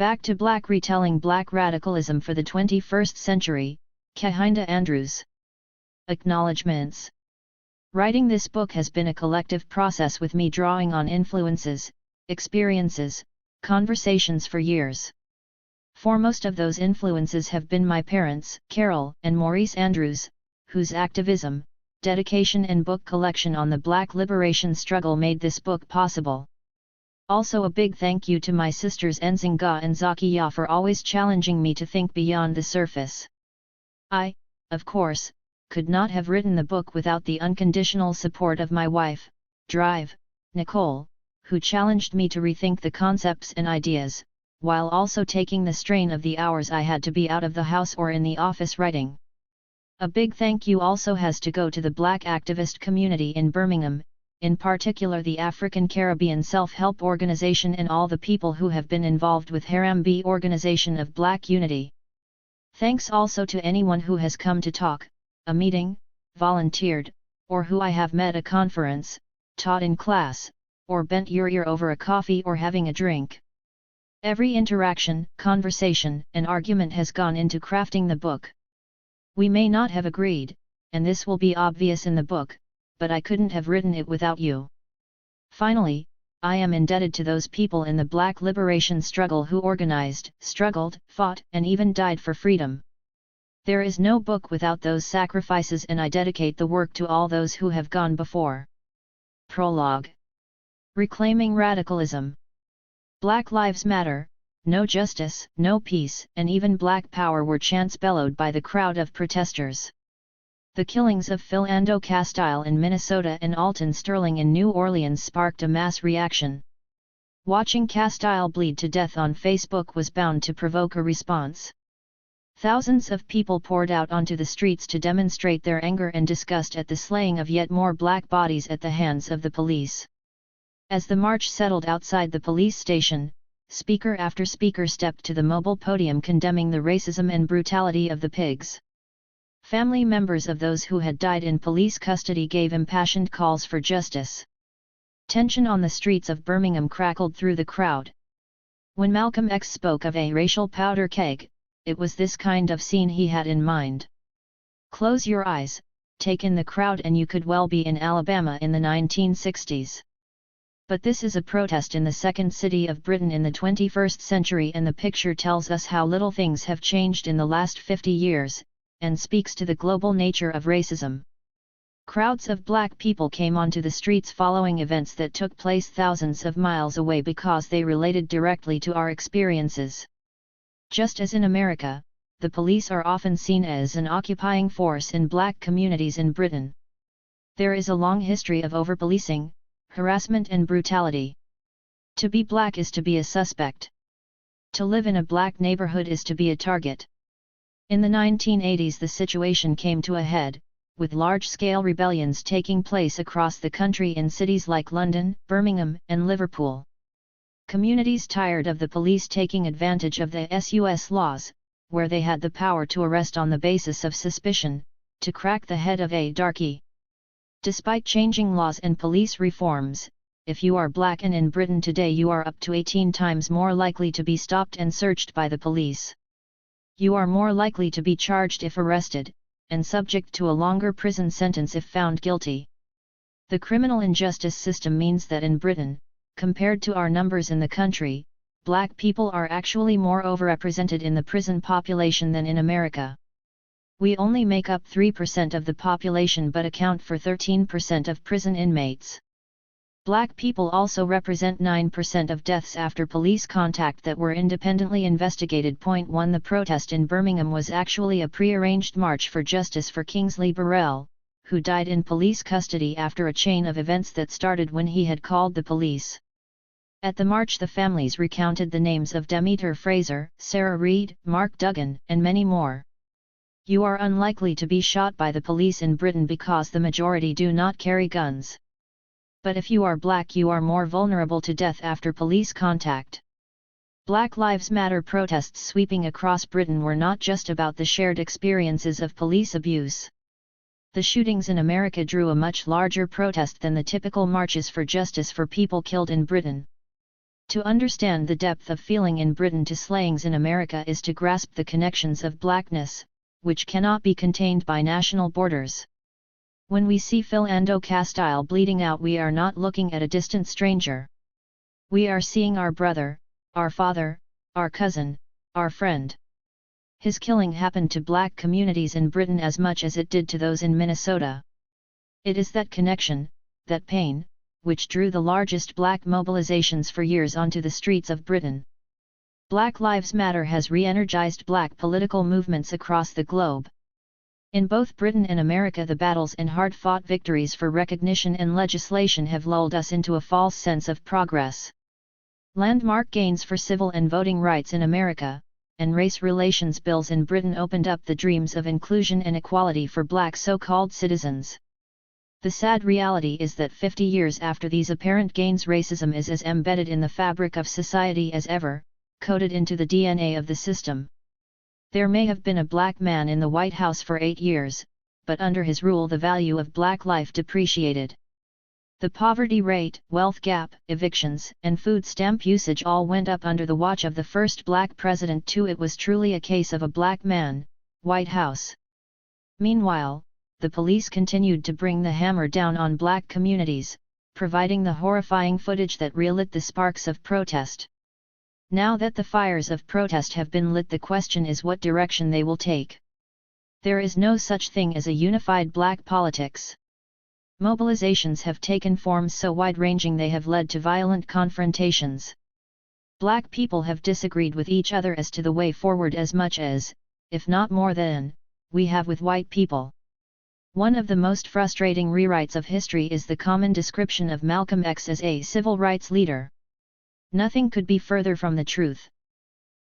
Back to Black, retelling Black radicalism for the 21st century, Kehinde Andrews. Acknowledgements. Writing this book has been a collective process, with me drawing on influences, experiences, conversations for years. Foremost of those influences have been my parents, Carol and Maurice Andrews, whose activism, dedication and book collection on the Black liberation struggle made this book possible. Also a big thank you to my sisters Nzinga and Zakiya for always challenging me to think beyond the surface. I, of course, could not have written the book without the unconditional support of my wife, Nicole, who challenged me to rethink the concepts and ideas, while also taking the strain of the hours I had to be out of the house or in the office writing. A big thank you also has to go to the Black activist community in Birmingham, in particular the African Caribbean Self-Help Organization and all the people who have been involved with Harambee Organization of Black Unity. Thanks also to anyone who has come to talk, a meeting, volunteered, or who I have met at a conference, taught in class, or bent your ear over a coffee or having a drink. Every interaction, conversation, and argument has gone into crafting the book. We may not have agreed, and this will be obvious in the book, but I couldn't have written it without you. Finally, I am indebted to those people in the Black liberation struggle who organized, struggled, fought, and even died for freedom. There is no book without those sacrifices, and I dedicate the work to all those who have gone before. Prologue. Reclaiming radicalism. Black Lives Matter, no justice, no peace, and even Black Power were chants bellowed by the crowd of protesters. The killings of Philando Castile in Minnesota and Alton Sterling in New Orleans sparked a mass reaction. Watching Castile bleed to death on Facebook was bound to provoke a response. Thousands of people poured out onto the streets to demonstrate their anger and disgust at the slaying of yet more Black bodies at the hands of the police. As the march settled outside the police station, speaker after speaker stepped to the mobile podium condemning the racism and brutality of the pigs. Family members of those who had died in police custody gave impassioned calls for justice. Tension on the streets of Birmingham crackled through the crowd. When Malcolm X spoke of a racial powder keg, it was this kind of scene he had in mind. Close your eyes, take in the crowd, and you could well be in Alabama in the 1960s. But this is a protest in the second city of Britain in the 21st century, and the picture tells us how little things have changed in the last 50 years, and speaks to the global nature of racism. Crowds of Black people came onto the streets following events that took place thousands of miles away because they related directly to our experiences. Just as in America, the police are often seen as an occupying force in Black communities in Britain. There is a long history of over-policing, harassment and brutality. To be Black is to be a suspect. To live in a Black neighborhood is to be a target. In the 1980s the situation came to a head, with large-scale rebellions taking place across the country in cities like London, Birmingham, and Liverpool. Communities tired of the police taking advantage of the SUS laws, where they had the power to arrest on the basis of suspicion, to crack the head of a darkie. Despite changing laws and police reforms, if you are Black and in Britain today you are up to 18 times more likely to be stopped and searched by the police. You are more likely to be charged if arrested, and subject to a longer prison sentence if found guilty. The criminal injustice system means that in Britain, compared to our numbers in the country, Black people are actually more overrepresented in the prison population than in America. We only make up 3% of the population but account for 13% of prison inmates. Black people also represent 9% of deaths after police contact that were independently investigated. 1 The protest in Birmingham was actually a pre-arranged march for justice for Kingsley Burrell, who died in police custody after a chain of events that started when he had called the police. At the march the families recounted the names of Demeter Fraser, Sarah Reed, Mark Duggan, and many more. You are unlikely to be shot by the police in Britain because the majority do not carry guns. But if you are Black you are more vulnerable to death after police contact. Black Lives Matter protests sweeping across Britain were not just about the shared experiences of police abuse. The shootings in America drew a much larger protest than the typical marches for justice for people killed in Britain. To understand the depth of feeling in Britain to slayings in America is to grasp the connections of blackness, which cannot be contained by national borders. When we see Philando Castile bleeding out, we are not looking at a distant stranger. We are seeing our brother, our father, our cousin, our friend. His killing happened to black communities in Britain as much as it did to those in Minnesota. It is that connection, that pain, which drew the largest black mobilizations for years onto the streets of Britain. Black Lives Matter has re-energized black political movements across the globe. In both Britain and America, the battles and hard-fought victories for recognition and legislation have lulled us into a false sense of progress. Landmark gains for civil and voting rights in America, and race relations bills in Britain opened up the dreams of inclusion and equality for black so-called citizens. The sad reality is that 50 years after these apparent gains, racism is as embedded in the fabric of society as ever, coded into the DNA of the system. There may have been a black man in the White House for 8 years, but under his rule the value of black life depreciated. The poverty rate, wealth gap, evictions, and food stamp usage all went up under the watch of the first black president too. It was truly a case of a black man, White House. Meanwhile, the police continued to bring the hammer down on black communities, providing the horrifying footage that relit the sparks of protest. Now that the fires of protest have been lit, the question is what direction they will take. There is no such thing as a unified black politics. Mobilizations have taken forms so wide-ranging they have led to violent confrontations. Black people have disagreed with each other as to the way forward as much as, if not more than, we have with white people. One of the most frustrating rewrites of history is the common description of Malcolm X as a civil rights leader. Nothing could be further from the truth.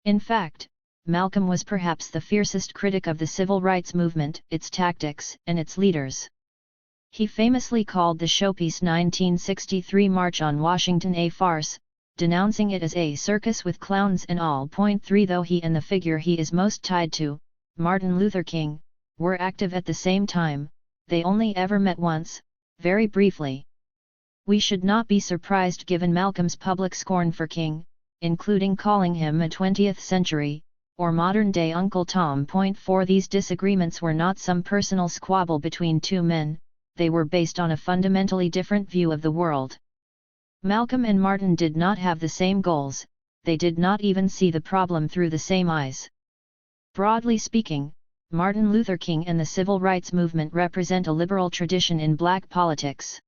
In fact, Malcolm was perhaps the fiercest critic of the civil rights movement, its tactics, and its leaders. He famously called the showpiece 1963 March on Washington a farce, denouncing it as a circus with clowns and all. 3 Though he and the figure he is most tied to, Martin Luther King, were active at the same time, they only ever met once, very briefly. We should not be surprised given Malcolm's public scorn for King, including calling him a 20th century, or modern-day Uncle Tom. 4 These disagreements were not some personal squabble between two men, they were based on a fundamentally different view of the world. Malcolm and Martin did not have the same goals, they did not even see the problem through the same eyes. Broadly speaking, Martin Luther King and the civil rights movement represent a liberal tradition in black politics.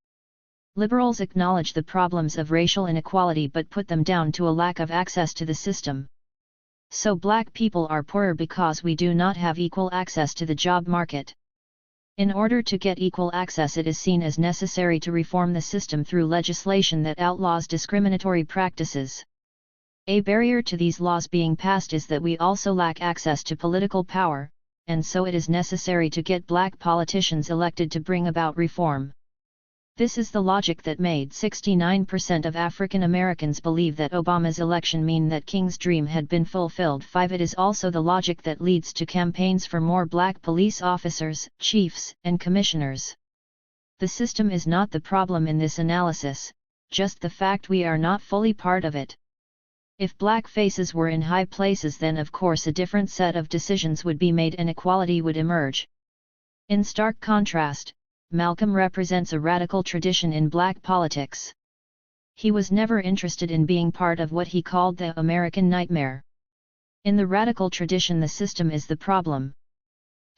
Liberals acknowledge the problems of racial inequality but put them down to a lack of access to the system. So black people are poorer because we do not have equal access to the job market. In order to get equal access, it is seen as necessary to reform the system through legislation that outlaws discriminatory practices. A barrier to these laws being passed is that we also lack access to political power, and so it is necessary to get black politicians elected to bring about reform. This is the logic that made 69% of African Americans believe that Obama's election meant that King's dream had been fulfilled. 5 It is also the logic that leads to campaigns for more black police officers, chiefs, and commissioners. The system is not the problem in this analysis, just the fact we are not fully part of it. If black faces were in high places, then of course a different set of decisions would be made and equality would emerge. In stark contrast, Malcolm represents a radical tradition in black politics. He was never interested in being part of what he called the American nightmare. In the radical tradition, the system is the problem.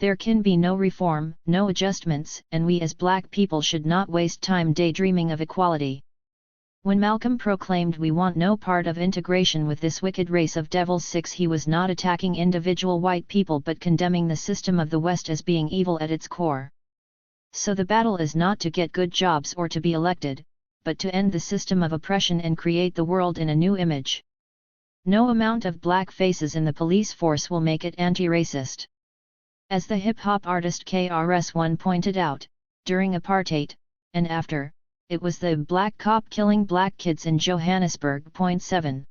There can be no reform, no adjustments, and we as black people should not waste time daydreaming of equality. When Malcolm proclaimed we want no part of integration with this wicked race of devils 6, he was not attacking individual white people but condemning the system of the West as being evil at its core. So the battle is not to get good jobs or to be elected, but to end the system of oppression and create the world in a new image. No amount of black faces in the police force will make it anti-racist. As the hip-hop artist KRS-One pointed out, during apartheid, and after, it was the black cop killing black kids in Johannesburg. 7.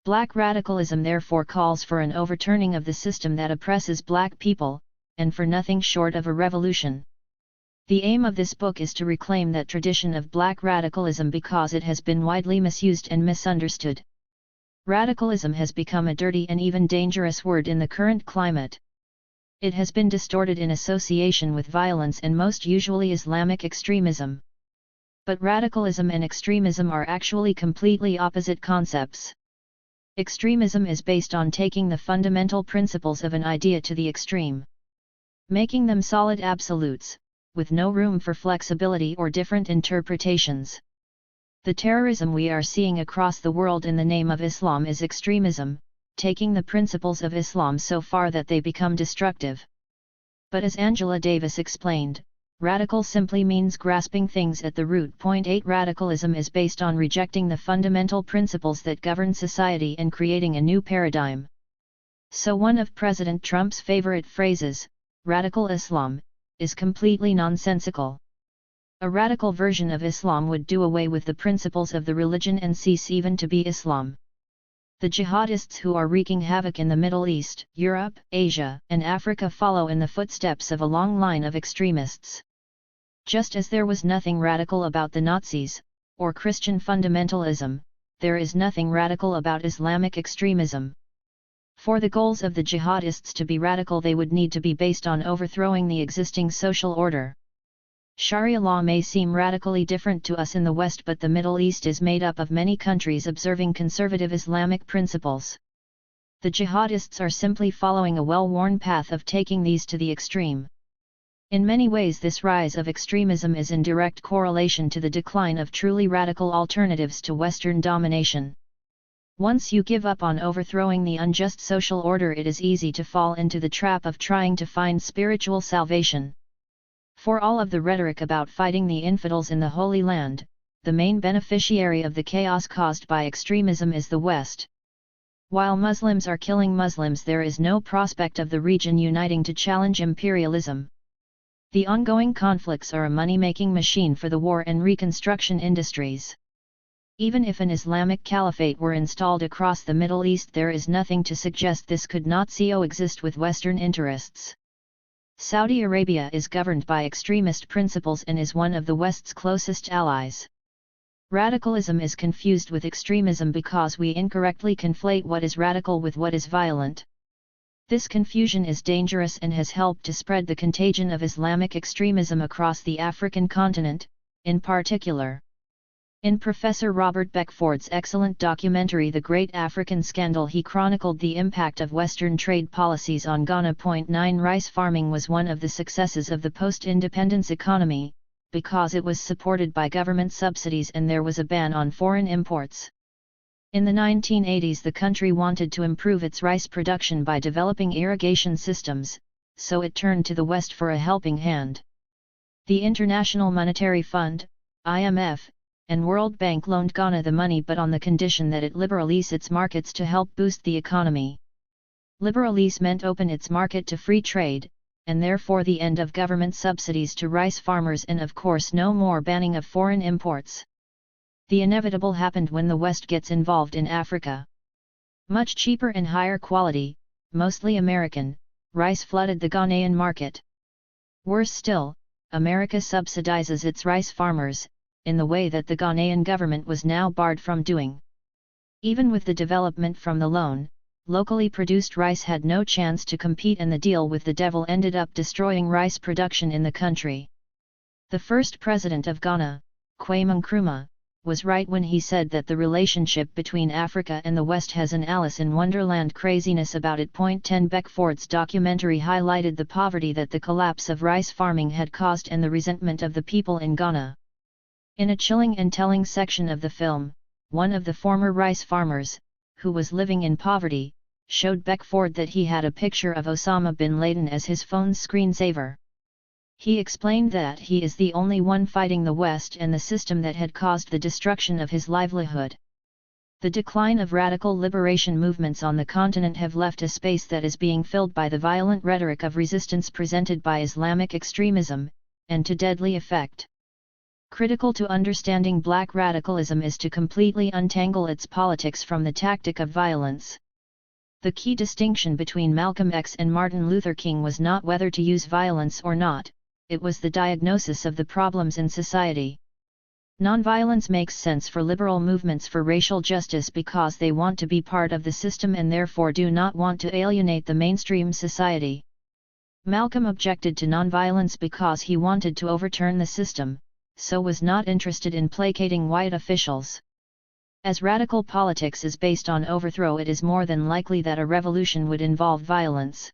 Black radicalism therefore calls for an overturning of the system that oppresses black people, and for nothing short of a revolution. The aim of this book is to reclaim that tradition of black radicalism because it has been widely misused and misunderstood. Radicalism has become a dirty and even dangerous word in the current climate. It has been distorted in association with violence and most usually Islamic extremism. But radicalism and extremism are actually completely opposite concepts. Extremism is based on taking the fundamental principles of an idea to the extreme, making them solid absolutes, with no room for flexibility or different interpretations. The terrorism we are seeing across the world in the name of Islam is extremism, taking the principles of Islam so far that they become destructive. But as Angela Davis explained, radical simply means grasping things at the root. 8 Radicalism is based on rejecting the fundamental principles that govern society and creating a new paradigm. So one of President Trump's favorite phrases, radical Islam, is completely nonsensical. A radical version of Islam would do away with the principles of the religion and cease even to be Islam. The jihadists who are wreaking havoc in the Middle East, Europe, Asia, and Africa follow in the footsteps of a long line of extremists. Just as there was nothing radical about the Nazis, or Christian fundamentalism, there is nothing radical about Islamic extremism. For the goals of the jihadists to be radical, they would need to be based on overthrowing the existing social order. Sharia law may seem radically different to us in the West, but the Middle East is made up of many countries observing conservative Islamic principles. The jihadists are simply following a well-worn path of taking these to the extreme. In many ways, this rise of extremism is in direct correlation to the decline of truly radical alternatives to Western domination. Once you give up on overthrowing the unjust social order, it is easy to fall into the trap of trying to find spiritual salvation. For all of the rhetoric about fighting the infidels in the Holy Land, the main beneficiary of the chaos caused by extremism is the West. While Muslims are killing Muslims, there is no prospect of the region uniting to challenge imperialism. The ongoing conflicts are a money-making machine for the war and reconstruction industries. Even if an Islamic caliphate were installed across the Middle East, there is nothing to suggest this could not coexist with Western interests. Saudi Arabia is governed by extremist principles and is one of the West's closest allies. Radicalism is confused with extremism because we incorrectly conflate what is radical with what is violent. This confusion is dangerous and has helped to spread the contagion of Islamic extremism across the African continent, in particular. In Professor Robert Beckford's excellent documentary The Great African Scandal, he chronicled the impact of Western trade policies on Ghana. 9 Rice farming was one of the successes of the post-independence economy, because it was supported by government subsidies and there was a ban on foreign imports. In the 1980s, the country wanted to improve its rice production by developing irrigation systems, so it turned to the West for a helping hand. The International Monetary Fund, IMF, and World Bank loaned Ghana the money, but on the condition that it liberalize its markets to help boost the economy. Liberalize meant open its market to free trade, and therefore the end of government subsidies to rice farmers and of course no more banning of foreign imports. The inevitable happened when the West gets involved in Africa. Much cheaper and higher quality, mostly American, rice flooded the Ghanaian market. Worse still, America subsidizes its rice farmers, in the way that the Ghanaian government was now barred from doing. Even with the development from the loan, locally produced rice had no chance to compete, and the deal with the devil ended up destroying rice production in the country. The first president of Ghana, Kwame Nkrumah, was right when he said that the relationship between Africa and the West has an Alice in Wonderland craziness about it. 10 Beckford's documentary highlighted the poverty that the collapse of rice farming had caused and the resentment of the people in Ghana. In a chilling and telling section of the film, one of the former rice farmers, who was living in poverty, showed Beckford that he had a picture of Osama bin Laden as his phone's screensaver. He explained that he is the only one fighting the West and the system that had caused the destruction of his livelihood. The decline of radical liberation movements on the continent have left a space that is being filled by the violent rhetoric of resistance presented by Islamic extremism, and to deadly effect. Critical to understanding black radicalism is to completely untangle its politics from the tactic of violence. The key distinction between Malcolm X and Martin Luther King was not whether to use violence or not, it was the diagnosis of the problems in society. Nonviolence makes sense for liberal movements for racial justice because they want to be part of the system and therefore do not want to alienate the mainstream society. Malcolm objected to nonviolence because he wanted to overturn the system, so was not interested in placating white officials. As radical politics is based on overthrow, it is more than likely that a revolution would involve violence.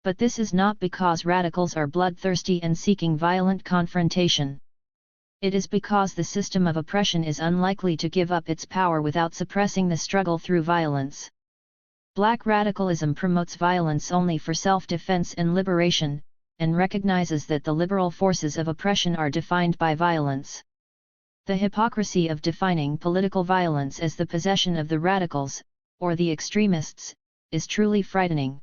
But this is not because radicals are bloodthirsty and seeking violent confrontation. It is because the system of oppression is unlikely to give up its power without suppressing the struggle through violence. Black radicalism promotes violence only for self-defense and liberation, and recognizes that the liberal forces of oppression are defined by violence. The hypocrisy of defining political violence as the possession of the radicals, or the extremists, is truly frightening.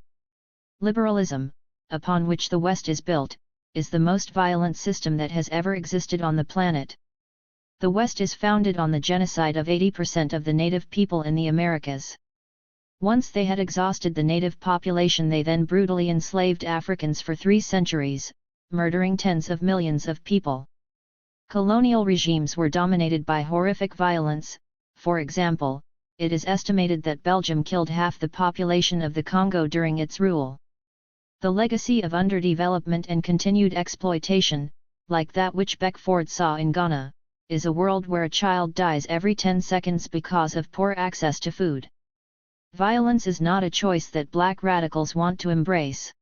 Liberalism, upon which the West is built, is the most violent system that has ever existed on the planet. The West is founded on the genocide of 80% of the native people in the Americas. Once they had exhausted the native population, they then brutally enslaved Africans for 3 centuries, murdering tens of millions of people. Colonial regimes were dominated by horrific violence. For example, it is estimated that Belgium killed half the population of the Congo during its rule. The legacy of underdevelopment and continued exploitation, like that which Beckford saw in Ghana, is a world where a child dies every 10 seconds because of poor access to food. Violence is not a choice that black radicals want to embrace.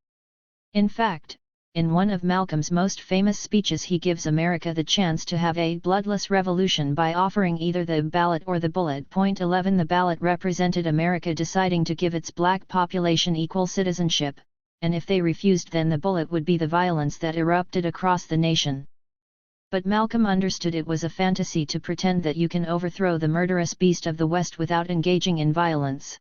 In fact, in one of Malcolm's most famous speeches, he gives America the chance to have a bloodless revolution by offering either the ballot or the bullet. 11 The ballot represented America deciding to give its black population equal citizenship, and if they refused, then the bullet would be the violence that erupted across the nation. But Malcolm understood it was a fantasy to pretend that you can overthrow the murderous beast of the West without engaging in violence.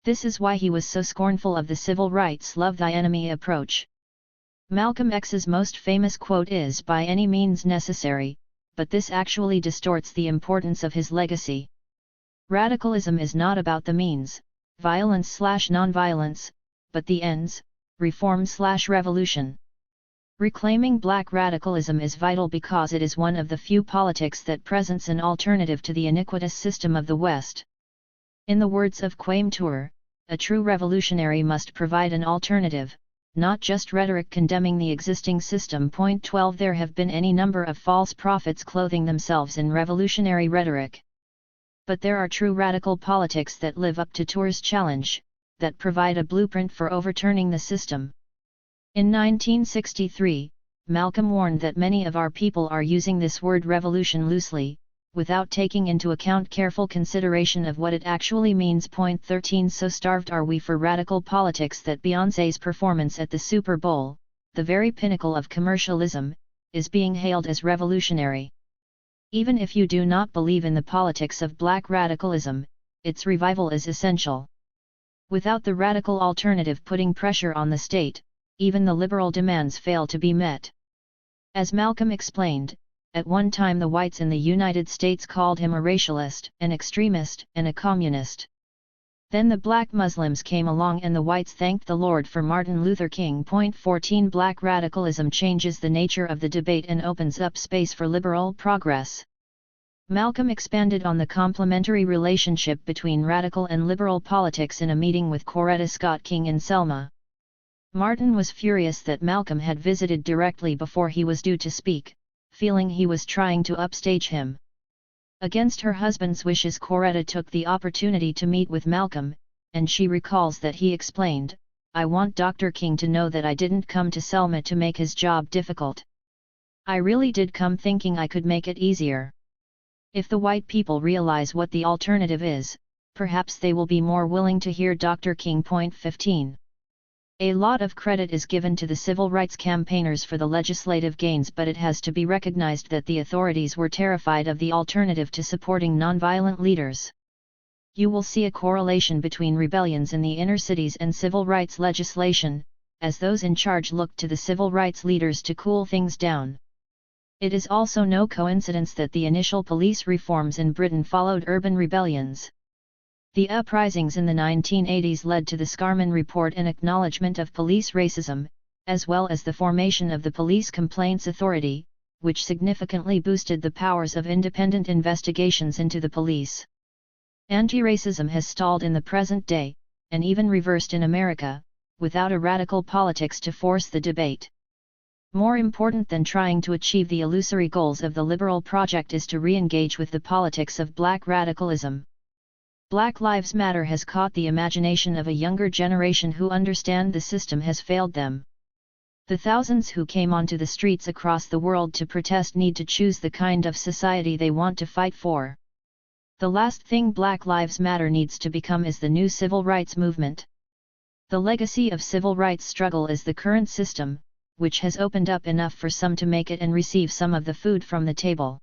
This is why he was so scornful of the civil rights love thy enemy approach. Malcolm X's most famous quote is "by any means necessary," but this actually distorts the importance of his legacy. Radicalism is not about the means, violence/nonviolence, but the ends, reform/revolution. Reclaiming black radicalism is vital because it is one of the few politics that presents an alternative to the iniquitous system of the West. In the words of Kwame Ture, a true revolutionary must provide an alternative, not just rhetoric condemning the existing system. 12 There have been any number of false prophets clothing themselves in revolutionary rhetoric. But there are true radical politics that live up to Ture's challenge, that provide a blueprint for overturning the system. In 1963, Malcolm warned that many of our people are using this word revolution loosely, without taking into account careful consideration of what it actually means. 13 So starved are we for radical politics that Beyoncé's performance at the Super Bowl, the very pinnacle of commercialism, is being hailed as revolutionary. Even if you do not believe in the politics of black radicalism, its revival is essential. Without the radical alternative putting pressure on the state, even the liberal demands fail to be met. As Malcolm explained, at one time the whites in the United States called him a racialist, an extremist, and a communist. Then the black Muslims came along and the whites thanked the Lord for Martin Luther King. 14 Black radicalism changes the nature of the debate and opens up space for liberal progress. Malcolm expanded on the complementary relationship between radical and liberal politics in a meeting with Coretta Scott King in Selma. Martin was furious that Malcolm had visited directly before he was due to speak, feeling he was trying to upstage him. Against her husband's wishes, Coretta took the opportunity to meet with Malcolm, and she recalls that he explained, "I want Dr. King to know that I didn't come to Selma to make his job difficult. I really did come thinking I could make it easier. If the white people realize what the alternative is, perhaps they will be more willing to hear Dr. King." 15. A lot of credit is given to the civil rights campaigners for the legislative gains, but it has to be recognized that the authorities were terrified of the alternative to supporting nonviolent leaders. You will see a correlation between rebellions in the inner cities and civil rights legislation, as those in charge looked to the civil rights leaders to cool things down. It is also no coincidence that the initial police reforms in Britain followed urban rebellions. The uprisings in the 1980s led to the Scarman Report, an acknowledgement of police racism, as well as the formation of the Police Complaints Authority, which significantly boosted the powers of independent investigations into the police. Anti-racism has stalled in the present day, and even reversed in America, without a radical politics to force the debate. More important than trying to achieve the illusory goals of the liberal project is to re-engage with the politics of black radicalism. Black Lives Matter has caught the imagination of a younger generation who understand the system has failed them. The thousands who came onto the streets across the world to protest need to choose the kind of society they want to fight for. The last thing Black Lives Matter needs to become is the new civil rights movement. The legacy of civil rights struggle is the current system, which has opened up enough for some to make it and receive some of the food from the table.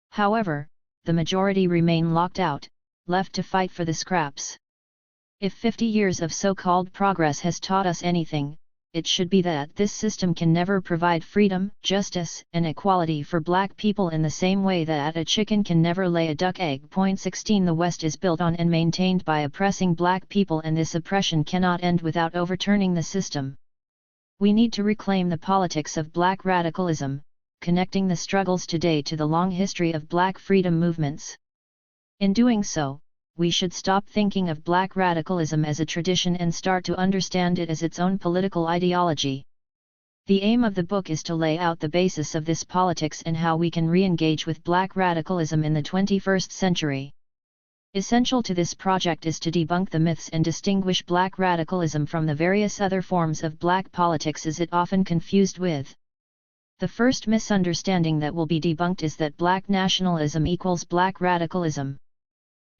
However, the majority remain locked out, left to fight for the scraps. If 50 years of so-called progress has taught us anything, it should be that this system can never provide freedom, justice, and equality for black people in the same way that a chicken can never lay a duck egg. 16 The West is built on and maintained by oppressing black people, and this oppression cannot end without overturning the system. We need to reclaim the politics of black radicalism, connecting the struggles today to the long history of black freedom movements. In doing so, we should stop thinking of black radicalism as a tradition and start to understand it as its own political ideology. The aim of the book is to lay out the basis of this politics and how we can re-engage with black radicalism in the 21st century. Essential to this project is to debunk the myths and distinguish black radicalism from the various other forms of black politics as it often confused with. The first misunderstanding that will be debunked is that black nationalism equals black radicalism.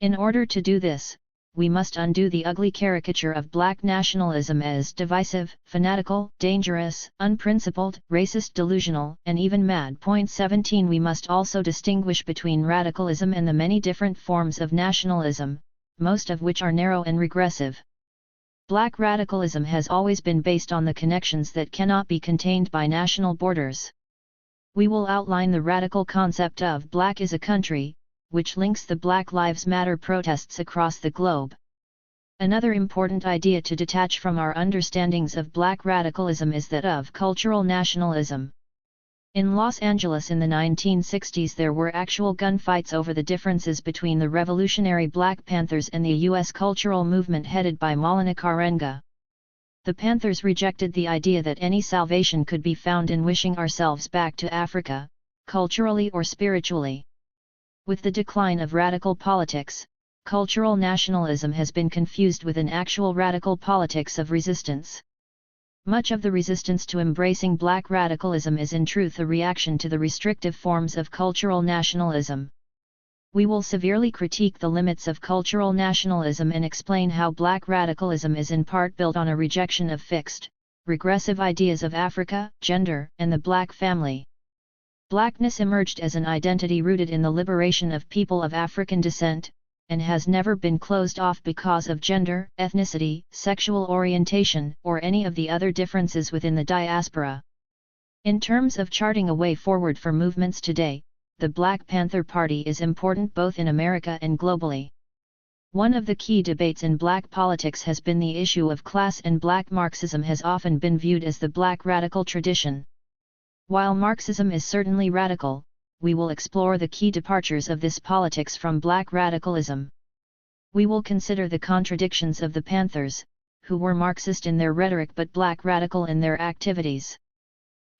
In order to do this, we must undo the ugly caricature of black nationalism as divisive, fanatical, dangerous, unprincipled, racist, delusional, and even mad. 17 We must also distinguish between radicalism and the many different forms of nationalism, most of which are narrow and regressive. Black radicalism has always been based on the connections that cannot be contained by national borders. We will outline the radical concept of black is a country, which links the Black Lives Matter protests across the globe. Another important idea to detach from our understandings of black radicalism is that of cultural nationalism. In Los Angeles in the 1960s there were actual gunfights over the differences between the revolutionary Black Panthers and the U.S. cultural movement headed by Maulana Karenga. The Panthers rejected the idea that any salvation could be found in wishing ourselves back to Africa, culturally or spiritually. With the decline of radical politics, cultural nationalism has been confused with an actual radical politics of resistance. Much of the resistance to embracing black radicalism is in truth a reaction to the restrictive forms of cultural nationalism. We will severely critique the limits of cultural nationalism and explain how black radicalism is in part built on a rejection of fixed, regressive ideas of Africa, gender, and the black family. Blackness emerged as an identity rooted in the liberation of people of African descent, and has never been closed off because of gender, ethnicity, sexual orientation, or any of the other differences within the diaspora. In terms of charting a way forward for movements today, the Black Panther Party is important both in America and globally. One of the key debates in black politics has been the issue of class, and black Marxism has often been viewed as the black radical tradition. While Marxism is certainly radical, we will explore the key departures of this politics from black radicalism. We will consider the contradictions of the Panthers, who were Marxist in their rhetoric but black radical in their activities.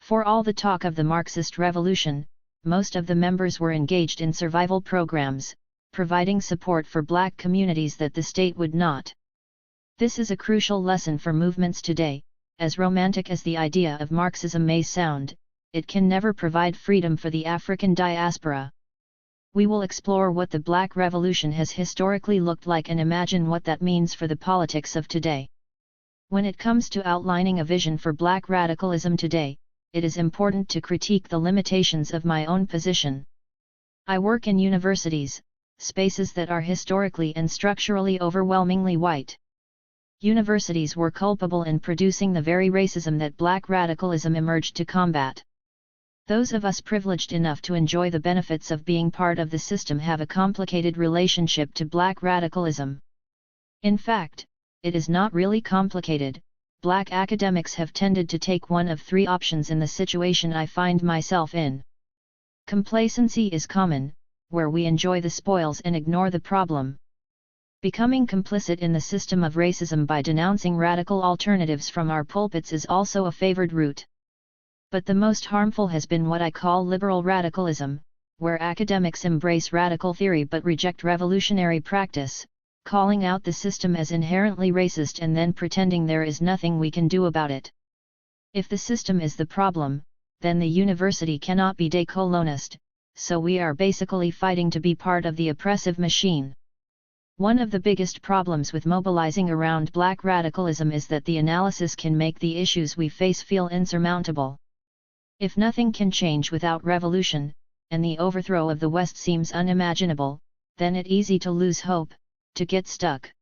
For all the talk of the Marxist revolution, most of the members were engaged in survival programs, providing support for black communities that the state would not. This is a crucial lesson for movements today. As romantic as the idea of Marxism may sound, it can never provide freedom for the African diaspora. We will explore what the Black Revolution has historically looked like and imagine what that means for the politics of today. When it comes to outlining a vision for black radicalism today, it is important to critique the limitations of my own position. I work in universities, spaces that are historically and structurally overwhelmingly white. Universities were culpable in producing the very racism that black radicalism emerged to combat. Those of us privileged enough to enjoy the benefits of being part of the system have a complicated relationship to black radicalism. In fact, it is not really complicated, Black academics have tended to take one of three options in the situation I find myself in. Complacency is common, where we enjoy the spoils and ignore the problem. Becoming complicit in the system of racism by denouncing radical alternatives from our pulpits is also a favored route. But the most harmful has been what I call liberal radicalism, where academics embrace radical theory but reject revolutionary practice, calling out the system as inherently racist and then pretending there is nothing we can do about it. If the system is the problem, then the university cannot be decolonist, so we are basically fighting to be part of the oppressive machine. One of the biggest problems with mobilizing around black radicalism is that the analysis can make the issues we face feel insurmountable. If nothing can change without revolution, and the overthrow of the West seems unimaginable, then it's easy to lose hope, to get stuck.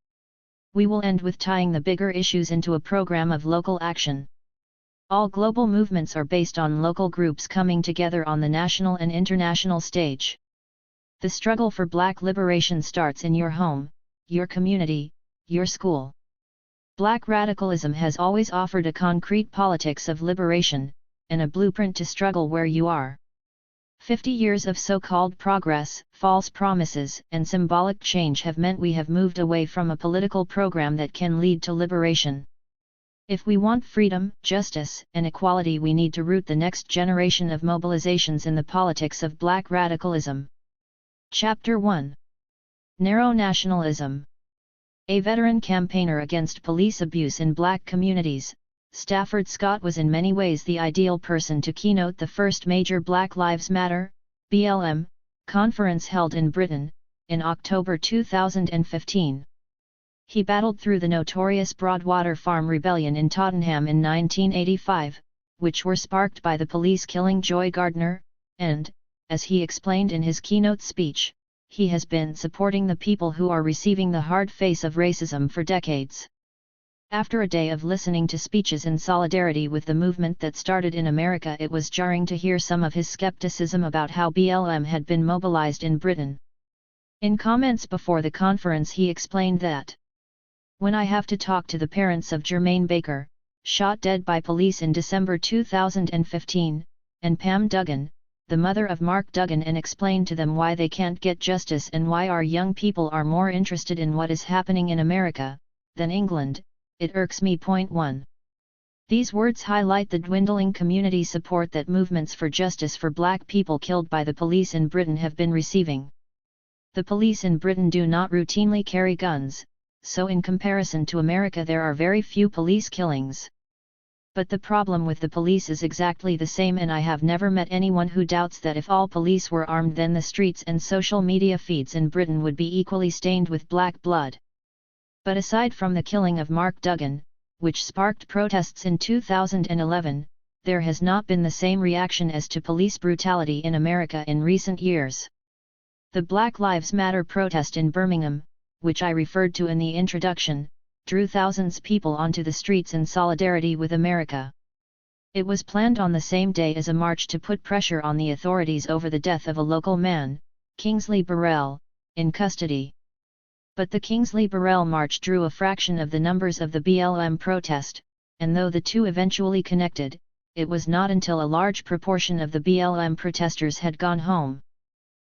We will end with tying the bigger issues into a program of local action. All global movements are based on local groups coming together on the national and international stage. The struggle for black liberation starts in your home, your community, your school. Black radicalism has always offered a concrete politics of liberation, and a blueprint to struggle where you are. 50 years of so-called progress, false promises, and symbolic change have meant we have moved away from a political program that can lead to liberation. If we want freedom, justice, and equality, we need to root the next generation of mobilizations in the politics of black radicalism. Chapter 1. Narrow Nationalism. A veteran campaigner against police abuse in black communities, Stafford Scott was in many ways the ideal person to keynote the first major Black Lives Matter (BLM) conference held in Britain, in October 2015. He battled through the notorious Broadwater Farm Rebellion in Tottenham in 1985, which were sparked by the police killing Joy Gardner, and, as he explained in his keynote speech, he has been supporting the people who are receiving the hard face of racism for decades. After a day of listening to speeches in solidarity with the movement that started in America, it was jarring to hear some of his skepticism about how BLM had been mobilized in Britain. In comments before the conference, he explained that, "When I have to talk to the parents of Jermaine Baker, shot dead by police in December 2015, and Pam Duggan, the mother of Mark Duggan, and explain to them why they can't get justice and why our young people are more interested in what is happening in America than England, it irks me." 1. These words highlight the dwindling community support that movements for justice for black people killed by the police in Britain have been receiving. The police in Britain do not routinely carry guns, so in comparison to America there are very few police killings. But the problem with the police is exactly the same, and I have never met anyone who doubts that if all police were armed, then the streets and social media feeds in Britain would be equally stained with black blood. But aside from the killing of Mark Duggan, which sparked protests in 2011, there has not been the same reaction as to police brutality in America in recent years. The Black Lives Matter protest in Birmingham, which I referred to in the introduction, drew thousands of people onto the streets in solidarity with America. It was planned on the same day as a march to put pressure on the authorities over the death of a local man, Kingsley Burrell, in custody. But the Kingsley Burrell march drew a fraction of the numbers of the BLM protest, and though the two eventually connected, it was not until a large proportion of the BLM protesters had gone home.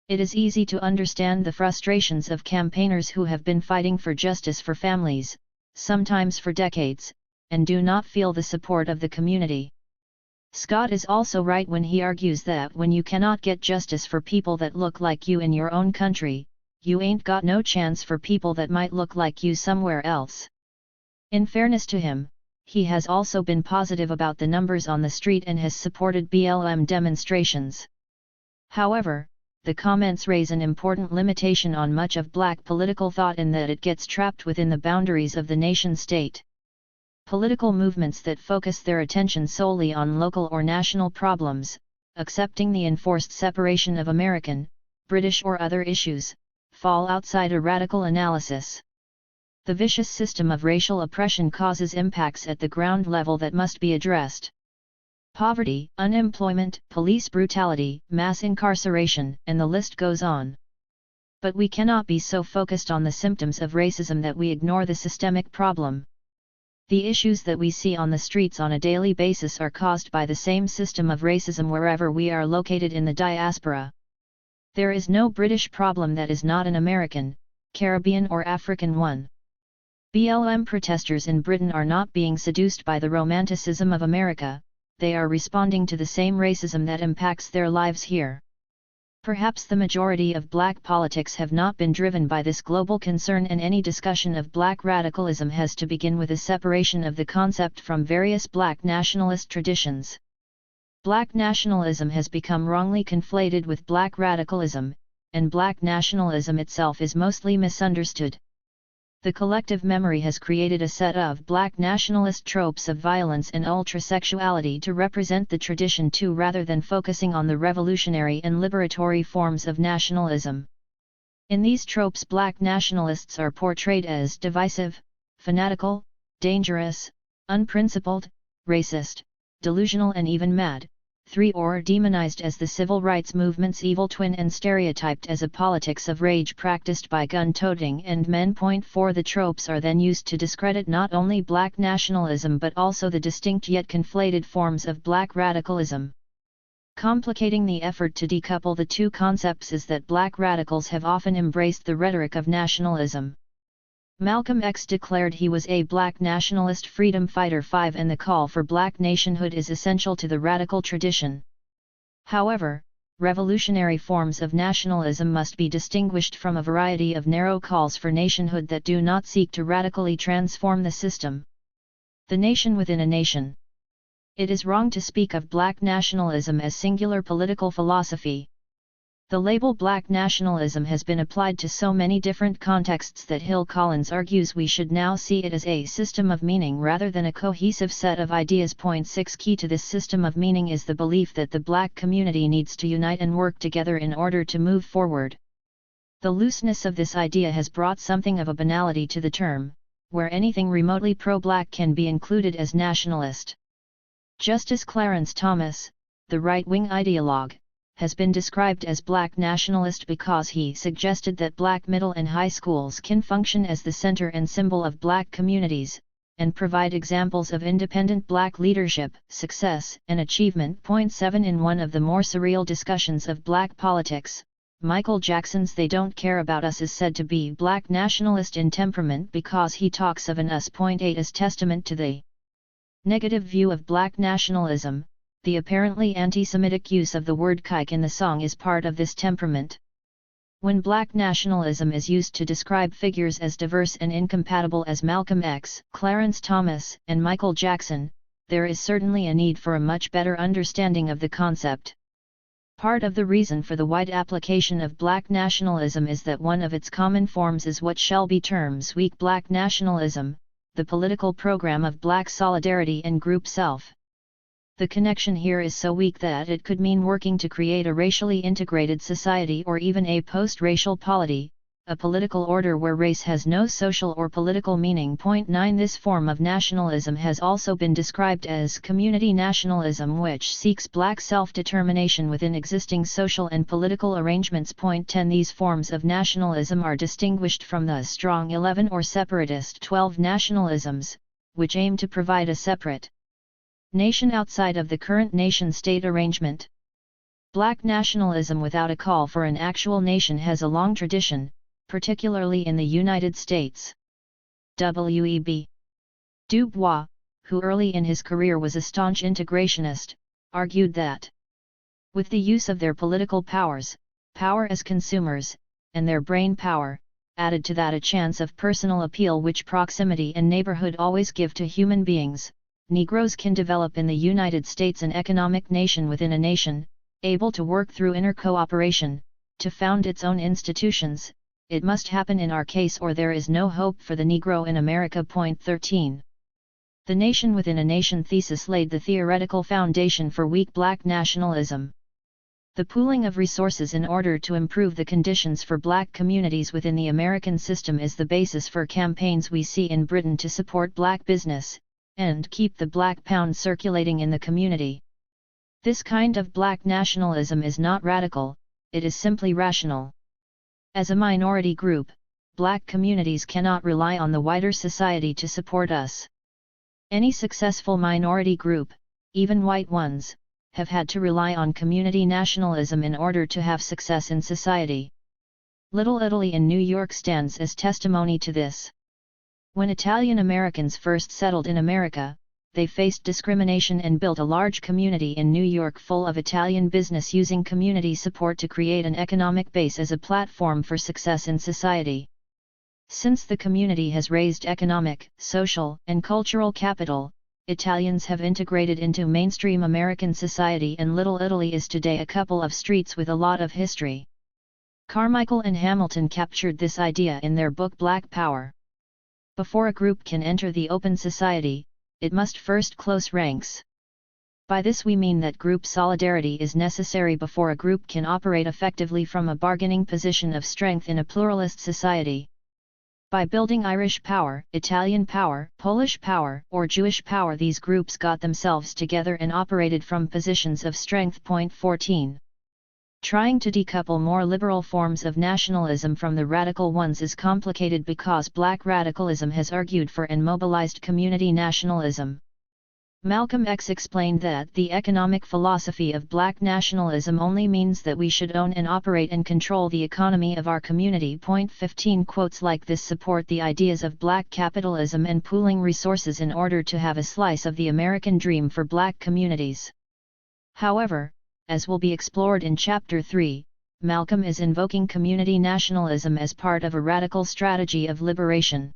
It is easy to understand the frustrations of campaigners who have been fighting for justice for families, sometimes for decades, and do not feel the support of the community. Scott is also right when he argues that when you cannot get justice for people that look like you in your own country, you ain't got no chance for people that might look like you somewhere else. In fairness to him, he has also been positive about the numbers on the street and has supported BLM demonstrations. However, the comments raise an important limitation on much of black political thought in that it gets trapped within the boundaries of the nation-state. Political movements that focus their attention solely on local or national problems, accepting the enforced separation of American, British or other issues, fall outside a radical analysis. The vicious system of racial oppression causes impacts at the ground level that must be addressed. Poverty, unemployment, police brutality, mass incarceration, and the list goes on. But we cannot be so focused on the symptoms of racism that we ignore the systemic problem. The issues that we see on the streets on a daily basis are caused by the same system of racism wherever we are located in the diaspora. There is no British problem that is not an American, Caribbean or African one. BLM protesters in Britain are not being seduced by the romanticism of America, they are responding to the same racism that impacts their lives here. Perhaps the majority of black politics have not been driven by this global concern, and any discussion of black radicalism has to begin with a separation of the concept from various black nationalist traditions. Black nationalism has become wrongly conflated with black radicalism, and black nationalism itself is mostly misunderstood. The collective memory has created a set of black nationalist tropes of violence and ultrasexuality to represent the tradition too, rather than focusing on the revolutionary and liberatory forms of nationalism. In these tropes, black nationalists are portrayed as divisive, fanatical, dangerous, unprincipled, racist, delusional and even mad, or demonized as the civil rights movement's evil twin and stereotyped as a politics of rage practiced by gun-toting and men. 4 The tropes are then used to discredit not only black nationalism but also the distinct yet conflated forms of black radicalism. Complicating the effort to decouple the two concepts is that black radicals have often embraced the rhetoric of nationalism. Malcolm X declared he was a black nationalist freedom fighter. 5 And the call for black nationhood is essential to the radical tradition. However, revolutionary forms of nationalism must be distinguished from a variety of narrow calls for nationhood that do not seek to radically transform the system. The nation within a nation. It is wrong to speak of black nationalism as singular political philosophy. The label black nationalism has been applied to so many different contexts that Hill Collins argues we should now see it as a system of meaning rather than a cohesive set of ideas. 6 Key to this system of meaning is the belief that the black community needs to unite and work together in order to move forward. The looseness of this idea has brought something of a banality to the term, where anything remotely pro-black can be included as nationalist. Justice Clarence Thomas, the right-wing ideologue, has been described as black nationalist because he suggested that black middle and high schools can function as the center and symbol of black communities, and provide examples of independent black leadership, success, and achievement. 7 In one of the more surreal discussions of black politics, Michael Jackson's "They Don't Care About Us" is said to be black nationalist in temperament because he talks of an us. 8 As testament to the negative view of black nationalism, the apparently anti-Semitic use of the word kike in the song is part of this temperament. When black nationalism is used to describe figures as diverse and incompatible as Malcolm X, Clarence Thomas, and Michael Jackson, there is certainly a need for a much better understanding of the concept. Part of the reason for the wide application of black nationalism is that one of its common forms is what shall be termed weak black nationalism, the political program of black solidarity and group self. The connection here is so weak that it could mean working to create a racially integrated society or even a post-racial polity, a political order where race has no social or political meaning. 9 This form of nationalism has also been described as community nationalism, which seeks black self-determination within existing social and political arrangements. 10 These forms of nationalism are distinguished from the strong 11 or separatist 12 nationalisms, which aim to provide a separate nation outside of the current nation-state arrangement. Black nationalism without a call for an actual nation has a long tradition, particularly in the United States. W.E.B. Du Bois, who early in his career was a staunch integrationist, argued that with the use of their political powers, power as consumers, and their brain power, added to that a chance of personal appeal which proximity and neighborhood always give to human beings, Negroes can develop in the United States an economic nation within a nation, able to work through inner cooperation, to found its own institutions. It must happen in our case or there is no hope for the Negro in America. 13. The nation within a nation thesis laid the theoretical foundation for weak black nationalism. The pooling of resources in order to improve the conditions for black communities within the American system is the basis for campaigns we see in Britain to support black business, and keep the black pound circulating in the community. This kind of black nationalism is not radical, it is simply rational. As a minority group, black communities cannot rely on the wider society to support us. Any successful minority group, even white ones, have had to rely on community nationalism in order to have success in society. Little Italy in New York stands as testimony to this. When Italian Americans first settled in America, they faced discrimination and built a large community in New York full of Italian business using community support to create an economic base as a platform for success in society. Since the community has raised economic, social, and cultural capital, Italians have integrated into mainstream American society, and Little Italy is today a couple of streets with a lot of history. Carmichael and Hamilton captured this idea in their book Black Power. Before a group can enter the open society, it must first close ranks. By this we mean that group solidarity is necessary before a group can operate effectively from a bargaining position of strength in a pluralist society. By building Irish power, Italian power, Polish power, or Jewish power, these groups got themselves together and operated from positions of strength. 14. Trying to decouple more liberal forms of nationalism from the radical ones is complicated because black radicalism has argued for and mobilized community nationalism. Malcolm X explained that the economic philosophy of black nationalism only means that we should own and operate and control the economy of our community. 15 Quotes like this support the ideas of black capitalism and pooling resources in order to have a slice of the American dream for black communities. However, as will be explored in Chapter 3, Malcolm is invoking community nationalism as part of a radical strategy of liberation.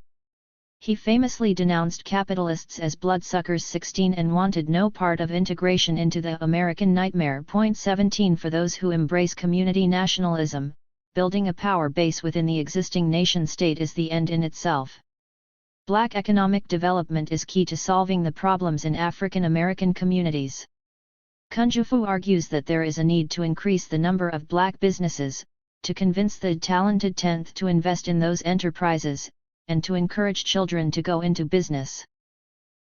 He famously denounced capitalists as bloodsuckers. 16 And wanted no part of integration into the American nightmare. 17 For those who embrace community nationalism, building a power base within the existing nation-state is the end in itself. Black economic development is key to solving the problems in African American communities. Kunjufu argues that there is a need to increase the number of black businesses, to convince the talented 10th to invest in those enterprises, and to encourage children to go into business.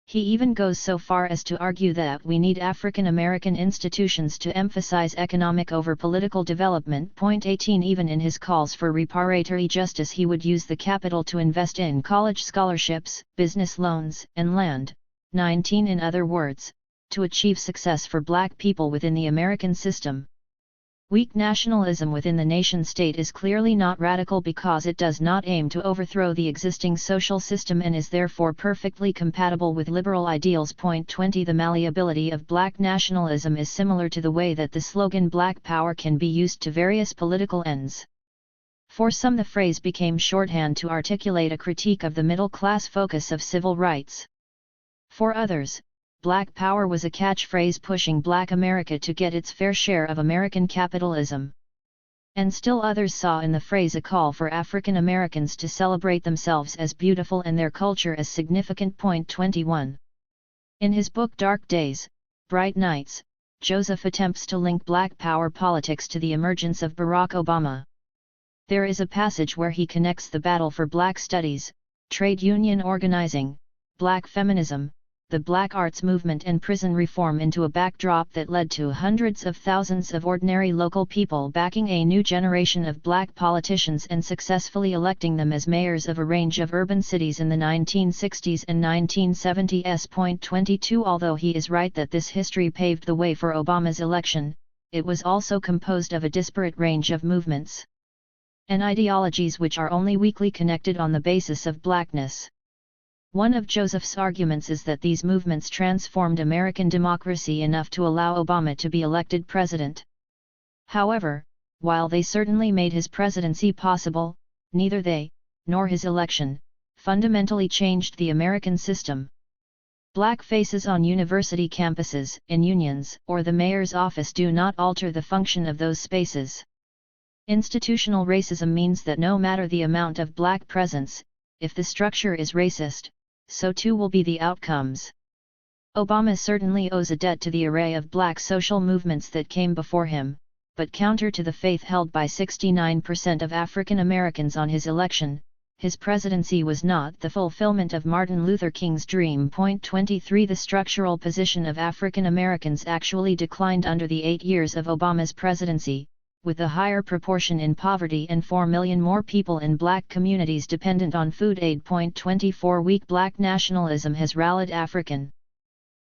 He even goes so far as to argue that we need African American institutions to emphasize economic over political development. 18 Even in his calls for reparatory justice, he would use the capital to invest in college scholarships, business loans, and land. 19 In other words, to achieve success for black people within the American system. Weak nationalism within the nation-state is clearly not radical because it does not aim to overthrow the existing social system and is therefore perfectly compatible with liberal ideals. 20 The malleability of black nationalism is similar to the way that the slogan Black Power can be used to various political ends. For some, the phrase became shorthand to articulate a critique of the middle-class focus of civil rights. For others, Black Power was a catchphrase pushing Black America to get its fair share of American capitalism. And still others saw in the phrase a call for African Americans to celebrate themselves as beautiful and their culture as significant. 21. In his book Dark Days, Bright Nights, Joseph attempts to link Black Power politics to the emergence of Barack Obama. There is a passage where he connects the battle for Black studies, trade union organizing, Black feminism, the Black arts movement and prison reform into a backdrop that led to hundreds of thousands of ordinary local people backing a new generation of Black politicians and successfully electing them as mayors of a range of urban cities in the 1960s and 1970s. 22 Although he is right that this history paved the way for Obama's election, it was also composed of a disparate range of movements and ideologies which are only weakly connected on the basis of blackness. One of Joseph's arguments is that these movements transformed American democracy enough to allow Obama to be elected president. However, while they certainly made his presidency possible, neither they, nor his election, fundamentally changed the American system. Black faces on university campuses, in unions, or the mayor's office do not alter the function of those spaces. Institutional racism means that no matter the amount of black presence, if the structure is racist, so too will be the outcomes. Obama certainly owes a debt to the array of black social movements that came before him, but counter to the faith held by 69% of African Americans on his election, his presidency was not the fulfillment of Martin Luther King's dream. 23 The structural position of African Americans actually declined under the 8 years of Obama's presidency, with a higher proportion in poverty and 4 million more people in black communities dependent on food aid. 24 Weak black nationalism has rallied African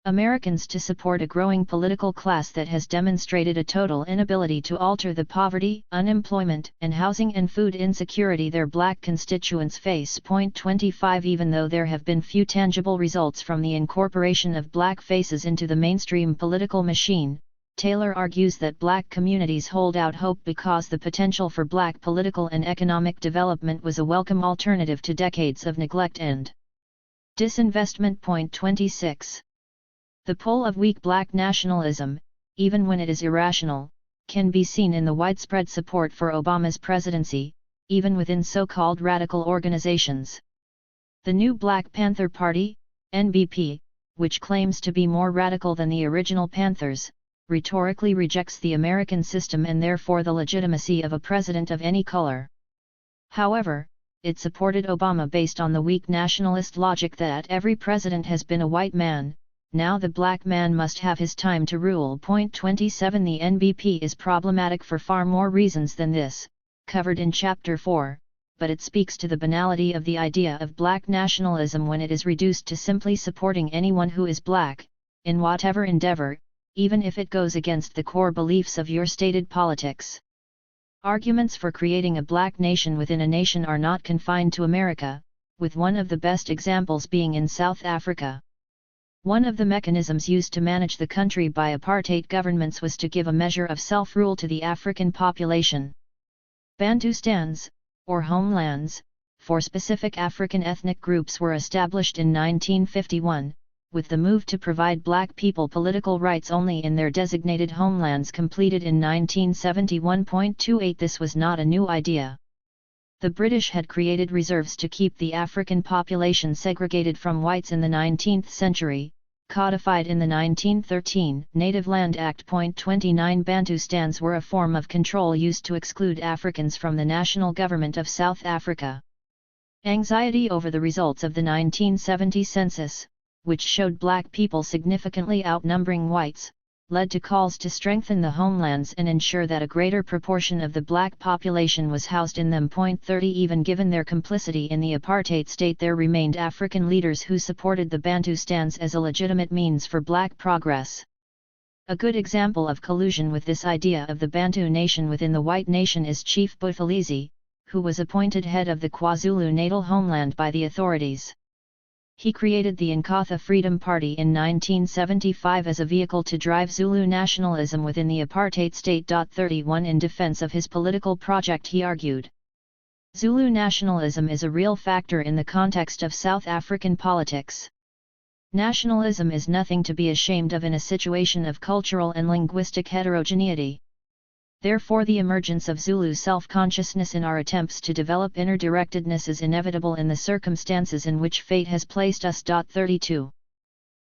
Americans to support a growing political class that has demonstrated a total inability to alter the poverty, unemployment, and housing and food insecurity their black constituents face. 25 Even though there have been few tangible results from the incorporation of black faces into the mainstream political machine, Taylor argues that black communities hold out hope because the potential for black political and economic development was a welcome alternative to decades of neglect and disinvestment. 26 The pull of weak black nationalism, even when it is irrational, can be seen in the widespread support for Obama's presidency, even within so-called radical organizations. The new Black Panther Party, NBP, which claims to be more radical than the original Panthers, rhetorically rejects the American system and therefore the legitimacy of a president of any color. However, it supported Obama based on the weak nationalist logic that every president has been a white man, now the black man must have his time to rule. 27 The NBP is problematic for far more reasons than this, covered in Chapter 4, but it speaks to the banality of the idea of black nationalism when it is reduced to simply supporting anyone who is black, in whatever endeavor, even if it goes against the core beliefs of your stated politics. Arguments for creating a black nation within a nation are not confined to America, with one of the best examples being in South Africa. One of the mechanisms used to manage the country by apartheid governments was to give a measure of self-rule to the African population. Bantustans, or homelands, for specific African ethnic groups were established in 1951, with the move to provide black people political rights only in their designated homelands completed in 1971. 28 This was not a new idea. The British had created reserves to keep the African population segregated from whites in the 19th century, codified in the 1913 Native Land Act. 29 Bantustans were a form of control used to exclude Africans from the national government of South Africa. Anxiety over the results of the 1970 census, which showed black people significantly outnumbering whites, led to calls to strengthen the homelands and ensure that a greater proportion of the black population was housed in them. 30 Even given their complicity in the apartheid state, there remained African leaders who supported the Bantustans as a legitimate means for black progress. A good example of collusion with this idea of the Bantu nation within the white nation is Chief Buthelezi, who was appointed head of the KwaZulu-Natal homeland by the authorities. He created the Inkatha Freedom Party in 1975 as a vehicle to drive Zulu nationalism within the apartheid state. 31 In defense of his political project, he argued, Zulu nationalism is a real factor in the context of South African politics. Nationalism is nothing to be ashamed of in a situation of cultural and linguistic heterogeneity. Therefore, the emergence of Zulu self-consciousness in our attempts to develop inner directedness is inevitable in the circumstances in which fate has placed us. 32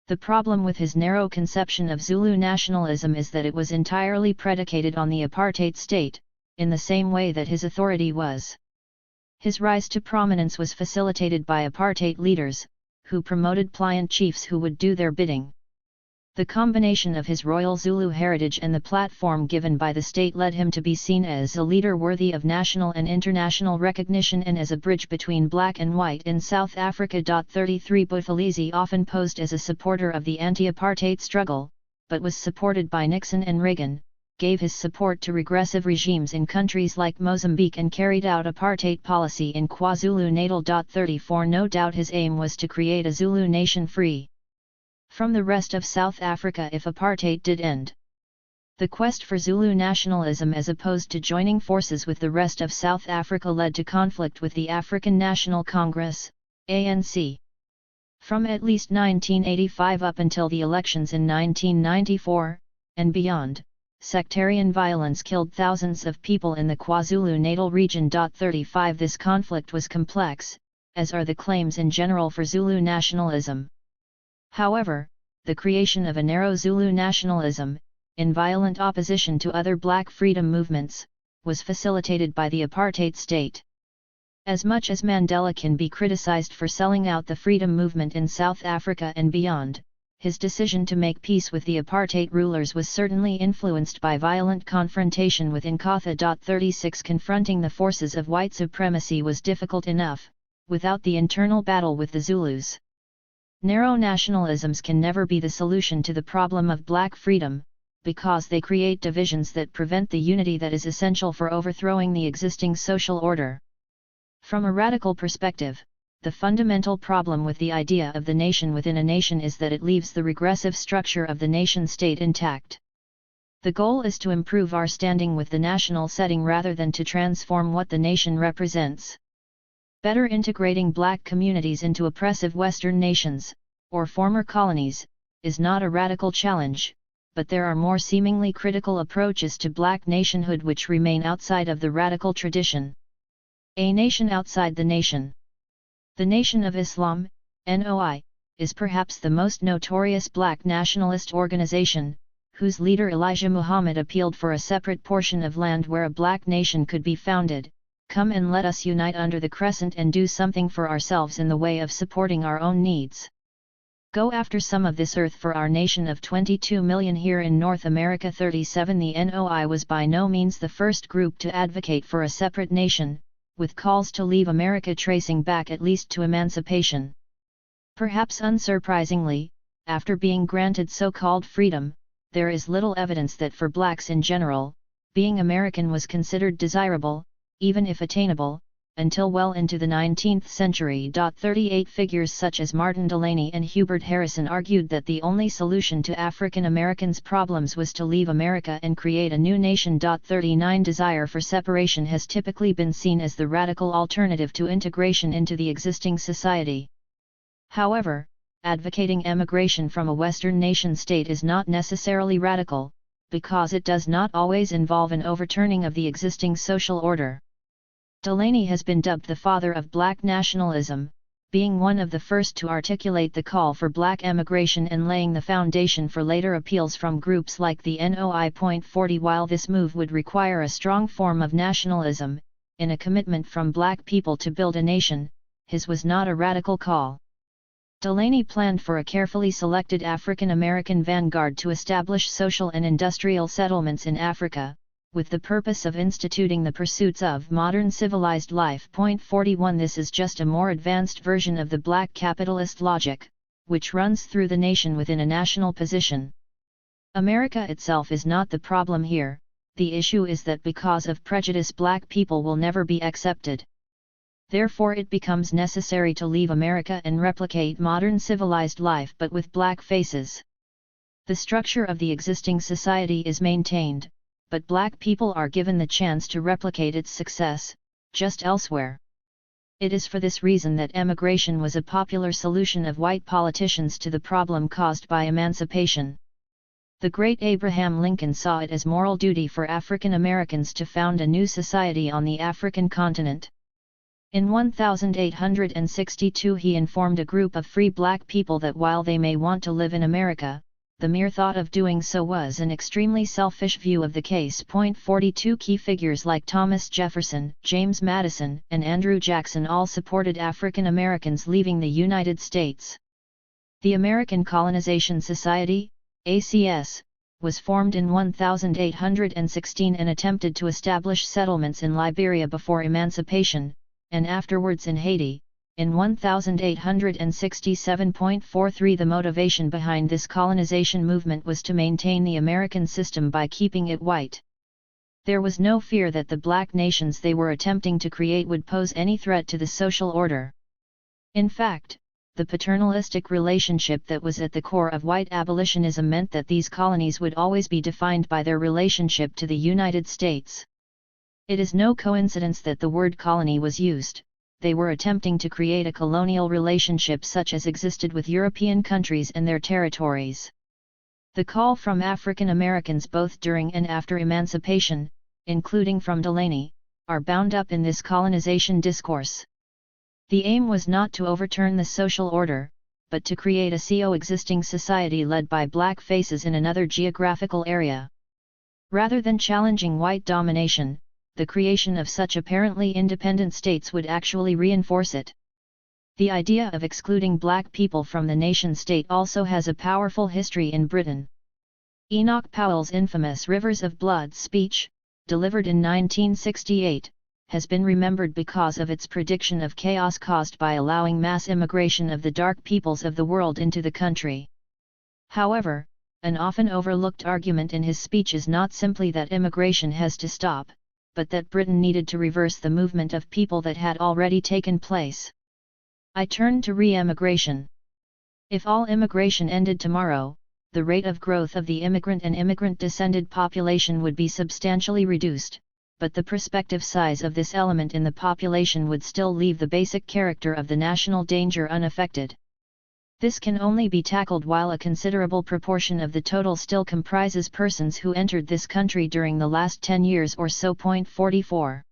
The problem with his narrow conception of Zulu nationalism is that it was entirely predicated on the apartheid state, in the same way that his authority was. His rise to prominence was facilitated by apartheid leaders, who promoted pliant chiefs who would do their bidding. The combination of his royal Zulu heritage and the platform given by the state led him to be seen as a leader worthy of national and international recognition and as a bridge between black and white in South Africa. 33 Buthelezi often posed as a supporter of the anti-apartheid struggle, but was supported by Nixon and Reagan, gave his support to regressive regimes in countries like Mozambique and carried out apartheid policy in KwaZulu-Natal. 34 No doubt his aim was to create a Zulu nation free from the rest of South Africa if apartheid did end. The quest for Zulu nationalism as opposed to joining forces with the rest of South Africa led to conflict with the African National Congress, ANC. From at least 1985 up until the elections in 1994, and beyond, sectarian violence killed thousands of people in the KwaZulu-Natal region. 35 This conflict was complex, as are the claims in general for Zulu nationalism. However, the creation of a narrow Zulu nationalism, in violent opposition to other black freedom movements, was facilitated by the apartheid state. As much as Mandela can be criticized for selling out the freedom movement in South Africa and beyond, his decision to make peace with the apartheid rulers was certainly influenced by violent confrontation with Inkatha. 36 Confronting the forces of white supremacy was difficult enough, without the internal battle with the Zulus. Narrow nationalisms can never be the solution to the problem of black freedom, because they create divisions that prevent the unity that is essential for overthrowing the existing social order. From a radical perspective, the fundamental problem with the idea of the nation within a nation is that it leaves the regressive structure of the nation-state intact. The goal is to improve our standing with the national setting rather than to transform what the nation represents. Better integrating black communities into oppressive Western nations, or former colonies, is not a radical challenge, but there are more seemingly critical approaches to black nationhood which remain outside of the radical tradition. A nation outside the nation. The Nation of Islam, NOI, is perhaps the most notorious black nationalist organization, whose leader Elijah Muhammad appealed for a separate portion of land where a black nation could be founded. Come and let us unite under the crescent and do something for ourselves in the way of supporting our own needs. Go after some of this earth for our nation of 22 million here in North America. 37 The NOI was by no means the first group to advocate for a separate nation, with calls to leave America tracing back at least to emancipation. Perhaps unsurprisingly, after being granted so-called freedom, there is little evidence that for blacks in general, being American was considered desirable, even if attainable, until well into the 19th century. 38 Figures such as Martin Delany and Hubert Harrison argued that the only solution to African Americans' problems was to leave America and create a new nation. 39 Desire for separation has typically been seen as the radical alternative to integration into the existing society. However, advocating emigration from a Western nation-state is not necessarily radical, because it does not always involve an overturning of the existing social order. Delany has been dubbed the father of black nationalism, being one of the first to articulate the call for black emigration and laying the foundation for later appeals from groups like the NOI. 40 While this move would require a strong form of nationalism, in a commitment from black people to build a nation, his was not a radical call. Delany planned for a carefully selected African American vanguard to establish social and industrial settlements in Africa, with the purpose of instituting the pursuits of modern civilized life. 41 This is just a more advanced version of the black capitalist logic, which runs through the nation within a national position. America itself is not the problem here, the issue is that because of prejudice black people will never be accepted. Therefore it becomes necessary to leave America and replicate modern civilized life but with black faces. The structure of the existing society is maintained, but black people are given the chance to replicate its success, just elsewhere. It is for this reason that emigration was a popular solution of white politicians to the problem caused by emancipation. The great Abraham Lincoln saw it as moral duty for African Americans to found a new society on the African continent. In 1862 he informed a group of free black people that while they may want to live in America, the mere thought of doing so was an extremely selfish view of the case. 42 Key figures like Thomas Jefferson, James Madison, and Andrew Jackson all supported African Americans leaving the United States. The American Colonization Society, ACS, was formed in 1816 and attempted to establish settlements in Liberia before emancipation, and afterwards in Haiti, in 1867. 43 The motivation behind this colonization movement was to maintain the American system by keeping it white. There was no fear that the black nations they were attempting to create would pose any threat to the social order. In fact, the paternalistic relationship that was at the core of white abolitionism meant that these colonies would always be defined by their relationship to the United States. It is no coincidence that the word colony was used. They were attempting to create a colonial relationship such as existed with European countries and their territories. The call from African Americans both during and after emancipation, including from Delany, are bound up in this colonization discourse. The aim was not to overturn the social order, but to create a coexisting society led by black faces in another geographical area. Rather than challenging white domination, the creation of such apparently independent states would actually reinforce it. The idea of excluding black people from the nation-state also has a powerful history in Britain. Enoch Powell's infamous Rivers of Blood speech, delivered in 1968, has been remembered because of its prediction of chaos caused by allowing mass immigration of the dark peoples of the world into the country. However, an often overlooked argument in his speech is not simply that immigration has to stop, but that Britain needed to reverse the movement of people that had already taken place. I turn to re-immigration. If all immigration ended tomorrow, the rate of growth of the immigrant and immigrant-descended population would be substantially reduced, but the prospective size of this element in the population would still leave the basic character of the national danger unaffected. This can only be tackled while a considerable proportion of the total still comprises persons who entered this country during the last 10 years or so. 44.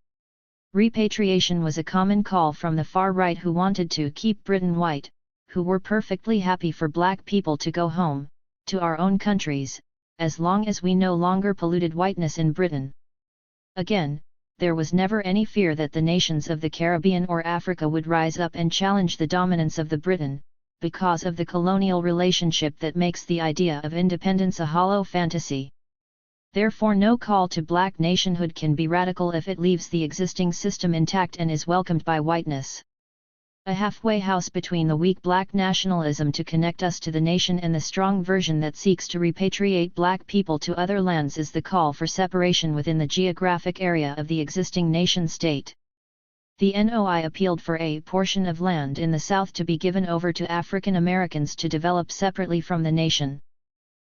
Repatriation was a common call from the far right who wanted to keep Britain white, who were perfectly happy for black people to go home, to our own countries, as long as we no longer polluted whiteness in Britain. Again, there was never any fear that the nations of the Caribbean or Africa would rise up and challenge the dominance of the Britain, because of the colonial relationship that makes the idea of independence a hollow fantasy. Therefore no call to black nationhood can be radical if it leaves the existing system intact and is welcomed by whiteness. A halfway house between the weak black nationalism to connect us to the nation and the strong version that seeks to repatriate black people to other lands is the call for separation within the geographic area of the existing nation-state. The NOI appealed for a portion of land in the South to be given over to African Americans to develop separately from the nation.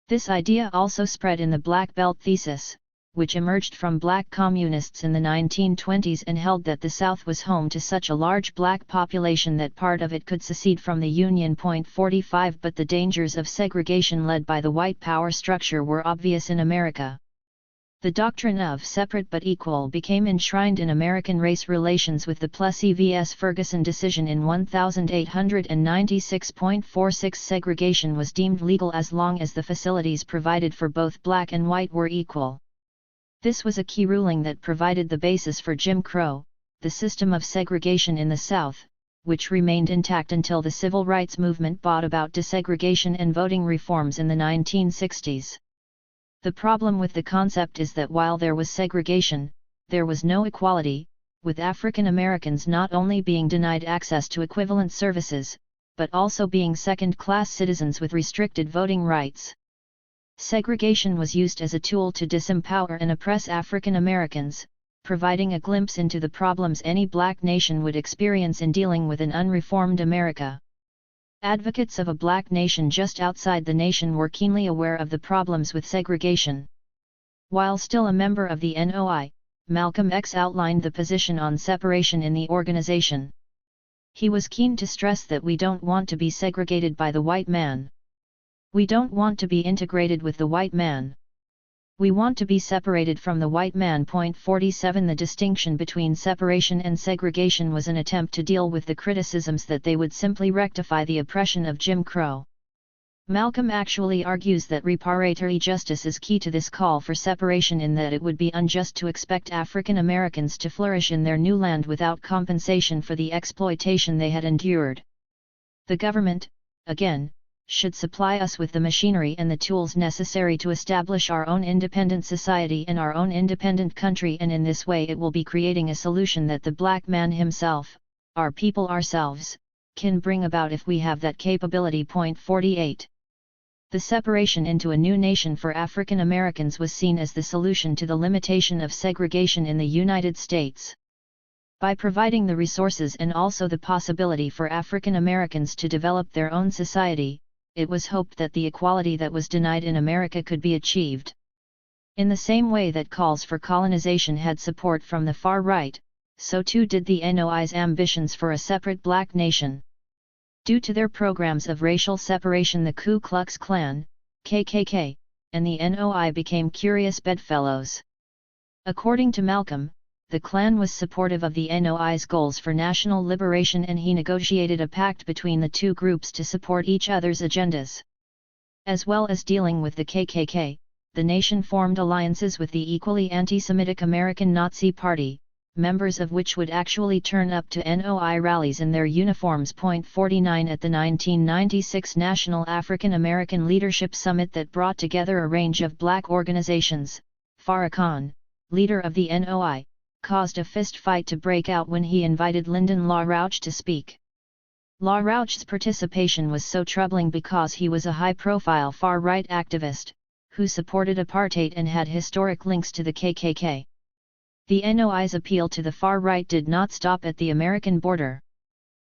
This idea also spread in the Black Belt thesis, which emerged from black communists in the 1920s and held that the South was home to such a large black population that part of it could secede from the Union. 45 But the dangers of segregation led by the white power structure were obvious in America. The doctrine of separate but equal became enshrined in American race relations with the Plessy vs. Ferguson decision in 1896.46. Segregation was deemed legal as long as the facilities provided for both black and white were equal. This was a key ruling that provided the basis for Jim Crow, the system of segregation in the South, which remained intact until the civil rights movement brought about desegregation and voting reforms in the 1960s. The problem with the concept is that while there was segregation, there was no equality, with African Americans not only being denied access to equivalent services, but also being second-class citizens with restricted voting rights. Segregation was used as a tool to disempower and oppress African Americans, providing a glimpse into the problems any black nation would experience in dealing with an unreformed America. Advocates of a black nation just outside the nation were keenly aware of the problems with segregation. While still a member of the NOI, Malcolm X outlined the position on separation in the organization. He was keen to stress that we don't want to be segregated by the white man. We don't want to be integrated with the white man. We want to be separated from the white man. 47 The distinction between separation and segregation was an attempt to deal with the criticisms that they would simply rectify the oppression of Jim Crow. Malcolm actually argues that reparatory justice is key to this call for separation, in that it would be unjust to expect African Americans to flourish in their new land without compensation for the exploitation they had endured. The government, again, should supply us with the machinery and the tools necessary to establish our own independent society and our own independent country, and in this way it will be creating a solution that the black man himself, our people ourselves, can bring about if we have that capability. 48. The separation into a new nation for African Americans was seen as the solution to the limitation of segregation in the United States. By providing the resources and also the possibility for African Americans to develop their own society, it was hoped that the equality that was denied in America could be achieved. In the same way that calls for colonization had support from the far right, so too did the NOI's ambitions for a separate black nation. Due to their programs of racial separation, the Ku Klux Klan, KKK, and the NOI became curious bedfellows. According to Malcolm, the Klan was supportive of the NOI's goals for national liberation, and he negotiated a pact between the two groups to support each other's agendas. As well as dealing with the KKK, the nation formed alliances with the equally anti-Semitic American Nazi Party, members of which would actually turn up to NOI rallies in their uniforms. 49 At the 1996 National African American Leadership Summit that brought together a range of black organizations, Farrakhan, leader of the NOI, caused a fist fight to break out when he invited Lyndon LaRouche to speak. LaRouche's participation was so troubling because he was a high-profile far-right activist, who supported apartheid and had historic links to the KKK. The NOI's appeal to the far right did not stop at the American border.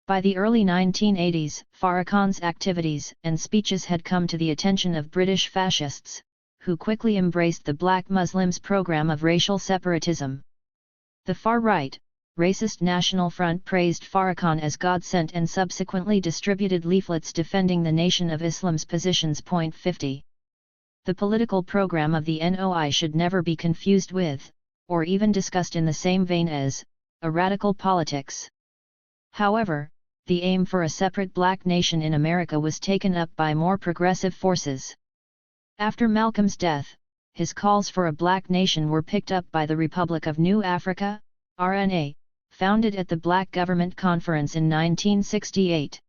By the early 1980s, Farrakhan's activities and speeches had come to the attention of British fascists, who quickly embraced the Black Muslims program of racial separatism. The far-right, racist National Front praised Farrakhan as God-sent and subsequently distributed leaflets defending the Nation of Islam's positions. 50. The political program of the NOI should never be confused with, or even discussed in the same vein as, a radical politics. However, the aim for a separate black nation in America was taken up by more progressive forces. After Malcolm's death, his calls for a black nation were picked up by the Republic of New Africa, RNA, founded at the Black Government Conference in 1968.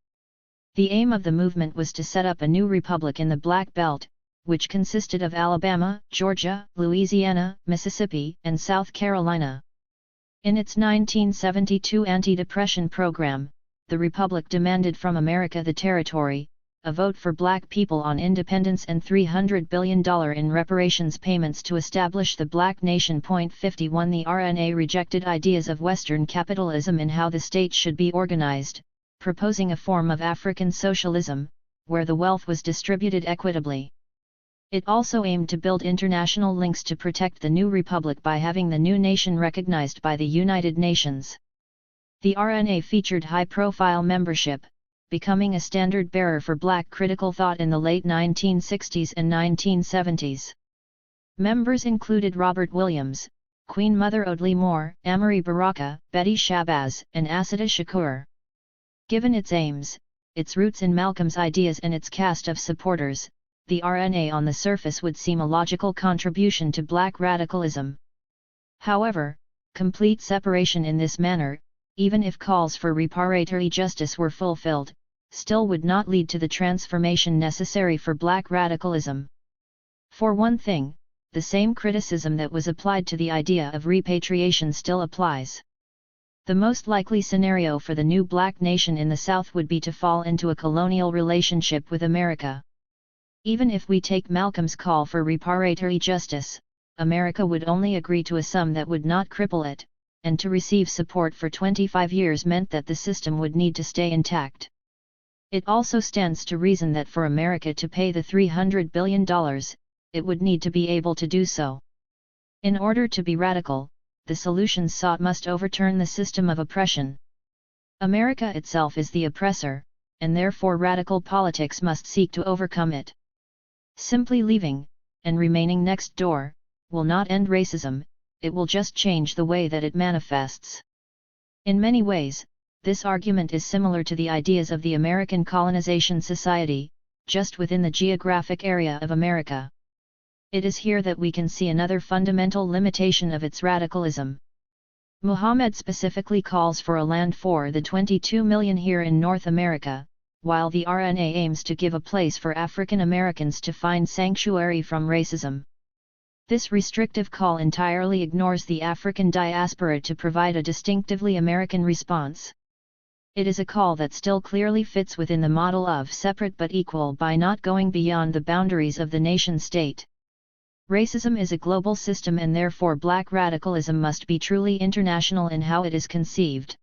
The aim of the movement was to set up a new republic in the Black Belt, which consisted of Alabama, Georgia, Louisiana, Mississippi, and South Carolina. In its 1972 anti-depression program, the Republic demanded from America the territory, a vote for black people on independence and $300 billion in reparations payments to establish the black nation. 51 The RNA rejected ideas of Western capitalism in how the state should be organized, proposing a form of African socialism, where the wealth was distributed equitably. It also aimed to build international links to protect the new republic by having the new nation recognized by the United Nations. The RNA featured high-profile membership, becoming a standard-bearer for black critical thought in the late 1960s and 1970s. Members included Robert Williams, Queen Mother Audley Moore, Amory Baraka, Betty Shabazz, and Assata Shakur. Given its aims, its roots in Malcolm's ideas and its cast of supporters, the RNA on the surface would seem a logical contribution to black radicalism. However, complete separation in this manner, even if calls for reparatory justice were fulfilled, still would not lead to the transformation necessary for black radicalism. For one thing, the same criticism that was applied to the idea of repatriation still applies. The most likely scenario for the new black nation in the South would be to fall into a colonial relationship with America. Even if we take Malcolm's call for reparatory justice, America would only agree to a sum that would not cripple it, and to receive support for 25 years meant that the system would need to stay intact. It also stands to reason that for America to pay the $300 billion, it would need to be able to do so. In order to be radical, the solutions sought must overturn the system of oppression. America itself is the oppressor, and therefore radical politics must seek to overcome it. Simply leaving, and remaining next door, will not end racism, it will just change the way that it manifests. In many ways, this argument is similar to the ideas of the American Colonization Society, just within the geographic area of America. It is here that we can see another fundamental limitation of its radicalism. Muhammad specifically calls for a land for the 22 million here in North America, while the RNA aims to give a place for African Americans to find sanctuary from racism. This restrictive call entirely ignores the African diaspora to provide a distinctively American response. It is a call that still clearly fits within the model of separate but equal by not going beyond the boundaries of the nation-state. Racism is a global system and therefore black radicalism must be truly international in how it is conceived.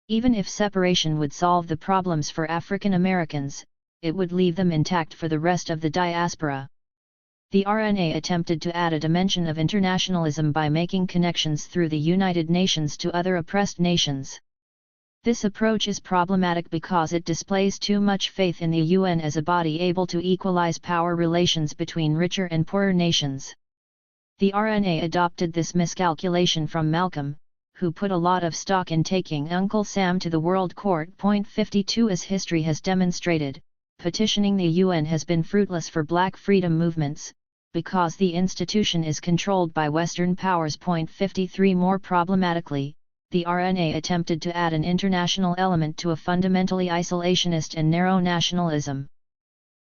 Even if separation would solve the problems for African Americans, it would leave them intact for the rest of the diaspora. The RNA attempted to add a dimension of internationalism by making connections through the United Nations to other oppressed nations. This approach is problematic because it displays too much faith in the UN as a body able to equalize power relations between richer and poorer nations. The RNA adopted this miscalculation from Malcolm, who put a lot of stock in taking Uncle Sam to the World Court. 52 As history has demonstrated, petitioning the UN has been fruitless for black freedom movements, because the institution is controlled by Western powers. 53 More problematically, the RNA attempted to add an international element to a fundamentally isolationist and narrow nationalism.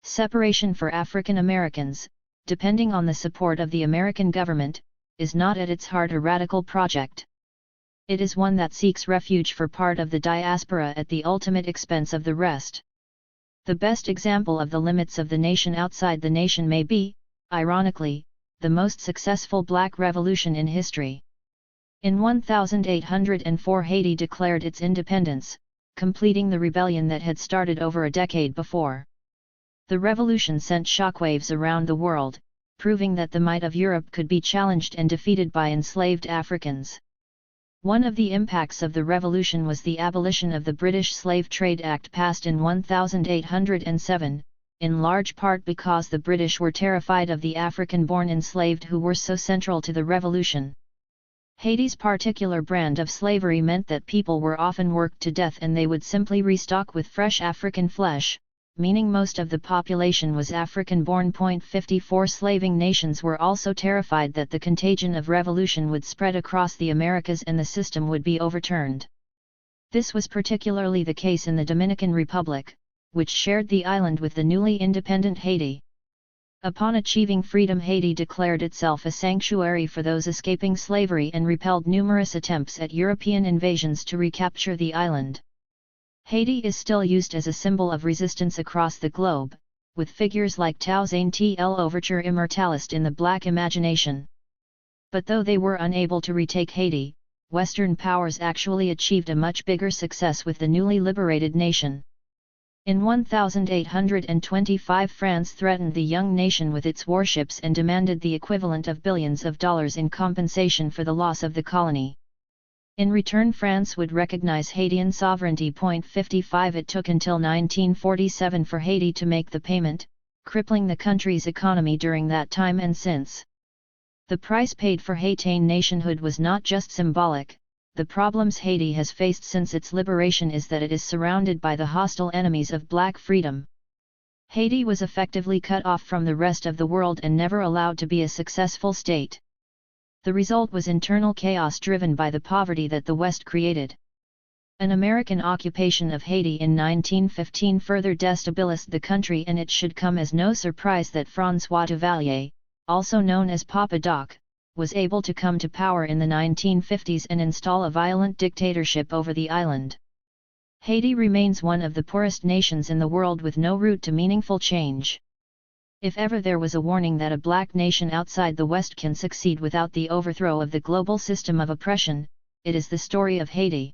Separation for African Americans, depending on the support of the American government, is not at its heart a radical project. It is one that seeks refuge for part of the diaspora at the ultimate expense of the rest. The best example of the limits of the nation outside the nation may be, ironically, the most successful Black Revolution in history. In 1804 Haiti declared its independence, completing the rebellion that had started over a decade before. The revolution sent shockwaves around the world, proving that the might of Europe could be challenged and defeated by enslaved Africans. One of the impacts of the revolution was the abolition of the British Slave Trade Act passed in 1807, in large part because the British were terrified of the African-born enslaved who were so central to the revolution. Haiti's particular brand of slavery meant that people were often worked to death and they would simply restock with fresh African flesh, meaning most of the population was African-born. 54 Slaving nations were also terrified that the contagion of revolution would spread across the Americas and the system would be overturned. This was particularly the case in the Dominican Republic, which shared the island with the newly independent Haiti. Upon achieving freedom, Haiti declared itself a sanctuary for those escaping slavery and repelled numerous attempts at European invasions to recapture the island. Haiti is still used as a symbol of resistance across the globe, with figures like Toussaint L'Ouverture Immortalist in the Black imagination. But though they were unable to retake Haiti, Western powers actually achieved a much bigger success with the newly liberated nation. In 1825 France threatened the young nation with its warships and demanded the equivalent of billions of dollars in compensation for the loss of the colony. In return, France would recognize Haitian sovereignty. 55 It took until 1947 for Haiti to make the payment, crippling the country's economy during that time and since. The price paid for Haitian nationhood was not just symbolic. The problems Haiti has faced since its liberation is that it is surrounded by the hostile enemies of Black freedom. Haiti was effectively cut off from the rest of the world and never allowed to be a successful state. The result was internal chaos driven by the poverty that the West created. An American occupation of Haiti in 1915 further destabilized the country, and it should come as no surprise that François Duvalier, also known as Papa Doc, was able to come to power in the 1950s and install a violent dictatorship over the island. Haiti remains one of the poorest nations in the world with no route to meaningful change. If ever there was a warning that a Black nation outside the West can succeed without the overthrow of the global system of oppression, it is the story of Haiti.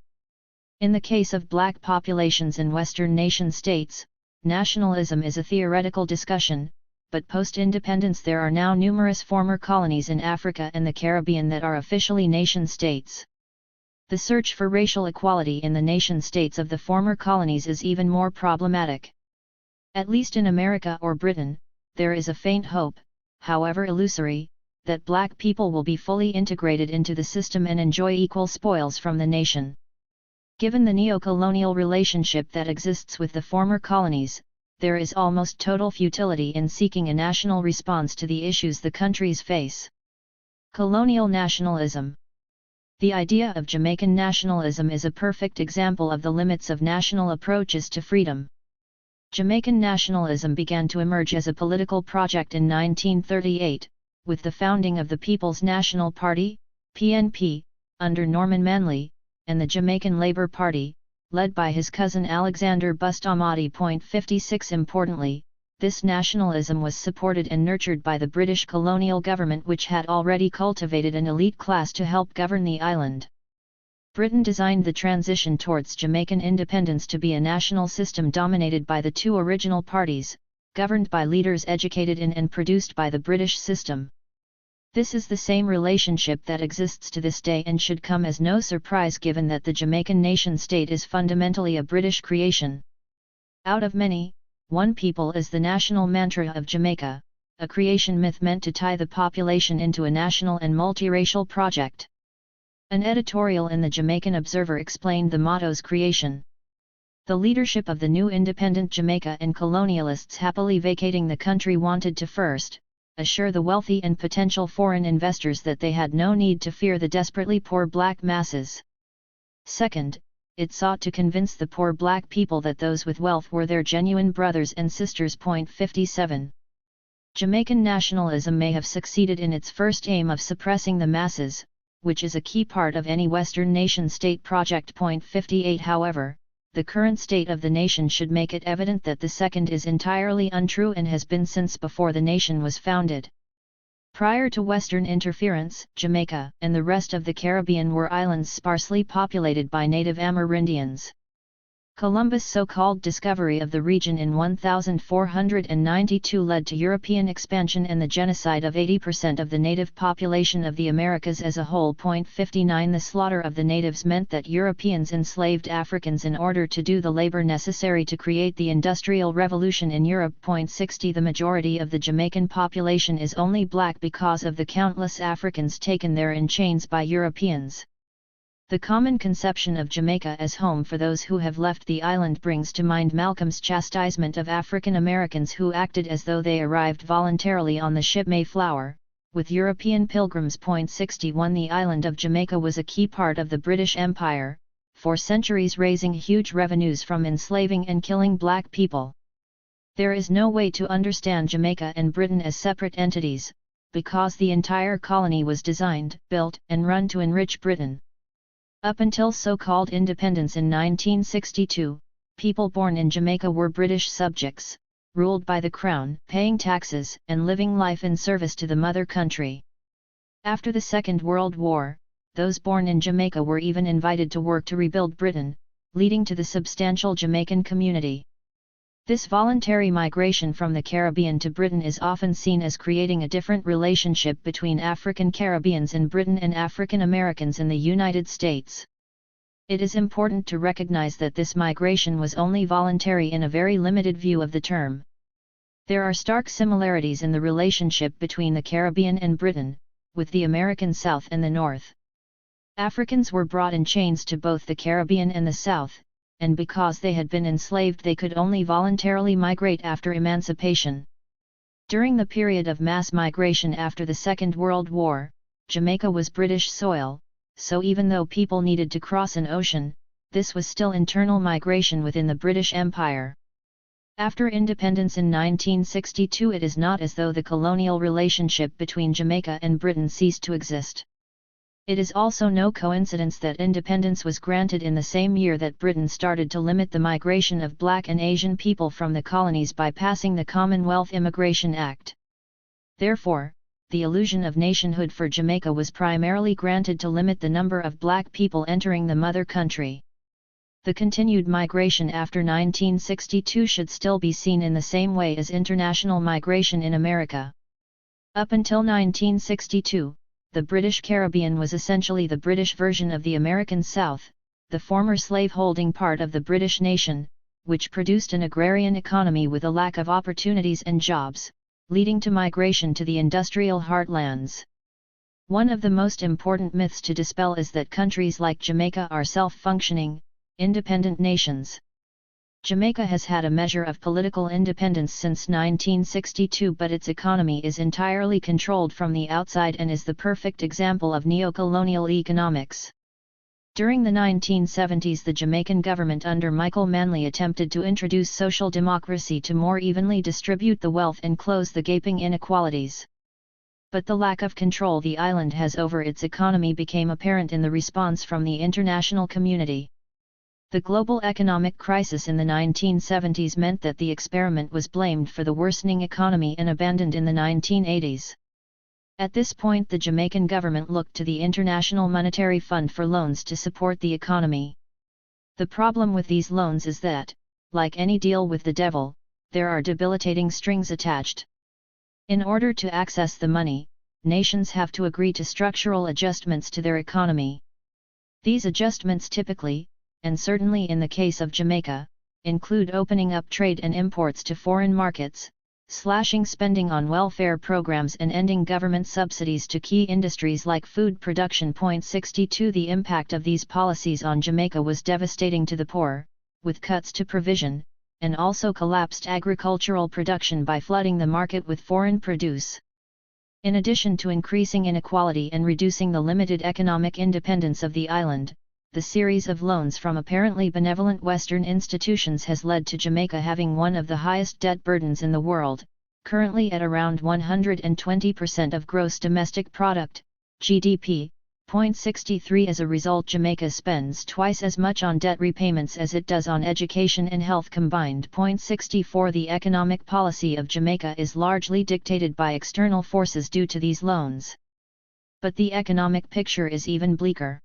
In the case of Black populations in Western nation-states, nationalism is a theoretical discussion, but post-independence there are now numerous former colonies in Africa and the Caribbean that are officially nation-states. The search for racial equality in the nation-states of the former colonies is even more problematic. At least in America or Britain, there is a faint hope, however illusory, that Black people will be fully integrated into the system and enjoy equal spoils from the nation. Given the neo-colonial relationship that exists with the former colonies, there is almost total futility in seeking a national response to the issues the countries face. Colonial nationalism. The idea of Jamaican nationalism is a perfect example of the limits of national approaches to freedom. Jamaican nationalism began to emerge as a political project in 1938, with the founding of the People's National Party, PNP, under Norman Manley, and the Jamaican Labour Party, led by his cousin Alexander Bustamante. 56 Importantly, this nationalism was supported and nurtured by the British colonial government, which had already cultivated an elite class to help govern the island. Britain designed the transition towards Jamaican independence to be a national system dominated by the two original parties, governed by leaders educated in and produced by the British system. This is the same relationship that exists to this day and should come as no surprise given that the Jamaican nation-state is fundamentally a British creation. Out of many, one people is the national mantra of Jamaica, a creation myth meant to tie the population into a national and multiracial project. An editorial in the Jamaican Observer explained the motto's creation. The leadership of the new independent Jamaica and colonialists happily vacating the country wanted to first, assure the wealthy and potential foreign investors that they had no need to fear the desperately poor black masses. Second, it sought to convince the poor black people that those with wealth were their genuine brothers and sisters. 57. Jamaican nationalism may have succeeded in its first aim of suppressing the masses, which is a key part of any Western nation-state project. 58. However, the current state of the nation should make it evident that the second is entirely untrue and has been since before the nation was founded. Prior to Western interference, Jamaica and the rest of the Caribbean were islands sparsely populated by native Amerindians. Columbus' so-called discovery of the region in 1492 led to European expansion and the genocide of 80% of the native population of the Americas as a whole. 59. The slaughter of the natives meant that Europeans enslaved Africans in order to do the labor necessary to create the Industrial Revolution in Europe. 60. The majority of the Jamaican population is only black because of the countless Africans taken there in chains by Europeans. The common conception of Jamaica as home for those who have left the island brings to mind Malcolm's chastisement of African Americans who acted as though they arrived voluntarily on the ship Mayflower, with European pilgrims. 61. The island of Jamaica was a key part of the British Empire, for centuries raising huge revenues from enslaving and killing black people. There is no way to understand Jamaica and Britain as separate entities, because the entire colony was designed, built, and run to enrich Britain. Up until so-called independence in 1962, people born in Jamaica were British subjects, ruled by the Crown, paying taxes and living life in service to the mother country. After the Second World War, those born in Jamaica were even invited to work to rebuild Britain, leading to the substantial Jamaican community. This voluntary migration from the Caribbean to Britain is often seen as creating a different relationship between African Caribbeans in Britain and African Americans in the United States. It is important to recognize that this migration was only voluntary in a very limited view of the term. There are stark similarities in the relationship between the Caribbean and Britain, with the American South and the North. Africans were brought in chains to both the Caribbean and the South, and because they had been enslaved they could only voluntarily migrate after emancipation. During the period of mass migration after the Second World War, Jamaica was British soil, so even though people needed to cross an ocean, this was still internal migration within the British Empire. After independence in 1962, it is not as though the colonial relationship between Jamaica and Britain ceased to exist. It is also no coincidence that independence was granted in the same year that Britain started to limit the migration of black and Asian people from the colonies by passing the Commonwealth Immigration Act. Therefore, the illusion of nationhood for Jamaica was primarily granted to limit the number of black people entering the mother country. The continued migration after 1962 should still be seen in the same way as international migration in America. Up until 1962, the British Caribbean was essentially the British version of the American South, the former slave-holding part of the British nation, which produced an agrarian economy with a lack of opportunities and jobs, leading to migration to the industrial heartlands. One of the most important myths to dispel is that countries like Jamaica are self-functioning, independent nations. Jamaica has had a measure of political independence since 1962, but its economy is entirely controlled from the outside and is the perfect example of neo-colonial economics. During the 1970s, the Jamaican government under Michael Manley attempted to introduce social democracy to more evenly distribute the wealth and close the gaping inequalities. But the lack of control the island has over its economy became apparent in the response from the international community. The global economic crisis in the 1970s meant that the experiment was blamed for the worsening economy and abandoned in the 1980s. At this point, the Jamaican government looked to the International Monetary Fund for loans to support the economy. The problem with these loans is that, like any deal with the devil, there are debilitating strings attached. In order to access the money, nations have to agree to structural adjustments to their economy. These adjustments typically, and certainly in the case of Jamaica, include opening up trade and imports to foreign markets, slashing spending on welfare programs and ending government subsidies to key industries like food production. 62 The impact of these policies on Jamaica was devastating to the poor, with cuts to provision, and also collapsed agricultural production by flooding the market with foreign produce. In addition to increasing inequality and reducing the limited economic independence of the island, the series of loans from apparently benevolent Western institutions has led to Jamaica having one of the highest debt burdens in the world, currently at around 120% of gross domestic product, GDP, 0.63. As a result, Jamaica spends twice as much on debt repayments as it does on education and health combined. 0.64. The economic policy of Jamaica is largely dictated by external forces due to these loans. But the economic picture is even bleaker.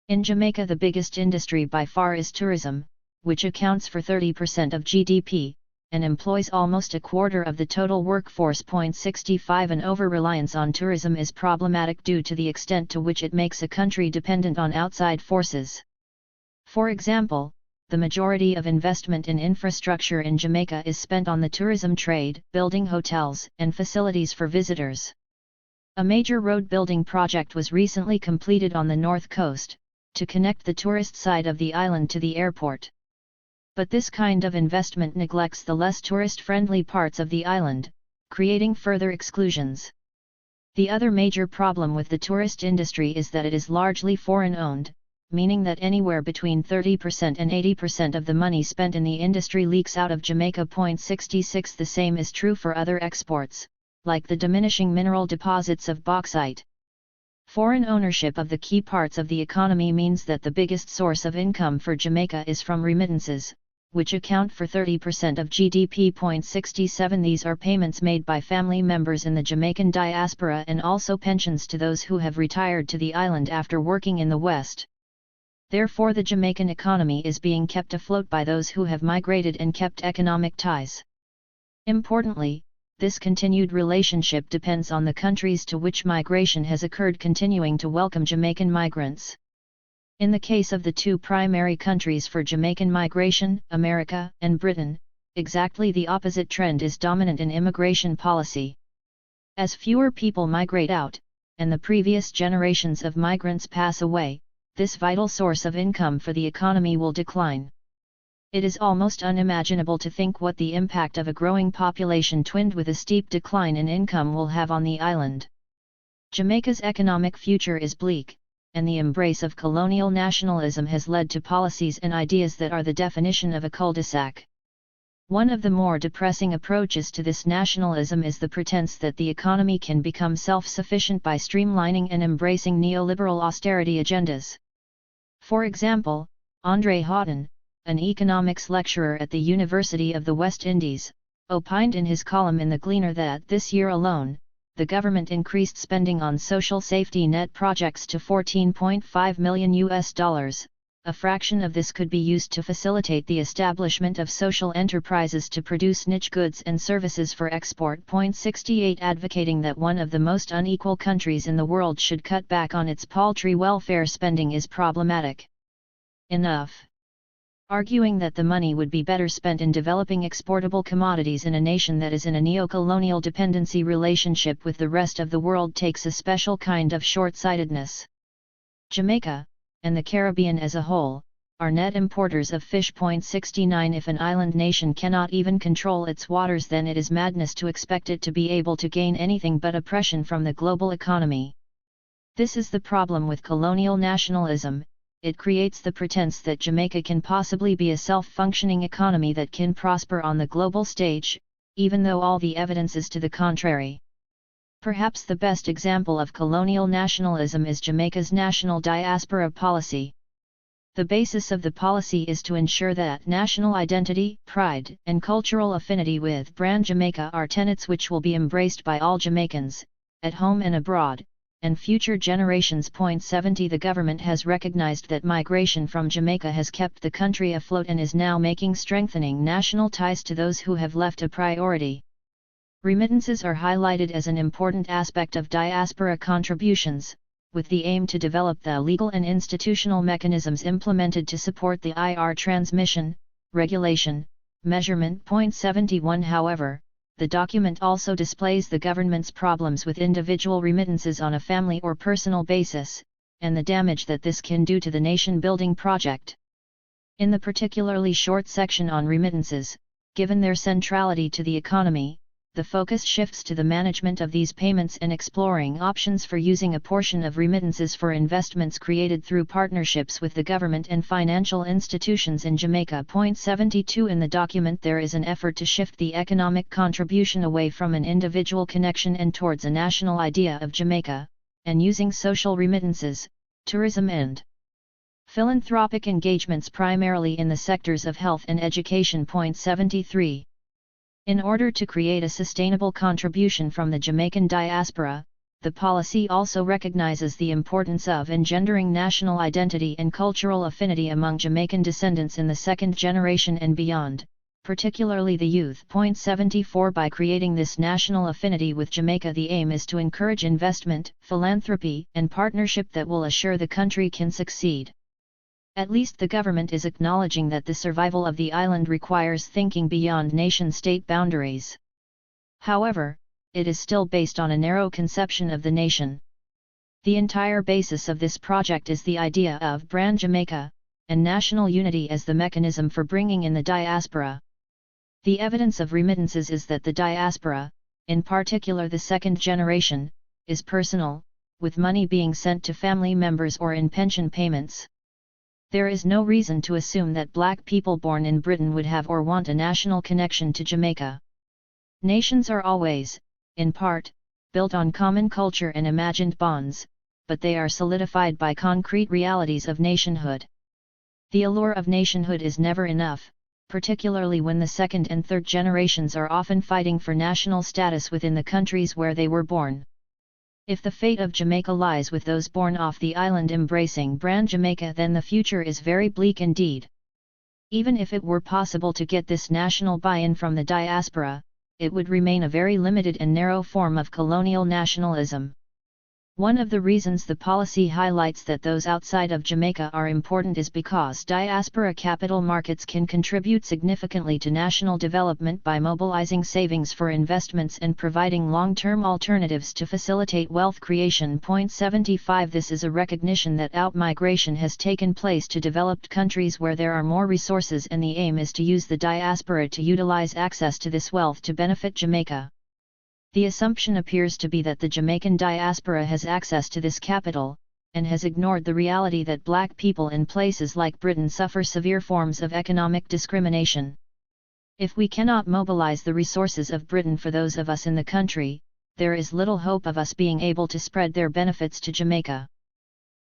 In Jamaica, the biggest industry by far is tourism, which accounts for 30% of GDP, and employs almost a quarter of the total workforce. 0.65. An over-reliance on tourism is problematic due to the extent to which it makes a country dependent on outside forces. For example, the majority of investment in infrastructure in Jamaica is spent on the tourism trade, building hotels and facilities for visitors. A major road building project was recently completed on the north coast, to connect the tourist side of the island to the airport. But this kind of investment neglects the less tourist-friendly parts of the island, creating further exclusions. The other major problem with the tourist industry is that it is largely foreign-owned, meaning that anywhere between 30% and 80% of the money spent in the industry leaks out of Jamaica. 0.66. The same is true for other exports, like the diminishing mineral deposits of bauxite. Foreign ownership of the key parts of the economy means that the biggest source of income for Jamaica is from remittances, which account for 30% of GDP. 0.67. These are payments made by family members in the Jamaican diaspora and also pensions to those who have retired to the island after working in the West. Therefore, the Jamaican economy is being kept afloat by those who have migrated and kept economic ties. Importantly, this continued relationship depends on the countries to which migration has occurred continuing to welcome Jamaican migrants. In the case of the two primary countries for Jamaican migration, America and Britain, exactly the opposite trend is dominant in immigration policy. As fewer people migrate out, and the previous generations of migrants pass away, this vital source of income for the economy will decline. It is almost unimaginable to think what the impact of a growing population twinned with a steep decline in income will have on the island. Jamaica's economic future is bleak, and the embrace of colonial nationalism has led to policies and ideas that are the definition of a cul-de-sac. One of the more depressing approaches to this nationalism is the pretense that the economy can become self-sufficient by streamlining and embracing neoliberal austerity agendas. For example, André Houghton, an economics lecturer at the University of the West Indies, opined in his column in The Gleaner that this year alone, the government increased spending on social safety net projects to $14.5 million. A fraction of this could be used to facilitate the establishment of social enterprises to produce niche goods and services for export. 68. Advocating that one of the most unequal countries in the world should cut back on its paltry welfare spending is problematic enough. Arguing that the money would be better spent in developing exportable commodities in a nation that is in a neo-colonial dependency relationship with the rest of the world takes a special kind of short-sightedness. Jamaica, and the Caribbean as a whole, are net importers of fish. 69. If an island nation cannot even control its waters, then it is madness to expect it to be able to gain anything but oppression from the global economy. This is the problem with colonial nationalism. It creates the pretense that Jamaica can possibly be a self-functioning economy that can prosper on the global stage, even though all the evidence is to the contrary. Perhaps the best example of colonial nationalism is Jamaica's national diaspora policy. The basis of the policy is to ensure that national identity, pride, and cultural affinity with brand Jamaica are tenets which will be embraced by all Jamaicans, at home and abroad, and future generations. 70. The government has recognized that migration from Jamaica has kept the country afloat and is now making strengthening national ties to those who have left a priority. Remittances are highlighted as an important aspect of diaspora contributions, with the aim to develop the legal and institutional mechanisms implemented to support the IR transmission, regulation, measurement. 71. However, the document also displays the government's problems with individual remittances on a family or personal basis, and the damage that this can do to the nation-building project. In the particularly short section on remittances, given their centrality to the economy, the focus shifts to the management of these payments and exploring options for using a portion of remittances for investments created through partnerships with the government and financial institutions in Jamaica. Point 72 in the document, there is an effort to shift the economic contribution away from an individual connection and towards a national idea of Jamaica, and using social remittances, tourism and philanthropic engagements primarily in the sectors of health and education. Point 73. In order to create a sustainable contribution from the Jamaican diaspora, the policy also recognizes the importance of engendering national identity and cultural affinity among Jamaican descendants in the second generation and beyond, particularly the youth. Point 74. By creating this national affinity with Jamaica, the aim is to encourage investment, philanthropy, and partnership that will assure the country can succeed. At least the government is acknowledging that the survival of the island requires thinking beyond nation-state boundaries. However, it is still based on a narrow conception of the nation. The entire basis of this project is the idea of Brand Jamaica, and national unity as the mechanism for bringing in the diaspora. The evidence of remittances is that the diaspora, in particular the second generation, is personal, with money being sent to family members or in pension payments. There is no reason to assume that black people born in Britain would have or want a national connection to Jamaica. Nations are always, in part, built on common culture and imagined bonds, but they are solidified by concrete realities of nationhood. The allure of nationhood is never enough, particularly when the second and third generations are often fighting for national status within the countries where they were born. If the fate of Jamaica lies with those born off the island embracing Brand Jamaica, then the future is very bleak indeed. Even if it were possible to get this national buy-in from the diaspora, it would remain a very limited and narrow form of colonial nationalism. One of the reasons the policy highlights that those outside of Jamaica are important is because diaspora capital markets can contribute significantly to national development by mobilizing savings for investments and providing long-term alternatives to facilitate wealth creation. Point 75. This is a recognition that outmigration has taken place to developed countries where there are more resources, and the aim is to use the diaspora to utilize access to this wealth to benefit Jamaica. The assumption appears to be that the Jamaican diaspora has access to this capital, and has ignored the reality that black people in places like Britain suffer severe forms of economic discrimination. If we cannot mobilize the resources of Britain for those of us in the country, there is little hope of us being able to spread their benefits to Jamaica.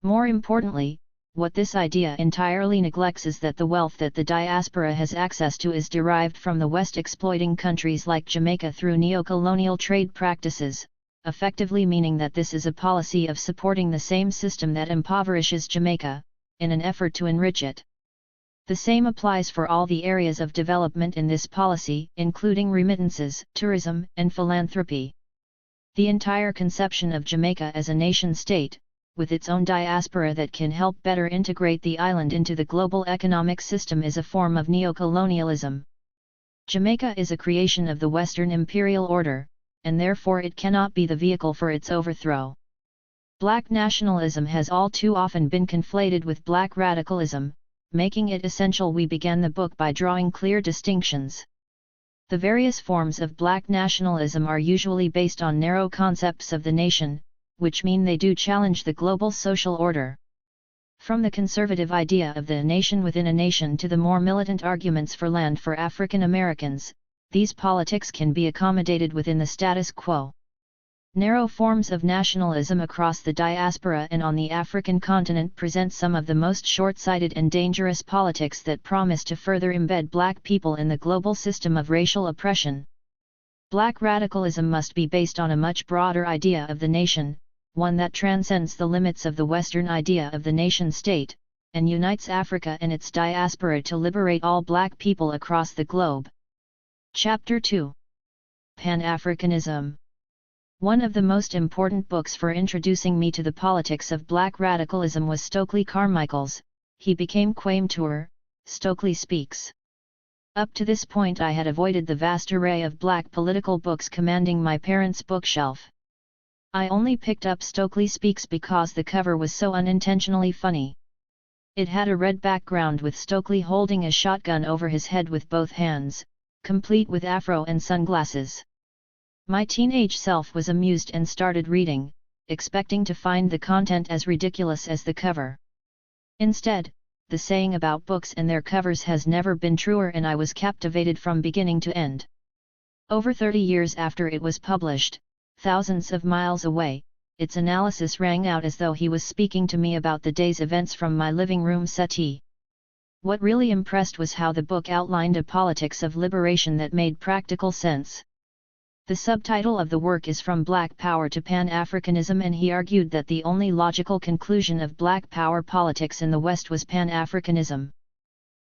More importantly, what this idea entirely neglects is that the wealth that the diaspora has access to is derived from the West exploiting countries like Jamaica through neo-colonial trade practices, effectively meaning that this is a policy of supporting the same system that impoverishes Jamaica, in an effort to enrich it. The same applies for all the areas of development in this policy, including remittances, tourism, and philanthropy. The entire conception of Jamaica as a nation-state, with its own diaspora that can help better integrate the island into the global economic system, is a form of neocolonialism. Jamaica is a creation of the Western imperial order, and therefore it cannot be the vehicle for its overthrow. Black nationalism has all too often been conflated with black radicalism, making it essential we began the book by drawing clear distinctions. The various forms of black nationalism are usually based on narrow concepts of the nation, which mean they do challenge the global social order. From the conservative idea of the nation within a nation to the more militant arguments for land for African Americans, these politics can be accommodated within the status quo. Narrow forms of nationalism across the diaspora and on the African continent present some of the most short-sighted and dangerous politics that promise to further embed black people in the global system of racial oppression. Black radicalism must be based on a much broader idea of the nation, one that transcends the limits of the Western idea of the nation-state, and unites Africa and its diaspora to liberate all black people across the globe. Chapter 2. Pan-Africanism. One of the most important books for introducing me to the politics of black radicalism was Stokely Carmichael's He Became Quaimtour, Stokely Speaks. Up to this point I had avoided the vast array of black political books commanding my parents' bookshelf. I only picked up Stokely Speaks because the cover was so unintentionally funny. It had a red background with Stokely holding a shotgun over his head with both hands, complete with afro and sunglasses. My teenage self was amused and started reading, expecting to find the content as ridiculous as the cover. Instead, the saying about books and their covers has never been truer, and I was captivated from beginning to end. Over 30 years after it was published, thousands of miles away, its analysis rang out as though he was speaking to me about the day's events from my living room settee. What really impressed was how the book outlined a politics of liberation that made practical sense. The subtitle of the work is From Black Power to Pan-Africanism, and he argued that the only logical conclusion of Black Power politics in the West was Pan-Africanism.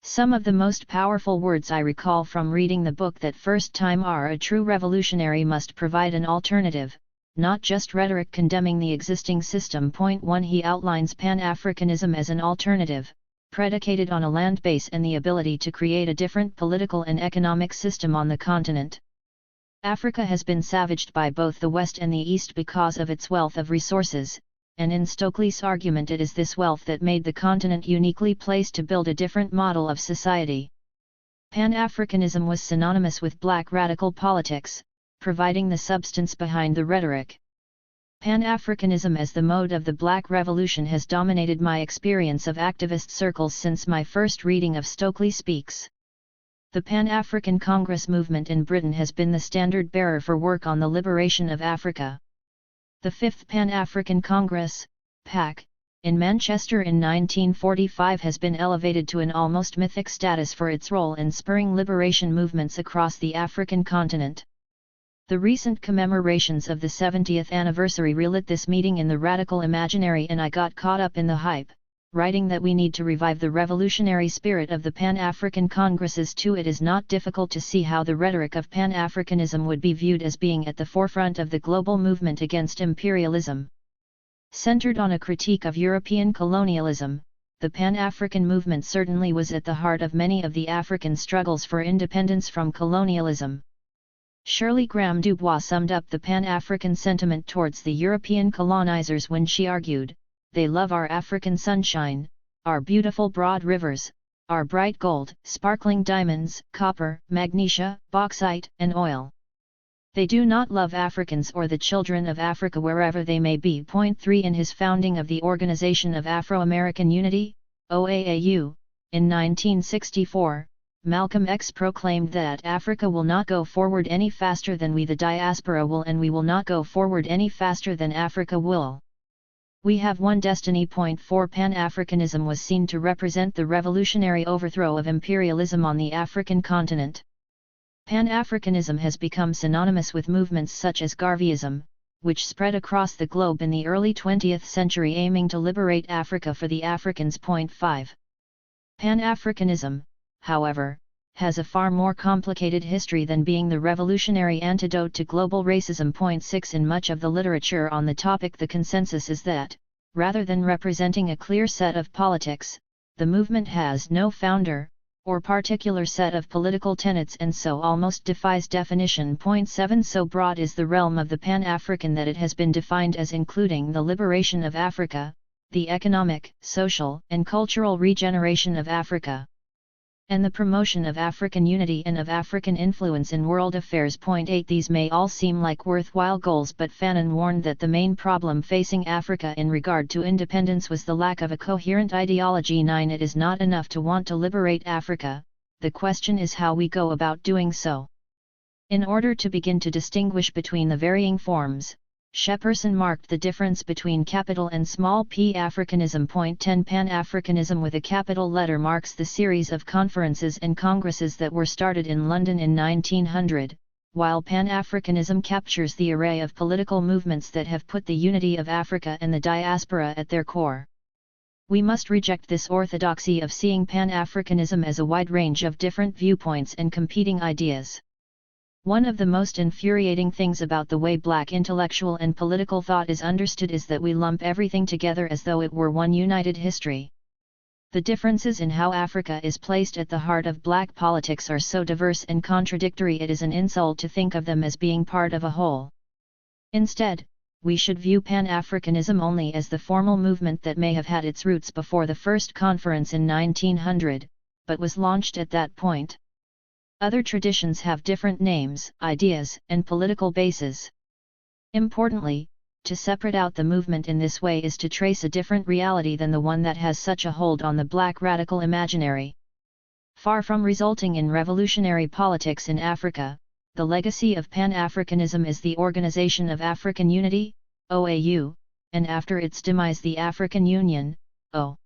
Some of the most powerful words I recall from reading the book that first time are: a true revolutionary must provide an alternative, not just rhetoric condemning the existing system. Point 1. He outlines Pan-Africanism as an alternative, predicated on a land base and the ability to create a different political and economic system on the continent. Africa has been savaged by both the West and the East because of its wealth of resources, and in Stokely's argument it is this wealth that made the continent uniquely placed to build a different model of society. Pan-Africanism was synonymous with black radical politics, providing the substance behind the rhetoric. Pan-Africanism as the mode of the Black Revolution has dominated my experience of activist circles since my first reading of Stokely Speaks. The Pan-African Congress movement in Britain has been the standard bearer for work on the liberation of Africa. The Fifth Pan-African Congress, PAC, in Manchester in 1945 has been elevated to an almost mythic status for its role in spurring liberation movements across the African continent. The recent commemorations of the 70th anniversary relit this meeting in the radical imaginary, and I got caught up in the hype, writing that we need to revive the revolutionary spirit of the Pan-African Congresses too. It is not difficult to see how the rhetoric of Pan-Africanism would be viewed as being at the forefront of the global movement against imperialism. Centered on a critique of European colonialism, the Pan-African movement certainly was at the heart of many of the African struggles for independence from colonialism. Shirley Graham Du Bois summed up the Pan-African sentiment towards the European colonizers when she argued, "They love our African sunshine, our beautiful broad rivers, our bright gold, sparkling diamonds, copper, magnesia, bauxite, and oil. They do not love Africans or the children of Africa wherever they may be." Point 3. In his founding of the Organization of Afro-American Unity, OAAU, in 1964, Malcolm X proclaimed that Africa will not go forward any faster than we the diaspora will, and we will not go forward any faster than Africa will. We have one destiny. Point 4. Pan-Africanism was seen to represent the revolutionary overthrow of imperialism on the African continent. Pan-Africanism has become synonymous with movements such as Garveyism, which spread across the globe in the early 20th century aiming to liberate Africa for the Africans. Point 5. Pan-Africanism, however, has a far more complicated history than being the revolutionary antidote to global racism. Point 6. In much of the literature on the topic, the consensus is that, rather than representing a clear set of politics, the movement has no founder, or particular set of political tenets, and so almost defies definition. Point 7. So broad is the realm of the Pan-African that it has been defined as including the liberation of Africa, the economic, social, and cultural regeneration of Africa, and the promotion of African unity and of African influence in world affairs. Point 8. These may all seem like worthwhile goals, but Fanon warned that the main problem facing Africa in regard to independence was the lack of a coherent ideology. 9. It is not enough to want to liberate Africa, the question is how we go about doing so. In order to begin to distinguish between the varying forms, Shepperson marked the difference between capital and small p Africanism. Point 10. Pan-Africanism with a capital letter marks the series of conferences and congresses that were started in London in 1900, while Pan-Africanism captures the array of political movements that have put the unity of Africa and the diaspora at their core. We must reject this orthodoxy of seeing Pan-Africanism as a wide range of different viewpoints and competing ideas. One of the most infuriating things about the way black intellectual and political thought is understood is that we lump everything together as though it were one united history. The differences in how Africa is placed at the heart of black politics are so diverse and contradictory it is an insult to think of them as being part of a whole. Instead, we should view Pan-Africanism only as the formal movement that may have had its roots before the first conference in 1900, but was launched at that point. Other traditions have different names, ideas, and political bases. Importantly, to separate out the movement in this way is to trace a different reality than the one that has such a hold on the black radical imaginary. Far from resulting in revolutionary politics in Africa, the legacy of Pan-Africanism is the Organization of African Unity, OAU, and after its demise the African Union, O.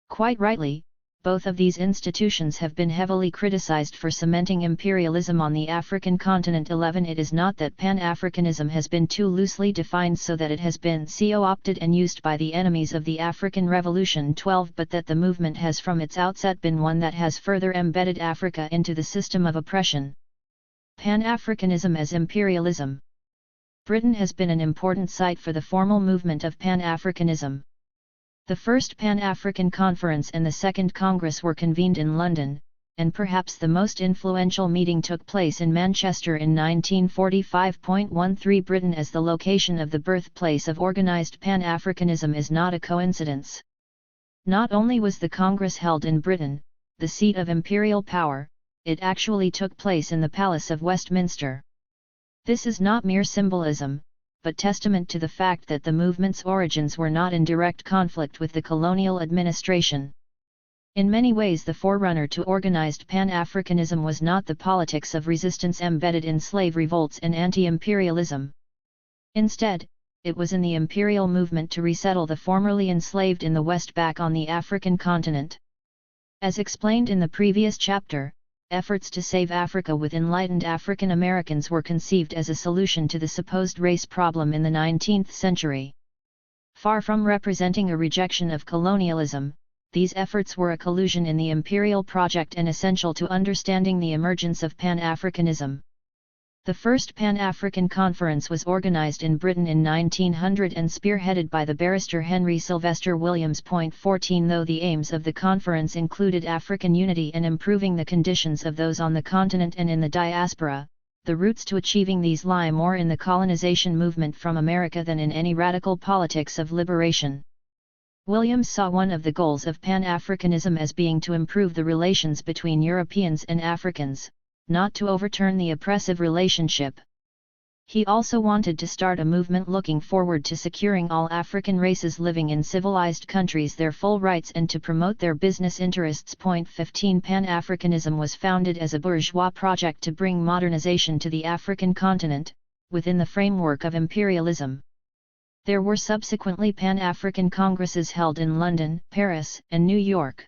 Quite rightly, both of these institutions have been heavily criticized for cementing imperialism on the African continent. 11 It is not that Pan-Africanism has been too loosely defined so that it has been co-opted and used by the enemies of the African Revolution. 12 But that the movement has from its outset been one that has further embedded Africa into the system of oppression. Pan-Africanism as imperialism. Britain has been an important site for the formal movement of Pan-Africanism. The first Pan-African Conference and the Second Congress were convened in London, and perhaps the most influential meeting took place in Manchester in 1945.13. Britain as the location of the birthplace of organised Pan-Africanism is not a coincidence. Not only was the Congress held in Britain, the seat of imperial power, it actually took place in the Palace of Westminster. This is not mere symbolism, but testament to the fact that the movement's origins were not in direct conflict with the colonial administration. In many ways the forerunner to organized Pan-Africanism was not the politics of resistance embedded in slave revolts and anti-imperialism. Instead, it was in the imperial movement to resettle the formerly enslaved in the West back on the African continent. As explained in the previous chapter, efforts to save Africa with enlightened African Americans were conceived as a solution to the supposed race problem in the 19th century. Far from representing a rejection of colonialism, these efforts were a collusion in the imperial project and essential to understanding the emergence of Pan-Africanism. The first Pan-African Conference was organized in Britain in 1900 and spearheaded by the barrister Henry Sylvester Williams. 14 Though the aims of the conference included African unity and improving the conditions of those on the continent and in the diaspora, the routes to achieving these lie more in the colonization movement from America than in any radical politics of liberation. Williams saw one of the goals of Pan-Africanism as being to improve the relations between Europeans and Africans, not to overturn the oppressive relationship. He also wanted to start a movement looking forward to securing all African races living in civilized countries their full rights and to promote their business interests. 15 Pan-Africanism was founded as a bourgeois project to bring modernization to the African continent, within the framework of imperialism. There were subsequently Pan-African Congresses held in London, Paris, and New York.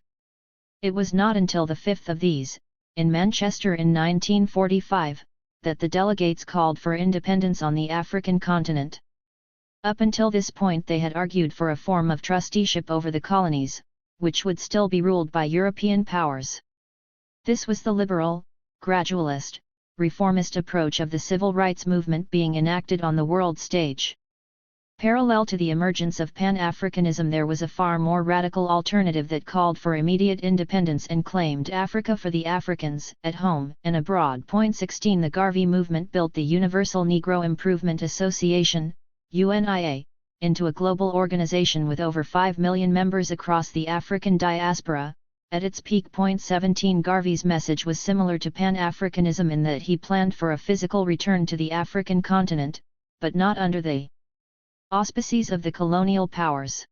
It was not until the fifth of these, in Manchester in 1945, that the delegates called for independence on the African continent. Up until this point they had argued for a form of trusteeship over the colonies, which would still be ruled by European powers. This was the liberal, gradualist, reformist approach of the civil rights movement being enacted on the world stage. Parallel to the emergence of Pan-Africanism there was a far more radical alternative that called for immediate independence and claimed Africa for the Africans, at home and abroad. 16 The Garvey movement built the Universal Negro Improvement Association, UNIA, into a global organization with over 5 million members across the African diaspora. At its peak. 17 Garvey's message was similar to Pan-Africanism in that he planned for a physical return to the African continent, but not under the auspices of the colonial powers.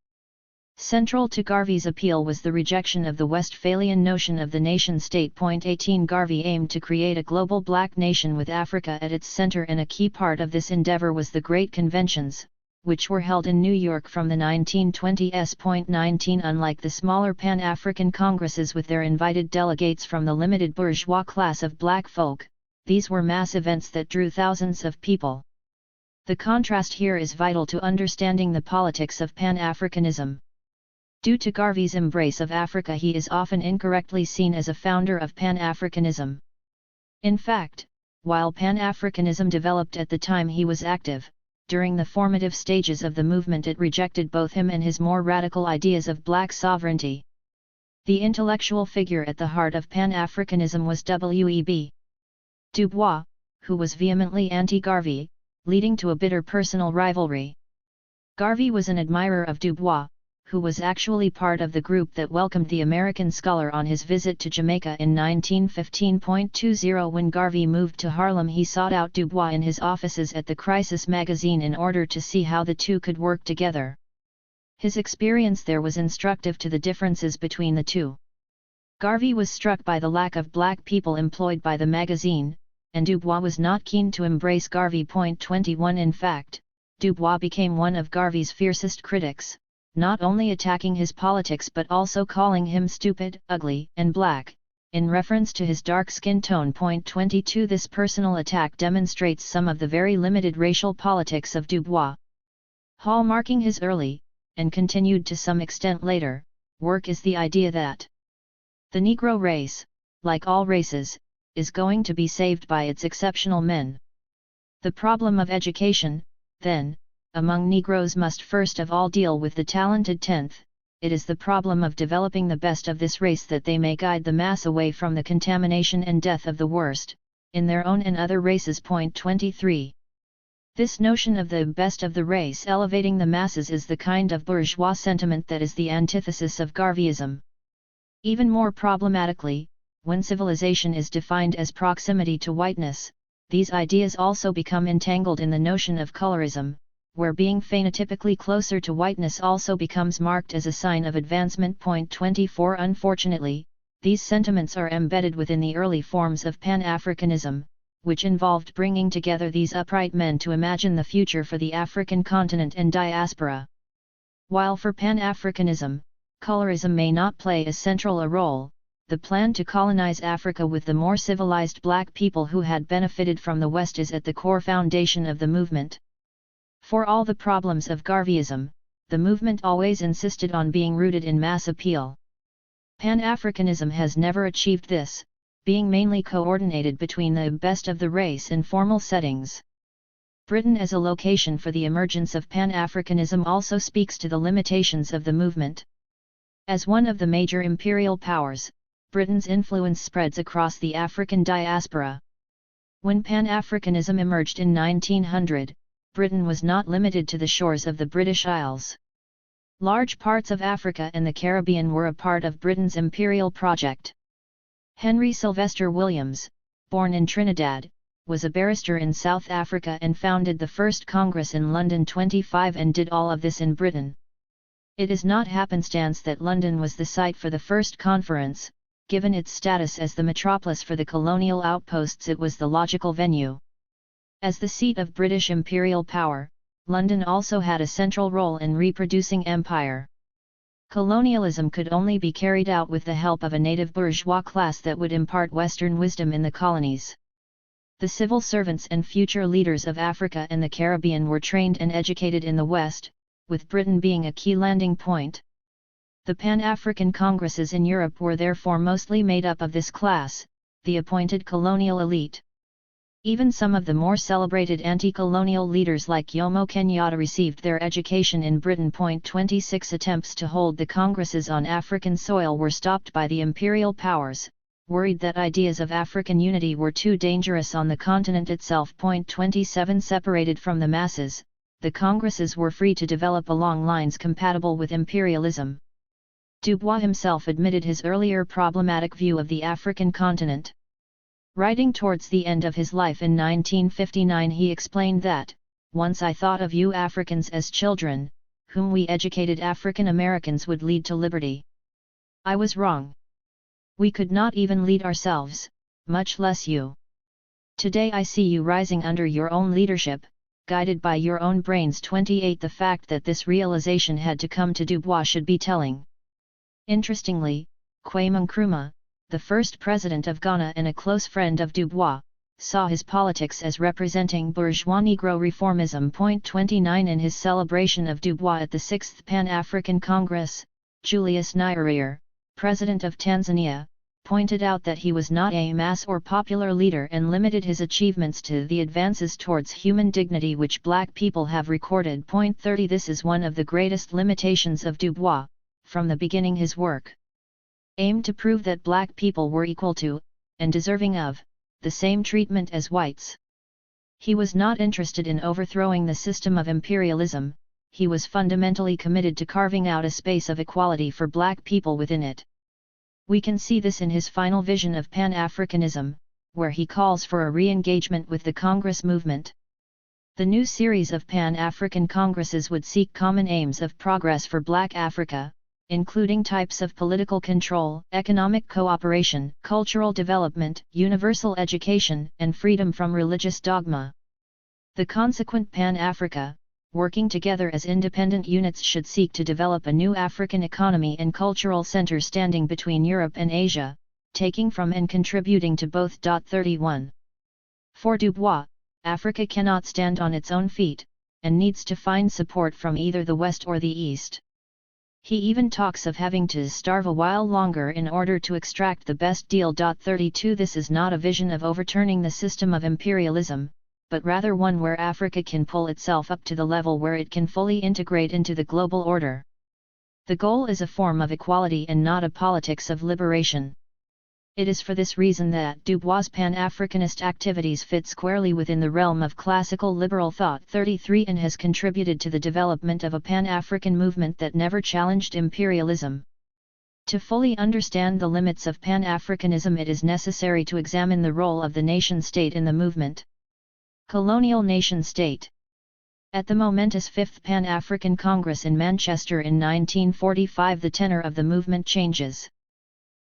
Central to Garvey's appeal was the rejection of the Westphalian notion of the nation-state. 18 Garvey aimed to create a global black nation with Africa at its center, and a key part of this endeavor was the Great Conventions, which were held in New York from the 1920s. 19 Unlike the smaller Pan-African Congresses with their invited delegates from the limited bourgeois class of black folk, these were mass events that drew thousands of people. The contrast here is vital to understanding the politics of Pan-Africanism. Due to Garvey's embrace of Africa, he is often incorrectly seen as a founder of Pan-Africanism. In fact, while Pan-Africanism developed at the time he was active, during the formative stages of the movement it rejected both him and his more radical ideas of black sovereignty. The intellectual figure at the heart of Pan-Africanism was W.E.B. Du Bois, who was vehemently anti-Garvey, leading to a bitter personal rivalry. Garvey was an admirer of Du Bois, who was actually part of the group that welcomed the American scholar on his visit to Jamaica in 1915.20. When Garvey moved to Harlem, he sought out Dubois in his offices at the Crisis magazine in order to see how the two could work together. His experience there was instructive to the differences between the two. Garvey was struck by the lack of black people employed by the magazine, and Dubois was not keen to embrace Garvey. 21 In fact, Dubois became one of Garvey's fiercest critics, not only attacking his politics but also calling him stupid, ugly, and black, in reference to his dark skin tone. 22 This personal attack demonstrates some of the very limited racial politics of Dubois. Hallmarking his early, and continued to some extent later, work is the idea that the Negro race, like all races, is going to be saved by its exceptional men. The problem of education, then, among Negroes must first of all deal with the talented tenth. It is the problem of developing the best of this race that they may guide the mass away from the contamination and death of the worst, in their own and other races. 23 This notion of the best of the race elevating the masses is the kind of bourgeois sentiment that is the antithesis of Garveyism. Even more problematically, when civilization is defined as proximity to whiteness, these ideas also become entangled in the notion of colorism, where being phenotypically closer to whiteness also becomes marked as a sign of advancement. 24 Unfortunately, these sentiments are embedded within the early forms of Pan-Africanism, which involved bringing together these upright men to imagine the future for the African continent and diaspora. While for Pan-Africanism, colorism may not play as central a role, the plan to colonize Africa with the more civilized black people who had benefited from the West is at the core foundation of the movement. For all the problems of Garveyism, the movement always insisted on being rooted in mass appeal. Pan-Africanism has never achieved this, being mainly coordinated between the best of the race in formal settings. Britain as a location for the emergence of Pan-Africanism also speaks to the limitations of the movement. As one of the major imperial powers, Britain's influence spreads across the African diaspora. When Pan-Africanism emerged in 1900, Britain was not limited to the shores of the British Isles. Large parts of Africa and the Caribbean were a part of Britain's imperial project. Henry Sylvester Williams, born in Trinidad, was a barrister in South Africa and founded the first Congress in London 25 and did all of this in Britain. It is not happenstance that London was the site for the first conference. Given its status as the metropolis for the colonial outposts, it was the logical venue. As the seat of British imperial power, London also had a central role in reproducing empire. Colonialism could only be carried out with the help of a native bourgeois class that would impart Western wisdom in the colonies. The civil servants and future leaders of Africa and the Caribbean were trained and educated in the West, with Britain being a key landing point. The Pan-African Congresses in Europe were therefore mostly made up of this class, the appointed colonial elite. Even some of the more celebrated anti-colonial leaders like Jomo Kenyatta received their education in Britain. 26 Attempts to hold the Congresses on African soil were stopped by the imperial powers, worried that ideas of African unity were too dangerous on the continent itself. 27 Separated from the masses, the Congresses were free to develop along lines compatible with imperialism. Dubois himself admitted his earlier problematic view of the African continent. Writing towards the end of his life in 1959, he explained that, "Once I thought of you Africans as children, whom we educated African Americans would lead to liberty. I was wrong. We could not even lead ourselves, much less you. Today I see you rising under your own leadership, guided by your own brains." 28 The fact that this realization had to come to Dubois should be telling. Interestingly, Kwame Nkrumah, the first president of Ghana and a close friend of Dubois, saw his politics as representing bourgeois Negro reformism. 29 In his celebration of Dubois at the 6th Pan-African Congress, Julius Nyerere, president of Tanzania, pointed out that he was not a mass or popular leader and limited his achievements to the advances towards human dignity which black people have recorded. 30 This is one of the greatest limitations of Dubois. From the beginning his work aimed to prove that black people were equal to, and deserving of, the same treatment as whites. He was not interested in overthrowing the system of imperialism, he was fundamentally committed to carving out a space of equality for black people within it. We can see this in his final vision of Pan-Africanism, where he calls for a re-engagement with the Congress movement. The new series of Pan-African Congresses would seek common aims of progress for Black Africa, including types of political control, economic cooperation, cultural development, universal education, and freedom from religious dogma. The consequent Pan-Africa, working together as independent units, should seek to develop a new African economy and cultural center standing between Europe and Asia, taking from and contributing to both. 31. For Du Bois, Africa cannot stand on its own feet, and needs to find support from either the West or the East. He even talks of having to starve a while longer in order to extract the best deal. 32. This is not a vision of overturning the system of imperialism, but rather one where Africa can pull itself up to the level where it can fully integrate into the global order. The goal is a form of equality and not a politics of liberation. It is for this reason that Du Bois' Pan-Africanist activities fit squarely within the realm of classical liberal thought. 33. And has contributed to the development of a Pan-African movement that never challenged imperialism. To fully understand the limits of Pan-Africanism, it is necessary to examine the role of the nation-state in the movement. Colonial nation-state. At the momentous Fifth Pan-African Congress in Manchester in 1945, the tenor of the movement changes.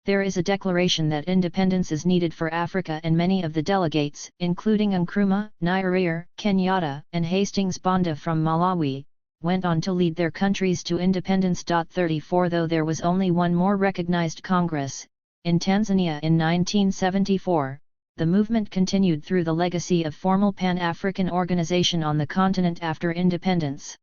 There is a declaration that independence is needed for Africa, and many of the delegates, including Nkrumah, Nyerere, Kenyatta, and Hastings Banda from Malawi, went on to lead their countries to independence. 34. Though there was only one more recognized Congress, in Tanzania in 1974, the movement continued through the legacy of formal Pan-African organization on the continent after independence.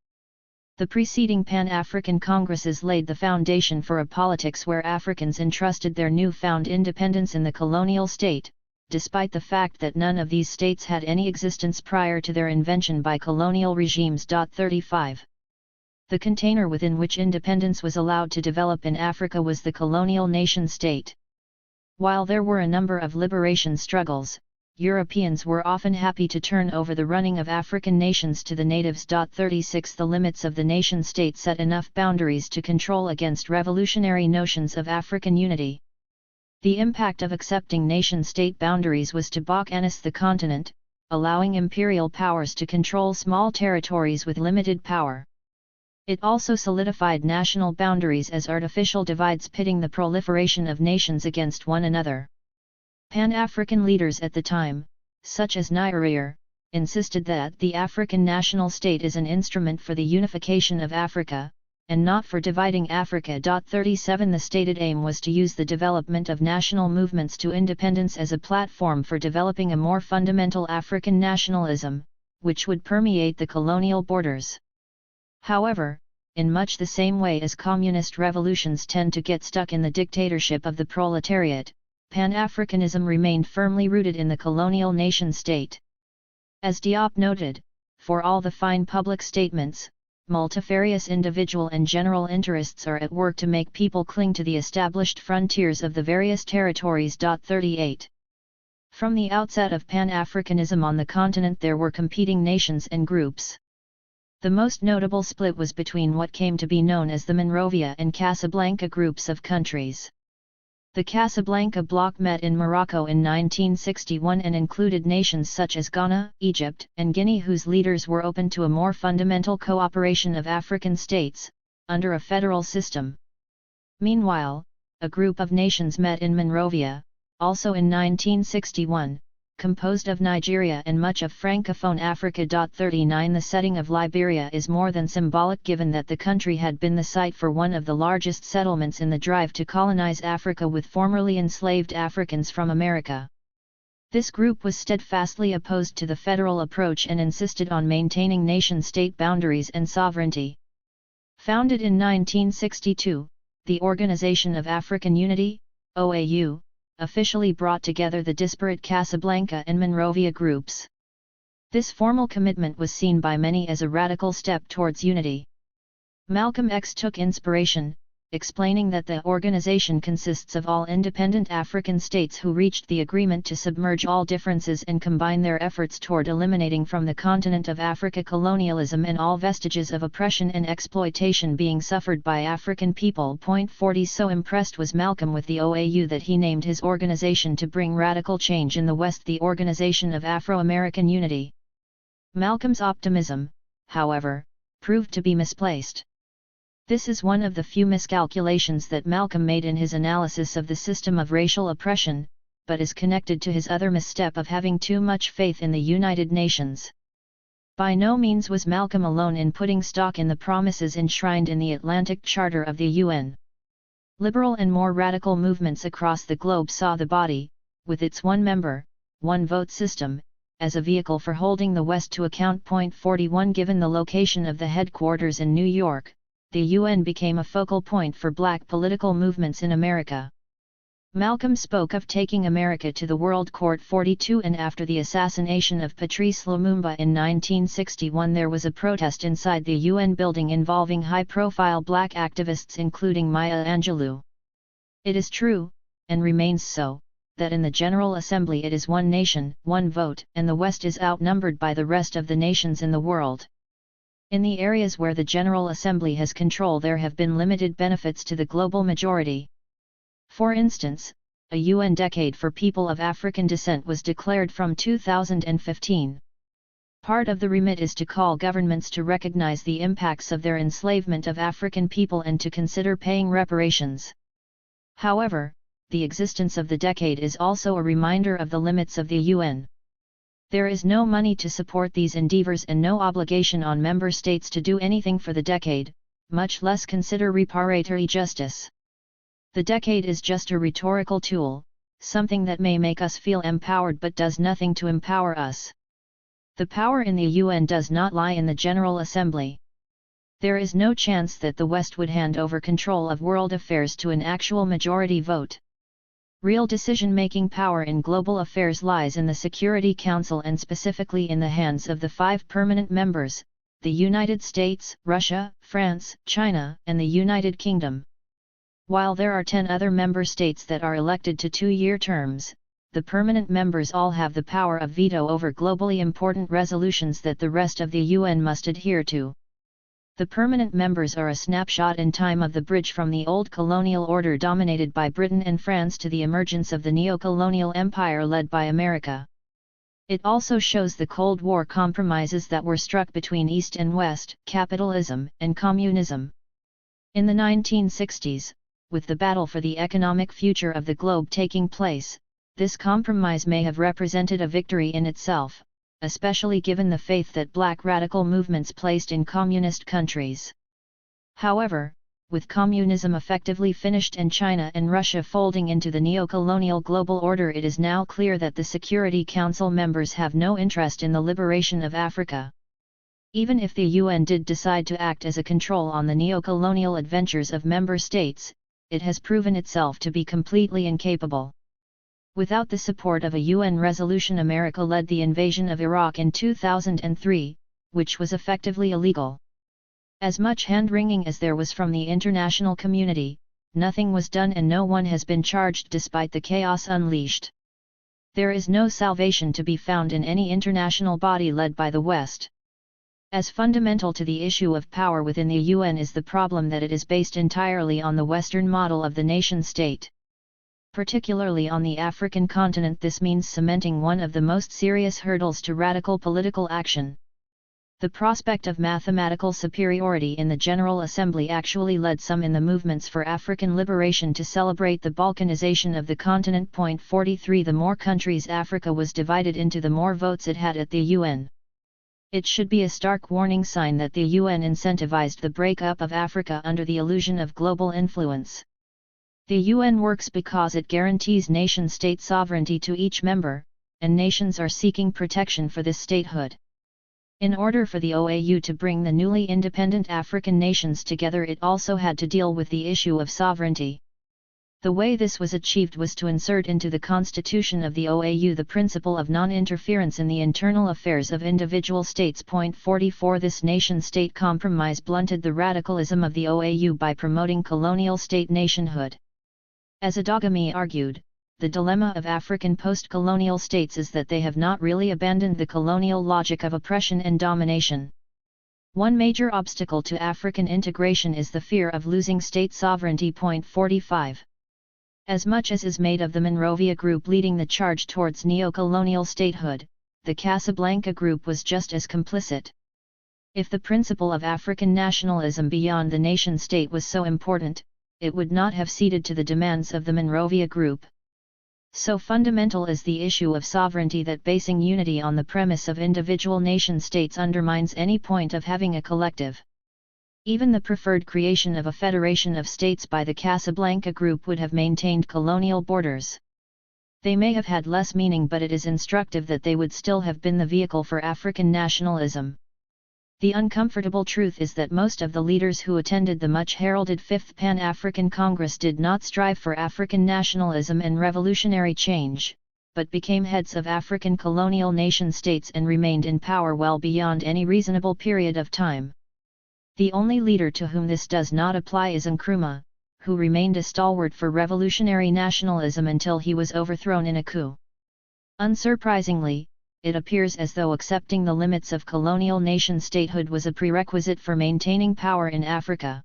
The preceding Pan-African Congresses laid the foundation for a politics where Africans entrusted their newfound independence in the colonial state, despite the fact that none of these states had any existence prior to their invention by colonial regimes. 35. The container within which independence was allowed to develop in Africa was the colonial nation-state. While there were a number of liberation struggles, Europeans were often happy to turn over the running of African nations to the natives. 36. The limits of the nation-state set enough boundaries to control against revolutionary notions of African unity. The impact of accepting nation-state boundaries was to balkanize the continent, allowing imperial powers to control small territories with limited power. It also solidified national boundaries as artificial divides pitting the proliferation of nations against one another. Pan-African leaders at the time, such as Nyerere, insisted that the African national state is an instrument for the unification of Africa, and not for dividing Africa. 37. The stated aim was to use the development of national movements to independence as a platform for developing a more fundamental African nationalism, which would permeate the colonial borders. However, in much the same way as communist revolutions tend to get stuck in the dictatorship of the proletariat, Pan-Africanism remained firmly rooted in the colonial nation-state. As Diop noted, for all the fine public statements, multifarious individual and general interests are at work to make people cling to the established frontiers of the various territories. 38. From the outset of Pan-Africanism on the continent there were competing nations and groups. The most notable split was between what came to be known as the Monrovia and Casablanca groups of countries. The Casablanca bloc met in Morocco in 1961 and included nations such as Ghana, Egypt, and Guinea, whose leaders were open to a more fundamental cooperation of African states, under a federal system. Meanwhile, a group of nations met in Monrovia, also in 1961, composed of Nigeria and much of Francophone Africa. 39. The setting of Liberia is more than symbolic, given that the country had been the site for one of the largest settlements in the drive to colonize Africa with formerly enslaved Africans from America. This group was steadfastly opposed to the federal approach and insisted on maintaining nation-state boundaries and sovereignty. Founded in 1962, the Organization of African Unity, OAU, officially brought together the disparate Casablanca and Monrovia groups. This formal commitment was seen by many as a radical step towards unity. Malcolm X took inspiration, explaining that the organization consists of all independent African states who reached the agreement to submerge all differences and combine their efforts toward eliminating from the continent of Africa colonialism and all vestiges of oppression and exploitation being suffered by African people. 40 So impressed was Malcolm with the OAU that he named his organization to bring radical change in the West the Organization of Afro-American Unity. Malcolm's optimism, however, proved to be misplaced. This is one of the few miscalculations that Malcolm made in his analysis of the system of racial oppression, but is connected to his other misstep of having too much faith in the United Nations. By no means was Malcolm alone in putting stock in the promises enshrined in the Atlantic Charter of the UN. Liberal and more radical movements across the globe saw the body, with its one-member, one-vote system, as a vehicle for holding the West to account. 41 Given the location of the headquarters in New York, the UN became a focal point for black political movements in America. Malcolm spoke of taking America to the World Court. 42 And after the assassination of Patrice Lumumba in 1961 there was a protest inside the UN building involving high-profile black activists including Maya Angelou. It is true, and remains so, that in the General Assembly it is one nation, one vote, and the West is outnumbered by the rest of the nations in the world. In the areas where the General Assembly has control there have been limited benefits to the global majority. For instance, a UN decade for people of African descent was declared from 2015. Part of the remit is to call governments to recognize the impacts of their enslavement of African people and to consider paying reparations. However, the existence of the decade is also a reminder of the limits of the UN. There is no money to support these endeavors and no obligation on member states to do anything for the decade, much less consider reparatory justice. The decade is just a rhetorical tool, something that may make us feel empowered but does nothing to empower us. The power in the UN does not lie in the General Assembly. There is no chance that the West would hand over control of world affairs to an actual majority vote. Real decision-making power in global affairs lies in the Security Council and specifically in the hands of the 5 permanent members, the United States, Russia, France, China, and the United Kingdom. While there are 10 other member states that are elected to 2-year terms, the permanent members all have the power of veto over globally important resolutions that the rest of the UN must adhere to. The permanent members are a snapshot in time of the bridge from the old colonial order dominated by Britain and France to the emergence of the neo-colonial empire led by America. It also shows the Cold War compromises that were struck between East and West, capitalism and communism. In the 1960s, with the battle for the economic future of the globe taking place, this compromise may have represented a victory in itself, especially given the faith that black radical movements placed in communist countries. However, with communism effectively finished and China and Russia folding into the neo-colonial global order, it is now clear that the Security Council members have no interest in the liberation of Africa. Even if the UN did decide to act as a control on the neo-colonial adventures of member states, it has proven itself to be completely incapable. Without the support of a UN resolution, America led the invasion of Iraq in 2003, which was effectively illegal. As much hand-wringing as there was from the international community, nothing was done and no one has been charged despite the chaos unleashed. There is no salvation to be found in any international body led by the West. As fundamental to the issue of power within the UN is the problem that it is based entirely on the Western model of the nation-state. Particularly on the African continent, this means cementing one of the most serious hurdles to radical political action. The prospect of mathematical superiority in the General Assembly actually led some in the movements for African liberation to celebrate the balkanization of the continent. 43 The more countries Africa was divided into, the more votes it had at the UN. It should be a stark warning sign that the UN incentivized the breakup of Africa under the illusion of global influence. The UN works because it guarantees nation-state sovereignty to each member, and nations are seeking protection for this statehood. In order for the OAU to bring the newly independent African nations together, it also had to deal with the issue of sovereignty. The way this was achieved was to insert into the constitution of the OAU the principle of non-interference in the internal affairs of individual states. 44 This nation-state compromise blunted the radicalism of the OAU by promoting colonial state nationhood. As Adogami argued, the dilemma of African post-colonial states is that they have not really abandoned the colonial logic of oppression and domination. One major obstacle to African integration is the fear of losing state sovereignty. 45. As much as is made of the Monrovia Group leading the charge towards neo-colonial statehood, the Casablanca Group was just as complicit. If the principle of African nationalism beyond the nation-state was so important, it would not have ceded to the demands of the Monrovia Group. So fundamental is the issue of sovereignty that basing unity on the premise of individual nation-states undermines any point of having a collective. Even the preferred creation of a federation of states by the Casablanca Group would have maintained colonial borders. They may have had less meaning, but it is instructive that they would still have been the vehicle for African nationalism. The uncomfortable truth is that most of the leaders who attended the much-heralded Fifth Pan-African Congress did not strive for African nationalism and revolutionary change, but became heads of African colonial nation-states and remained in power well beyond any reasonable period of time. The only leader to whom this does not apply is Nkrumah, who remained a stalwart for revolutionary nationalism until he was overthrown in a coup. Unsurprisingly, it appears as though accepting the limits of colonial nation-statehood was a prerequisite for maintaining power in Africa.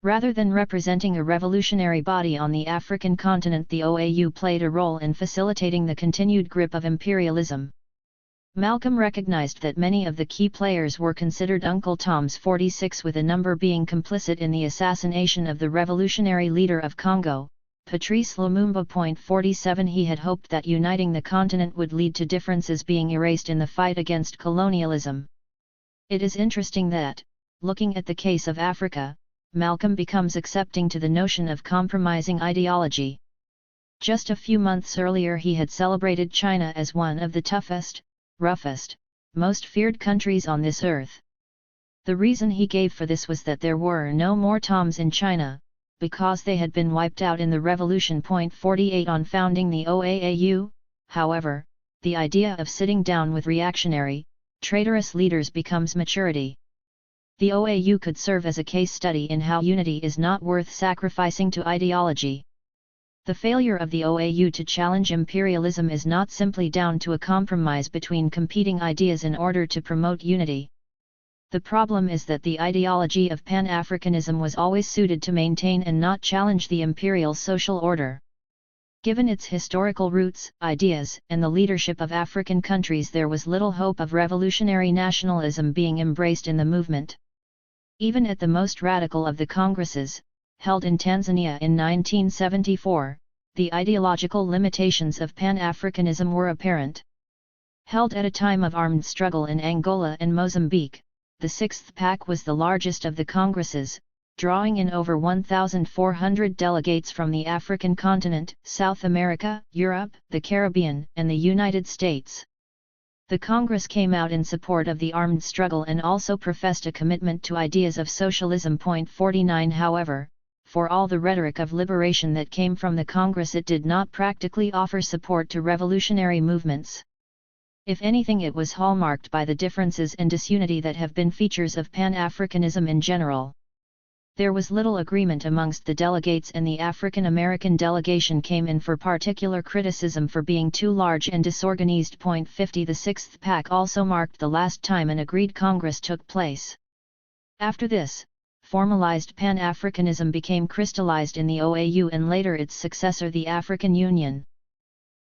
Rather than representing a revolutionary body on the African continent, the OAU played a role in facilitating the continued grip of imperialism. Malcolm recognized that many of the key players were considered Uncle Toms. 46 With a number being complicit in the assassination of the revolutionary leader of Congo, Patrice Lumumba. 47 He had hoped that uniting the continent would lead to differences being erased in the fight against colonialism. It is interesting that, looking at the case of Africa, Malcolm becomes accepting to the notion of compromising ideology. Just a few months earlier he had celebrated China as one of the toughest, roughest, most feared countries on this earth. The reason he gave for this was that there were no more Toms in China, because they had been wiped out in the revolution. 48 On founding the OAAU, however, the idea of sitting down with reactionary, traitorous leaders becomes maturity. The OAU could serve as a case study in how unity is not worth sacrificing to ideology. The failure of the OAU to challenge imperialism is not simply down to a compromise between competing ideas in order to promote unity. The problem is that the ideology of Pan-Africanism was always suited to maintain and not challenge the imperial social order. Given its historical roots, ideas, and the leadership of African countries, there was little hope of revolutionary nationalism being embraced in the movement. Even at the most radical of the congresses, held in Tanzania in 1974, the ideological limitations of Pan-Africanism were apparent. Held at a time of armed struggle in Angola and Mozambique, the Sixth PAC was the largest of the congresses, drawing in over 1,400 delegates from the African continent, South America, Europe, the Caribbean, and the United States. The Congress came out in support of the armed struggle and also professed a commitment to ideas of socialism. 49 However, for all the rhetoric of liberation that came from the Congress, it did not practically offer support to revolutionary movements. If anything, it was hallmarked by the differences and disunity that have been features of Pan-Africanism in general. There was little agreement amongst the delegates, and the African American delegation came in for particular criticism for being too large and disorganized. 50 The Sixth PAC also marked the last time an agreed Congress took place. After this, formalized Pan-Africanism became crystallized in the OAU and later its successor, the African Union.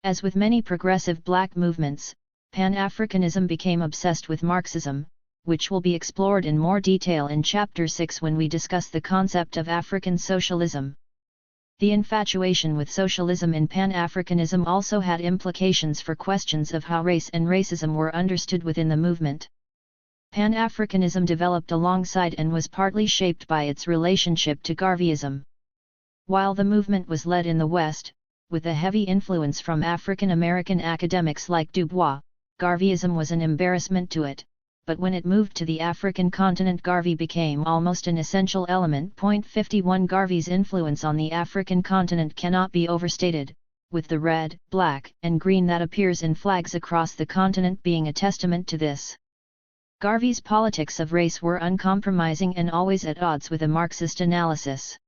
As with many progressive black movements, Pan-Africanism became obsessed with Marxism, which will be explored in more detail in Chapter 6 when we discuss the concept of African socialism. The infatuation with socialism in Pan-Africanism also had implications for questions of how race and racism were understood within the movement. Pan-Africanism developed alongside and was partly shaped by its relationship to Garveyism. While the movement was led in the West, with a heavy influence from African American academics like Du Bois, Garveyism was an embarrassment to it, but when it moved to the African continent, Garvey became almost an essential element. 51 Garvey's influence on the African continent cannot be overstated, with the red, black, and green that appears in flags across the continent being a testament to this. Garvey's politics of race were uncompromising and always at odds with a Marxist analysis.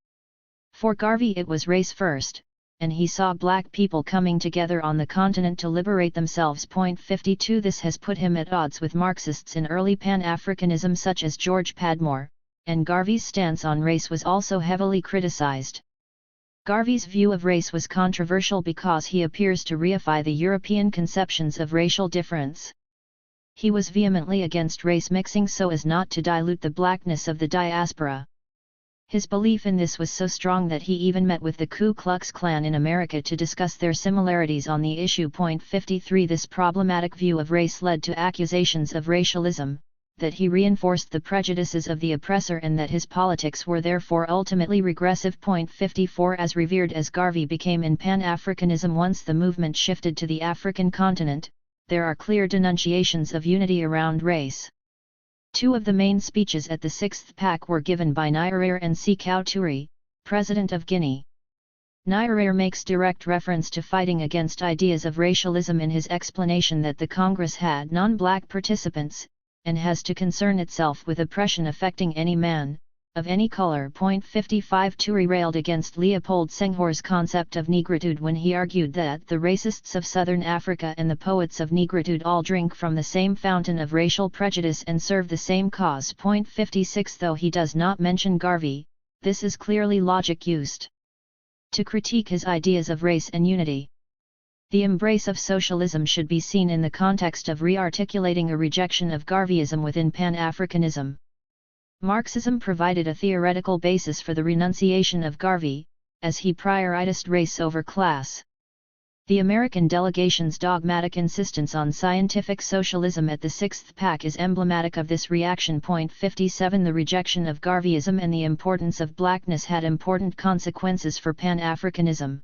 For Garvey it was race first, and he saw black people coming together on the continent to liberate themselves. 52 This has put him at odds with Marxists in early Pan-Africanism such as George Padmore, and Garvey's stance on race was also heavily criticized. Garvey's view of race was controversial because he appears to reify the European conceptions of racial difference. He was vehemently against race mixing so as not to dilute the blackness of the diaspora. His belief in this was so strong that he even met with the Ku Klux Klan in America to discuss their similarities on the issue. 53 This problematic view of race led to accusations of racialism, that he reinforced the prejudices of the oppressor and that his politics were therefore ultimately regressive. 54 As revered as Garvey became in Pan-Africanism once the movement shifted to the African continent, there are clear denunciations of unity around race. Two of the main speeches at the Sixth PAC were given by Nyerere and Sékou Touré, President of Guinea. Nyerere makes direct reference to fighting against ideas of racialism in his explanation that the Congress had non-black participants, and has to concern itself with oppression affecting any man, of any color. 55 Touré railed against Leopold Senghor's concept of negritude when he argued that the racists of southern Africa and the poets of negritude all drink from the same fountain of racial prejudice and serve the same cause. 56 Though he does not mention Garvey, this is clearly logic used to critique his ideas of race and unity. The embrace of socialism should be seen in the context of re-articulating a rejection of Garveyism within Pan-Africanism. Marxism provided a theoretical basis for the renunciation of Garvey, as he prioritized race over class. The American delegation's dogmatic insistence on scientific socialism at the Sixth PAC is emblematic of this reaction. 57 The rejection of Garveyism and the importance of blackness had important consequences for Pan-Africanism.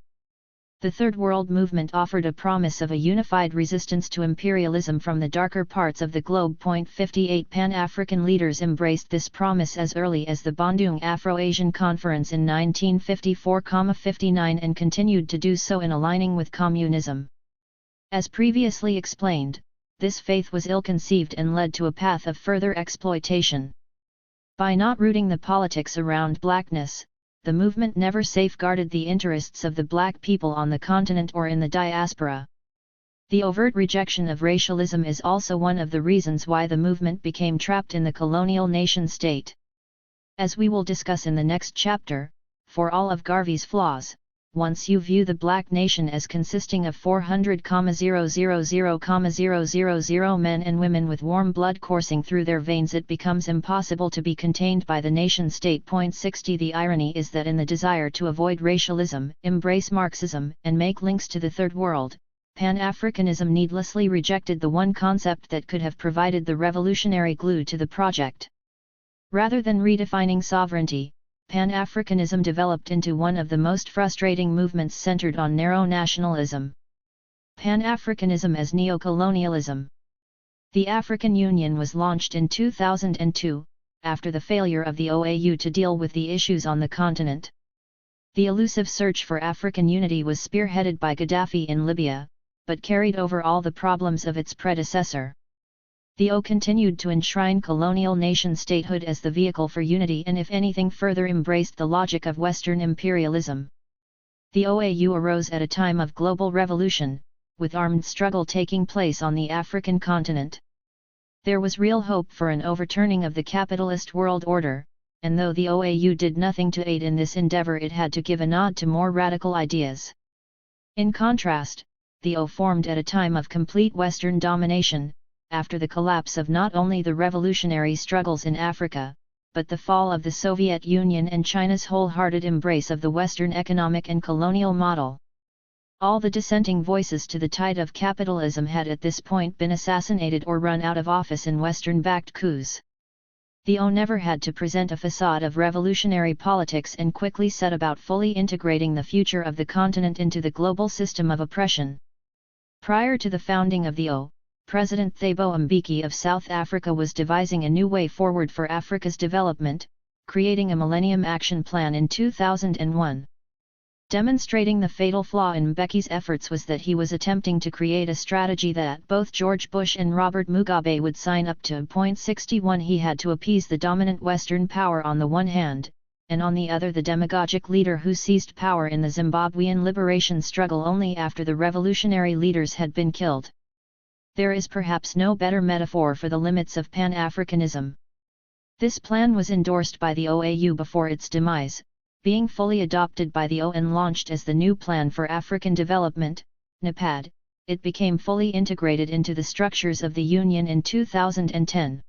The Third World Movement offered a promise of a unified resistance to imperialism from the darker parts of the globe. 58 Pan-African leaders embraced this promise as early as the Bandung Afro-Asian Conference in 1954-59 and continued to do so in aligning with communism. As previously explained, this faith was ill-conceived and led to a path of further exploitation. By not rooting the politics around blackness, the movement never safeguarded the interests of the black people on the continent or in the diaspora. The overt rejection of racialism is also one of the reasons why the movement became trapped in the colonial nation-state. As we will discuss in the next chapter, for all of Garvey's flaws, once you view the black nation as consisting of 400,000,000 men and women with warm blood coursing through their veins, it becomes impossible to be contained by the nation-state. 60 The irony is that in the desire to avoid racialism, embrace Marxism, and make links to the Third World, Pan-Africanism needlessly rejected the one concept that could have provided the revolutionary glue to the project. Rather than redefining sovereignty, Pan-Africanism developed into one of the most frustrating movements centered on narrow nationalism. Pan-Africanism as neocolonialism. The African Union was launched in 2002, after the failure of the OAU to deal with the issues on the continent. The elusive search for African unity was spearheaded by Gaddafi in Libya, but carried over all the problems of its predecessor. The OAU continued to enshrine colonial nation-statehood as the vehicle for unity and if anything further embraced the logic of Western imperialism. The OAU arose at a time of global revolution, with armed struggle taking place on the African continent. There was real hope for an overturning of the capitalist world order, and though the OAU did nothing to aid in this endeavor, it had to give a nod to more radical ideas. In contrast, the OAU formed at a time of complete Western domination, after the collapse of not only the revolutionary struggles in Africa, but the fall of the Soviet Union and China's wholehearted embrace of the Western economic and colonial model. All the dissenting voices to the tide of capitalism had at this point been assassinated or run out of office in Western-backed coups. The OAU never had to present a facade of revolutionary politics and quickly set about fully integrating the future of the continent into the global system of oppression. Prior to the founding of the OAU, President Thabo Mbeki of South Africa was devising a new way forward for Africa's development, creating a Millennium Action Plan in 2001. Demonstrating the fatal flaw in Mbeki's efforts was that he was attempting to create a strategy that both George Bush and Robert Mugabe would sign up to. 61 He had to appease the dominant Western power on the one hand, and on the other the demagogic leader who seized power in the Zimbabwean liberation struggle only after the revolutionary leaders had been killed. There is perhaps no better metaphor for the limits of Pan-Africanism. This plan was endorsed by the OAU before its demise, being fully adopted by the ONU launched as the New Plan for African Development, NEPAD. It became fully integrated into the structures of the Union in 2010.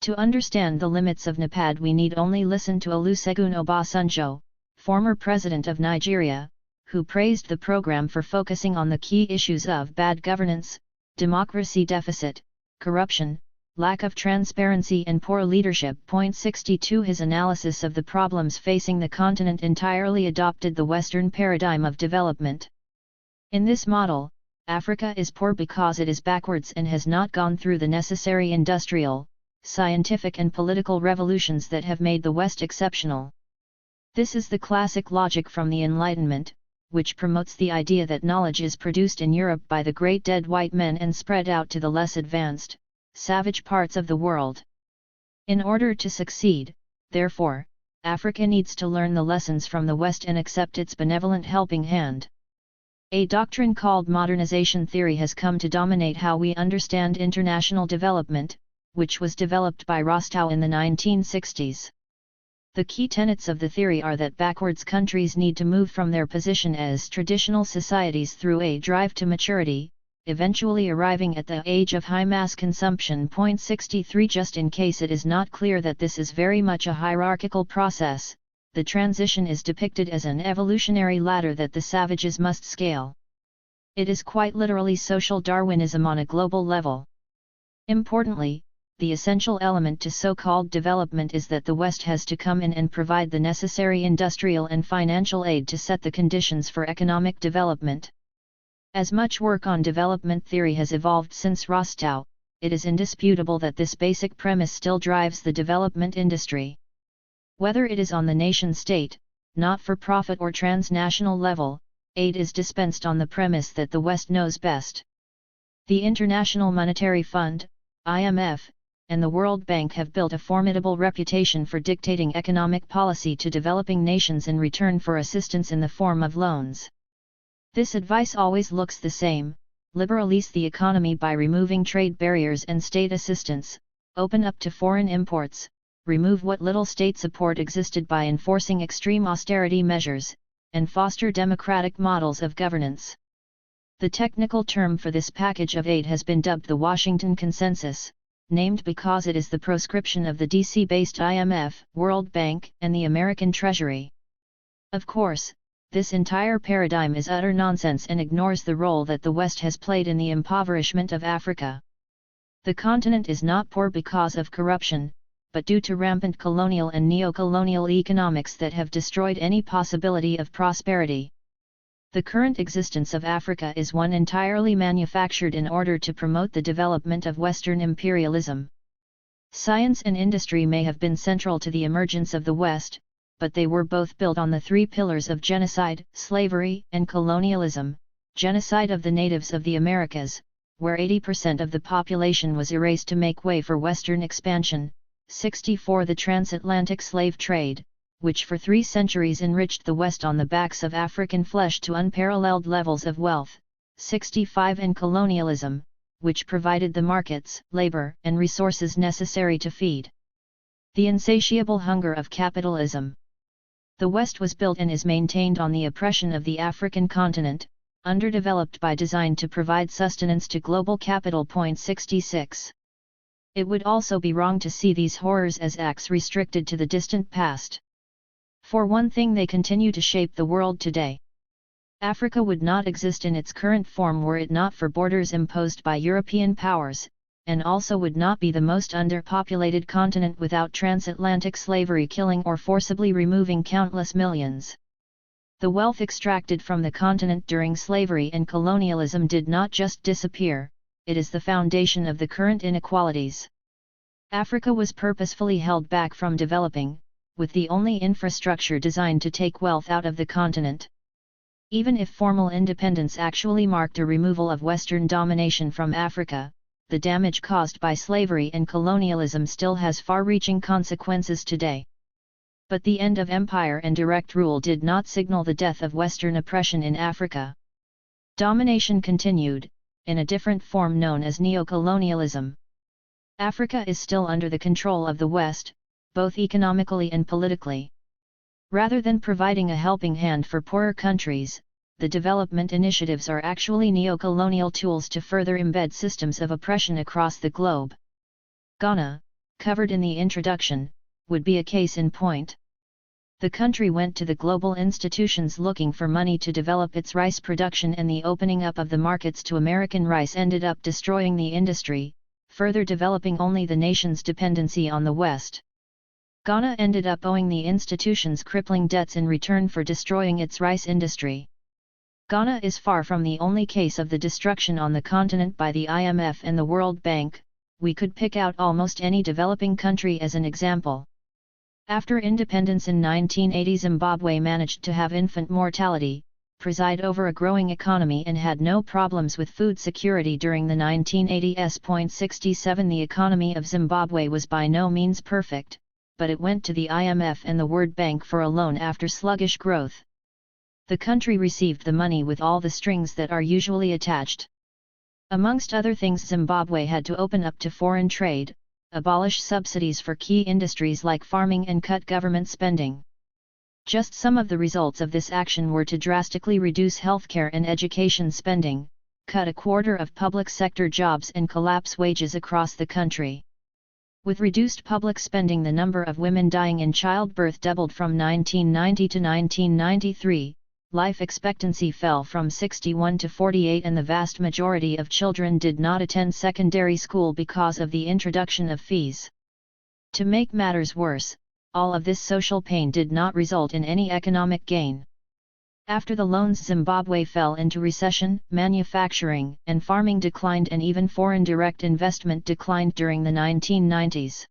To understand the limits of NEPAD we need only listen to Olusegun Obasanjo, former president of Nigeria, who praised the program for focusing on the key issues of bad governance, democracy deficit, corruption, lack of transparency and poor leadership. 62 His analysis of the problems facing the continent entirely adopted the Western paradigm of development. In this model, Africa is poor because it is backwards and has not gone through the necessary industrial, scientific and political revolutions that have made the West exceptional. This is the classic logic from the Enlightenment, which promotes the idea that knowledge is produced in Europe by the great dead white men and spread out to the less advanced, savage parts of the world. In order to succeed, therefore, Africa needs to learn the lessons from the West and accept its benevolent helping hand. A doctrine called modernization theory has come to dominate how we understand international development, which was developed by Rostow in the 1960s. The key tenets of the theory are that backwards countries need to move from their position as traditional societies through a drive to maturity, eventually arriving at the age of high mass consumption. 63 Just in case it is not clear that this is very much a hierarchical process, the transition is depicted as an evolutionary ladder that the savages must scale. It is quite literally social Darwinism on a global level. Importantly, the essential element to so-called development is that the West has to come in and provide the necessary industrial and financial aid to set the conditions for economic development. As much work on development theory has evolved since Rostow, it is indisputable that this basic premise still drives the development industry. Whether it is on the nation-state, not-for-profit or transnational level, aid is dispensed on the premise that the West knows best. The International Monetary Fund, IMF, and the World Bank have built a formidable reputation for dictating economic policy to developing nations in return for assistance in the form of loans. This advice always looks the same: liberalize the economy by removing trade barriers and state assistance, open up to foreign imports, remove what little state support existed by enforcing extreme austerity measures, and foster democratic models of governance. The technical term for this package of aid has been dubbed the Washington Consensus, named because it is the proscription of the DC-based IMF, World Bank, and the American Treasury. Of course, this entire paradigm is utter nonsense and ignores the role that the West has played in the impoverishment of Africa. The continent is not poor because of corruption, but due to rampant colonial and neo-colonial economics that have destroyed any possibility of prosperity. The current existence of Africa is one entirely manufactured in order to promote the development of Western imperialism. Science and industry may have been central to the emergence of the West, but they were both built on the three pillars of genocide, slavery, and colonialism. Genocide of the natives of the Americas, where 80% of the population was erased to make way for Western expansion. 64 The transatlantic slave trade, which for 3 centuries enriched the West on the backs of African flesh to unparalleled levels of wealth. 65 And colonialism, which provided the markets, labor, and resources necessary to feed the insatiable hunger of capitalism. The West was built and is maintained on the oppression of the African continent, underdeveloped by design to provide sustenance to global capital. 66 It would also be wrong to see these horrors as acts restricted to the distant past. For one thing, they continue to shape the world today. Africa would not exist in its current form were it not for borders imposed by European powers, and also would not be the most underpopulated continent without transatlantic slavery killing or forcibly removing countless millions. The wealth extracted from the continent during slavery and colonialism did not just disappear, it is the foundation of the current inequalities. Africa was purposefully held back from developing, with the only infrastructure designed to take wealth out of the continent. Even if formal independence actually marked a removal of Western domination from Africa, the damage caused by slavery and colonialism still has far-reaching consequences today. But the end of empire and direct rule did not signal the death of Western oppression in Africa. Domination continued, in a different form known as neocolonialism. Africa is still under the control of the West, both economically and politically. Rather than providing a helping hand for poorer countries, the development initiatives are actually neocolonial tools to further embed systems of oppression across the globe. Ghana, covered in the introduction, would be a case in point. The country went to the global institutions looking for money to develop its rice production, and the opening up of the markets to American rice ended up destroying the industry, further developing only the nation's dependency on the West. Ghana ended up owing the institutions crippling debts in return for destroying its rice industry. Ghana is far from the only case of the destruction on the continent by the IMF and the World Bank. We could pick out almost any developing country as an example. After independence in 1980, Zimbabwe managed to have infant mortality, preside over a growing economy, and had no problems with food security during the 1980s. The economy of Zimbabwe was by no means perfect, but it went to the IMF and the World Bank for a loan after sluggish growth. The country received the money with all the strings that are usually attached. Amongst other things, Zimbabwe had to open up to foreign trade, abolish subsidies for key industries like farming, and cut government spending. Just some of the results of this action were to drastically reduce healthcare and education spending, cut a quarter of public sector jobs, and collapse wages across the country. With reduced public spending, the number of women dying in childbirth doubled from 1990 to 1993, life expectancy fell from 61 to 48, and the vast majority of children did not attend secondary school because of the introduction of fees. To make matters worse, all of this social pain did not result in any economic gain. After the loans, Zimbabwe fell into recession, manufacturing and farming declined, and even foreign direct investment declined during the 1990s.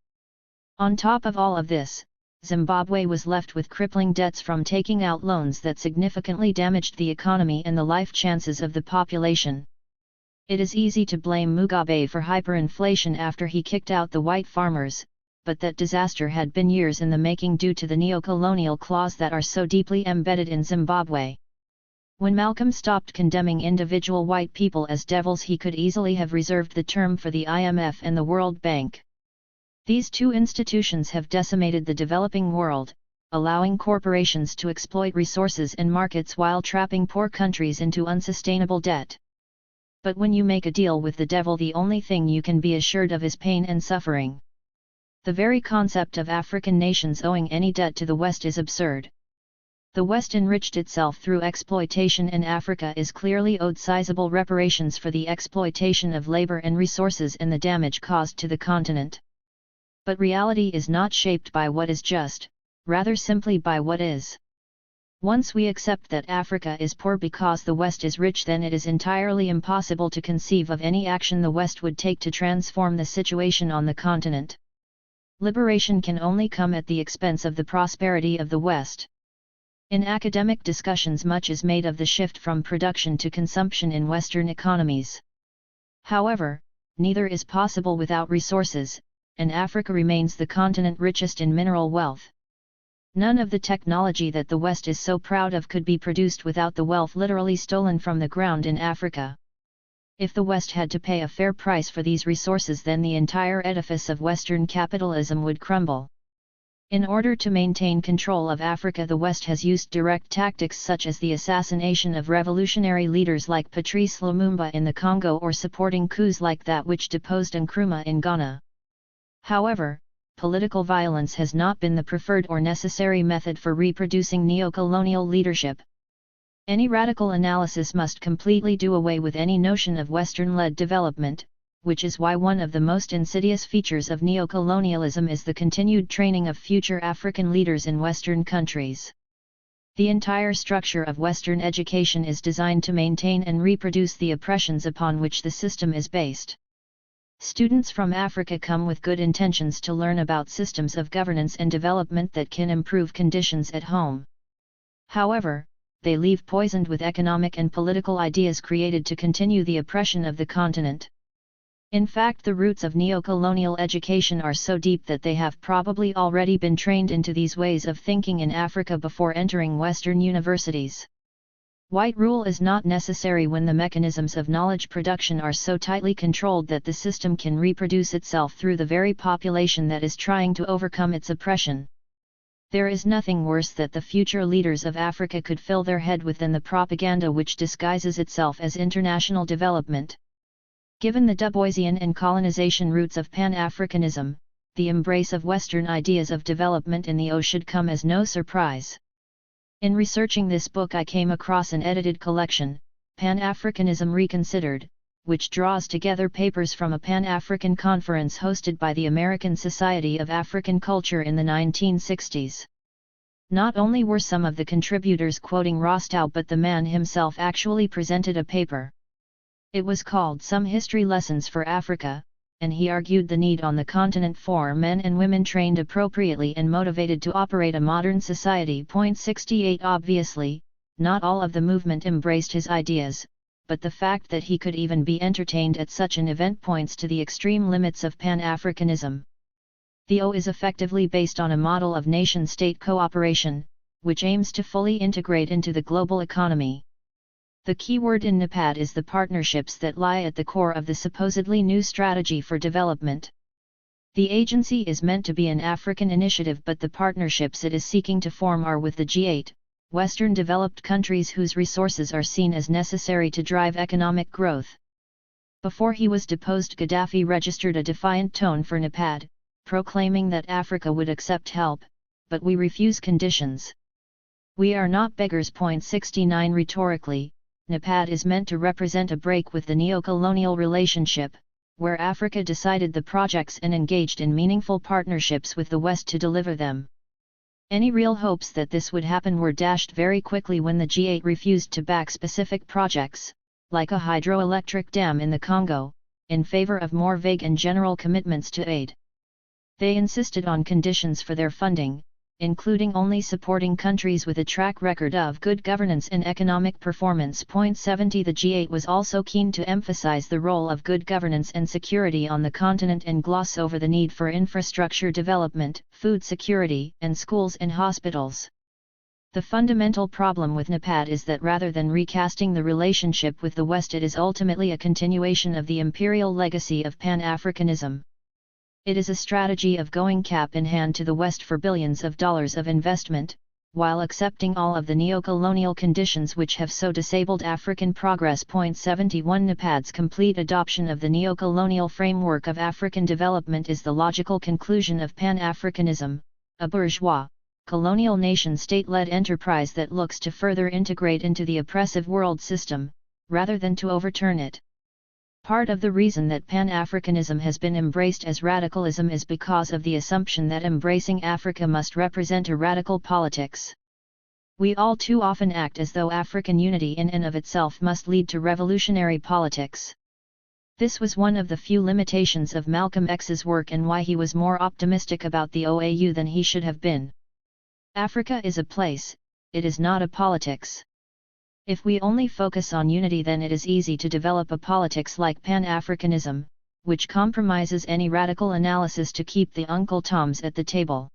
On top of all of this, Zimbabwe was left with crippling debts from taking out loans that significantly damaged the economy and the life chances of the population. It is easy to blame Mugabe for hyperinflation after he kicked out the white farmers, but that disaster had been years in the making due to the neocolonial claws that are so deeply embedded in Zimbabwe. When Malcolm stopped condemning individual white people as devils, he could easily have reserved the term for the IMF and the World Bank. These two institutions have decimated the developing world, allowing corporations to exploit resources and markets while trapping poor countries into unsustainable debt. But when you make a deal with the devil, the only thing you can be assured of is pain and suffering. The very concept of African nations owing any debt to the West is absurd. The West enriched itself through exploitation, and Africa is clearly owed sizable reparations for the exploitation of labor and resources and the damage caused to the continent. But reality is not shaped by what is just, rather simply by what is. Once we accept that Africa is poor because the West is rich, then it is entirely impossible to conceive of any action the West would take to transform the situation on the continent. Liberation can only come at the expense of the prosperity of the West. In academic discussions, much is made of the shift from production to consumption in Western economies. However, neither is possible without resources, and Africa remains the continent richest in mineral wealth. None of the technology that the West is so proud of could be produced without the wealth literally stolen from the ground in Africa. If the West had to pay a fair price for these resources, then the entire edifice of Western capitalism would crumble. In order to maintain control of Africa, the West has used direct tactics such as the assassination of revolutionary leaders like Patrice Lumumba in the Congo, or supporting coups like that which deposed Nkrumah in Ghana. However, political violence has not been the preferred or necessary method for reproducing neocolonial leadership. Any radical analysis must completely do away with any notion of Western-led development, which is why one of the most insidious features of neocolonialism is the continued training of future African leaders in Western countries. The entire structure of Western education is designed to maintain and reproduce the oppressions upon which the system is based. Students from Africa come with good intentions to learn about systems of governance and development that can improve conditions at home. However, they leave poisoned with economic and political ideas created to continue the oppression of the continent. In fact, the roots of neo-colonial education are so deep that they have probably already been trained into these ways of thinking in Africa before entering Western universities. White rule is not necessary when the mechanisms of knowledge production are so tightly controlled that the system can reproduce itself through the very population that is trying to overcome its oppression. There is nothing worse that the future leaders of Africa could fill their head with than the propaganda which disguises itself as international development. Given the Duboisian and colonization roots of Pan-Africanism, the embrace of Western ideas of development in the O should come as no surprise. In researching this book I came across an edited collection, Pan-Africanism Reconsidered, which draws together papers from a Pan-African conference hosted by the American Society of African Culture in the 1960s. Not only were some of the contributors quoting Rostow, but the man himself actually presented a paper. It was called Some History Lessons for Africa, and he argued the need on the continent for men and women trained appropriately and motivated to operate a modern society. 68 Obviously, not all of the movement embraced his ideas, but the fact that he could even be entertained at such an event points to the extreme limits of Pan-Africanism. The O is effectively based on a model of nation-state cooperation, which aims to fully integrate into the global economy. The key word in NEPAD is the partnerships that lie at the core of the supposedly new strategy for development. The agency is meant to be an African initiative, but the partnerships it is seeking to form are with the G8, Western developed countries whose resources are seen as necessary to drive economic growth. Before he was deposed, Gaddafi registered a defiant tone for NEPAD, proclaiming that Africa would accept help, but we refuse conditions. We are not beggars. 69 Rhetorically, NEPAD is meant to represent a break with the neo-colonial relationship, where Africa decided the projects and engaged in meaningful partnerships with the West to deliver them. Any real hopes that this would happen were dashed very quickly when the G8 refused to back specific projects, like a hydroelectric dam in the Congo, in favor of more vague and general commitments to aid. They insisted on conditions for their funding, including only supporting countries with a track record of good governance and economic performance. 70 The G8 was also keen to emphasize the role of good governance and security on the continent and gloss over the need for infrastructure development, food security, and schools and hospitals. The fundamental problem with NEPAD is that rather than recasting the relationship with the West, it is ultimately a continuation of the imperial legacy of Pan-Africanism. It is a strategy of going cap in hand to the West for billions of dollars of investment, while accepting all of the neo-colonial conditions which have so disabled African progress. 71 NEPAD's complete adoption of the neo-colonial framework of African development is the logical conclusion of Pan-Africanism, a bourgeois, colonial nation-state-led enterprise that looks to further integrate into the oppressive world system, rather than to overturn it. Part of the reason that Pan-Africanism has been embraced as radicalism is because of the assumption that embracing Africa must represent a radical politics. We all too often act as though African unity in and of itself must lead to revolutionary politics. This was one of the few limitations of Malcolm X's work and why he was more optimistic about the OAU than he should have been. Africa is a place, it is not a politics. If we only focus on unity, then it is easy to develop a politics like Pan-Africanism, which compromises any radical analysis to keep the Uncle Toms at the table.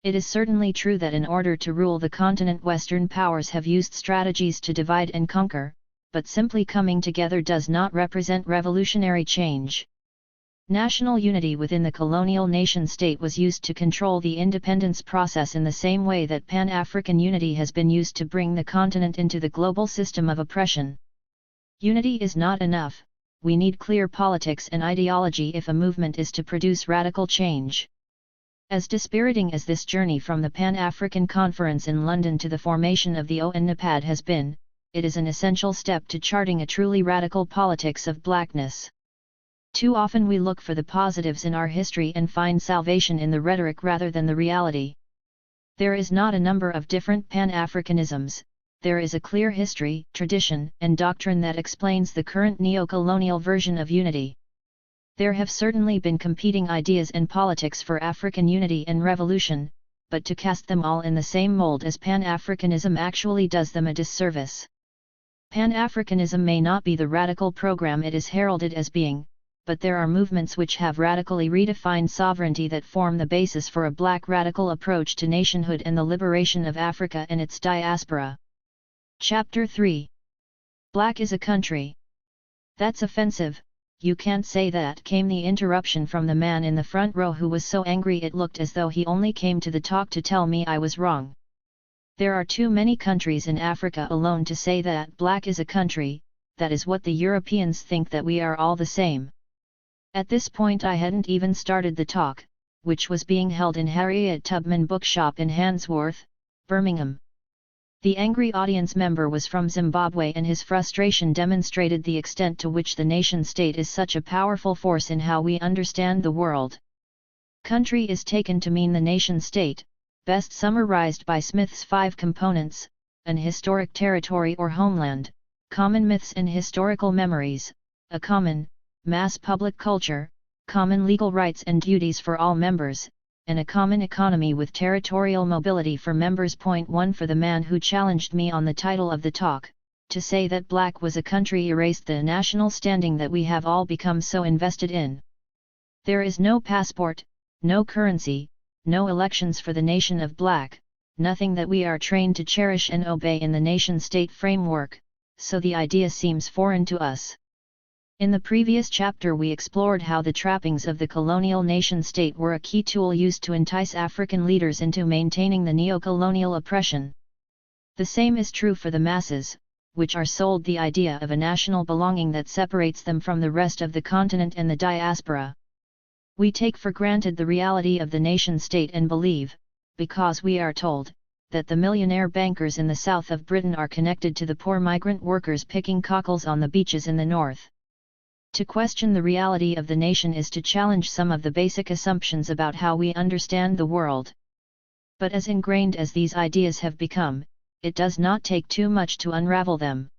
It is certainly true that in order to rule the continent, Western powers have used strategies to divide and conquer, but simply coming together does not represent revolutionary change. National unity within the colonial nation-state was used to control the independence process in the same way that Pan-African unity has been used to bring the continent into the global system of oppression. Unity is not enough, we need clear politics and ideology if a movement is to produce radical change. As dispiriting as this journey from the Pan-African Conference in London to the formation of the NEPAD has been, it is an essential step to charting a truly radical politics of blackness. Too often we look for the positives in our history and find salvation in the rhetoric rather than the reality. There is not a number of different Pan-Africanisms, there is a clear history, tradition, and doctrine that explains the current neo-colonial version of unity. There have certainly been competing ideas and politics for African unity and revolution, but to cast them all in the same mold as Pan-Africanism actually does them a disservice. Pan-Africanism may not be the radical program it is heralded as being, but there are movements which have radically redefined sovereignty that form the basis for a black radical approach to nationhood and the liberation of Africa and its diaspora. Chapter 3. Black is a country. That's offensive. You can't say that, came the interruption from the man in the front row who was so angry it looked as though he only came to the talk to tell me I was wrong. There are too many countries in Africa alone to say that black is a country, that is what the Europeans think, that we are all the same. At this point I hadn't even started the talk, which was being held in Harriet Tubman Bookshop in Handsworth, Birmingham. The angry audience member was from Zimbabwe and his frustration demonstrated the extent to which the nation-state is such a powerful force in how we understand the world. Country is taken to mean the nation-state, best summarized by Smith's 5 components: an historic territory or homeland, common myths and historical memories, a common, mass public culture, common legal rights and duties for all members, and a common economy with territorial mobility for members. Point 1. For the man who challenged me on the title of the talk, to say that black was a country erased the national standing that we have all become so invested in. There is no passport, no currency, no elections for the nation of black, nothing that we are trained to cherish and obey in the nation-state framework, so the idea seems foreign to us. In the previous chapter we explored how the trappings of the colonial nation-state were a key tool used to entice African leaders into maintaining the neo-colonial oppression. The same is true for the masses, which are sold the idea of a national belonging that separates them from the rest of the continent and the diaspora. We take for granted the reality of the nation-state and believe, because we are told, that the millionaire bankers in the south of Britain are connected to the poor migrant workers picking cockles on the beaches in the north. To question the reality of the nation is to challenge some of the basic assumptions about how we understand the world. But as ingrained as these ideas have become, it does not take too much to unravel them.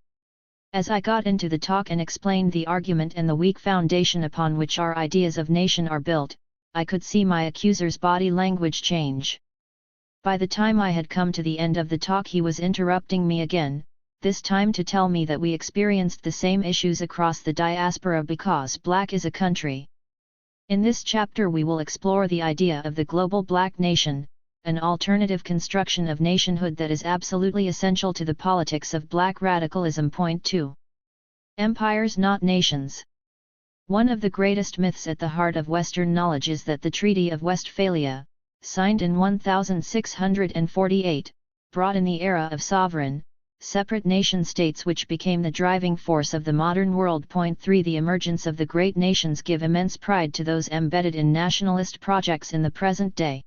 As I got into the talk and explained the argument and the weak foundation upon which our ideas of nation are built, I could see my accuser's body language change. By the time I had come to the end of the talk he was interrupting me again, this time to tell me that we experienced the same issues across the diaspora because black is a country. In this chapter we will explore the idea of the global black nation, an alternative construction of nationhood that is absolutely essential to the politics of black radicalism. Point 2. Empires, not nations. One of the greatest myths at the heart of Western knowledge is that the Treaty of Westphalia, signed in 1648, brought in the era of sovereign, separate nation-states which became the driving force of the modern world. Point 3. The emergence of the great nations give immense pride to those embedded in nationalist projects in the present day.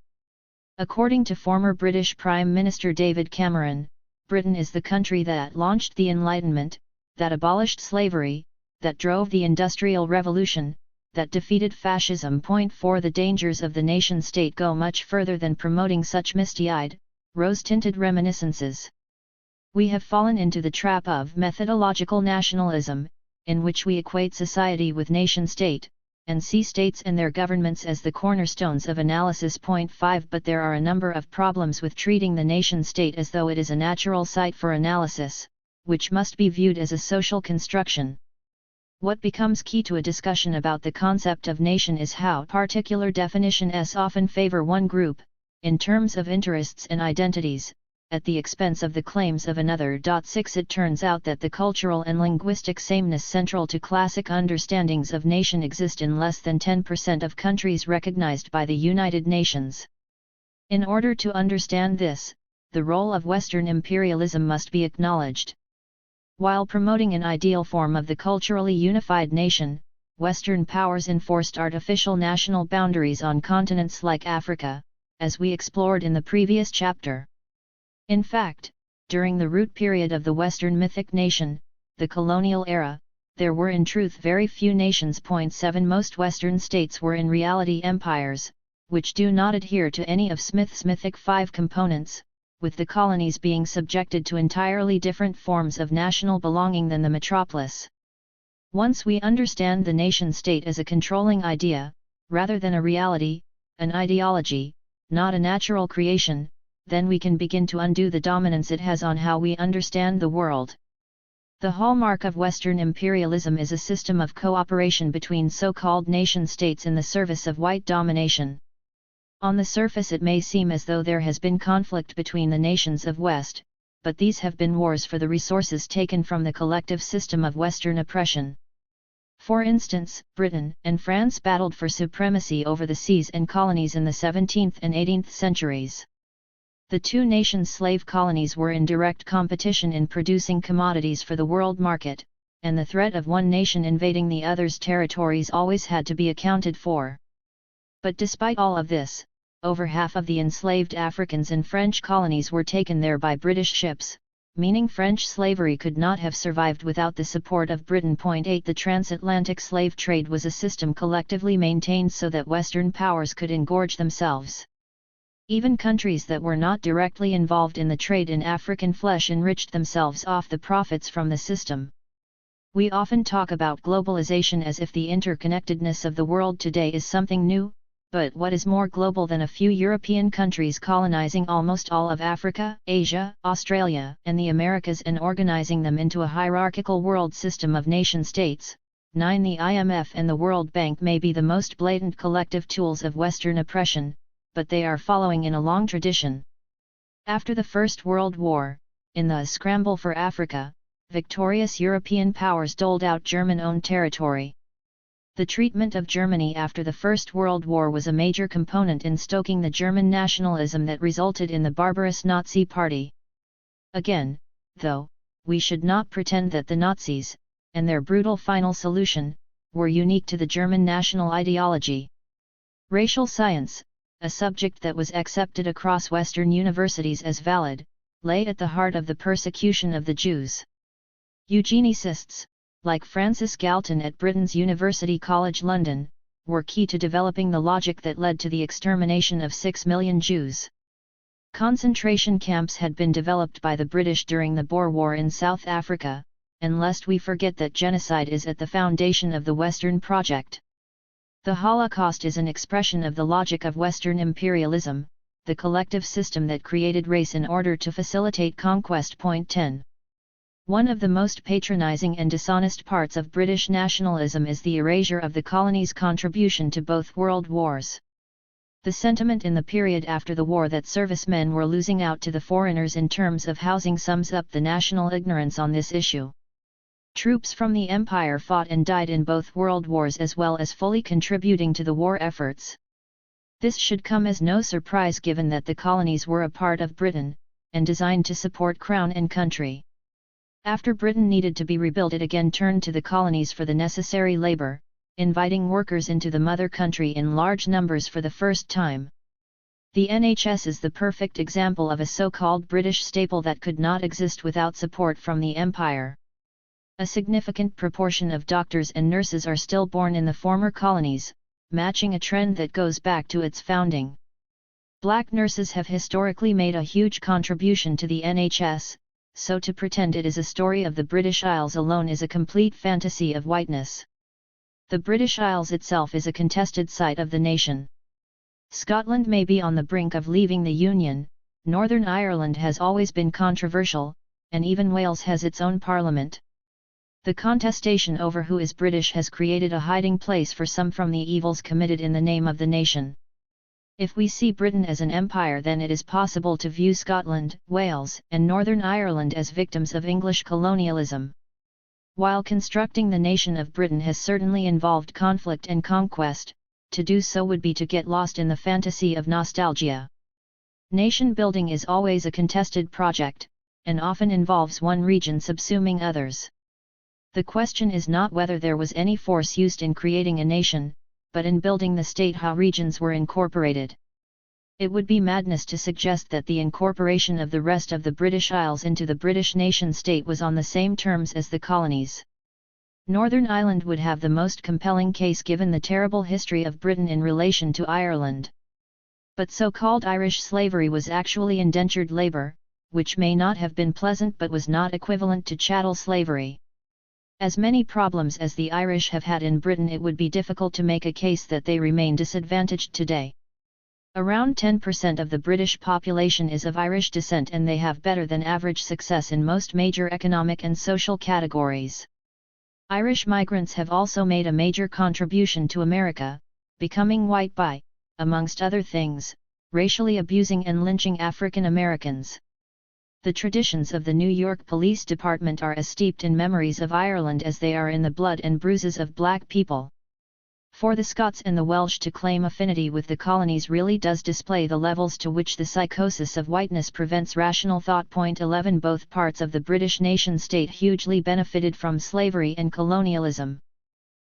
According to former British Prime Minister David Cameron, Britain is the country that launched the Enlightenment, that abolished slavery, that drove the Industrial Revolution, that defeated fascism. Point 4. The dangers of the nation-state go much further than promoting such misty-eyed, rose-tinted reminiscences. We have fallen into the trap of methodological nationalism, in which we equate society with nation-state, and see states and their governments as the cornerstones of analysis. Point 5. But there are a number of problems with treating the nation-state as though it is a natural site for analysis, which must be viewed as a social construction. What becomes key to a discussion about the concept of nation is how particular definitions often favor one group, in terms of interests and identities, at the expense of the claims of another. 6. It turns out that the cultural and linguistic sameness central to classic understandings of nation exist in less than 10% of countries recognized by the United Nations. In order to understand this, the role of Western imperialism must be acknowledged. While promoting an ideal form of the culturally unified nation, Western powers enforced artificial national boundaries on continents like Africa, as we explored in the previous chapter. In fact, during the root period of the Western mythic nation, the colonial era, there were in truth very few nations. Point 7. Most Western states were in reality empires, which do not adhere to any of Smith's mythic 5 components, with the colonies being subjected to entirely different forms of national belonging than the metropolis. Once we understand the nation-state as a controlling idea, rather than a reality, an ideology, not a natural creation, then we can begin to undo the dominance it has on how we understand the world. The hallmark of Western imperialism is a system of cooperation between so-called nation-states in the service of white domination. On the surface it may seem as though there has been conflict between the nations of West, but these have been wars for the resources taken from the collective system of Western oppression. For instance, Britain and France battled for supremacy over the seas and colonies in the 17th and 18th centuries. The two nations' slave colonies were in direct competition in producing commodities for the world market, and the threat of one nation invading the other's territories always had to be accounted for. But despite all of this, over half of the enslaved Africans in French colonies were taken there by British ships, meaning French slavery could not have survived without the support of Britain. 8 The transatlantic slave trade was a system collectively maintained so that Western powers could engorge themselves. Even countries that were not directly involved in the trade in African flesh enriched themselves off the profits from the system. We often talk about globalization as if the interconnectedness of the world today is something new, but what is more global than a few European countries colonizing almost all of Africa, Asia, Australia, and the Americas and organizing them into a hierarchical world system of nation-states? 9 The IMF and the World Bank may be the most blatant collective tools of Western oppression, but they are following in a long tradition. After the First World War, in the scramble for Africa, victorious European powers doled out German-owned territory. The treatment of Germany after the First World War was a major component in stoking the German nationalism that resulted in the barbarous Nazi Party. Again, though, we should not pretend that the Nazis, and their brutal final solution, were unique to the German national ideology. Racial science, a subject that was accepted across Western universities as valid, lay at the heart of the persecution of the Jews. Eugenicists, like Francis Galton at Britain's University College London, were key to developing the logic that led to the extermination of 6 million Jews. Concentration camps had been developed by the British during the Boer War in South Africa, and lest we forget that genocide is at the foundation of the Western project. The Holocaust is an expression of the logic of Western imperialism, the collective system that created race in order to facilitate conquest. 10. One of the most patronizing and dishonest parts of British nationalism is the erasure of the colonies' contribution to both world wars. The sentiment in the period after the war that servicemen were losing out to the foreigners in terms of housing sums up the national ignorance on this issue. Troops from the Empire fought and died in both world wars as well as fully contributing to the war efforts. This should come as no surprise given that the colonies were a part of Britain, and designed to support Crown and country. After Britain needed to be rebuilt, it again turned to the colonies for the necessary labor, inviting workers into the mother country in large numbers for the first time. The NHS is the perfect example of a so-called British staple that could not exist without support from the Empire. A significant proportion of doctors and nurses are still born in the former colonies, matching a trend that goes back to its founding. Black nurses have historically made a huge contribution to the NHS, so to pretend it is a story of the British Isles alone is a complete fantasy of whiteness. The British Isles itself is a contested site of the nation. Scotland may be on the brink of leaving the Union, Northern Ireland has always been controversial, and even Wales has its own parliament. The contestation over who is British has created a hiding place for some from the evils committed in the name of the nation. If we see Britain as an empire, then it is possible to view Scotland, Wales, and Northern Ireland as victims of English colonialism. While constructing the nation of Britain has certainly involved conflict and conquest, to do so would be to get lost in the fantasy of nostalgia. Nation building is always a contested project, and often involves one region subsuming others. The question is not whether there was any force used in creating a nation, but in building the state how regions were incorporated. It would be madness to suggest that the incorporation of the rest of the British Isles into the British nation-state was on the same terms as the colonies. Northern Ireland would have the most compelling case given the terrible history of Britain in relation to Ireland. But so-called Irish slavery was actually indentured labor, which may not have been pleasant but was not equivalent to chattel slavery. As many problems as the Irish have had in Britain, it would be difficult to make a case that they remain disadvantaged today. Around 10% of the British population is of Irish descent, and they have better than average success in most major economic and social categories. Irish migrants have also made a major contribution to America, becoming white by, amongst other things, racially abusing and lynching African Americans. The traditions of the New York Police Department are as steeped in memories of Ireland as they are in the blood and bruises of black people. For the Scots and the Welsh to claim affinity with the colonies really does display the levels to which the psychosis of whiteness prevents rational thought. 11 Both parts of the British nation-state hugely benefited from slavery and colonialism.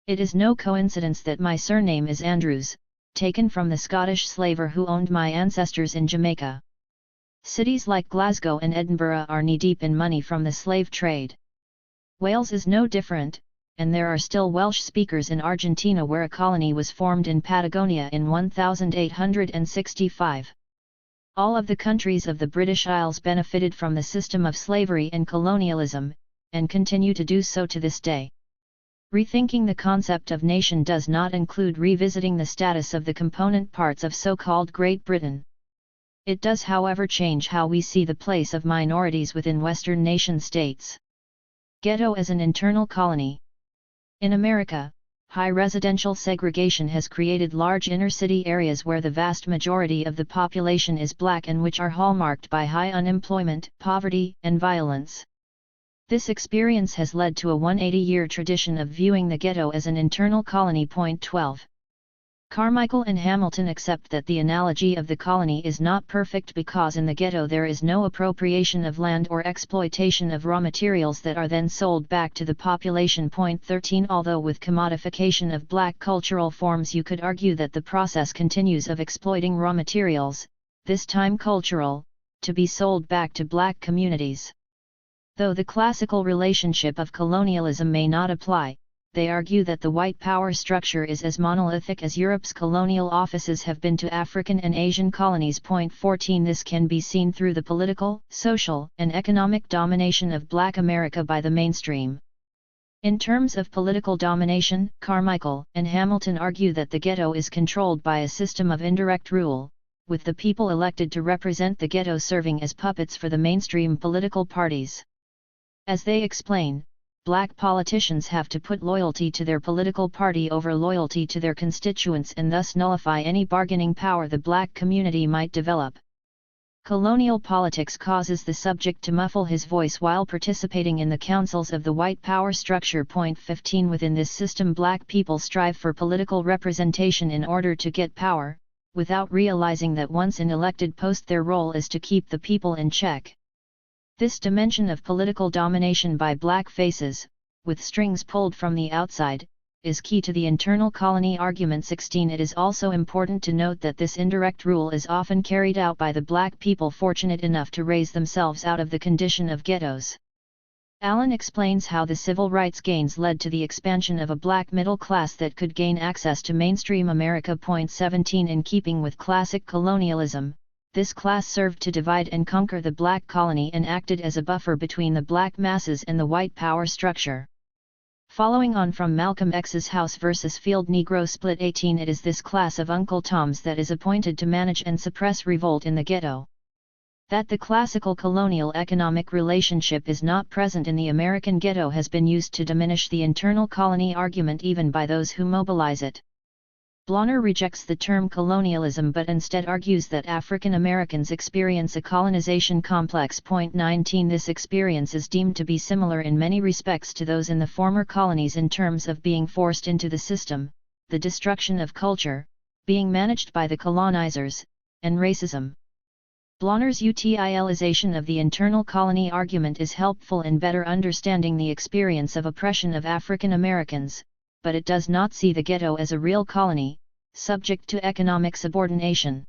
It is no coincidence that my surname is Andrews, taken from the Scottish slaver who owned my ancestors in Jamaica. Cities like Glasgow and Edinburgh are knee-deep in money from the slave trade. Wales is no different, and there are still Welsh speakers in Argentina, where a colony was formed in Patagonia in 1865. All of the countries of the British Isles benefited from the system of slavery and colonialism, and continue to do so to this day. Rethinking the concept of nation does not include revisiting the status of the component parts of so-called Great Britain. It does, however, change how we see the place of minorities within Western nation-states. Ghetto as an internal colony. In America, high residential segregation has created large inner-city areas where the vast majority of the population is black and which are hallmarked by high unemployment, poverty, and violence. This experience has led to a 180-year tradition of viewing the ghetto as an internal colony. 12. Carmichael and Hamilton accept that the analogy of the colony is not perfect because in the ghetto there is no appropriation of land or exploitation of raw materials that are then sold back to the population. 13 Although with commodification of black cultural forms you could argue that the process continues of exploiting raw materials, this time cultural, to be sold back to black communities. Though the classical relationship of colonialism may not apply, they argue that the white power structure is as monolithic as Europe's colonial offices have been to African and Asian colonies. 14 This can be seen through the political, social, and economic domination of Black America by the mainstream. In terms of political domination, Carmichael and Hamilton argue that the ghetto is controlled by a system of indirect rule, with the people elected to represent the ghetto serving as puppets for the mainstream political parties. As they explain, black politicians have to put loyalty to their political party over loyalty to their constituents and thus nullify any bargaining power the black community might develop. Colonial politics causes the subject to muffle his voice while participating in the councils of the white power structure. 15 Within this system black people strive for political representation in order to get power, without realizing that once in elected post their role is to keep the people in check. This dimension of political domination by black faces, with strings pulled from the outside, is key to the internal colony argument. 16 It is also important to note that this indirect rule is often carried out by the black people fortunate enough to raise themselves out of the condition of ghettos. Allen explains how the civil rights gains led to the expansion of a black middle class that could gain access to mainstream America. 17 In keeping with classic colonialism, this class served to divide and conquer the black colony and acted as a buffer between the black masses and the white power structure. Following on from Malcolm X's House versus Field Negro split. 18 It is this class of Uncle Toms that is appointed to manage and suppress revolt in the ghetto. That the classical colonial economic relationship is not present in the American ghetto has been used to diminish the internal colony argument even by those who mobilize it. Blonner rejects the term colonialism but instead argues that African Americans experience a colonization complex. 19 This experience is deemed to be similar in many respects to those in the former colonies in terms of being forced into the system, the destruction of culture, being managed by the colonizers, and racism. Blonner's utilization of the internal colony argument is helpful in better understanding the experience of oppression of African Americans, but it does not see the ghetto as a real colony, subject to economic subordination.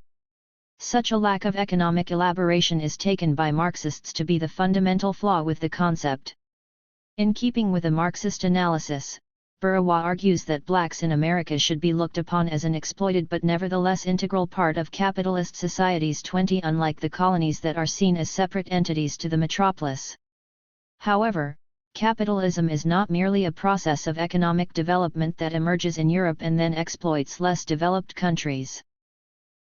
Such a lack of economic elaboration is taken by Marxists to be the fundamental flaw with the concept. In keeping with a Marxist analysis, Burawa argues that blacks in America should be looked upon as an exploited but nevertheless integral part of capitalist societies 20, unlike the colonies that are seen as separate entities to the metropolis. However, capitalism is not merely a process of economic development that emerges in Europe and then exploits less developed countries.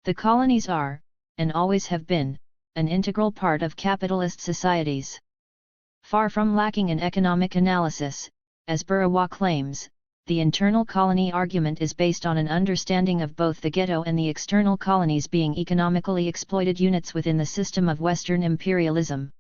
The colonies are, and always have been, an integral part of capitalist societies. Far from lacking in economic analysis, as Burawa claims, the internal colony argument is based on an understanding of both the ghetto and the external colonies being economically exploited units within the system of Western imperialism.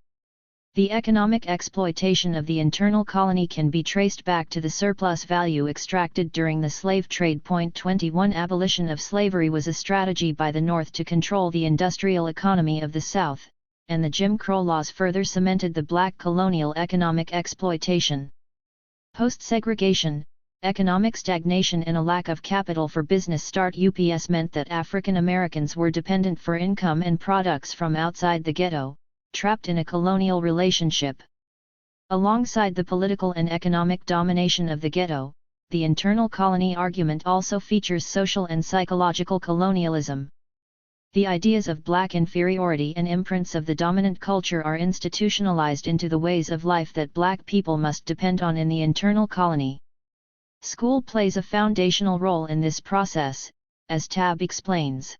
The economic exploitation of the internal colony can be traced back to the surplus value extracted during the slave trade. 21 Abolition of slavery was a strategy by the North to control the industrial economy of the South, and the Jim Crow laws further cemented the black colonial economic exploitation. Post-segregation, economic stagnation and a lack of capital for business start UPS meant that African Americans were dependent for income and products from outside the ghetto, trapped in a colonial relationship. Alongside the political and economic domination of the ghetto, the internal colony argument also features social and psychological colonialism. The ideas of black inferiority and imprints of the dominant culture are institutionalized into the ways of life that black people must depend on in the internal colony. School plays a foundational role in this process, as Tab explains.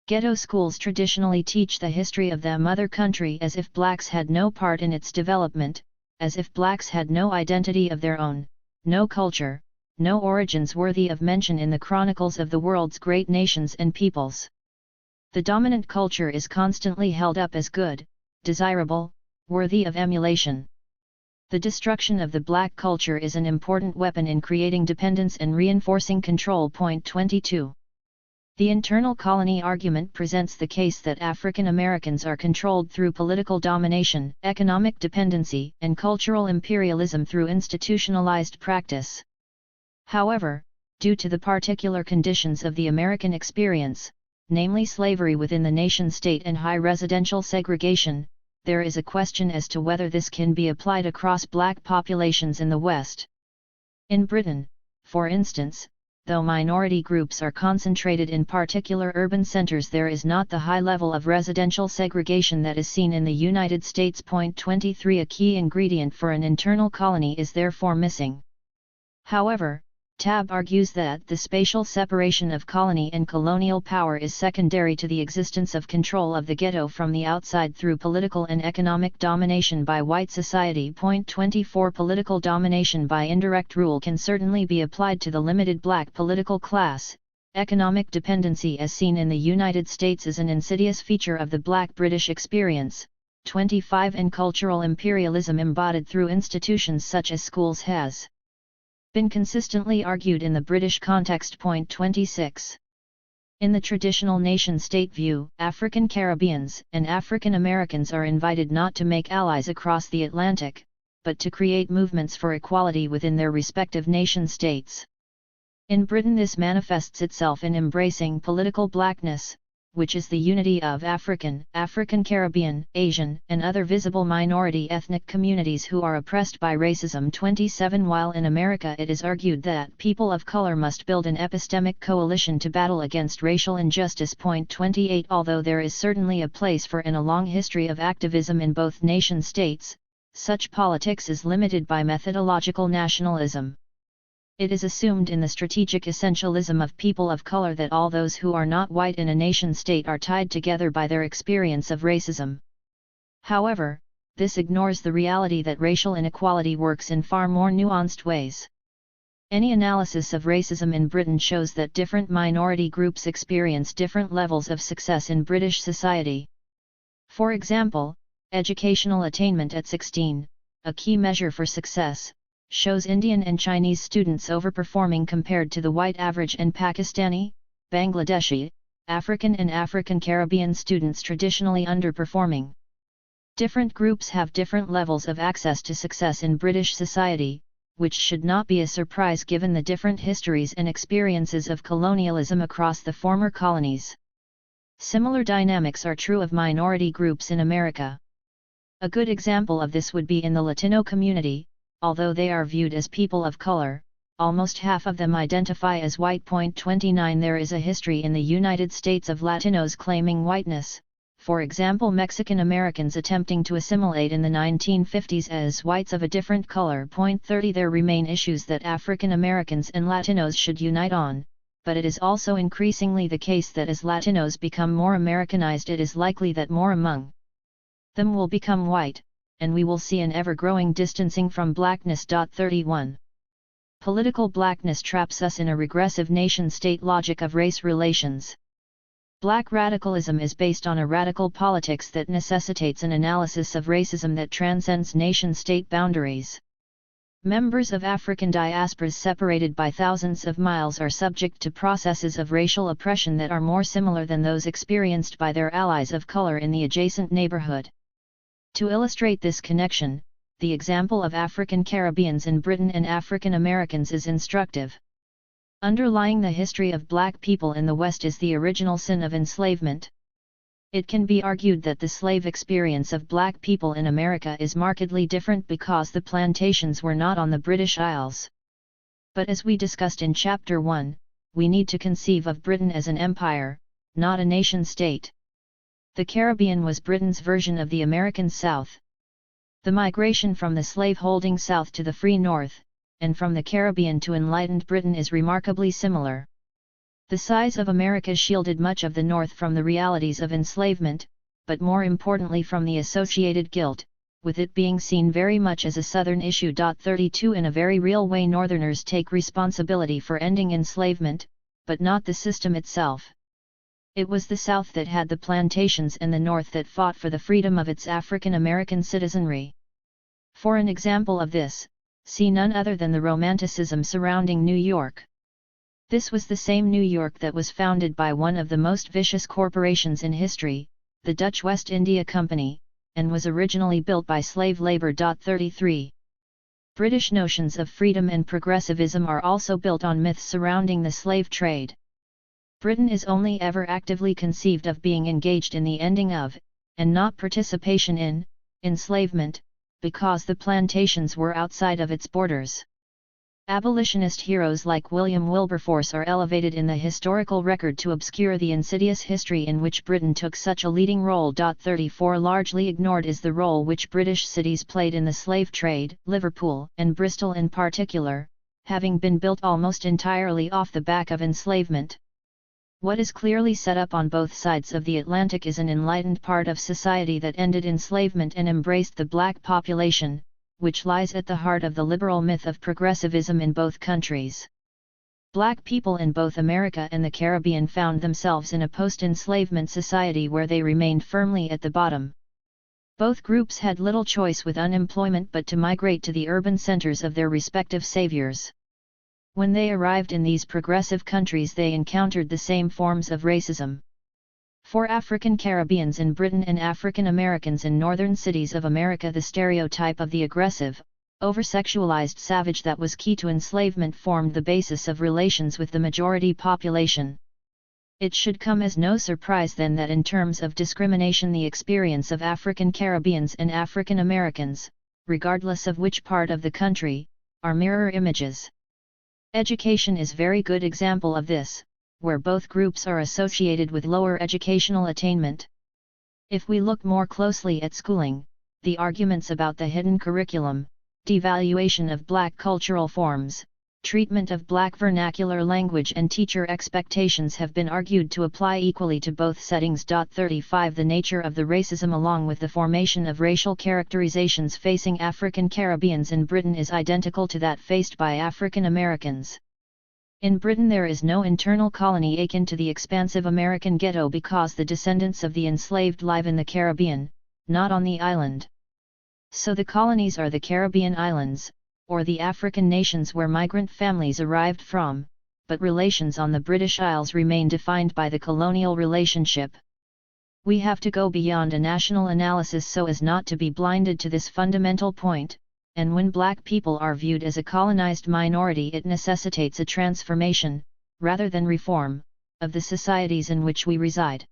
Ghetto schools traditionally teach the history of the mother country as if blacks had no part in its development, as if blacks had no identity of their own, no culture, no origins worthy of mention in the chronicles of the world's great nations and peoples. The dominant culture is constantly held up as good, desirable, worthy of emulation. The destruction of the black culture is an important weapon in creating dependence and reinforcing control. 22. The internal colony argument presents the case that African Americans are controlled through political domination, economic dependency, and cultural imperialism through institutionalized practice. However, due to the particular conditions of the American experience, namely slavery within the nation-state and high residential segregation, there is a question as to whether this can be applied across black populations in the West. In Britain, for instance, though minority groups are concentrated in particular urban centers, there is not the high level of residential segregation that is seen in the United States. 23 A key ingredient for an internal colony is therefore missing. However, Tab argues that the spatial separation of colony and colonial power is secondary to the existence of control of the ghetto from the outside through political and economic domination by white society. 24 Political domination by indirect rule can certainly be applied to the limited black political class. Economic dependency as seen in the United States is an insidious feature of the black British experience. 25 And cultural imperialism embodied through institutions such as schools has been consistently argued in the British context. 26. In the traditional nation-state view, African Caribbeans and African Americans are invited not to make allies across the Atlantic, but to create movements for equality within their respective nation-states. In Britain this manifests itself in embracing political blackness, which is the unity of African, African Caribbean, Asian, and other visible minority ethnic communities who are oppressed by racism. 27 While in America it is argued that people of color must build an epistemic coalition to battle against racial injustice. 28 Although there is certainly a place for and a long history of activism in both nation-states, such politics is limited by methodological nationalism. It is assumed in the strategic essentialism of people of color that all those who are not white in a nation-state are tied together by their experience of racism. However, this ignores the reality that racial inequality works in far more nuanced ways. Any analysis of racism in Britain shows that different minority groups experience different levels of success in British society. For example, educational attainment at 16, a key measure for success, shows Indian and Chinese students overperforming compared to the white average and Pakistani, Bangladeshi, African and African Caribbean students traditionally underperforming. Different groups have different levels of access to success in British society, which should not be a surprise given the different histories and experiences of colonialism across the former colonies. Similar dynamics are true of minority groups in America. A good example of this would be in the Latino community. Although they are viewed as people of color, almost half of them identify as white. 29 There is a history in the United States of Latinos claiming whiteness, for example Mexican Americans attempting to assimilate in the 1950s as whites of a different color. 30 There remain issues that African Americans and Latinos should unite on, but it is also increasingly the case that as Latinos become more Americanized it is likely that more among them will become white, and we will see an ever-growing distancing from blackness. 31 Political blackness traps us in a regressive nation-state logic of race relations. Black radicalism is based on a radical politics that necessitates an analysis of racism that transcends nation-state boundaries. Members of African diasporas separated by thousands of miles are subject to processes of racial oppression that are more similar than those experienced by their allies of color in the adjacent neighborhood. To illustrate this connection, the example of African Caribbeans in Britain and African Americans is instructive. Underlying the history of black people in the West is the original sin of enslavement. It can be argued that the slave experience of black people in America is markedly different because the plantations were not on the British Isles. But as we discussed in Chapter 1, we need to conceive of Britain as an empire, not a nation-state. The Caribbean was Britain's version of the American South. The migration from the slave-holding South to the free North, and from the Caribbean to enlightened Britain is remarkably similar. The size of America shielded much of the North from the realities of enslavement, but more importantly from the associated guilt, with it being seen very much as a Southern issue. 32 In a very real way Northerners take responsibility for ending enslavement, but not the system itself. It was the South that had the plantations and the North that fought for the freedom of its African American citizenry. For an example of this, see none other than the Romanticism surrounding New York. This was the same New York that was founded by one of the most vicious corporations in history, the Dutch West India Company, and was originally built by slave labor. 33 British notions of freedom and progressivism are also built on myths surrounding the slave trade. Britain is only ever actively conceived of being engaged in the ending of, and not participation in, enslavement, because the plantations were outside of its borders. Abolitionist heroes like William Wilberforce are elevated in the historical record to obscure the insidious history in which Britain took such a leading role. 34 Largely ignored is the role which British cities played in the slave trade, Liverpool and Bristol in particular, having been built almost entirely off the back of enslavement. What is clearly set up on both sides of the Atlantic is an enlightened part of society that ended enslavement and embraced the black population, which lies at the heart of the liberal myth of progressivism in both countries. Black people in both America and the Caribbean found themselves in a post-enslavement society where they remained firmly at the bottom. Both groups had little choice with unemployment but to migrate to the urban centers of their respective saviors. When they arrived in these progressive countries they encountered the same forms of racism. For African Caribbeans in Britain and African Americans in northern cities of America the stereotype of the aggressive, over-sexualized savage that was key to enslavement formed the basis of relations with the majority population. It should come as no surprise then that in terms of discrimination the experience of African Caribbeans and African Americans, regardless of which part of the country, are mirror images. Education is a very good example of this, where both groups are associated with lower educational attainment. If we look more closely at schooling, the arguments about the hidden curriculum, devaluation of black cultural forms, treatment of black vernacular language and teacher expectations have been argued to apply equally to both settings. 35 The nature of the racism along with the formation of racial characterizations facing African Caribbeans in Britain is identical to that faced by African Americans. In Britain there is no internal colony akin to the expansive American ghetto because the descendants of the enslaved live in the Caribbean, not on the island. So the colonies are the Caribbean islands, or the African nations where migrant families arrived from, but relations on the British Isles remain defined by the colonial relationship. We have to go beyond a national analysis so as not to be blinded to this fundamental point. And when black people are viewed as a colonized minority it necessitates a transformation, rather than reform, of the societies in which we reside.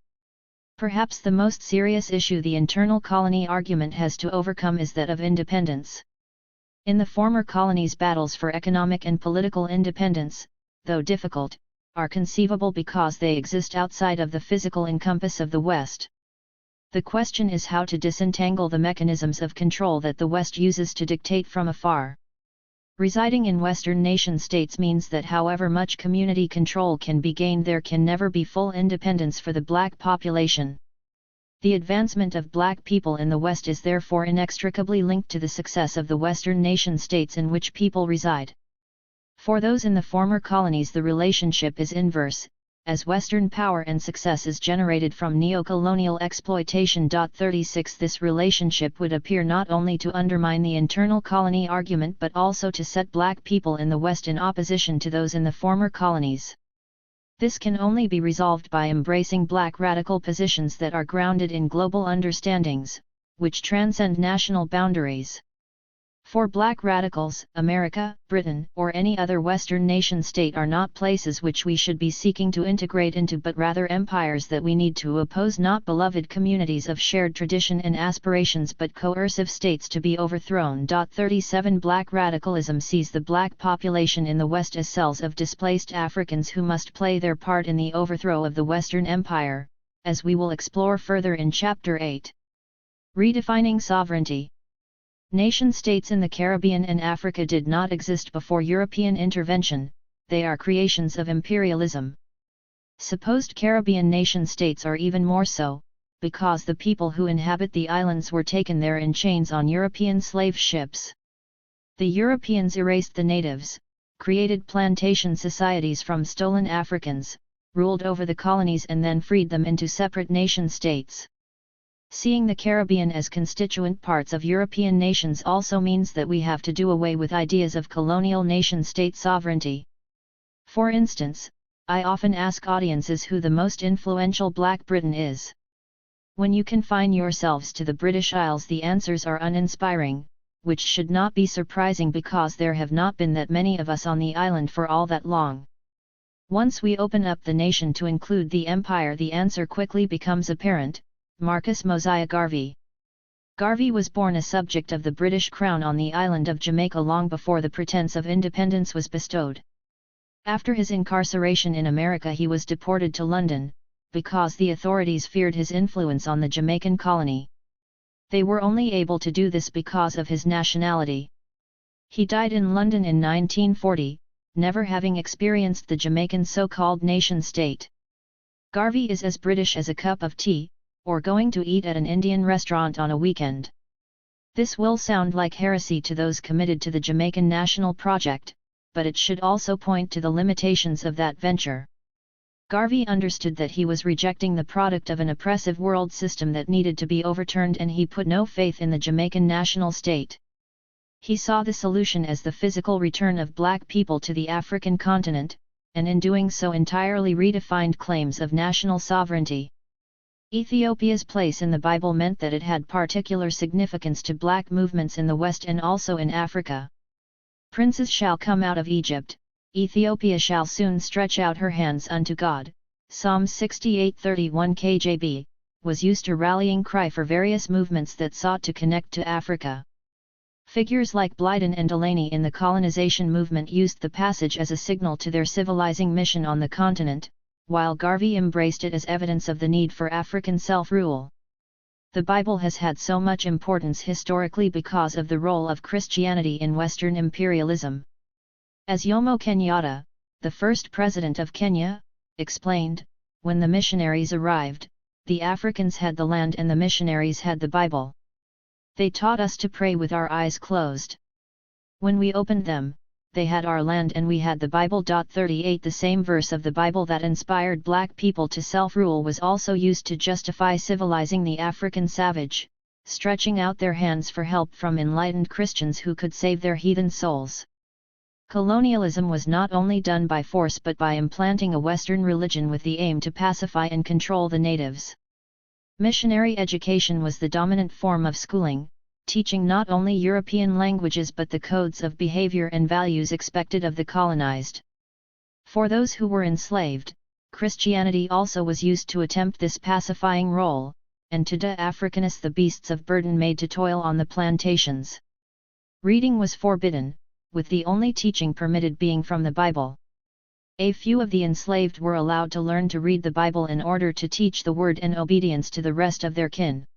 Perhaps the most serious issue the internal colony argument has to overcome is that of independence. In the former colonies, battles for economic and political independence, though difficult, are conceivable because they exist outside of the physical encompass of the West. The question is how to disentangle the mechanisms of control that the West uses to dictate from afar. Residing in Western nation-states means that however much community control can be gained, there can never be full independence for the black population. The advancement of black people in the West is therefore inextricably linked to the success of the Western nation-states in which people reside. For those in the former colonies, the relationship is inverse, as Western power and success is generated from neocolonial exploitation. 36 This relationship would appear not only to undermine the internal colony argument but also to set black people in the West in opposition to those in the former colonies. This can only be resolved by embracing black radical positions that are grounded in global understandings, which transcend national boundaries. For black radicals, America, Britain, or any other Western nation-state are not places which we should be seeking to integrate into, but rather empires that we need to oppose, not beloved communities of shared tradition and aspirations but coercive states to be overthrown. 37 Black radicalism sees the black population in the West as cells of displaced Africans who must play their part in the overthrow of the Western Empire, as we will explore further in Chapter 8. Redefining sovereignty. Nation-states in the Caribbean and Africa did not exist before European intervention, they are creations of imperialism. Supposed Caribbean nation-states are even more so, because the people who inhabit the islands were taken there in chains on European slave ships. The Europeans erased the natives, created plantation societies from stolen Africans, ruled over the colonies and then freed them into separate nation-states. Seeing the Caribbean as constituent parts of European nations also means that we have to do away with ideas of colonial nation-state sovereignty. For instance, I often ask audiences who the most influential Black Briton is. When you confine yourselves to the British Isles, the answers are uninspiring, which should not be surprising because there have not been that many of us on the island for all that long. Once we open up the nation to include the empire, the answer quickly becomes apparent. Marcus Mosiah Garvey. Garvey was born a subject of the British Crown on the island of Jamaica long before the pretense of independence was bestowed. After his incarceration in America, he was deported to London, because the authorities feared his influence on the Jamaican colony. They were only able to do this because of his nationality. He died in London in 1940, never having experienced the Jamaican so-called nation-state. Garvey is as British as a cup of tea, or going to eat at an Indian restaurant on a weekend. This will sound like heresy to those committed to the Jamaican national project, but it should also point to the limitations of that venture. Garvey understood that he was rejecting the product of an oppressive world system that needed to be overturned, and he put no faith in the Jamaican national state. He saw the solution as the physical return of black people to the African continent, and in doing so entirely redefined claims of national sovereignty. Ethiopia's place in the Bible meant that it had particular significance to black movements in the West and also in Africa. Princes shall come out of Egypt, Ethiopia shall soon stretch out her hands unto God, Psalm 68:31 KJB, was used a rallying cry for various movements that sought to connect to Africa. Figures like Blyden and Delaney in the colonization movement used the passage as a signal to their civilizing mission on the continent, while Garvey embraced it as evidence of the need for African self-rule. The Bible has had so much importance historically because of the role of Christianity in Western imperialism. As Jomo Kenyatta, the first president of Kenya, explained, when the missionaries arrived, the Africans had the land and the missionaries had the Bible. They taught us to pray with our eyes closed. When we opened them, they had our land and we had the Bible. 38 The same verse of the Bible that inspired black people to self-rule was also used to justify civilizing the African savage, stretching out their hands for help from enlightened Christians who could save their heathen souls. Colonialism was not only done by force but by implanting a Western religion with the aim to pacify and control the natives. Missionary education was the dominant form of schooling, teaching not only European languages but the codes of behavior and values expected of the colonized. For those who were enslaved, Christianity also was used to attempt this pacifying role, and to de-Africanize the beasts of burden made to toil on the plantations. Reading was forbidden, with the only teaching permitted being from the Bible. A few of the enslaved were allowed to learn to read the Bible in order to teach the word in obedience to the rest of their kin.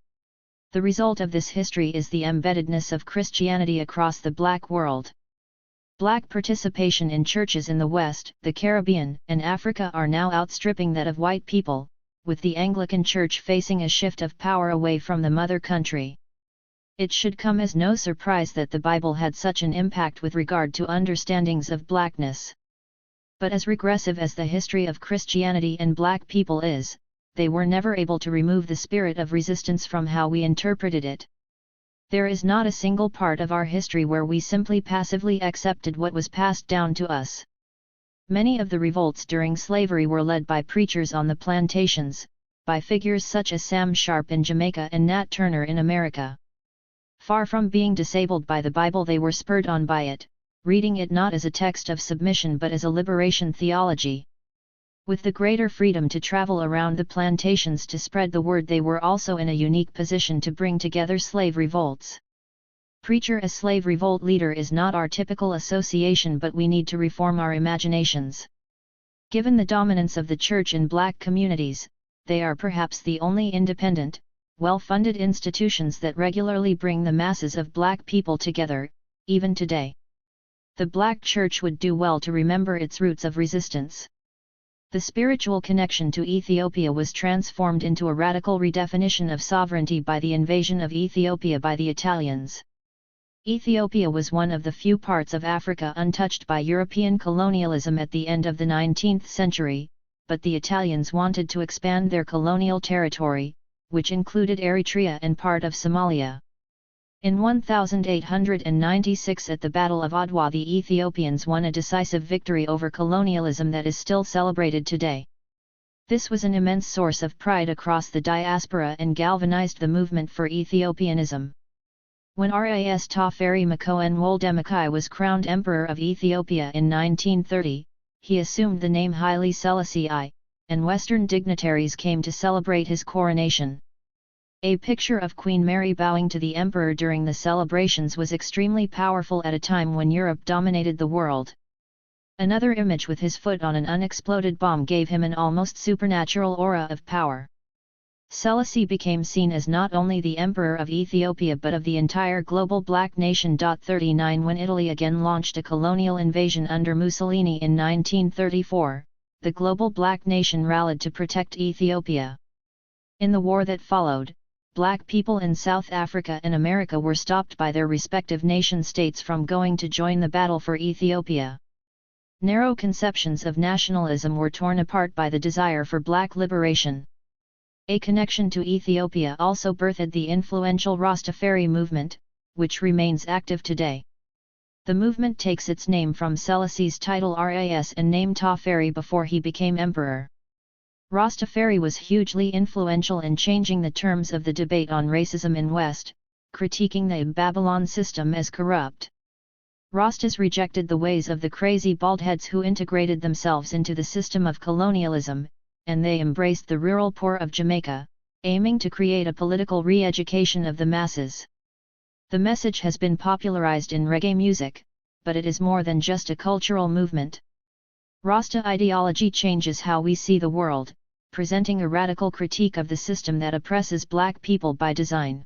The result of this history is the embeddedness of Christianity across the Black world. Black participation in churches in the West, the Caribbean, and Africa are now outstripping that of white people, with the Anglican Church facing a shift of power away from the mother country. It should come as no surprise that the Bible had such an impact with regard to understandings of blackness. But as regressive as the history of Christianity and black people is, they were never able to remove the spirit of resistance from how we interpreted it. There is not a single part of our history where we simply passively accepted what was passed down to us. Many of the revolts during slavery were led by preachers on the plantations, by figures such as Sam Sharp in Jamaica and Nat Turner in America. Far from being disabled by the Bible, they were spurred on by it, reading it not as a text of submission but as a liberation theology. With the greater freedom to travel around the plantations to spread the word, they were also in a unique position to bring together slave revolts. Preacher as slave revolt leader is not our typical association, but we need to reform our imaginations. Given the dominance of the church in black communities, they are perhaps the only independent, well-funded institutions that regularly bring the masses of black people together, even today. The black church would do well to remember its roots of resistance. The spiritual connection to Ethiopia was transformed into a radical redefinition of sovereignty by the invasion of Ethiopia by the Italians. Ethiopia was one of the few parts of Africa untouched by European colonialism at the end of the 19th century, but the Italians wanted to expand their colonial territory, which included Eritrea and part of Somalia. In 1896 at the Battle of Adwa, the Ethiopians won a decisive victory over colonialism that is still celebrated today. This was an immense source of pride across the diaspora and galvanized the movement for Ethiopianism. When Ras Taferi Makonnen Wolde Makai was crowned Emperor of Ethiopia in 1930, he assumed the name Haile Selassie I, and Western dignitaries came to celebrate his coronation. A picture of Queen Mary bowing to the emperor during the celebrations was extremely powerful at a time when Europe dominated the world. Another image with his foot on an unexploded bomb gave him an almost supernatural aura of power. Selassie became seen as not only the emperor of Ethiopia but of the entire global black nation. 39 When Italy again launched a colonial invasion under Mussolini in 1934, the global black nation rallied to protect Ethiopia. In the war that followed, black people in South Africa and America were stopped by their respective nation-states from going to join the battle for Ethiopia. Narrow conceptions of nationalism were torn apart by the desire for black liberation. A connection to Ethiopia also birthed the influential Rastafari movement, which remains active today. The movement takes its name from Selassie's title Ras and name Tafari before he became emperor. Rastafari was hugely influential in changing the terms of the debate on racism in West, critiquing the Babylon system as corrupt. Rastas rejected the ways of the crazy baldheads who integrated themselves into the system of colonialism, and they embraced the rural poor of Jamaica, aiming to create a political re-education of the masses. The message has been popularized in reggae music, but it is more than just a cultural movement. Rasta ideology changes how we see the world, presenting a radical critique of the system that oppresses black people by design.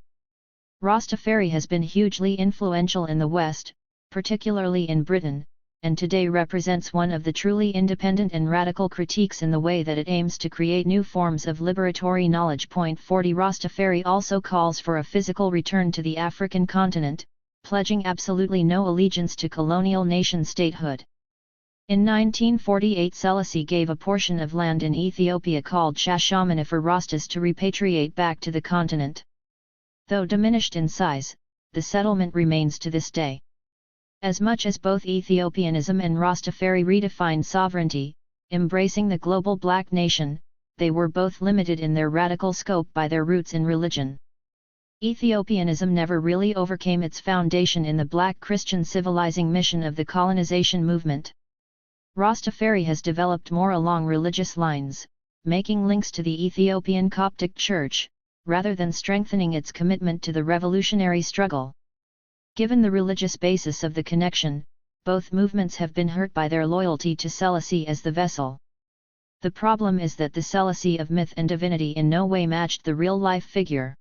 Rastafari has been hugely influential in the West, particularly in Britain, and today represents one of the truly independent and radical critiques in the way that it aims to create new forms of liberatory knowledge. 40 Rastafari also calls for a physical return to the African continent, pledging absolutely no allegiance to colonial nation-statehood. In 1948 Selassie gave a portion of land in Ethiopia called Shashamane for Rastas to repatriate back to the continent. Though diminished in size, the settlement remains to this day. As much as both Ethiopianism and Rastafari redefined sovereignty, embracing the global black nation, they were both limited in their radical scope by their roots in religion. Ethiopianism never really overcame its foundation in the black Christian civilizing mission of the colonization movement. Rastafari has developed more along religious lines, making links to the Ethiopian Coptic Church, rather than strengthening its commitment to the revolutionary struggle. Given the religious basis of the connection, both movements have been hurt by their loyalty to Selassie as the vessel. The problem is that the Selassie of myth and divinity in no way matched the real-life figure.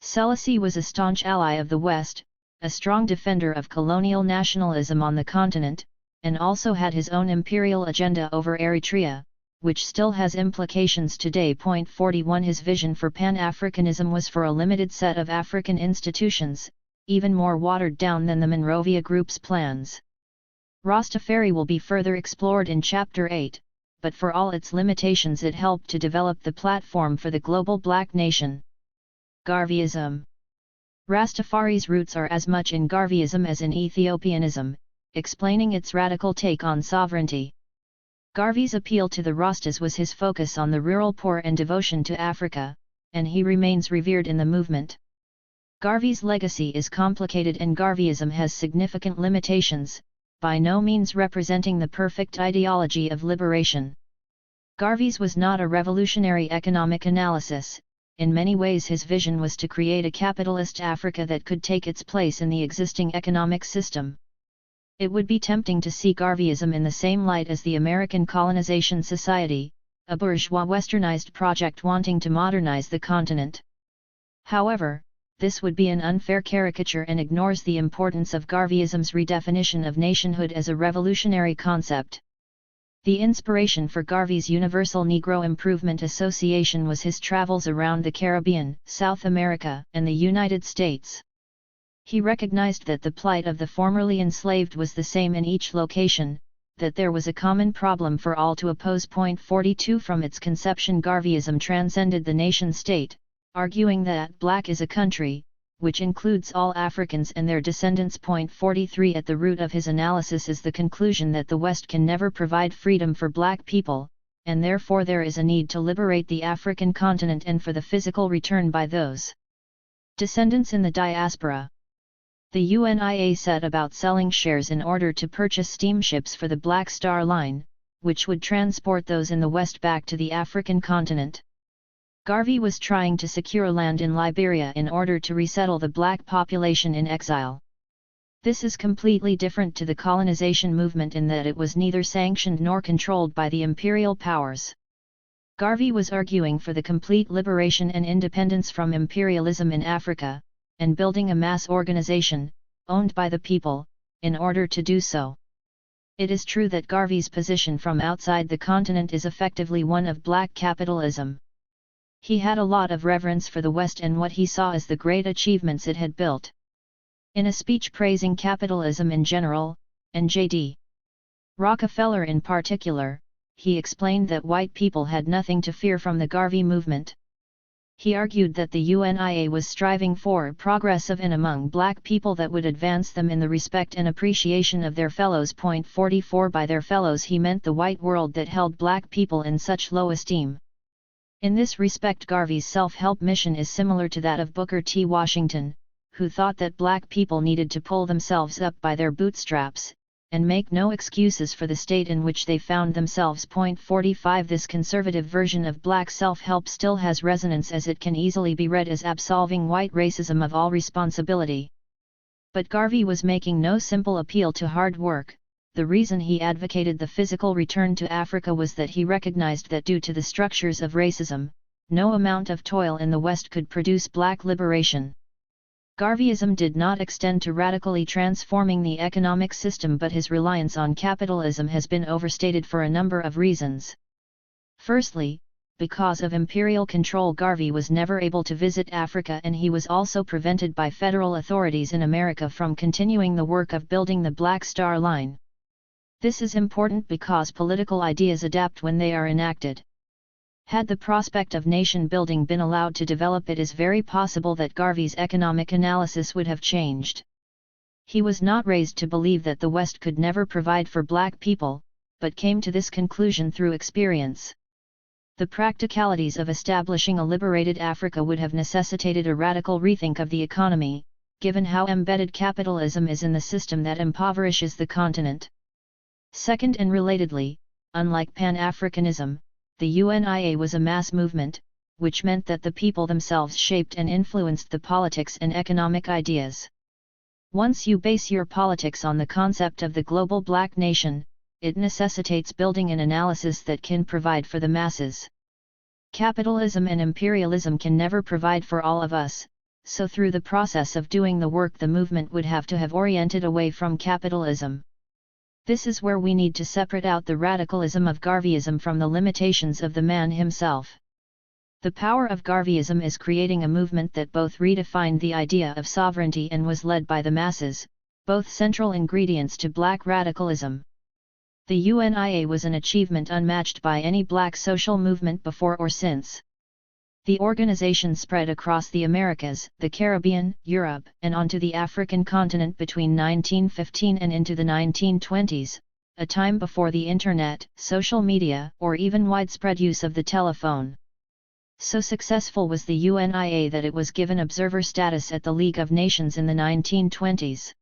Selassie was a staunch ally of the West, a strong defender of colonial nationalism on the continent, and also had his own imperial agenda over Eritrea, which still has implications today. 41 His vision for Pan-Africanism was for a limited set of African institutions, even more watered down than the Monrovia Group's plans. Rastafari will be further explored in Chapter 8, but for all its limitations it helped to develop the platform for the global black nation. Garveyism. Rastafari's roots are as much in Garveyism as in Ethiopianism, explaining its radical take on sovereignty. Garvey's appeal to the Rastas was his focus on the rural poor and devotion to Africa, and he remains revered in the movement. Garvey's legacy is complicated and Garveyism has significant limitations, by no means representing the perfect ideology of liberation. Garvey's was not a revolutionary economic analysis. In many ways his vision was to create a capitalist Africa that could take its place in the existing economic system. It would be tempting to see Garveyism in the same light as the American Colonization Society, a bourgeois westernized project wanting to modernize the continent. However, this would be an unfair caricature and ignores the importance of Garveyism's redefinition of nationhood as a revolutionary concept. The inspiration for Garvey's Universal Negro Improvement Association was his travels around the Caribbean, South America, and the United States. He recognized that the plight of the formerly enslaved was the same in each location, that there was a common problem for all to oppose. 42 From its conception Garveyism transcended the nation-state, arguing that black is a country, which includes all Africans and their descendants. 43 At the root of his analysis is the conclusion that the West can never provide freedom for black people, and therefore there is a need to liberate the African continent and for the physical return by those descendants in the diaspora. The UNIA set about selling shares in order to purchase steamships for the Black Star Line, which would transport those in the West back to the African continent. Garvey was trying to secure land in Liberia in order to resettle the black population in exile. This is completely different to the colonization movement in that it was neither sanctioned nor controlled by the imperial powers. Garvey was arguing for the complete liberation and independence from imperialism in Africa, and building a mass organization, owned by the people, in order to do so. It is true that Garvey's position from outside the continent is effectively one of black capitalism. He had a lot of reverence for the West and what he saw as the great achievements it had built. In a speech praising capitalism in general, and J.D. Rockefeller in particular, he explained that white people had nothing to fear from the Garvey movement. He argued that the UNIA was striving for progress of and among black people that would advance them in the respect and appreciation of their fellows. 44 By their fellows he meant the white world that held black people in such low esteem. In this respect Garvey's self-help mission is similar to that of Booker T. Washington, who thought that black people needed to pull themselves up by their bootstraps, and make no excuses for the state in which they found themselves. 45 This conservative version of black self-help still has resonance as it can easily be read as absolving white racism of all responsibility. But Garvey was making no simple appeal to hard work. The reason he advocated the physical return to Africa was that he recognized that due to the structures of racism, no amount of toil in the West could produce black liberation. Garveyism did not extend to radically transforming the economic system, but his reliance on capitalism has been overstated for a number of reasons. Firstly, because of imperial control Garvey was never able to visit Africa, and he was also prevented by federal authorities in America from continuing the work of building the Black Star Line. This is important because political ideas adapt when they are enacted. Had the prospect of nation building been allowed to develop, it is very possible that Garvey's economic analysis would have changed. He was not raised to believe that the West could never provide for black people, but came to this conclusion through experience. The practicalities of establishing a liberated Africa would have necessitated a radical rethink of the economy, given how embedded capitalism is in the system that impoverishes the continent. Second, and relatedly, unlike Pan-Africanism, the UNIA was a mass movement, which meant that the people themselves shaped and influenced the politics and economic ideas. Once you base your politics on the concept of the global black nation, it necessitates building an analysis that can provide for the masses. Capitalism and imperialism can never provide for all of us, so through the process of doing the work the movement would have to have oriented away from capitalism. This is where we need to separate out the radicalism of Garveyism from the limitations of the man himself. The power of Garveyism is creating a movement that both redefined the idea of sovereignty and was led by the masses, both central ingredients to black radicalism. The UNIA was an achievement unmatched by any black social movement before or since. The organization spread across the Americas, the Caribbean, Europe, and onto the African continent between 1915 and into the 1920s, a time before the Internet, social media, or even widespread use of the telephone. So successful was the UNIA that it was given observer status at the League of Nations in the 1920s.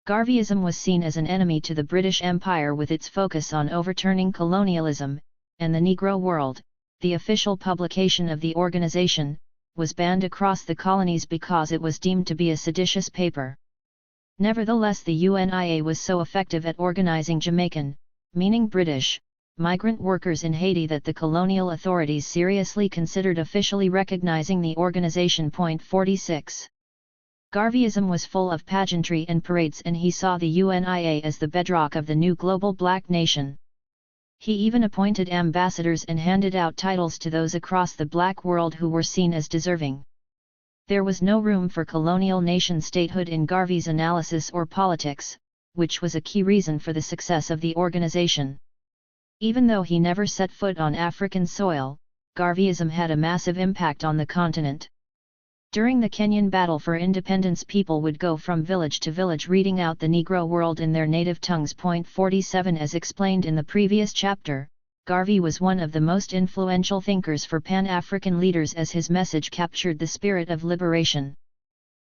Garveyism was seen as an enemy to the British Empire with its focus on overturning colonialism, and the Negro World, the official publication of the organization, was banned across the colonies because it was deemed to be a seditious paper. Nevertheless, the UNIA was so effective at organizing Jamaican, meaning British, migrant workers in Haiti that the colonial authorities seriously considered officially recognizing the organization. 46. Garveyism was full of pageantry and parades, and he saw the UNIA as the bedrock of the new global black nation. He even appointed ambassadors and handed out titles to those across the black world who were seen as deserving. There was no room for colonial nation-statehood in Garvey's analysis or politics, which was a key reason for the success of the organization. Even though he never set foot on African soil, Garveyism had a massive impact on the continent. During the Kenyan battle for independence, people would go from village to village reading out the Negro world in their native tongues. 47. As explained in the previous chapter, Garvey was one of the most influential thinkers for Pan-African leaders, as his message captured the spirit of liberation.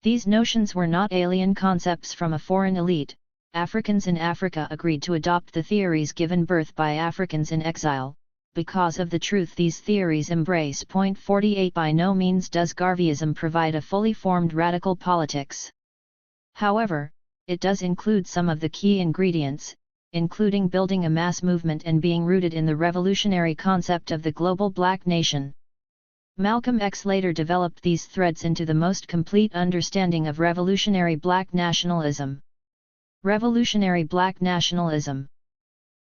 These notions were not alien concepts from a foreign elite. Africans in Africa agreed to adopt the theories given birth by Africans in exile. Because of the truth these theories embrace. 48. By no means does Garveyism provide a fully formed radical politics. However, it does include some of the key ingredients, including building a mass movement and being rooted in the revolutionary concept of the global black nation. Malcolm X later developed these threads into the most complete understanding of revolutionary black nationalism. Revolutionary black nationalism.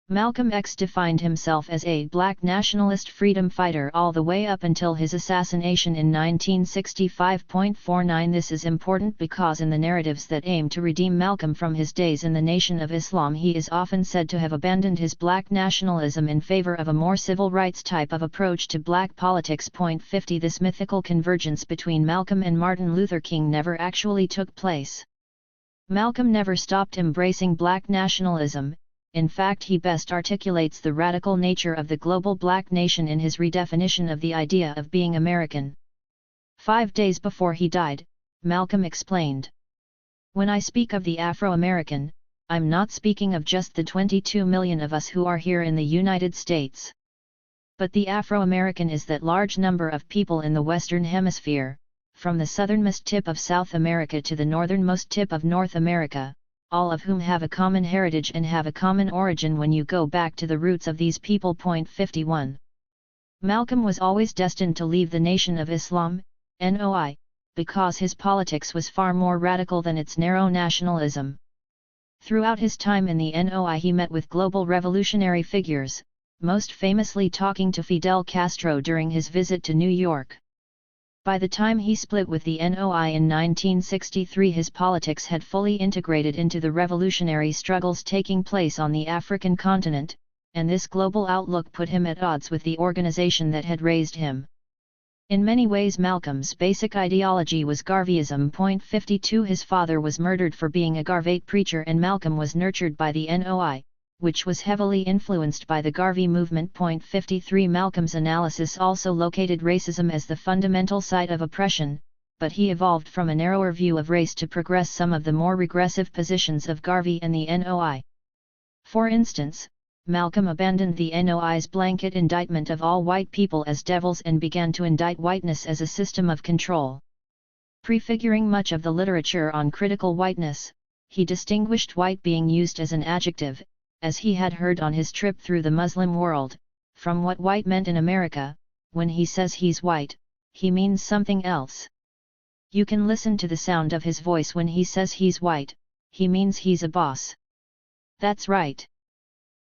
Malcolm X defined himself as a black nationalist freedom fighter all the way up until his assassination in 1965. 49. This is important because in the narratives that aim to redeem Malcolm from his days in the Nation of Islam, he is often said to have abandoned his black nationalism in favor of a more civil rights type of approach to black politics. 50. This mythical convergence between Malcolm and Martin Luther King never actually took place. Malcolm never stopped embracing black nationalism. In fact, he best articulates the radical nature of the global black nation in his redefinition of the idea of being American. 5 days before he died, Malcolm explained, "When I speak of the Afro-American, I'm not speaking of just the 22 million of us who are here in the United States. But the Afro-American is that large number of people in the Western Hemisphere, from the southernmost tip of South America to the northernmost tip of North America, all of whom have a common heritage and have a common origin when you go back to the roots of these people." 51. Malcolm was always destined to leave the Nation of Islam, NOI, because his politics was far more radical than its narrow nationalism. Throughout his time in the NOI he met with global revolutionary figures, most famously talking to Fidel Castro during his visit to New York. By the time he split with the NOI in 1963, his politics had fully integrated into the revolutionary struggles taking place on the African continent, and this global outlook put him at odds with the organization that had raised him. In many ways Malcolm's basic ideology was Garveyism. 52. His father was murdered for being a Garveyite preacher, and Malcolm was nurtured by the NOI, which was heavily influenced by the Garvey movement. 53. Malcolm's analysis also located racism as the fundamental site of oppression, but he evolved from a narrower view of race to progress some of the more regressive positions of Garvey and the NOI. For instance, Malcolm abandoned the NOI's blanket indictment of all white people as devils and began to indict whiteness as a system of control. Prefiguring much of the literature on critical whiteness, he distinguished white being used as an adjective, as he had heard on his trip through the Muslim world, from what white meant in America. When he says he's white, he means something else. You can listen to the sound of his voice when he says he's white, he means he's a boss. That's right.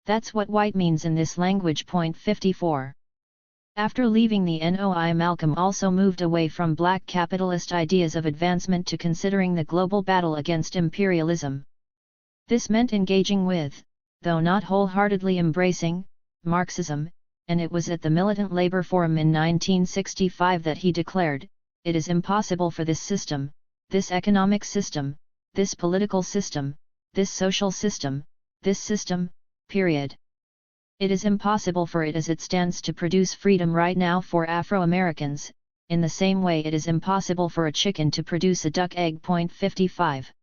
That's what white means in this language. Point 54. After leaving the NOI, Malcolm also moved away from black capitalist ideas of advancement to considering the global battle against imperialism. This meant engaging with, though not wholeheartedly embracing, Marxism, and it was at the Militant Labor Forum in 1965 that he declared, "It is impossible for this system, this economic system, this political system, this social system, this system, period. It is impossible for it as it stands to produce freedom right now for Afro-Americans, in the same way it is impossible for a chicken to produce a duck egg." Point 55.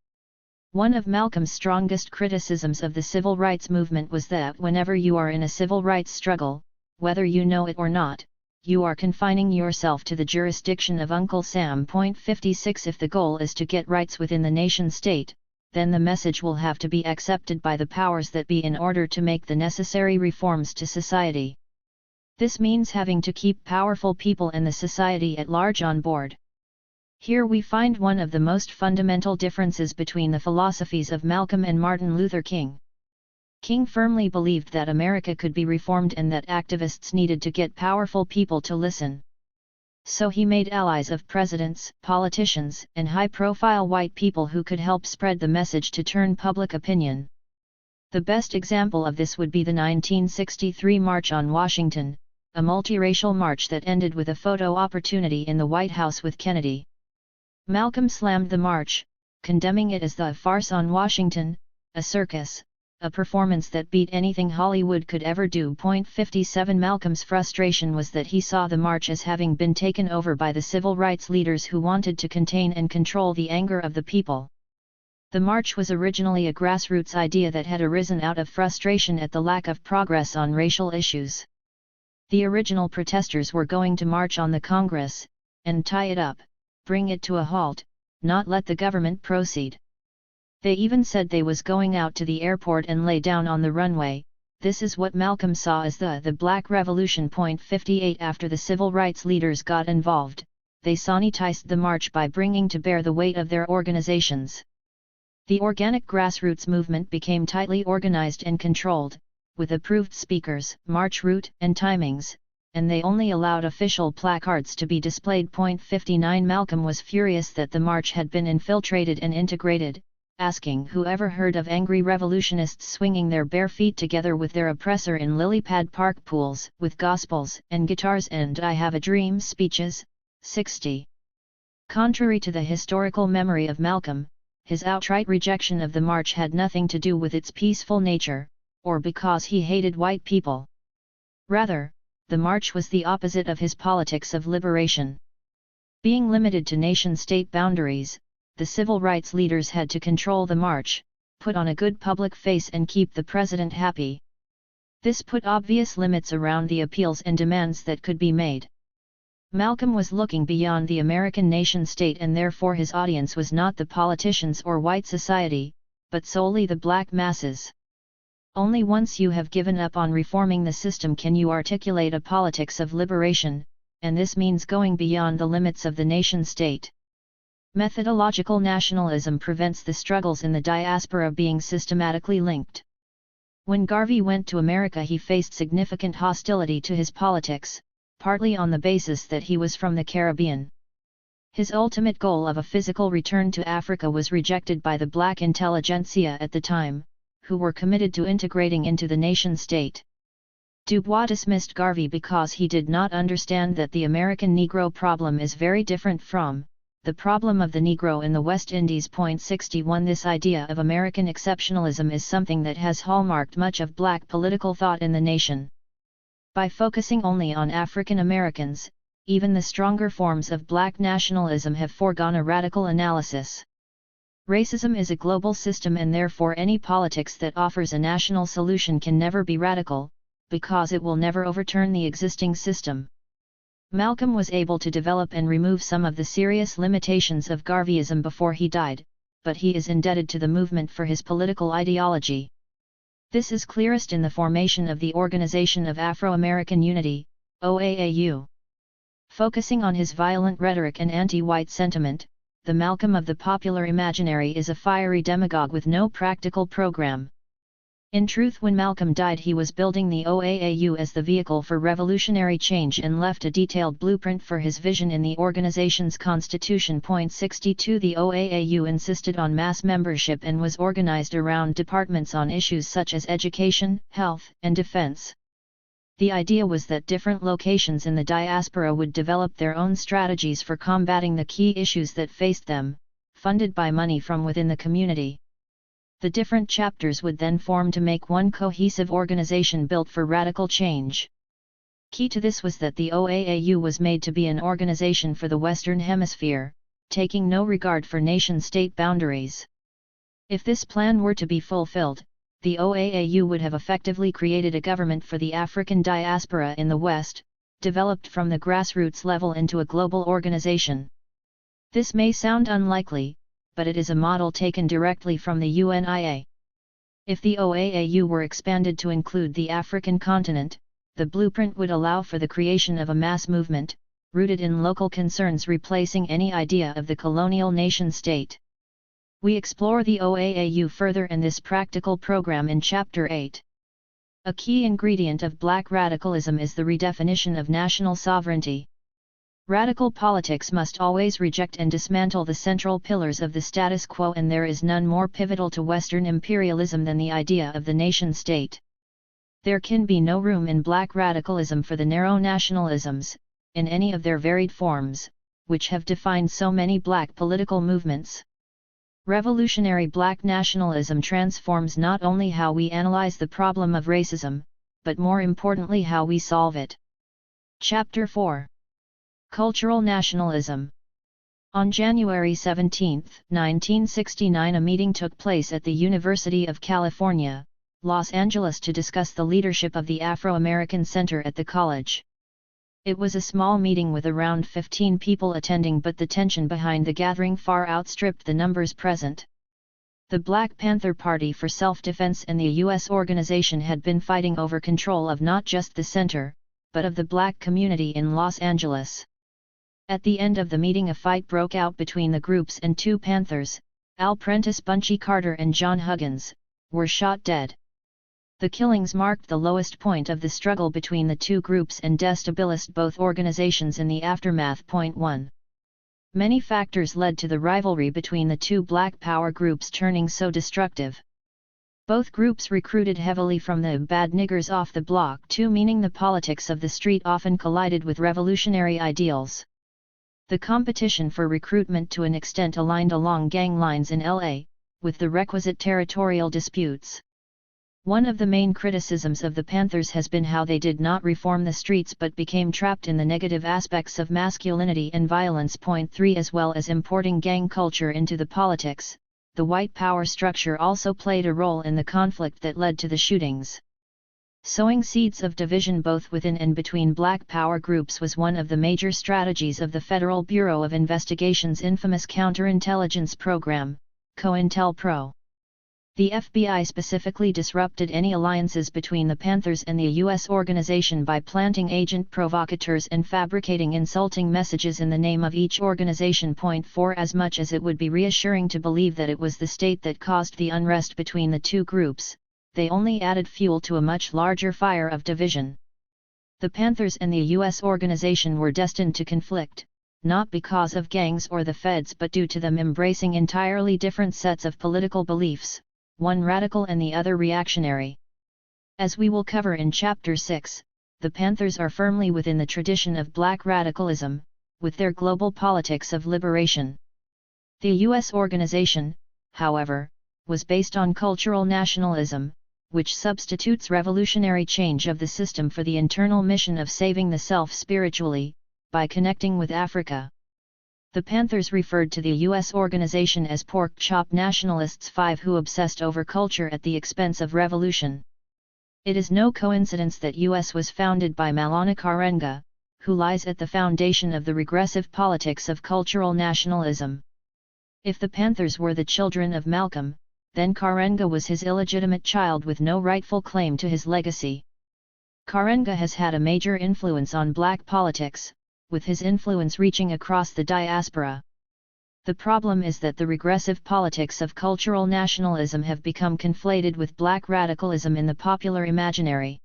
One of Malcolm's strongest criticisms of the civil rights movement was that whenever you are in a civil rights struggle, whether you know it or not, you are confining yourself to the jurisdiction of Uncle Sam. Point 56. If the goal is to get rights within the nation-state, then the message will have to be accepted by the powers that be in order to make the necessary reforms to society. This means having to keep powerful people and the society at large on board. Here we find one of the most fundamental differences between the philosophies of Malcolm and Martin Luther King. King firmly believed that America could be reformed and that activists needed to get powerful people to listen. So he made allies of presidents, politicians, and high-profile white people who could help spread the message to turn public opinion. The best example of this would be the 1963 March on Washington, a multiracial march that ended with a photo opportunity in the White House with Kennedy. Malcolm slammed the march, condemning it as the farce on Washington, a circus, a performance that beat anything Hollywood could ever do. Point 57. Malcolm's frustration was that he saw the march as having been taken over by the civil rights leaders who wanted to contain and control the anger of the people. The march was originally a grassroots idea that had arisen out of frustration at the lack of progress on racial issues. The original protesters were going to march on the Congress, and tie it up, bring it to a halt, not let the government proceed. They even said they was going out to the airport and lay down on the runway. This is what Malcolm saw as the Black Revolution. Point 58. After the civil rights leaders got involved, they sanitized the march by bringing to bear the weight of their organizations. The organic grassroots movement became tightly organized and controlled, with approved speakers, march route, and timings, and they only allowed official placards to be displayed. Point 59. Malcolm was furious that the march had been infiltrated and integrated, asking whoever heard of angry revolutionists swinging their bare feet together with their oppressor in lily pad park pools, with gospels and guitars and "I Have a Dream" speeches. 60. Contrary to the historical memory of Malcolm, his outright rejection of the march had nothing to do with its peaceful nature, or because he hated white people. Rather, the march was the opposite of his politics of liberation. Being limited to nation-state boundaries, the civil rights leaders had to control the march, put on a good public face and keep the president happy. This put obvious limits around the appeals and demands that could be made. Malcolm was looking beyond the American nation-state, and therefore his audience was not the politicians or white society, but solely the black masses. Only once you have given up on reforming the system can you articulate a politics of liberation, and this means going beyond the limits of the nation-state. Methodological nationalism prevents the struggles in the diaspora being systematically linked. When Garvey went to America, he faced significant hostility to his politics, partly on the basis that he was from the Caribbean. His ultimate goal of a physical return to Africa was rejected by the black intelligentsia at the time, who were committed to integrating into the nation-state. Du Bois dismissed Garvey because he did not understand that the American Negro problem is very different from the problem of the Negro in the West Indies. Point 61. This idea of American exceptionalism is something that has hallmarked much of black political thought in the nation. By focusing only on African Americans, even the stronger forms of black nationalism have foregone a radical analysis. Racism is a global system, and therefore any politics that offers a national solution can never be radical, because it will never overturn the existing system. Malcolm was able to develop and remove some of the serious limitations of Garveyism before he died, but he is indebted to the movement for his political ideology. This is clearest in the formation of the Organization of Afro-American Unity, OAAU. Focusing on his violent rhetoric and anti-white sentiment, the Malcolm of the popular imaginary is a fiery demagogue with no practical program. In truth, when Malcolm died, he was building the OAAU as the vehicle for revolutionary change and left a detailed blueprint for his vision in the organization's constitution. 62 The OAAU insisted on mass membership and was organized around departments on issues such as education, health, and defense. The idea was that different locations in the diaspora would develop their own strategies for combating the key issues that faced them, funded by money from within the community. The different chapters would then form to make one cohesive organization built for radical change. Key to this was that the OAAU was made to be an organization for the Western Hemisphere, taking no regard for nation-state boundaries. If this plan were to be fulfilled, the OAAU would have effectively created a government for the African diaspora in the West, developed from the grassroots level into a global organization. This may sound unlikely, but it is a model taken directly from the UNIA. If the OAAU were expanded to include the African continent, the blueprint would allow for the creation of a mass movement, rooted in local concerns, replacing any idea of the colonial nation-state. We explore the OAAU further in this practical program in Chapter 8. A key ingredient of Black radicalism is the redefinition of national sovereignty. Radical politics must always reject and dismantle the central pillars of the status quo, and there is none more pivotal to Western imperialism than the idea of the nation-state. There can be no room in Black radicalism for the narrow nationalisms, in any of their varied forms, which have defined so many Black political movements. Revolutionary Black nationalism transforms not only how we analyze the problem of racism, but more importantly how we solve it. Chapter 4. Cultural Nationalism. On January 17, 1969, a meeting took place at the University of California, Los Angeles to discuss the leadership of the Afro-American Center at the college. It was a small meeting with around 15 people attending, but the tension behind the gathering far outstripped the numbers present. The Black Panther Party for Self-Defense and the U.S. organization had been fighting over control of not just the center, but of the Black community in Los Angeles. At the end of the meeting, a fight broke out between the groups, and two Panthers, Al Prentice Bunchy Carter and John Huggins, were shot dead. The killings marked the lowest point of the struggle between the two groups and destabilized both organizations in the aftermath. 1. Many factors led to the rivalry between the two Black Power groups turning so destructive. Both groups recruited heavily from the bad niggers off the block too, meaning the politics of the street often collided with revolutionary ideals. The competition for recruitment to an extent aligned along gang lines in LA, with the requisite territorial disputes. One of the main criticisms of the Panthers has been how they did not reform the streets but became trapped in the negative aspects of masculinity and violence. 3 As well as importing gang culture into the politics, the white power structure also played a role in the conflict that led to the shootings. Sowing seeds of division both within and between Black Power groups was one of the major strategies of the Federal Bureau of Investigation's infamous counterintelligence program, COINTELPRO. The FBI specifically disrupted any alliances between the Panthers and the U.S. organization by planting agent provocateurs and fabricating insulting messages in the name of each organization. 4 As much as it would be reassuring to believe that it was the state that caused the unrest between the two groups, they only added fuel to a much larger fire of division. The Panthers and the U.S. organization were destined to conflict, not because of gangs or the feds but due to them embracing entirely different sets of political beliefs, one radical and the other reactionary. As we will cover in Chapter 6, the Panthers are firmly within the tradition of Black radicalism, with their global politics of liberation. The U.S. organization, however, was based on cultural nationalism, which substitutes revolutionary change of the system for the internal mission of saving the self spiritually, by connecting with Africa. The Panthers referred to the U.S. organization as pork chop nationalists, 5 who obsessed over culture at the expense of revolution. It is no coincidence that U.S. was founded by Maulana Karenga, who lies at the foundation of the regressive politics of cultural nationalism. If the Panthers were the children of Malcolm, then Karenga was his illegitimate child with no rightful claim to his legacy. Karenga has had a major influence on black politics, with his influence reaching across the diaspora. The problem is that the regressive politics of cultural nationalism have become conflated with black radicalism in the popular imaginary.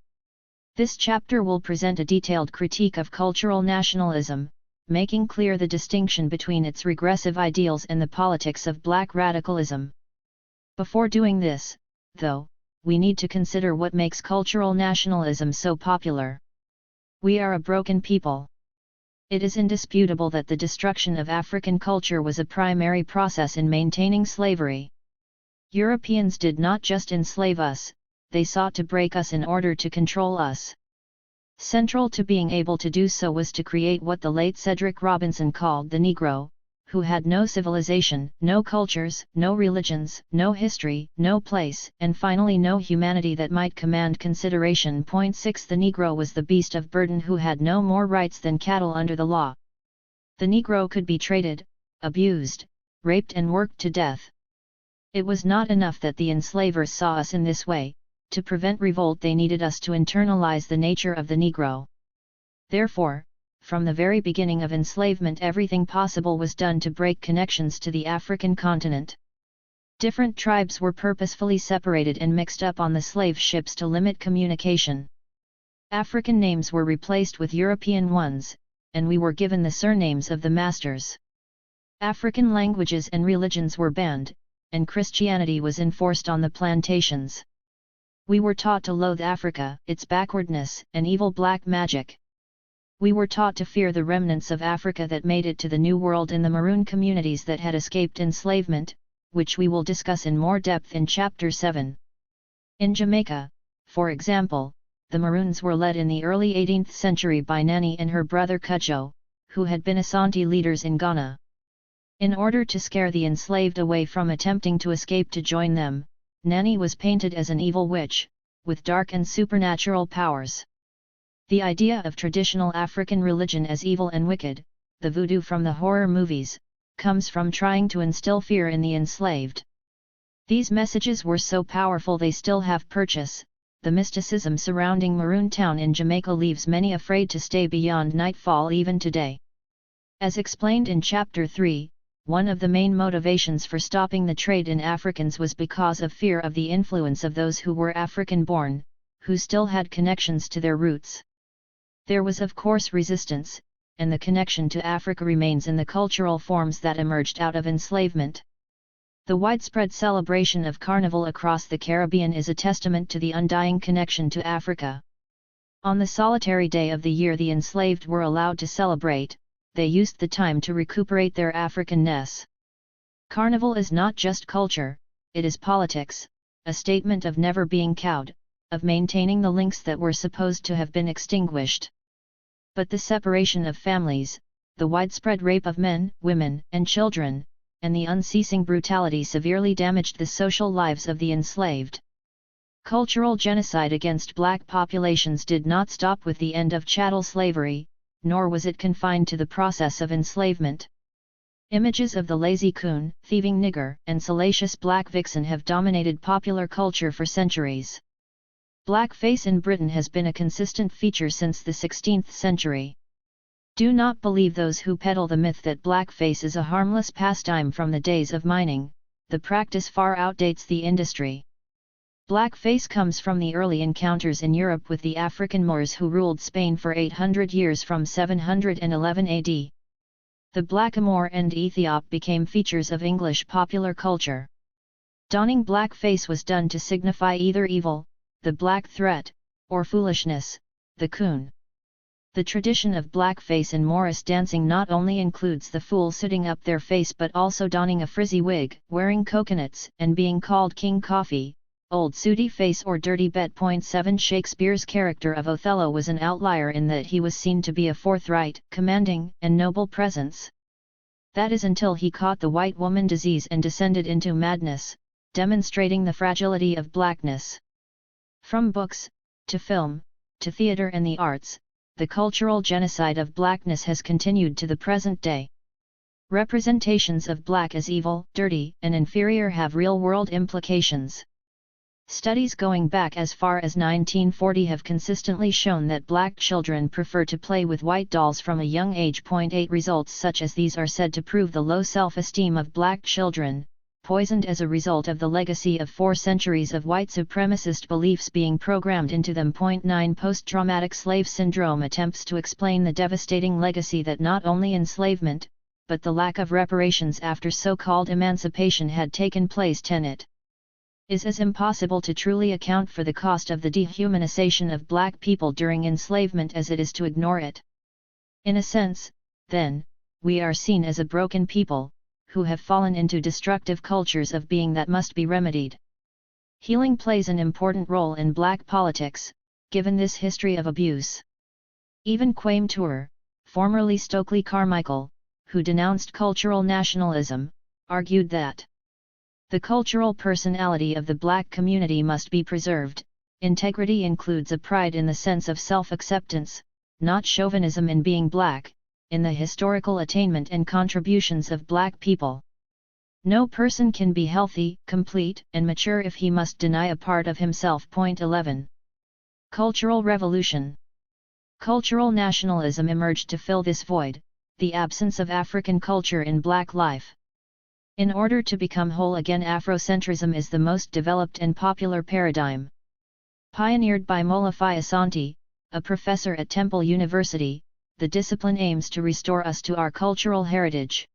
This chapter will present a detailed critique of cultural nationalism, making clear the distinction between its regressive ideals and the politics of black radicalism. Before doing this, though, we need to consider what makes cultural nationalism so popular. We are a broken people. It is indisputable that the destruction of African culture was a primary process in maintaining slavery. Europeans did not just enslave us, they sought to break us in order to control us. Central to being able to do so was to create what the late Cedric Robinson called the Negro, who had no civilization, no cultures, no religions, no history, no place, and finally no humanity that might command consideration. 6 The Negro was the beast of burden who had no more rights than cattle under the law. The Negro could be traded, abused, raped and worked to death. It was not enough that the enslavers saw us in this way. To prevent revolt they needed us to internalize the nature of the Negro. Therefore, from the very beginning of enslavement everything possible was done to break connections to the African continent. Different tribes were purposefully separated and mixed up on the slave ships to limit communication. African names were replaced with European ones, and we were given the surnames of the masters. African languages and religions were banned, and Christianity was enforced on the plantations. We were taught to loathe Africa, its backwardness, and evil black magic. We were taught to fear the remnants of Africa that made it to the New World and the maroon communities that had escaped enslavement, which we will discuss in more depth in Chapter 7. In Jamaica, for example, the Maroons were led in the early 18th century by Nanny and her brother Cudjoe, who had been Asante leaders in Ghana. In order to scare the enslaved away from attempting to escape to join them, Nanny was painted as an evil witch, with dark and supernatural powers. The idea of traditional African religion as evil and wicked, the voodoo from the horror movies, comes from trying to instill fear in the enslaved. These messages were so powerful they still have purchase. The mysticism surrounding Maroon Town in Jamaica leaves many afraid to stay beyond nightfall even today. As explained in Chapter 3, one of the main motivations for stopping the trade in Africans was because of fear of the influence of those who were African-born, who still had connections to their roots. There was of course resistance, and the connection to Africa remains in the cultural forms that emerged out of enslavement. The widespread celebration of Carnival across the Caribbean is a testament to the undying connection to Africa. On the solitary day of the year the enslaved were allowed to celebrate, they used the time to recuperate their Africanness. Carnival is not just culture, it is politics, a statement of never being cowed, of maintaining the links that were supposed to have been extinguished. But the separation of families, the widespread rape of men, women, and children, and the unceasing brutality severely damaged the social lives of the enslaved. Cultural genocide against black populations did not stop with the end of chattel slavery, nor was it confined to the process of enslavement. Images of the lazy coon, thieving nigger, and salacious black vixen have dominated popular culture for centuries. Blackface in Britain has been a consistent feature since the 16th century. Do not believe those who peddle the myth that blackface is a harmless pastime from the days of mining, the practice far outdates the industry. Blackface comes from the early encounters in Europe with the African Moors who ruled Spain for 800 years from 711 AD. The blackamoor and Ethiop became features of English popular culture. Donning blackface was done to signify either evil, the black threat, or foolishness, the coon. The tradition of blackface in Morris dancing not only includes the fool sitting up their face but also donning a frizzy wig, wearing coconuts, and being called King Coffee, Old Sooty Face or Dirty Bet. 7 Shakespeare's character of Othello was an outlier in that he was seen to be a forthright, commanding, and noble presence. That is until he caught the white woman disease and descended into madness, demonstrating the fragility of blackness. From books, to film, to theatre and the arts, the cultural genocide of blackness has continued to the present day. Representations of black as evil, dirty, and inferior have real-world implications. Studies going back as far as 1940 have consistently shown that black children prefer to play with white dolls from a young age. 8 Results such as these are said to prove the low self-esteem of black children, poisoned as a result of the legacy of 4 centuries of white supremacist beliefs being programmed into them. 9 Post-traumatic slave syndrome attempts to explain the devastating legacy that not only enslavement, but the lack of reparations after so-called emancipation had taken place. 10 It is as impossible to truly account for the cost of the dehumanization of black people during enslavement as it is to ignore it. In a sense, then, we are seen as a broken people, who have fallen into destructive cultures of being that must be remedied. Healing plays an important role in black politics, given this history of abuse. Even Kwame Ture, formerly Stokely Carmichael, who denounced cultural nationalism, argued that the cultural personality of the black community must be preserved. Integrity includes a pride in the sense of self-acceptance, not chauvinism in being black, in the historical attainment and contributions of black people. No person can be healthy, complete, and mature if he must deny a part of himself. 11. Cultural revolution. Cultural nationalism emerged to fill this void, the absence of African culture in black life. In order to become whole again, Afrocentrism is the most developed and popular paradigm. Pioneered by Molefi Asante, a professor at Temple University, the discipline aims to restore us to our cultural heritage.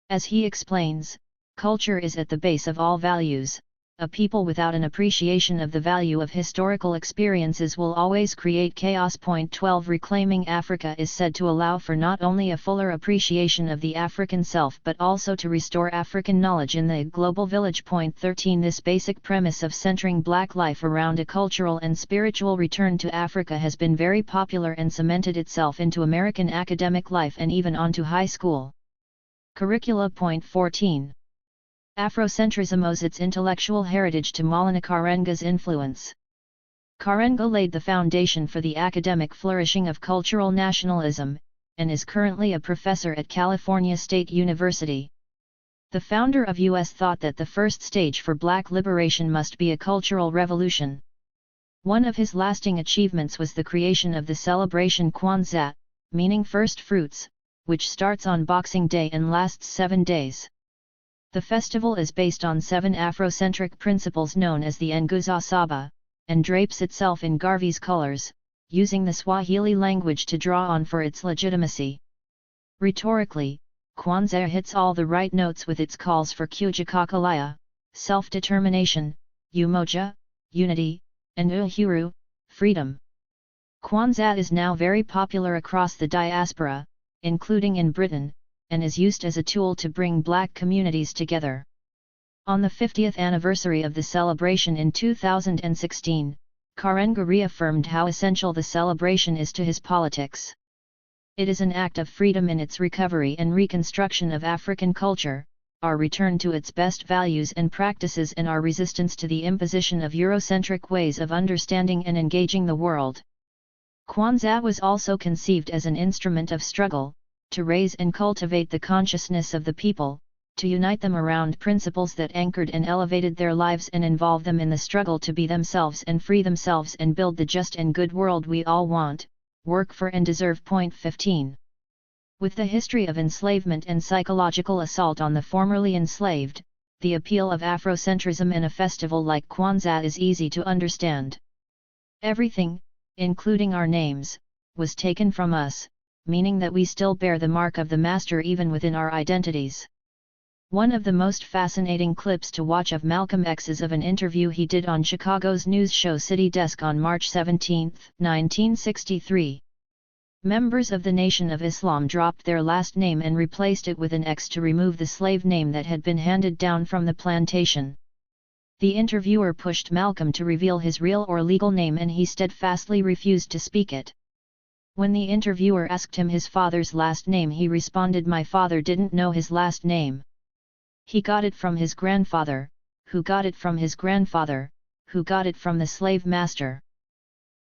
As he explains, culture is at the base of all values. A people without an appreciation of the value of historical experiences will always create chaos. 12 Reclaiming Africa is said to allow for not only a fuller appreciation of the African self but also to restore African knowledge in the global village. 13 This basic premise of centering black life around a cultural and spiritual return to Africa has been very popular and cemented itself into American academic life and even onto high school curricula. 14 Afrocentrism owes its intellectual heritage to Maulana Karenga's influence. Karenga laid the foundation for the academic flourishing of cultural nationalism, and is currently a professor at California State University. The founder of US thought that the first stage for black liberation must be a cultural revolution. One of his lasting achievements was the creation of the celebration Kwanzaa, meaning first fruits, which starts on Boxing Day and lasts 7 days. The festival is based on 7 Afrocentric principles known as the Nguzo Saba, and drapes itself in Garvey's colors, using the Swahili language to draw on for its legitimacy. Rhetorically, Kwanzaa hits all the right notes with its calls for kujikakalaya, self-determination, umoja, unity, and uhuru, freedom. Kwanzaa is now very popular across the diaspora, including in Britain, and is used as a tool to bring black communities together. On the 50th anniversary of the celebration in 2016, Karenga reaffirmed how essential the celebration is to his politics. It is an act of freedom in its recovery and reconstruction of African culture, our return to its best values and practices, and our resistance to the imposition of Eurocentric ways of understanding and engaging the world. Kwanzaa was also conceived as an instrument of struggle, to raise and cultivate the consciousness of the people, to unite them around principles that anchored and elevated their lives and involve them in the struggle to be themselves and free themselves and build the just and good world we all want, work for and deserve. 15. With the history of enslavement and psychological assault on the formerly enslaved, the appeal of Afrocentrism in a festival like Kwanzaa is easy to understand. Everything, including our names, was taken from us, meaning that we still bear the mark of the master even within our identities. One of the most fascinating clips to watch of Malcolm X is of an interview he did on Chicago's news show City Desk on March 17, 1963. Members of the Nation of Islam dropped their last name and replaced it with an X to remove the slave name that had been handed down from the plantation. The interviewer pushed Malcolm to reveal his real or legal name and he steadfastly refused to speak it. When the interviewer asked him his father's last name, he responded, "My father didn't know his last name. He got it from his grandfather, who got it from his grandfather, who got it from the slave master."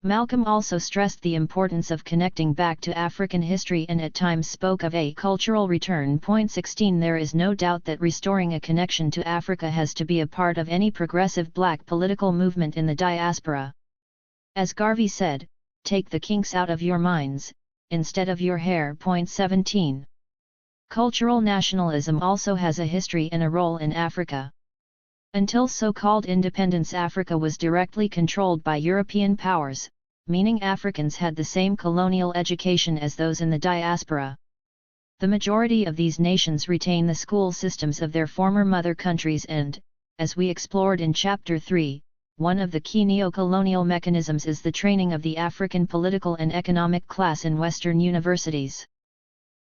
Malcolm also stressed the importance of connecting back to African history and at times spoke of a cultural return. 16 There is no doubt that restoring a connection to Africa has to be a part of any progressive black political movement in the diaspora. As Garvey said, take the kinks out of your minds, instead of your hair. 17 Cultural nationalism also has a history and a role in Africa. Until so-called independence, Africa was directly controlled by European powers, meaning Africans had the same colonial education as those in the diaspora. The majority of these nations retain the school systems of their former mother countries and, as we explored in Chapter 3, one of the key neo-colonial mechanisms is the training of the African political and economic class in Western universities.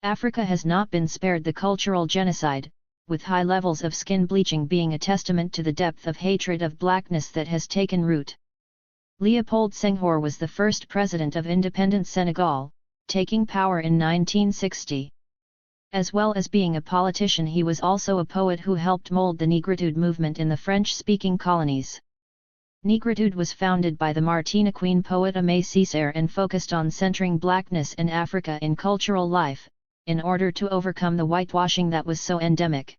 Africa has not been spared the cultural genocide, with high levels of skin bleaching being a testament to the depth of hatred of blackness that has taken root. Leopold Senghor was the first president of independent Senegal, taking power in 1960. As well as being a politician, he was also a poet who helped mold the Negritude movement in the French-speaking colonies. Negritude was founded by the Martiniquean poet Aimé Césaire and focused on centering blackness and Africa in cultural life, in order to overcome the whitewashing that was so endemic.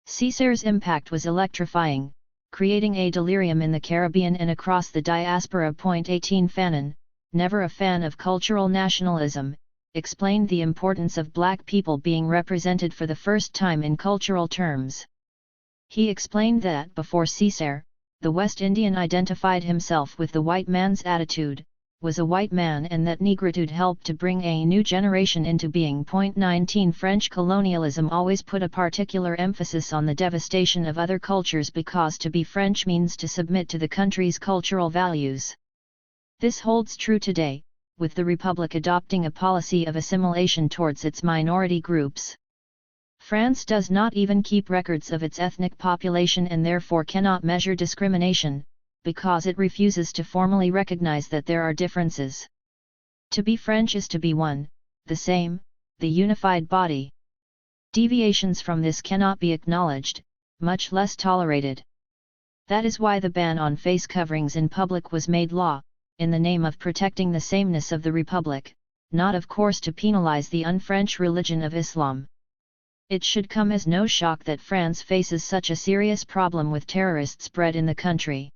Césaire's impact was electrifying, creating a delirium in the Caribbean and across the diaspora. 18 Fanon, never a fan of cultural nationalism, explained the importance of black people being represented for the first time in cultural terms. He explained that before Césaire, the West Indian identified himself with the white man's attitude, was a white man, and that Negritude helped to bring a new generation into being. 19 French colonialism always put a particular emphasis on the devastation of other cultures because to be French means to submit to the country's cultural values. This holds true today, with the Republic adopting a policy of assimilation towards its minority groups. France does not even keep records of its ethnic population and therefore cannot measure discrimination, because it refuses to formally recognize that there are differences. To be French is to be one, the same, the unified body. Deviations from this cannot be acknowledged, much less tolerated. That is why the ban on face coverings in public was made law, in the name of protecting the sameness of the Republic, not of course to penalize the un-French religion of Islam. It should come as no shock that France faces such a serious problem with terrorists bred in the country.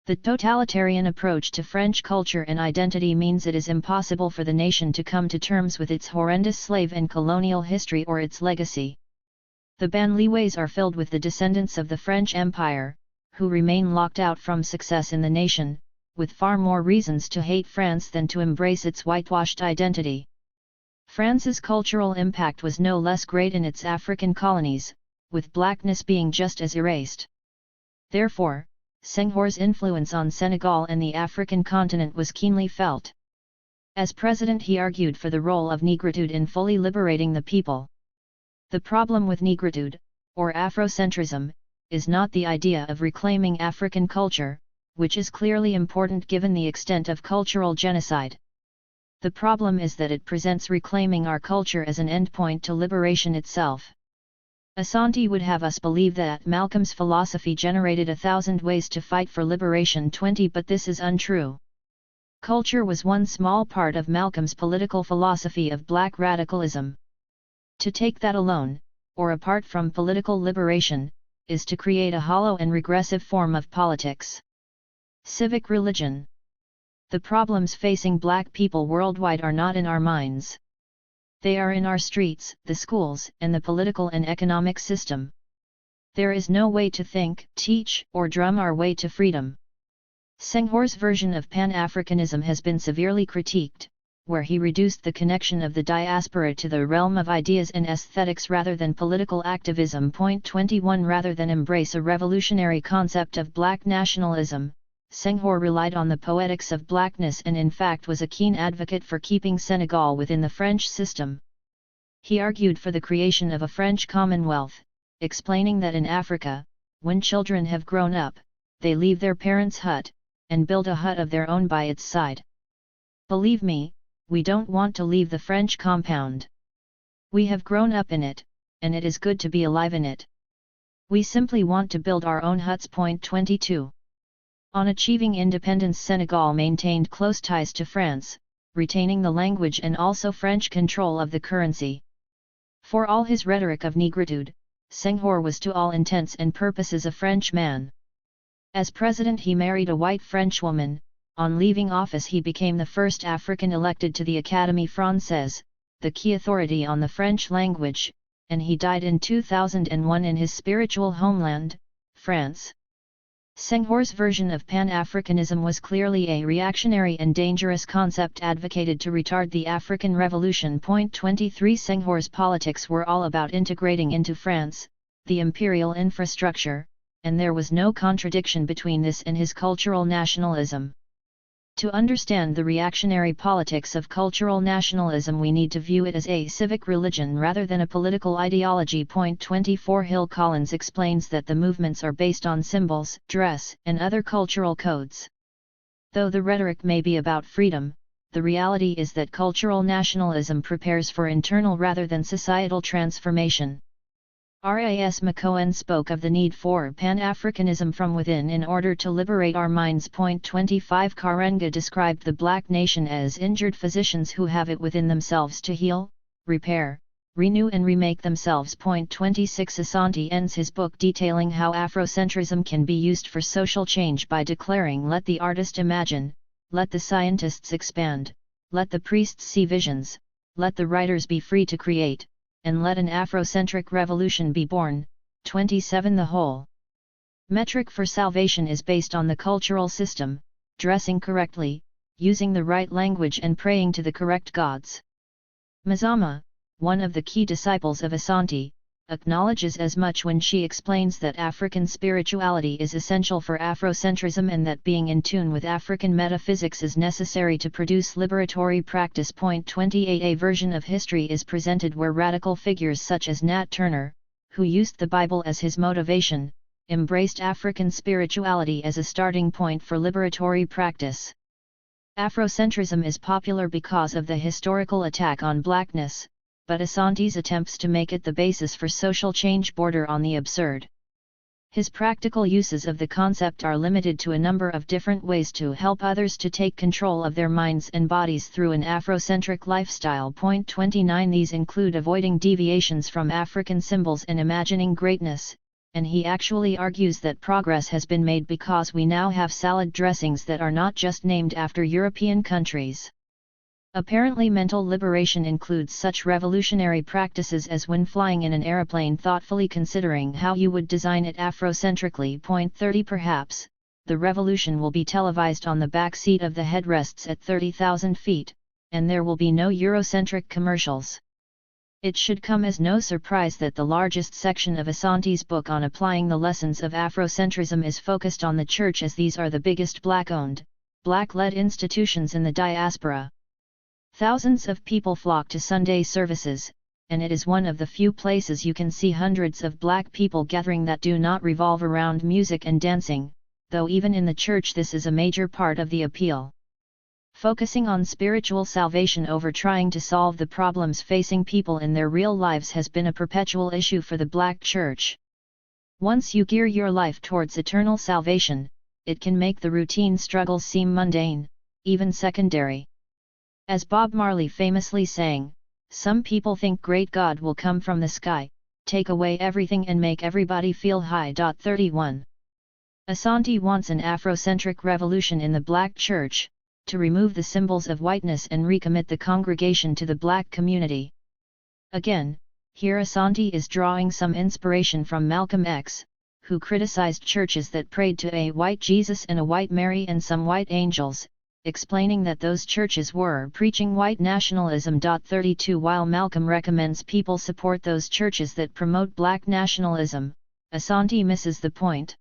The totalitarian approach to French culture and identity means it is impossible for the nation to come to terms with its horrendous slave and colonial history or its legacy. The banlieues are filled with the descendants of the French Empire, who remain locked out from success in the nation, with far more reasons to hate France than to embrace its whitewashed identity. France's cultural impact was no less great in its African colonies, with blackness being just as erased. Therefore, Senghor's influence on Senegal and the African continent was keenly felt. As president, he argued for the role of Negritude in fully liberating the people. The problem with Negritude, or Afrocentrism, is not the idea of reclaiming African culture, which is clearly important given the extent of cultural genocide. The problem is that it presents reclaiming our culture as an endpoint to liberation itself. Asante would have us believe that Malcolm's philosophy generated 1,000 ways to fight for liberation 20, but this is untrue. Culture was one small part of Malcolm's political philosophy of black radicalism. To take that alone, or apart from political liberation, is to create a hollow and regressive form of politics. Civic religion. The problems facing black people worldwide are not in our minds. They are in our streets, the schools, and the political and economic system. There is no way to think, teach, or drum our way to freedom. Senghor's version of Pan-Africanism has been severely critiqued, where he reduced the connection of the diaspora to the realm of ideas and aesthetics rather than political activism. 21 Rather than embrace a revolutionary concept of black nationalism, Senghor relied on the poetics of blackness and in fact was a keen advocate for keeping Senegal within the French system. He argued for the creation of a French Commonwealth, explaining that in Africa, when children have grown up, they leave their parents' hut, and build a hut of their own by its side. Believe me, we don't want to leave the French compound. We have grown up in it, and it is good to be alive in it. We simply want to build our own huts. 22 On achieving independence, Senegal maintained close ties to France, retaining the language and also French control of the currency. For all his rhetoric of negritude, Senghor was to all intents and purposes a French man. As president he married a white Frenchwoman. On leaving office he became the first African elected to the Académie Française, the key authority on the French language, and he died in 2001 in his spiritual homeland, France. Senghor's version of Pan-Africanism was clearly a reactionary and dangerous concept advocated to retard the African Revolution. 23 Senghor's politics were all about integrating into France, the imperial infrastructure, and there was no contradiction between this and his cultural nationalism. To understand the reactionary politics of cultural nationalism we need to view it as a civic religion rather than a political ideology. 24 Hill Collins explains that the movements are based on symbols, dress, and other cultural codes. Though the rhetoric may be about freedom, the reality is that cultural nationalism prepares for internal rather than societal transformation. Ras McCohen spoke of the need for Pan-Africanism from within in order to liberate our minds. 25 Karenga described the black nation as injured physicians who have it within themselves to heal, repair, renew and remake themselves. 26 Asante ends his book detailing how Afrocentrism can be used for social change by declaring, let the artist imagine, let the scientists expand, let the priests see visions, let the writers be free to create, and let an Afrocentric revolution be born. 27 The whole metric for salvation is based on the cultural system, dressing correctly, using the right language and praying to the correct gods. Mazama, one of the key disciples of Asante, acknowledges as much when she explains that African spirituality is essential for Afrocentrism and that being in tune with African metaphysics is necessary to produce liberatory practice. 28 A version of history is presented where radical figures such as Nat Turner, who used the Bible as his motivation, embraced African spirituality as a starting point for liberatory practice. Afrocentrism is popular because of the historical attack on blackness, but Asante's attempts to make it the basis for social change border on the absurd. His practical uses of the concept are limited to a number of different ways to help others to take control of their minds and bodies through an Afrocentric lifestyle. 29 These include avoiding deviations from African symbols and imagining greatness, and he actually argues that progress has been made because we now have salad dressings that are not just named after European countries. Apparently mental liberation includes such revolutionary practices as when flying in an aeroplane thoughtfully considering how you would design it Afrocentrically. 30 Perhaps, the revolution will be televised on the back seat of the headrests at 30,000 feet, and there will be no Eurocentric commercials. It should come as no surprise that the largest section of Asante's book on applying the lessons of Afrocentrism is focused on the church, as these are the biggest black-owned, black-led institutions in the diaspora. Thousands of people flock to Sunday services, and it is one of the few places you can see hundreds of black people gathering that do not revolve around music and dancing, though even in the church this is a major part of the appeal. Focusing on spiritual salvation over trying to solve the problems facing people in their real lives has been a perpetual issue for the black church. Once you gear your life towards eternal salvation, it can make the routine struggles seem mundane, even secondary. As Bob Marley famously sang, some people think great God will come from the sky, take away everything and make everybody feel high. 31 Asante wants an Afrocentric revolution in the black church, to remove the symbols of whiteness and recommit the congregation to the black community. Again, here Asante is drawing some inspiration from Malcolm X, who criticized churches that prayed to a white Jesus and a white Mary and some white angels, explaining that those churches were preaching white nationalism. 32 While Malcolm recommends people support those churches that promote black nationalism, Asante misses the point.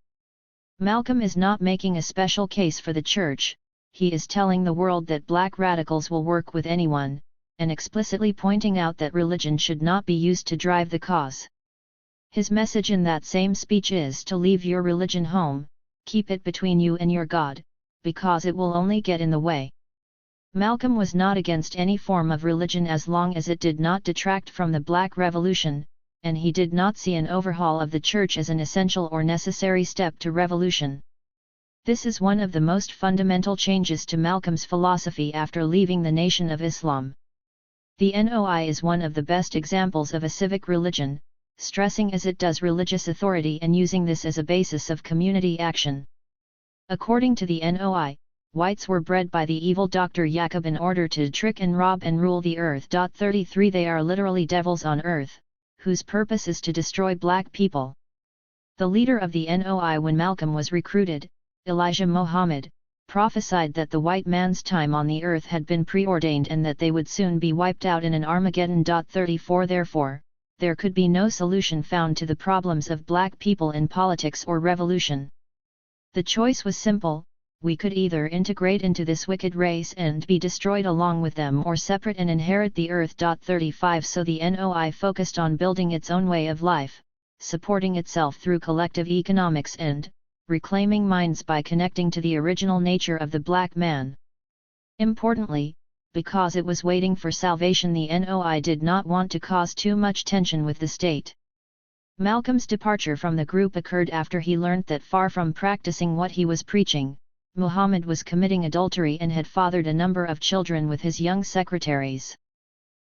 Malcolm is not making a special case for the church, he is telling the world that black radicals will work with anyone, and explicitly pointing out that religion should not be used to drive the cause. His message in that same speech is to leave your religion home, keep it between you and your God, because it will only get in the way. Malcolm was not against any form of religion as long as it did not detract from the Black Revolution, and he did not see an overhaul of the church as an essential or necessary step to revolution. This is one of the most fundamental changes to Malcolm's philosophy after leaving the Nation of Islam. The NOI is one of the best examples of a civic religion, stressing as it does religious authority and using this as a basis of community action. According to the NOI, whites were bred by the evil Dr. Jacob in order to trick and rob and rule the earth. 33 They are literally devils on earth, whose purpose is to destroy black people. The leader of the NOI when Malcolm was recruited, Elijah Muhammad, prophesied that the white man's time on the earth had been preordained and that they would soon be wiped out in an Armageddon. 34 Therefore, there could be no solution found to the problems of black people in politics or revolution. The choice was simple: we could either integrate into this wicked race and be destroyed along with them, or separate and inherit the earth. 35 So the NOI focused on building its own way of life, supporting itself through collective economics and reclaiming minds by connecting to the original nature of the black man. Importantly, because it was waiting for salvation, the NOI did not want to cause too much tension with the state. Malcolm's departure from the group occurred after he learnt that far from practicing what he was preaching, Muhammad was committing adultery and had fathered a number of children with his young secretaries.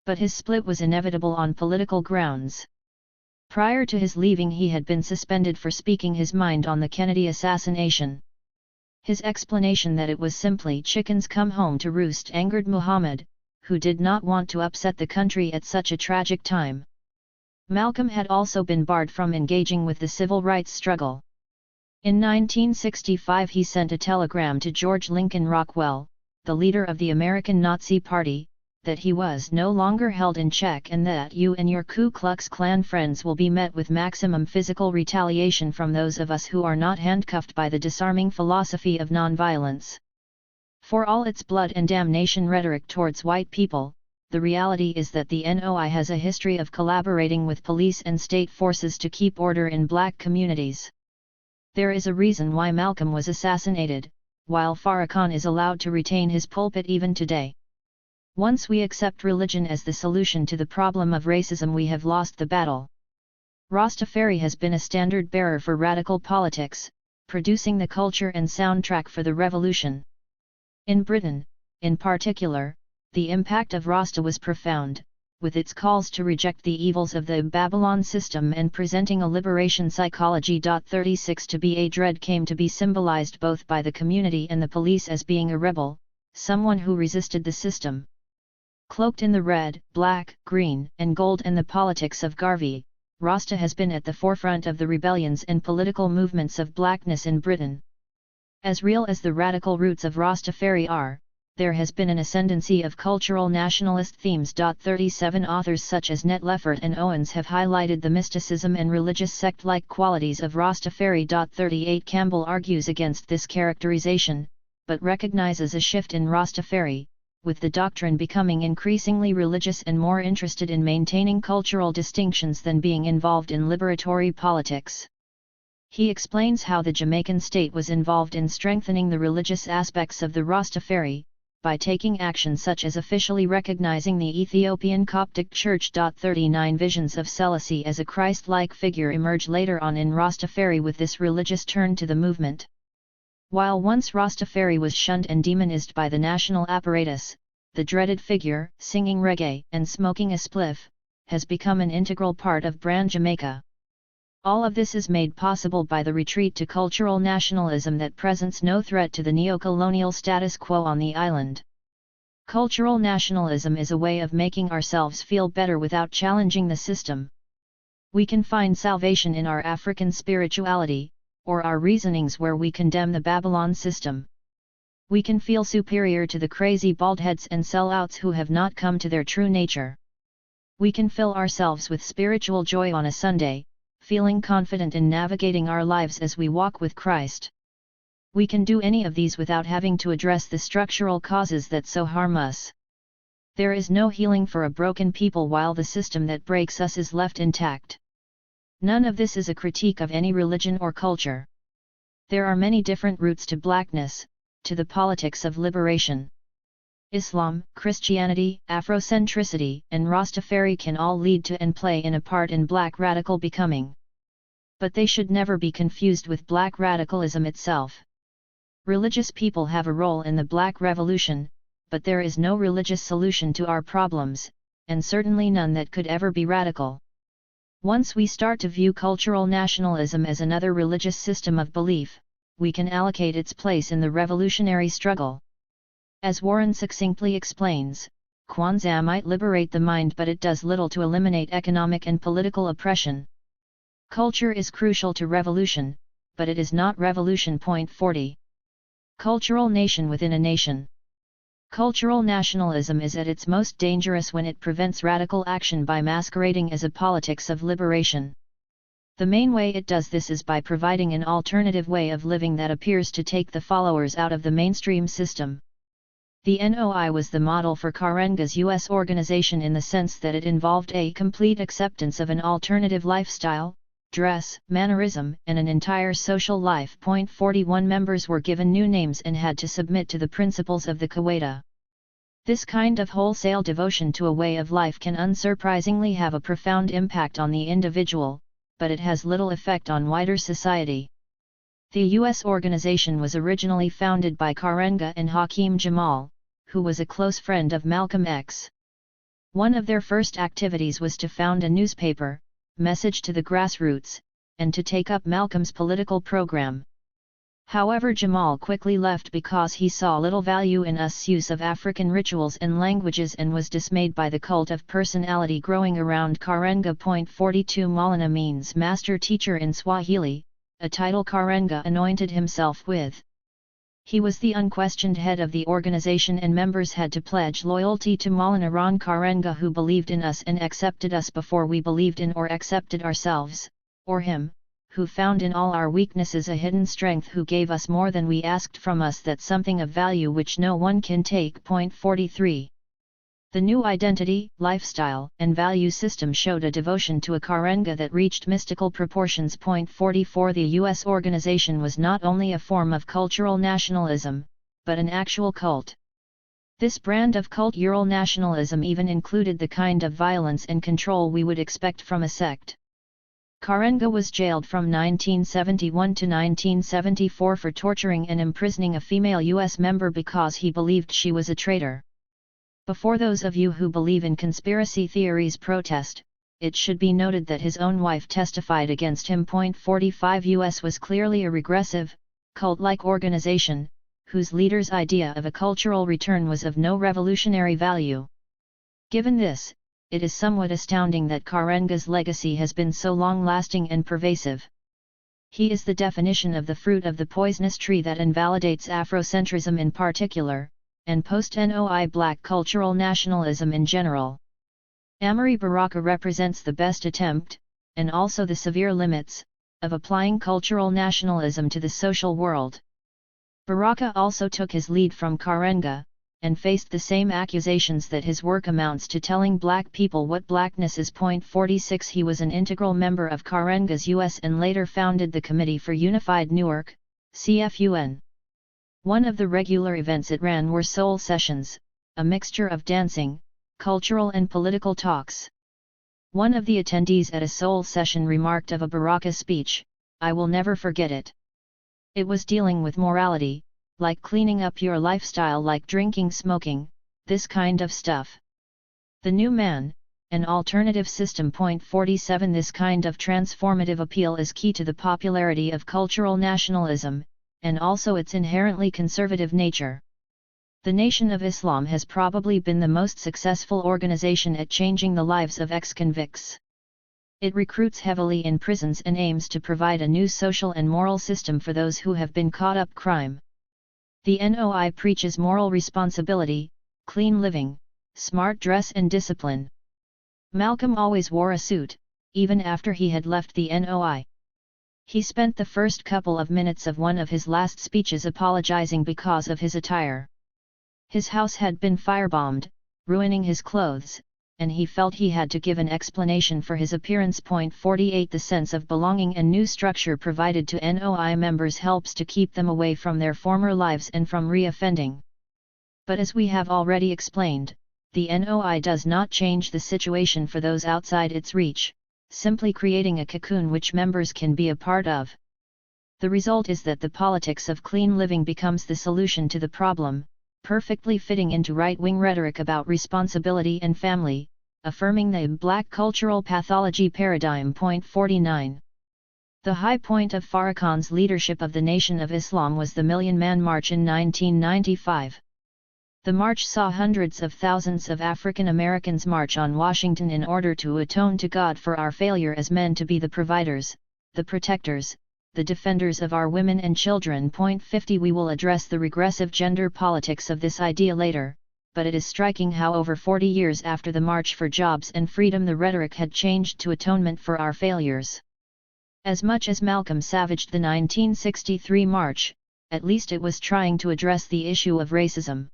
But his split was inevitable on political grounds. Prior to his leaving, he had been suspended for speaking his mind on the Kennedy assassination. His explanation that it was simply chickens come home to roost angered Muhammad, who did not want to upset the country at such a tragic time. Malcolm had also been barred from engaging with the civil rights struggle. In 1965 he sent a telegram to George Lincoln Rockwell, the leader of the American Nazi Party, that he was no longer held in check and that you and your Ku Klux Klan friends will be met with maximum physical retaliation from those of us who are not handcuffed by the disarming philosophy of nonviolence. For all its blood and damnation rhetoric towards white people, the reality is that the NOI has a history of collaborating with police and state forces to keep order in black communities. There is a reason why Malcolm was assassinated, while Farrakhan is allowed to retain his pulpit even today. Once we accept religion as the solution to the problem of racism, we have lost the battle. Rastafari has been a standard bearer for radical politics, producing the culture and soundtrack for the revolution. In Britain, in particular, the impact of Rasta was profound, with its calls to reject the evils of the Babylon system and presenting a liberation psychology. 36 To be a dread came to be symbolized both by the community and the police as being a rebel, someone who resisted the system. Cloaked in the red, black, green, and gold and the politics of Garvey, Rasta has been at the forefront of the rebellions and political movements of blackness in Britain. As real as the radical roots of Rastafari are, there has been an ascendancy of cultural nationalist themes. 37 Authors such as Nett Leffert and Owens have highlighted the mysticism and religious sect-like qualities of Rastafari. 38 Campbell argues against this characterization, but recognizes a shift in Rastafari, with the doctrine becoming increasingly religious and more interested in maintaining cultural distinctions than being involved in liberatory politics. He explains how the Jamaican state was involved in strengthening the religious aspects of the Rastafari, by taking action such as officially recognizing the Ethiopian Coptic Church. 39 Visions of Selassie as a Christ-like figure emerge later on in Rastafari with this religious turn to the movement. While once Rastafari was shunned and demonized by the national apparatus, the dreaded figure, singing reggae and smoking a spliff, has become an integral part of brand Jamaica. All of this is made possible by the retreat to cultural nationalism that presents no threat to the neo-colonial status quo on the island. Cultural nationalism is a way of making ourselves feel better without challenging the system. We can find salvation in our African spirituality, or our reasonings where we condemn the Babylon system. We can feel superior to the crazy baldheads and sellouts who have not come to their true nature. We can fill ourselves with spiritual joy on a Sunday, feeling confident in navigating our lives as we walk with Christ. We can do any of these without having to address the structural causes that so harm us. There is no healing for a broken people while the system that breaks us is left intact. None of this is a critique of any religion or culture. There are many different routes to blackness, to the politics of liberation. Islam, Christianity, Afrocentricity, and Rastafari can all lead to and play in a part in black radical becoming. But they should never be confused with black radicalism itself. Religious people have a role in the Black Revolution, but there is no religious solution to our problems, and certainly none that could ever be radical. Once we start to view cultural nationalism as another religious system of belief, we can allocate its place in the revolutionary struggle. As Warren succinctly explains, Kwanzaa might liberate the mind, but it does little to eliminate economic and political oppression. Culture is crucial to revolution, but it is not revolution. 40. Cultural nation within a nation. Cultural nationalism is at its most dangerous when it prevents radical action by masquerading as a politics of liberation. The main way it does this is by providing an alternative way of living that appears to take the followers out of the mainstream system. The NOI was the model for Karenga's U.S. organization in the sense that it involved a complete acceptance of an alternative lifestyle, dress, mannerism, and an entire social life. 41 Members were given new names and had to submit to the principles of the Qaeda. This kind of wholesale devotion to a way of life can unsurprisingly have a profound impact on the individual, but it has little effect on wider society. The U.S. organization was originally founded by Karenga and Hakeem Jamal, who was a close friend of Malcolm X. One of their first activities was to found a newspaper, Message to the Grassroots, and to take up Malcolm's political program. However, Jamal quickly left because he saw little value in US use of African rituals and languages and was dismayed by the cult of personality growing around Karenga. 42 Maulana means master teacher in Swahili, a title Karenga anointed himself with. He was the unquestioned head of the organization and members had to pledge loyalty to Maulana Ron Karenga, who believed in us and accepted us before we believed in or accepted ourselves, or him, who found in all our weaknesses a hidden strength, who gave us more than we asked from us, that something of value which no one can take. 43. The new identity, lifestyle, and value system showed a devotion to a Karenga that reached mystical proportions. 44. The U.S. organization was not only a form of cultural nationalism, but an actual cult. This brand of cult Ural nationalism even included the kind of violence and control we would expect from a sect. Karenga was jailed from 1971 to 1974 for torturing and imprisoning a female U.S. member because he believed she was a traitor. Before those of you who believe in conspiracy theories protest, it should be noted that his own wife testified against him. 45 U.S. was clearly a regressive, cult-like organization, whose leader's idea of a cultural return was of no revolutionary value. Given this, it is somewhat astounding that Karenga's legacy has been so long-lasting and pervasive. He is the definition of the fruit of the poisonous tree that invalidates Afrocentrism in particular, and post-NOI black cultural nationalism in general. Amiri Baraka represents the best attempt, and also the severe limits, of applying cultural nationalism to the social world. Baraka also took his lead from Karenga, and faced the same accusations that his work amounts to telling black people what blackness is. 46 He was an integral member of Karenga's US and later founded the Committee for Unified Newark, CFUN. One of the regular events it ran were soul sessions, a mixture of dancing, cultural and political talks. One of the attendees at a soul session remarked of a Baraka speech, "I will never forget it. It was dealing with morality, like cleaning up your lifestyle, like drinking, smoking, this kind of stuff. The new man, an alternative system." 47 This kind of transformative appeal is key to the popularity of cultural nationalism, and also its inherently conservative nature. The Nation of Islam has probably been the most successful organization at changing the lives of ex-convicts. It recruits heavily in prisons and aims to provide a new social and moral system for those who have been caught up crime. The NOI preaches moral responsibility, clean living, smart dress and discipline. Malcolm always wore a suit, even after he had left the NOI. He spent the first couple of minutes of one of his last speeches apologizing because of his attire. His house had been firebombed, ruining his clothes, and he felt he had to give an explanation for his appearance. 48 The sense of belonging and new structure provided to NOI members helps to keep them away from their former lives and from re-offending. But as we have already explained, the NOI does not change the situation for those outside its reach, simply creating a cocoon which members can be a part of. The result is that the politics of clean living becomes the solution to the problem, perfectly fitting into right-wing rhetoric about responsibility and family, affirming the black cultural pathology paradigm. 49. The high point of Farrakhan's leadership of the Nation of Islam was the Million Man March in 1995. The march saw hundreds of thousands of African Americans march on Washington in order to atone to God for our failure as men to be the providers, the protectors, the defenders of our women and children. 50. We will address the regressive gender politics of this idea later, but it is striking how over 40 years after the March for Jobs and Freedom the rhetoric had changed to atonement for our failures. As much as Malcolm savaged the 1963 march, at least it was trying to address the issue of racism.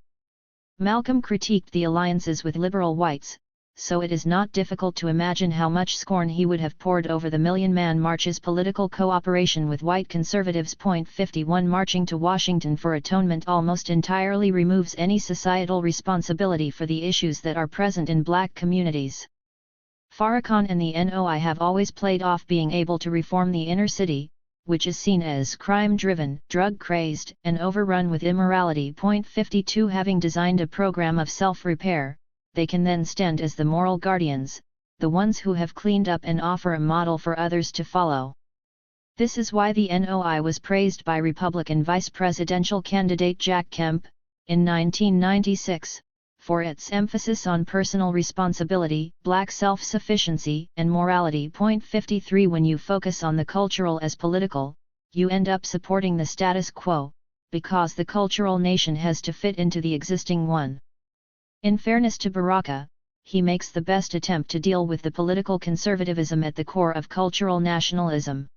Malcolm critiqued the alliances with liberal whites, so it is not difficult to imagine how much scorn he would have poured over the Million Man March's political cooperation with white conservatives. 51. Marching to Washington for atonement almost entirely removes any societal responsibility for the issues that are present in black communities. Farrakhan and the NOI have always played off being able to reform the inner city, which is seen as crime-driven, drug-crazed, and overrun with immorality. 52. Having designed a program of self-repair, they can then stand as the moral guardians, the ones who have cleaned up and offer a model for others to follow. This is why the NOI was praised by Republican vice presidential candidate Jack Kemp, in 1996, for its emphasis on personal responsibility, black self-sufficiency, and morality. 53. When you focus on the cultural as political, you end up supporting the status quo, because the cultural nation has to fit into the existing one. In fairness to Baraka, he makes the best attempt to deal with the political conservatism at the core of cultural nationalism.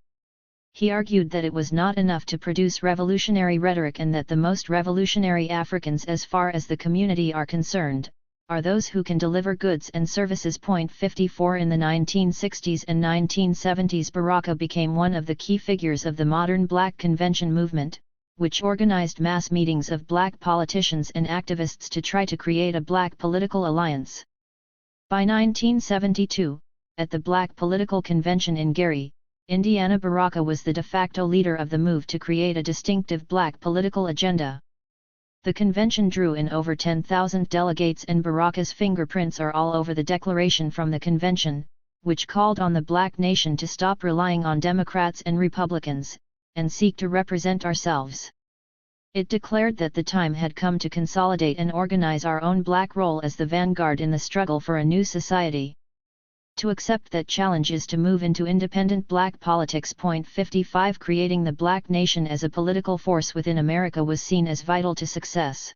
He argued that it was not enough to produce revolutionary rhetoric and that the most revolutionary Africans, as far as the community are concerned, are those who can deliver goods and services. 54. In the 1960s and 1970s, Baraka became one of the key figures of the modern Black Convention movement, which organized mass meetings of black politicians and activists to try to create a black political alliance. By 1972, at the Black Political Convention in Gary, Indiana, Baraka was the de facto leader of the move to create a distinctive black political agenda. The convention drew in over 10,000 delegates, and Baraka's fingerprints are all over the declaration from the convention, which called on the black nation to stop relying on Democrats and Republicans, and seek to represent ourselves. It declared that the time had come to consolidate and organize our own black role as the vanguard in the struggle for a new society. To accept that challenge is to move into independent black politics. 55. Creating the black nation as a political force within America was seen as vital to success.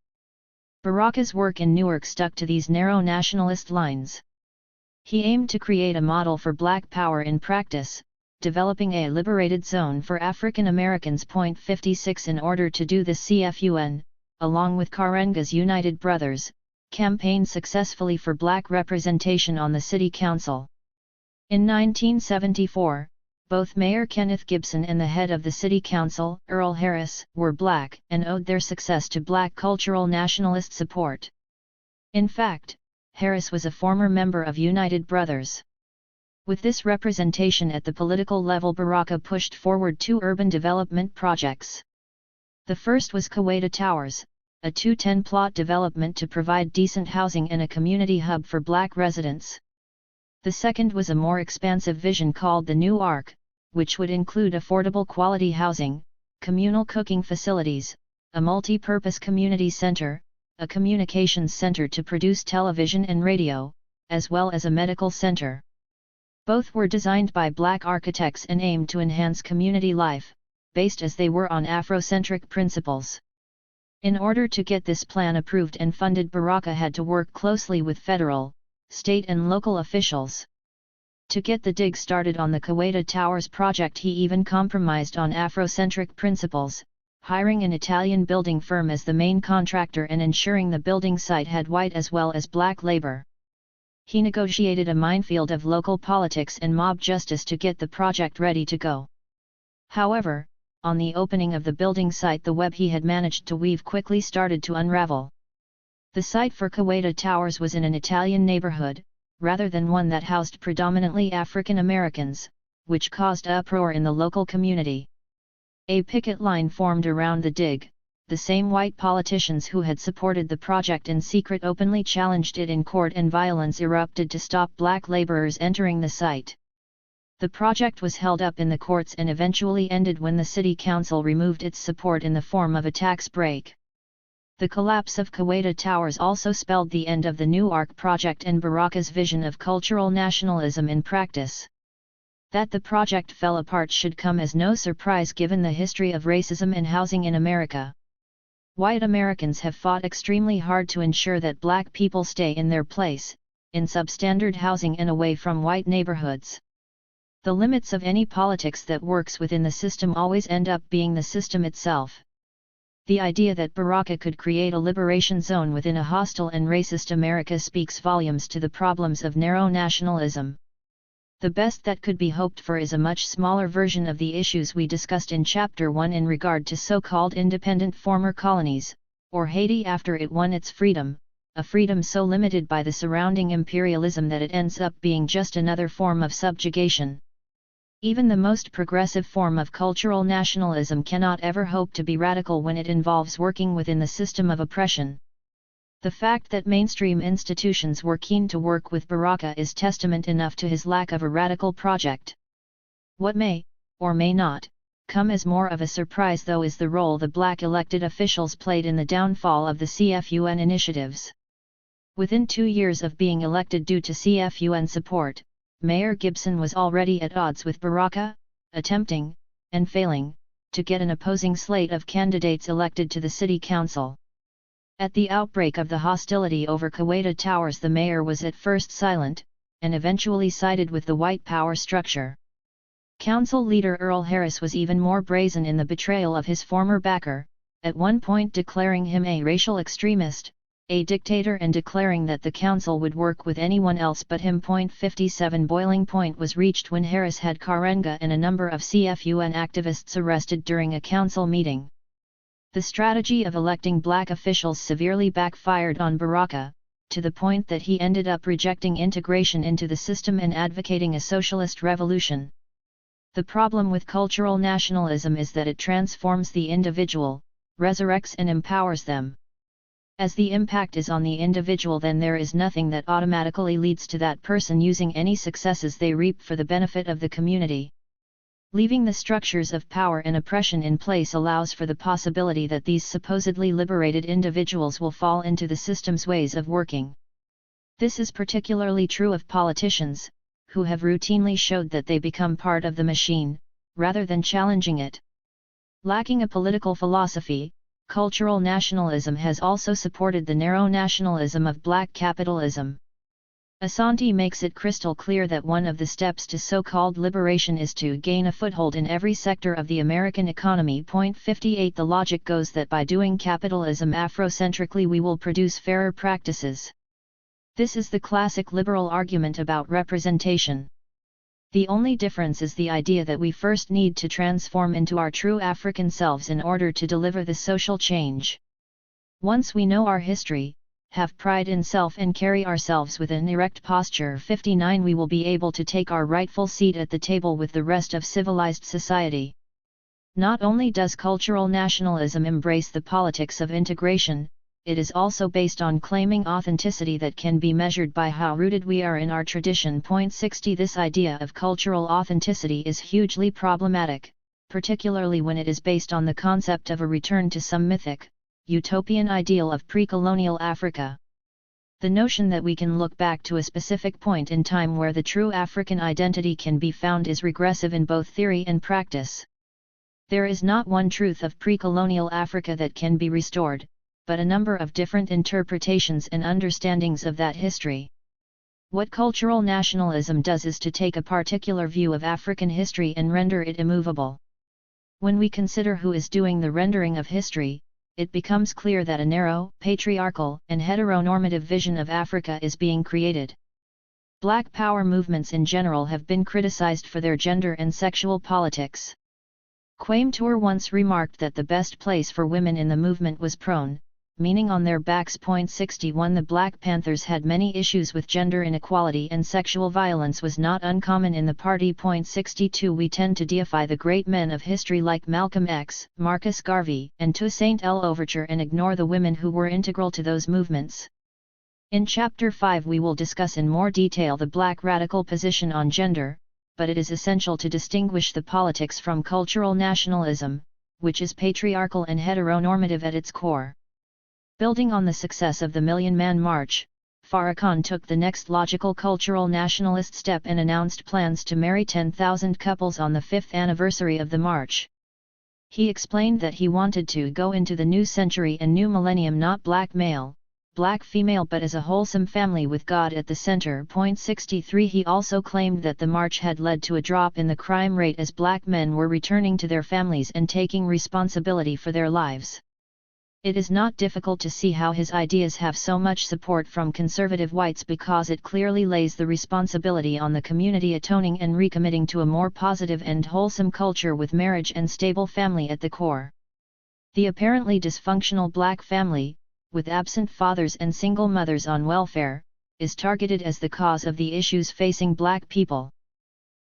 Baraka's work in Newark stuck to these narrow nationalist lines. He aimed to create a model for black power in practice, developing a liberated zone for African Americans. 56. In order to do this, CFUN, along with Karenga's United Brothers, campaigned successfully for black representation on the city council. In 1974, both Mayor Kenneth Gibson and the head of the city council, Earl Harris, were black and owed their success to black cultural nationalist support. In fact, Harris was a former member of United Brothers. With this representation at the political level, Baraka pushed forward two urban development projects. The first was Keweda Towers, a 210-plot development to provide decent housing and a community hub for black residents. The second was a more expansive vision called the New Arc, which would include affordable quality housing, communal cooking facilities, a multi-purpose community center, a communications center to produce television and radio, as well as a medical center. Both were designed by black architects and aimed to enhance community life, based as they were on Afrocentric principles. In order to get this plan approved and funded, Baraka had to work closely with federal, state and local officials. To get the dig started on the Keweda Towers project, he even compromised on Afrocentric principles, hiring an Italian building firm as the main contractor and ensuring the building site had white as well as black labor. He negotiated a minefield of local politics and mob justice to get the project ready to go. However, on the opening of the building site, the web he had managed to weave quickly started to unravel. The site for Keweda Towers was in an Italian neighborhood, rather than one that housed predominantly African Americans, which caused uproar in the local community. A picket line formed around the dig. The same white politicians who had supported the project in secret openly challenged it in court, and violence erupted to stop black laborers entering the site. The project was held up in the courts and eventually ended when the city council removed its support in the form of a tax break. The collapse of Kehinde Towers also spelled the end of the New Ark project and Baraka's vision of cultural nationalism in practice. That the project fell apart should come as no surprise given the history of racism and housing in America. White Americans have fought extremely hard to ensure that black people stay in their place, in substandard housing and away from white neighborhoods. The limits of any politics that works within the system always end up being the system itself. The idea that Baraka could create a liberation zone within a hostile and racist America speaks volumes to the problems of narrow nationalism. The best that could be hoped for is a much smaller version of the issues we discussed in Chapter 1 in regard to so-called independent former colonies, or Haiti after it won its freedom, a freedom so limited by the surrounding imperialism that it ends up being just another form of subjugation. Even the most progressive form of cultural nationalism cannot ever hope to be radical when it involves working within the system of oppression. The fact that mainstream institutions were keen to work with Baraka is testament enough to his lack of a radical project. What may, or may not, come as more of a surprise though is the role the black elected officials played in the downfall of the CFUN initiatives. Within 2 years of being elected due to CFUN support, Mayor Gibson was already at odds with Baraka, attempting, and failing, to get an opposing slate of candidates elected to the city council. At the outbreak of the hostility over Kehinde Towers, the mayor was at first silent, and eventually sided with the white power structure. Council leader Earl Harris was even more brazen in the betrayal of his former backer, at one point declaring him a racial extremist, a dictator, and declaring that the council would work with anyone else but him. 57 Boiling point was reached when Harris had Karenga and a number of CFUN activists arrested during a council meeting. The strategy of electing black officials severely backfired on Baraka, to the point that he ended up rejecting integration into the system and advocating a socialist revolution. The problem with cultural nationalism is that it transforms the individual, resurrects and empowers them. As the impact is on the individual, then there is nothing that automatically leads to that person using any successes they reap for the benefit of the community. Leaving the structures of power and oppression in place allows for the possibility that these supposedly liberated individuals will fall into the system's ways of working. This is particularly true of politicians, who have routinely showed that they become part of the machine, rather than challenging it. Lacking a political philosophy, cultural nationalism has also supported the narrow nationalism of black capitalism. Asante makes it crystal clear that one of the steps to so-called liberation is to gain a foothold in every sector of the American economy. 58 The logic goes that by doing capitalism Afrocentrically we will produce fairer practices. This is the classic liberal argument about representation. The only difference is the idea that we first need to transform into our true African selves in order to deliver the social change. Once we know our history, have pride in self and carry ourselves with an erect posture, 59 we will be able to take our rightful seat at the table with the rest of civilized society. Not only does cultural nationalism embrace the politics of integration, it is also based on claiming authenticity that can be measured by how rooted we are in our tradition. 60 This idea of cultural authenticity is hugely problematic, particularly when it is based on the concept of a return to some mythic, utopian ideal of pre-colonial Africa. The notion that we can look back to a specific point in time where the true African identity can be found is regressive in both theory and practice. There is not one truth of pre-colonial Africa that can be restored, but a number of different interpretations and understandings of that history. What cultural nationalism does is to take a particular view of African history and render it immovable. When we consider who is doing the rendering of history, it becomes clear that a narrow, patriarchal, and heteronormative vision of Africa is being created. Black power movements in general have been criticized for their gender and sexual politics. Kwame Ture once remarked that the best place for women in the movement was prone, meaning on their backs. 61 The Black Panthers had many issues with gender inequality and sexual violence was not uncommon in the party. 62 We tend to deify the great men of history like Malcolm X, Marcus Garvey, and Toussaint L'Ouverture and ignore the women who were integral to those movements. In Chapter 5 we will discuss in more detail the Black radical position on gender, but it is essential to distinguish the politics from cultural nationalism, which is patriarchal and heteronormative at its core. Building on the success of the Million Man March, Farrakhan took the next logical cultural nationalist step and announced plans to marry 10,000 couples on the 5th anniversary of the march. He explained that he wanted to go into the new century and new millennium not black male, black female but as a wholesome family with God at the center. 63 He also claimed that the march had led to a drop in the crime rate as black men were returning to their families and taking responsibility for their lives. It is not difficult to see how his ideas have so much support from conservative whites because it clearly lays the responsibility on the community atoning and recommitting to a more positive and wholesome culture with marriage and stable family at the core. The apparently dysfunctional black family, with absent fathers and single mothers on welfare, is targeted as the cause of the issues facing black people.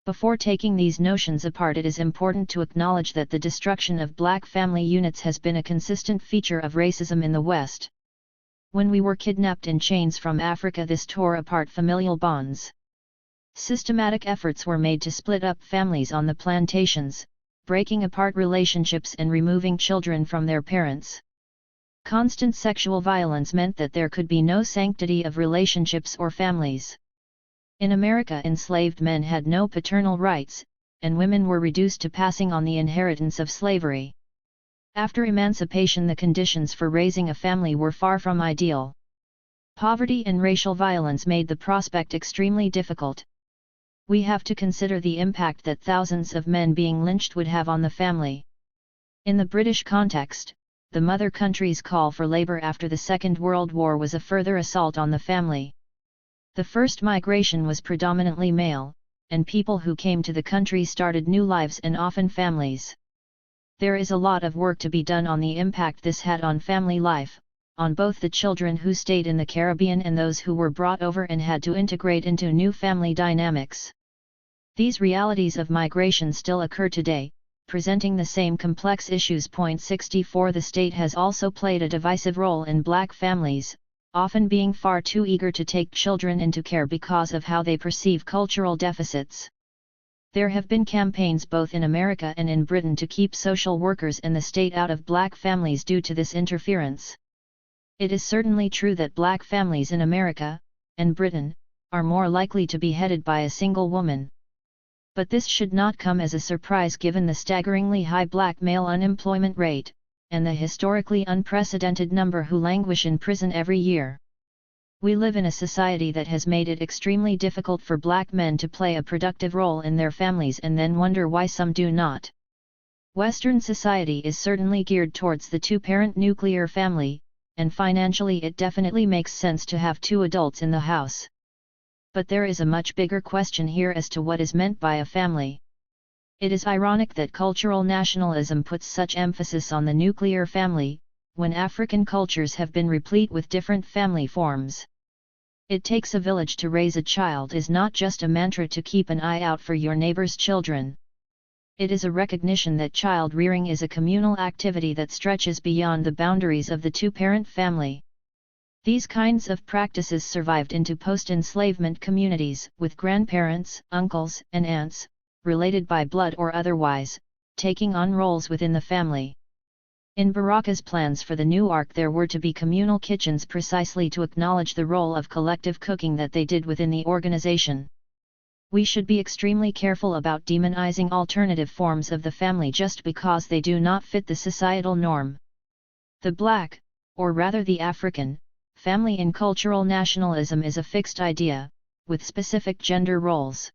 Before taking these notions apart, it is important to acknowledge that the destruction of black family units has been a consistent feature of racism in the West. When we were kidnapped in chains from Africa, this tore apart familial bonds. Systematic efforts were made to split up families on the plantations, breaking apart relationships and removing children from their parents. Constant sexual violence meant that there could be no sanctity of relationships or families. In America, enslaved men had no paternal rights, and women were reduced to passing on the inheritance of slavery. After emancipation, the conditions for raising a family were far from ideal. Poverty and racial violence made the prospect extremely difficult. We have to consider the impact that thousands of men being lynched would have on the family. In the British context, the mother country's call for labor after the Second World War was a further assault on the family. The first migration was predominantly male, and people who came to the country started new lives and often families. There is a lot of work to be done on the impact this had on family life, on both the children who stayed in the Caribbean and those who were brought over and had to integrate into new family dynamics. These realities of migration still occur today, presenting the same complex issues. 64 The state has also played a divisive role in black families, often being far too eager to take children into care because of how they perceive cultural deficits. There have been campaigns both in America and in Britain to keep social workers and the state out of black families due to this interference. It is certainly true that black families in America, and Britain, are more likely to be headed by a single woman. But this should not come as a surprise given the staggeringly high black male unemployment rate, and the historically unprecedented number who languish in prison every year. We live in a society that has made it extremely difficult for black men to play a productive role in their families and then wonder why some do not. Western society is certainly geared towards the two-parent nuclear family, and financially it definitely makes sense to have two adults in the house. But there is a much bigger question here as to what is meant by a family. It is ironic that cultural nationalism puts such emphasis on the nuclear family, when African cultures have been replete with different family forms. It takes a village to raise a child is not just a mantra to keep an eye out for your neighbor's children. It is a recognition that child rearing is a communal activity that stretches beyond the boundaries of the two-parent family. These kinds of practices survived into post-enslavement communities, with grandparents, uncles, and aunts, related by blood or otherwise, taking on roles within the family. In Baraka's plans for the new ark there were to be communal kitchens precisely to acknowledge the role of collective cooking that they did within the organization. We should be extremely careful about demonizing alternative forms of the family just because they do not fit the societal norm. The black, or rather the African, family in cultural nationalism is a fixed idea, with specific gender roles.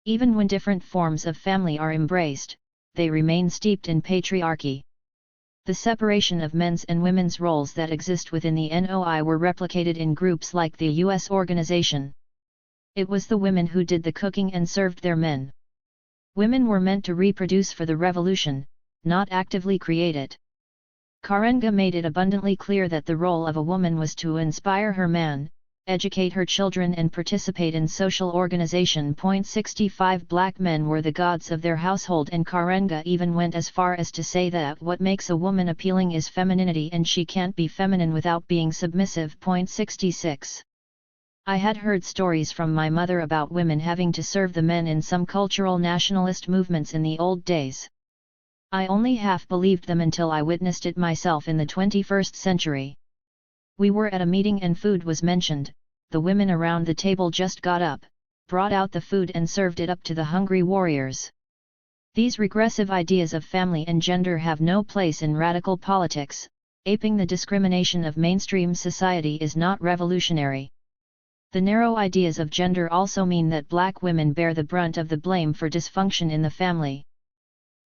Even when different forms of family are embraced, they remain steeped in patriarchy. The separation of men's and women's roles that exist within the NOI were replicated in groups like the U.S. organization. It was the women who did the cooking and served their men. Women were meant to reproduce for the revolution, not actively create it. Karenga made it abundantly clear that the role of a woman was to inspire her man, educate her children and participate in social organization. 65 Black men were the gods of their household, and Karenga even went as far as to say that what makes a woman appealing is femininity and she can't be feminine without being submissive. 66 I had heard stories from my mother about women having to serve the men in some cultural nationalist movements in the old days. I only half believed them until I witnessed it myself in the 21st century. We were at a meeting and food was mentioned. The women around the table just got up, brought out the food and served it up to the hungry warriors. These regressive ideas of family and gender have no place in radical politics. Aping the discrimination of mainstream society is not revolutionary. The narrow ideas of gender also mean that Black women bear the brunt of the blame for dysfunction in the family.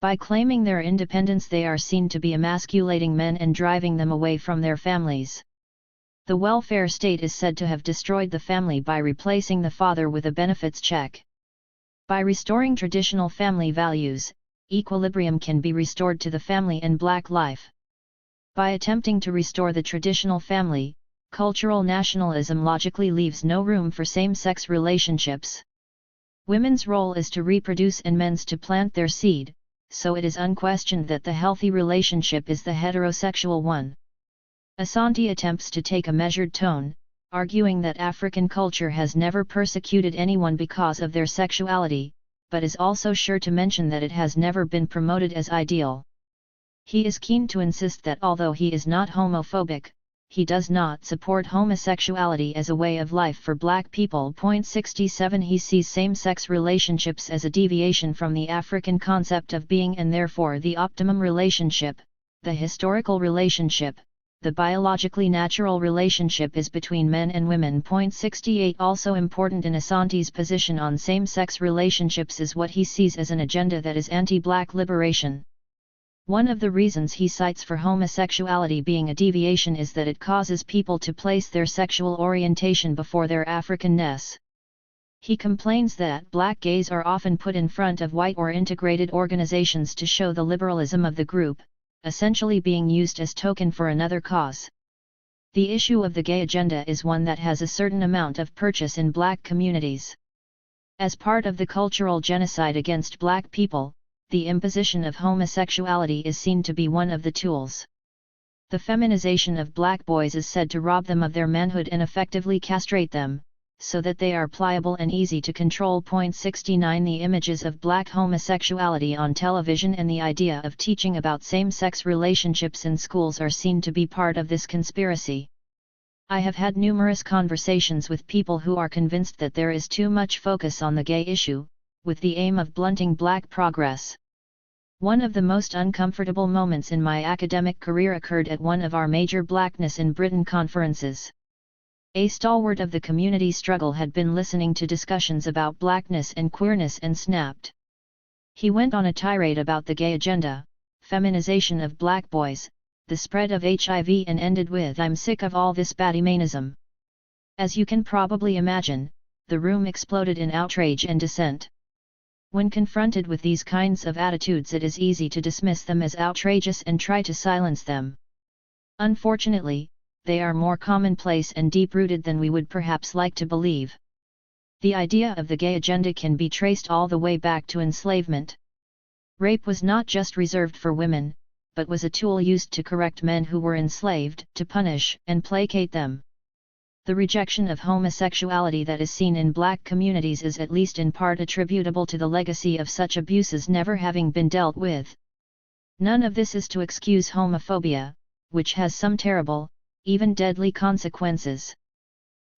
By claiming their independence, they are seen to be emasculating men and driving them away from their families. The welfare state is said to have destroyed the family by replacing the father with a benefits check. By restoring traditional family values, equilibrium can be restored to the family and Black life. By attempting to restore the traditional family, cultural nationalism logically leaves no room for same-sex relationships. Women's role is to reproduce and men's to plant their seed, so it is unquestioned that the healthy relationship is the heterosexual one. Asante attempts to take a measured tone, arguing that African culture has never persecuted anyone because of their sexuality, but is also sure to mention that it has never been promoted as ideal. He is keen to insist that although he is not homophobic, he does not support homosexuality as a way of life for Black people. 67 He sees same-sex relationships as a deviation from the African concept of being and therefore the optimum relationship, the historical relationship. The biologically natural relationship is between men and women. 68 Also important in Asante's position on same-sex relationships is what he sees as an agenda that is anti-Black liberation. One of the reasons he cites for homosexuality being a deviation is that it causes people to place their sexual orientation before their Africanness. He complains that Black gays are often put in front of white or integrated organizations to show the liberalism of the group, essentially being used as token for another cause. The issue of the gay agenda is one that has a certain amount of purchase in Black communities. As part of the cultural genocide against Black people, the imposition of homosexuality is seen to be one of the tools. The feminization of Black boys is said to rob them of their manhood and effectively castrate them, so that they are pliable and easy to control. 69 The images of Black homosexuality on television and the idea of teaching about same-sex relationships in schools are seen to be part of this conspiracy. I have had numerous conversations with people who are convinced that there is too much focus on the gay issue, with the aim of blunting Black progress. One of the most uncomfortable moments in my academic career occurred at one of our major Blackness in Britain conferences. A stalwart of the community struggle had been listening to discussions about Blackness and queerness and snapped. He went on a tirade about the gay agenda, feminization of Black boys, the spread of HIV and ended with "I'm sick of all this baddiemanism." As you can probably imagine, the room exploded in outrage and dissent. When confronted with these kinds of attitudes, it is easy to dismiss them as outrageous and try to silence them. Unfortunately, they are more commonplace and deep-rooted than we would perhaps like to believe. The idea of the gay agenda can be traced all the way back to enslavement. Rape was not just reserved for women, but was a tool used to correct men who were enslaved, to punish and placate them. The rejection of homosexuality that is seen in Black communities is at least in part attributable to the legacy of such abuses never having been dealt with. None of this is to excuse homophobia, which has some terrible, even deadly consequences.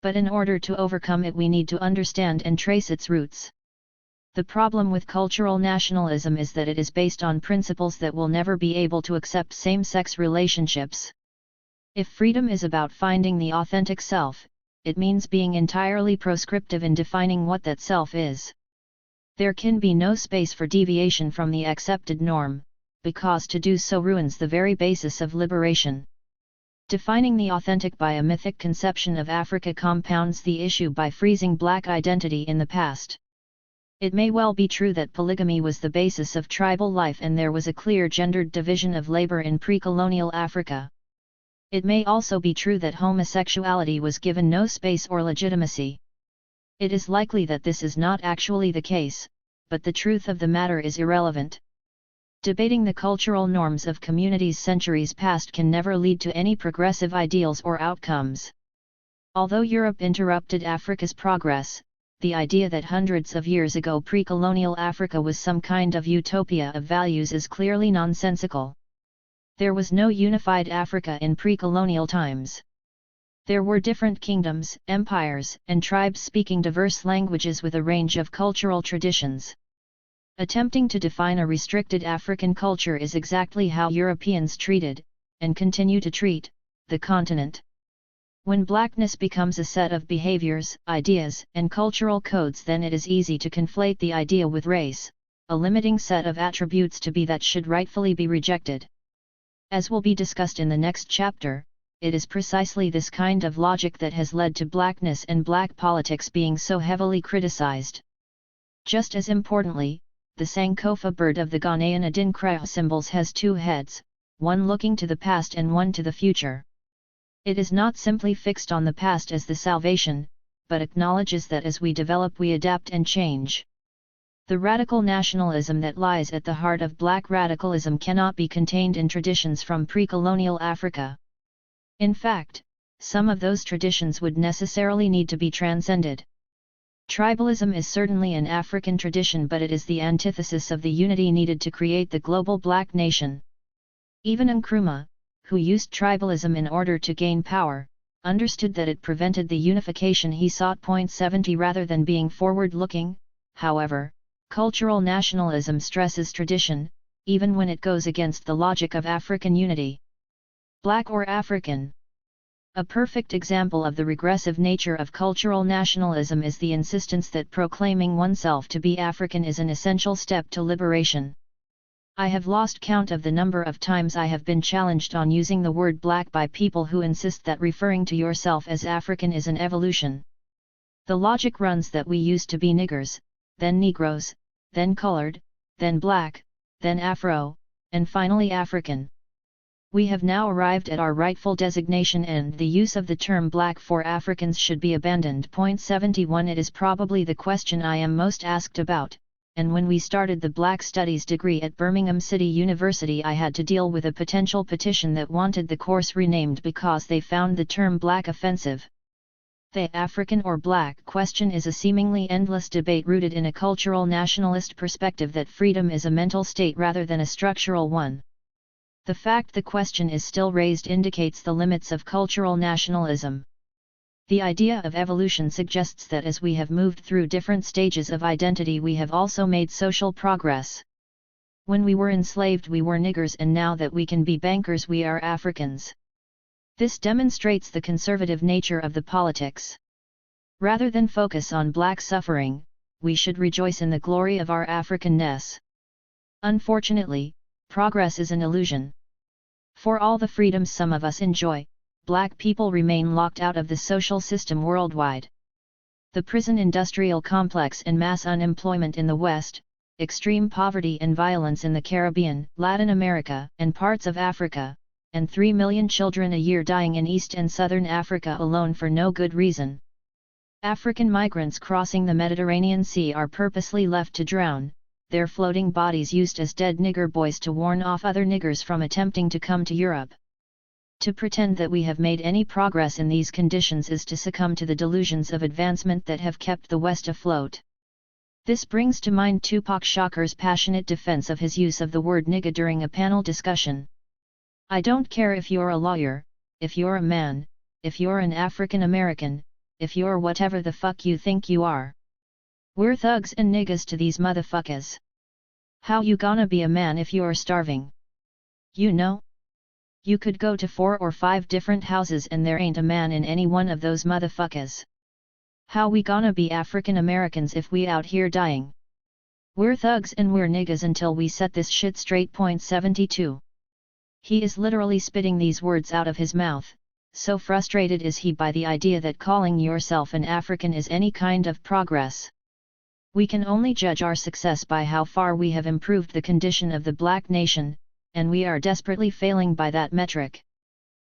But in order to overcome it, we need to understand and trace its roots. The problem with cultural nationalism is that it is based on principles that will never be able to accept same-sex relationships. If freedom is about finding the authentic self, it means being entirely proscriptive in defining what that self is. There can be no space for deviation from the accepted norm, because to do so ruins the very basis of liberation. Defining the authentic by a mythic conception of Africa compounds the issue by freezing Black identity in the past. It may well be true that polygamy was the basis of tribal life and there was a clear gendered division of labor in pre-colonial Africa. It may also be true that homosexuality was given no space or legitimacy. It is likely that this is not actually the case, but the truth of the matter is irrelevant. Debating the cultural norms of communities centuries past can never lead to any progressive ideals or outcomes. Although Europe interrupted Africa's progress, the idea that hundreds of years ago pre-colonial Africa was some kind of utopia of values is clearly nonsensical. There was no unified Africa in pre-colonial times. There were different kingdoms, empires, and tribes speaking diverse languages with a range of cultural traditions. Attempting to define a restricted African culture is exactly how Europeans treated, and continue to treat, the continent. When blackness becomes a set of behaviors, ideas, and cultural codes, then it is easy to conflate the idea with race, a limiting set of attributes to be that should rightfully be rejected. As will be discussed in the next chapter, it is precisely this kind of logic that has led to blackness and black politics being so heavily criticized. Just as importantly, the Sankofa bird of the Ghanaian Adinkra symbols has two heads, one looking to the past and one to the future. It is not simply fixed on the past as the salvation, but acknowledges that as we develop we adapt and change. The radical nationalism that lies at the heart of black radicalism cannot be contained in traditions from pre-colonial Africa. In fact, some of those traditions would necessarily need to be transcended. Tribalism is certainly an African tradition, but it is the antithesis of the unity needed to create the global black nation. Even Nkrumah, who used tribalism in order to gain power, understood that it prevented the unification he sought. 70 Rather than being forward-looking, however, cultural nationalism stresses tradition, even when it goes against the logic of African unity. Black or African? A perfect example of the regressive nature of cultural nationalism is the insistence that proclaiming oneself to be African is an essential step to liberation. I have lost count of the number of times I have been challenged on using the word black by people who insist that referring to yourself as African is an evolution. The logic runs that we used to be niggers, then Negroes, then colored, then black, then Afro, and finally African. We have now arrived at our rightful designation and the use of the term black for Africans should be abandoned. 71 It is probably the question I am most asked about, and when we started the Black Studies degree at Birmingham City University I had to deal with a potential petition that wanted the course renamed because they found the term black offensive. The African or black question is a seemingly endless debate rooted in a cultural nationalist perspective that freedom is a mental state rather than a structural one. The fact the question is still raised indicates the limits of cultural nationalism. The idea of evolution suggests that as we have moved through different stages of identity we have also made social progress. When we were enslaved we were niggers, and now that we can be bankers we are Africans. This demonstrates the conservative nature of the politics. Rather than focus on black suffering, we should rejoice in the glory of our Africanness. Unfortunately, progress is an illusion. For all the freedoms some of us enjoy, black people remain locked out of the social system worldwide. The prison industrial complex and mass unemployment in the West, extreme poverty and violence in the Caribbean, Latin America, and parts of Africa, and 3 million children a year dying in East and Southern Africa alone for no good reason. African migrants crossing the Mediterranean Sea are purposely left to drown, their floating bodies used as dead nigger boys to warn off other niggers from attempting to come to Europe. To pretend that we have made any progress in these conditions is to succumb to the delusions of advancement that have kept the West afloat. This brings to mind Tupac Shakur's passionate defense of his use of the word nigga during a panel discussion. I don't care if you're a lawyer, if you're a man, if you're an African American, if you're whatever the fuck you think you are. We're thugs and niggas to these motherfuckers. How you gonna be a man if you're starving? You know? You could go to 4 or 5 different houses and there ain't a man in any one of those motherfuckers. How we gonna be African Americans if we out here dying? We're thugs and we're niggas until we set this shit straight. 72. He is literally spitting these words out of his mouth, so frustrated is he by the idea that calling yourself an African is any kind of progress. We can only judge our success by how far we have improved the condition of the black nation, and we are desperately failing by that metric.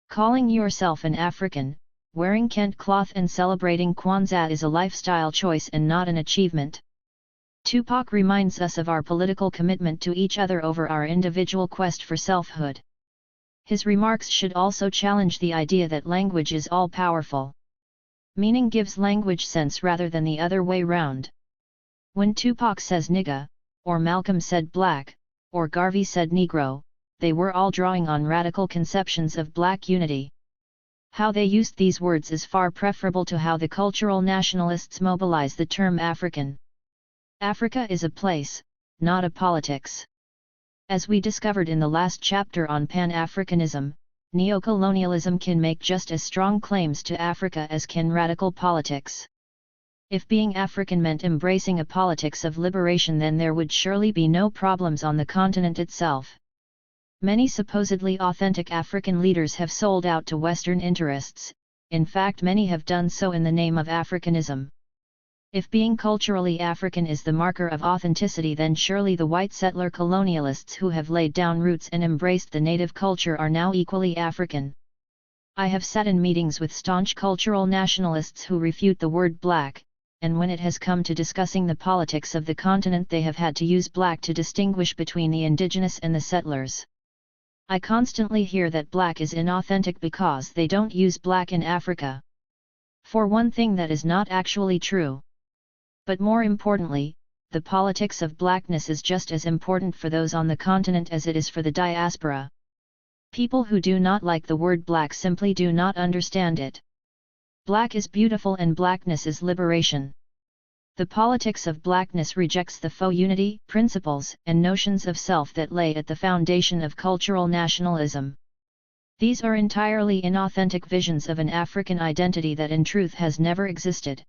Calling yourself an African, wearing Kent cloth and celebrating Kwanzaa is a lifestyle choice and not an achievement. Tupac reminds us of our political commitment to each other over our individual quest for selfhood. His remarks should also challenge the idea that language is all-powerful. Meaning gives language sense rather than the other way round. When Tupac says nigga, or Malcolm said black, or Garvey said Negro, they were all drawing on radical conceptions of black unity. How they used these words is far preferable to how the cultural nationalists mobilize the term African. Africa is a place, not a politics. As we discovered in the last chapter on Pan-Africanism, neocolonialism can make just as strong claims to Africa as can radical politics. If being African meant embracing a politics of liberation, then there would surely be no problems on the continent itself. Many supposedly authentic African leaders have sold out to Western interests, in fact many have done so in the name of Africanism. If being culturally African is the marker of authenticity, then surely the white settler colonialists who have laid down roots and embraced the native culture are now equally African. I have sat in meetings with staunch cultural nationalists who refute the word black, and when it has come to discussing the politics of the continent, they have had to use black to distinguish between the indigenous and the settlers. I constantly hear that black is inauthentic because they don't use black in Africa. For one thing, that is not actually true. But more importantly, the politics of blackness is just as important for those on the continent as it is for the diaspora. People who do not like the word black simply do not understand it. Black is beautiful and blackness is liberation. The politics of blackness rejects the faux unity, principles, and notions of self that lay at the foundation of cultural nationalism. These are entirely inauthentic visions of an African identity that in truth has never existed.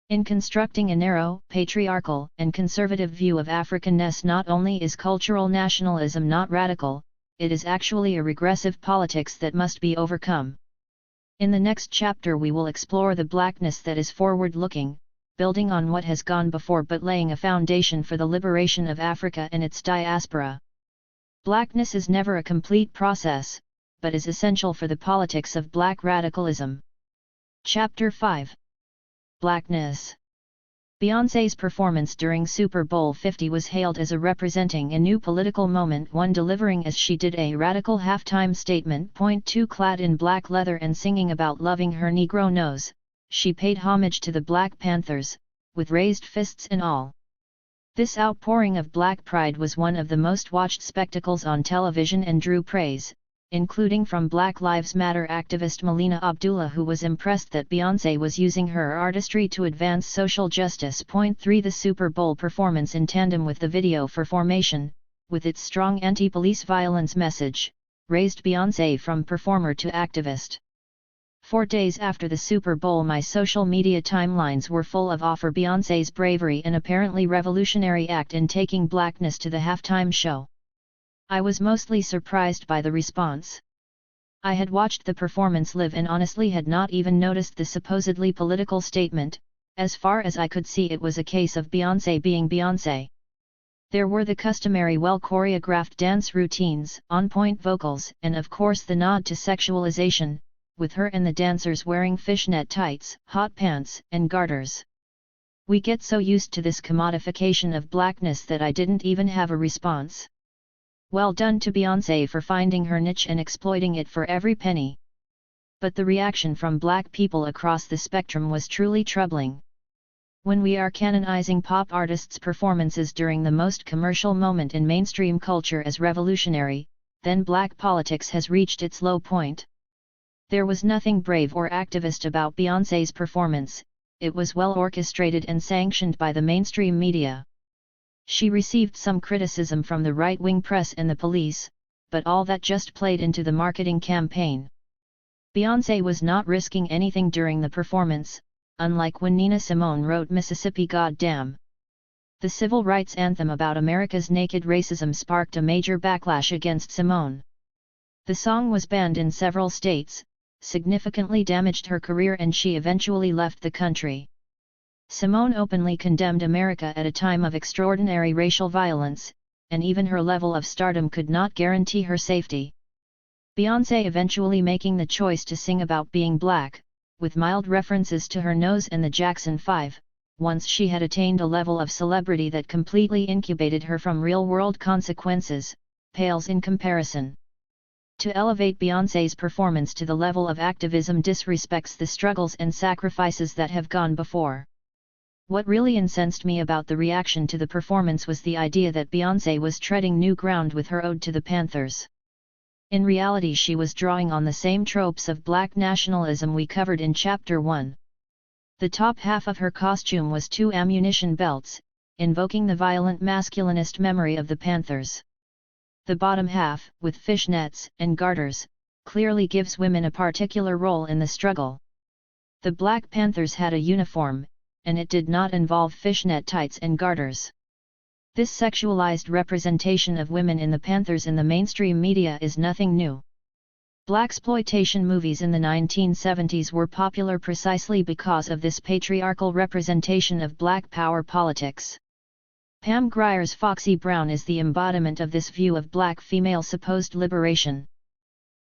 In constructing a narrow, patriarchal, and conservative view of Africanness, not only is cultural nationalism not radical, it is actually a regressive politics that must be overcome. In the next chapter we will explore the blackness that is forward-looking, building on what has gone before but laying a foundation for the liberation of Africa and its diaspora. Blackness is never a complete process, but is essential for the politics of black radicalism. Chapter 5. Blackness. Beyoncé's performance during Super Bowl 50 was hailed as a representing a new political moment, one delivering as she did a radical halftime statement. Point 2 Clad in black leather and singing about loving her Negro nose, she paid homage to the Black Panthers, with raised fists and all. This outpouring of black pride was one of the most watched spectacles on television and drew praise, including from Black Lives Matter activist Melina Abdullah, who was impressed that Beyoncé was using her artistry to advance social justice. Point 3 The Super Bowl performance, in tandem with the video for Formation, with its strong anti-police violence message, raised Beyoncé from performer to activist. 4 days after the Super Bowl, my social media timelines were full of for Beyoncé's bravery and apparently revolutionary act in taking blackness to the halftime show. I was mostly surprised by the response. I had watched the performance live and honestly had not even noticed the supposedly political statement. As far as I could see, it was a case of Beyoncé being Beyoncé. There were the customary well-choreographed dance routines, on-point vocals, and of course the nod to sexualization, with her and the dancers wearing fishnet tights, hot pants, and garters. We get so used to this commodification of blackness that I didn't even have a response. Well done to Beyoncé for finding her niche and exploiting it for every penny. But the reaction from black people across the spectrum was truly troubling. When we are canonizing pop artists' performances during the most commercial moment in mainstream culture as revolutionary, then black politics has reached its low point. There was nothing brave or activist about Beyoncé's performance, it was well orchestrated and sanctioned by the mainstream media. She received some criticism from the right-wing press and the police, but all that just played into the marketing campaign. Beyoncé was not risking anything during the performance, unlike when Nina Simone wrote Mississippi Goddamn. The civil rights anthem about America's naked racism sparked a major backlash against Simone. The song was banned in several states, significantly damaged her career, and she eventually left the country. Simone openly condemned America at a time of extraordinary racial violence, and even her level of stardom could not guarantee her safety. Beyoncé eventually making the choice to sing about being black, with mild references to her nose and the Jackson 5, once she had attained a level of celebrity that completely incubated her from real-world consequences, pales in comparison. To elevate Beyoncé's performance to the level of activism disrespects the struggles and sacrifices that have gone before. What really incensed me about the reaction to the performance was the idea that Beyoncé was treading new ground with her ode to the Panthers. In reality, she was drawing on the same tropes of black nationalism we covered in Chapter 1. The top half of her costume was 2 ammunition belts, invoking the violent masculinist memory of the Panthers. The bottom half, with fishnets and garters, clearly gives women a particular role in the struggle. The Black Panthers had a uniform, and it did not involve fishnet tights and garters. This sexualized representation of women in the Panthers in the mainstream media is nothing new. Blaxploitation movies in the 1970s were popular precisely because of this patriarchal representation of black power politics. Pam Grier's Foxy Brown is the embodiment of this view of black female supposed liberation.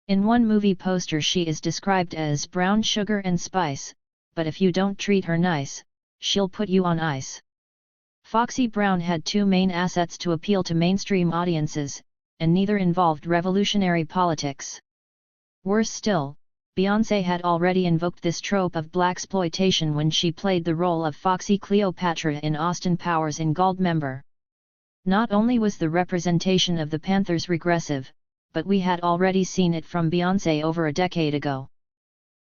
In one movie poster she is described as brown sugar and spice, but if you don't treat her nice, she'll put you on ice. Foxy Brown had 2 main assets to appeal to mainstream audiences, and neither involved revolutionary politics. Worse still, Beyoncé had already invoked this trope of blaxploitation when she played the role of Foxy Cleopatra in Austin Powers in Goldmember. Not only was the representation of the Panthers regressive, but we had already seen it from Beyoncé over a decade ago.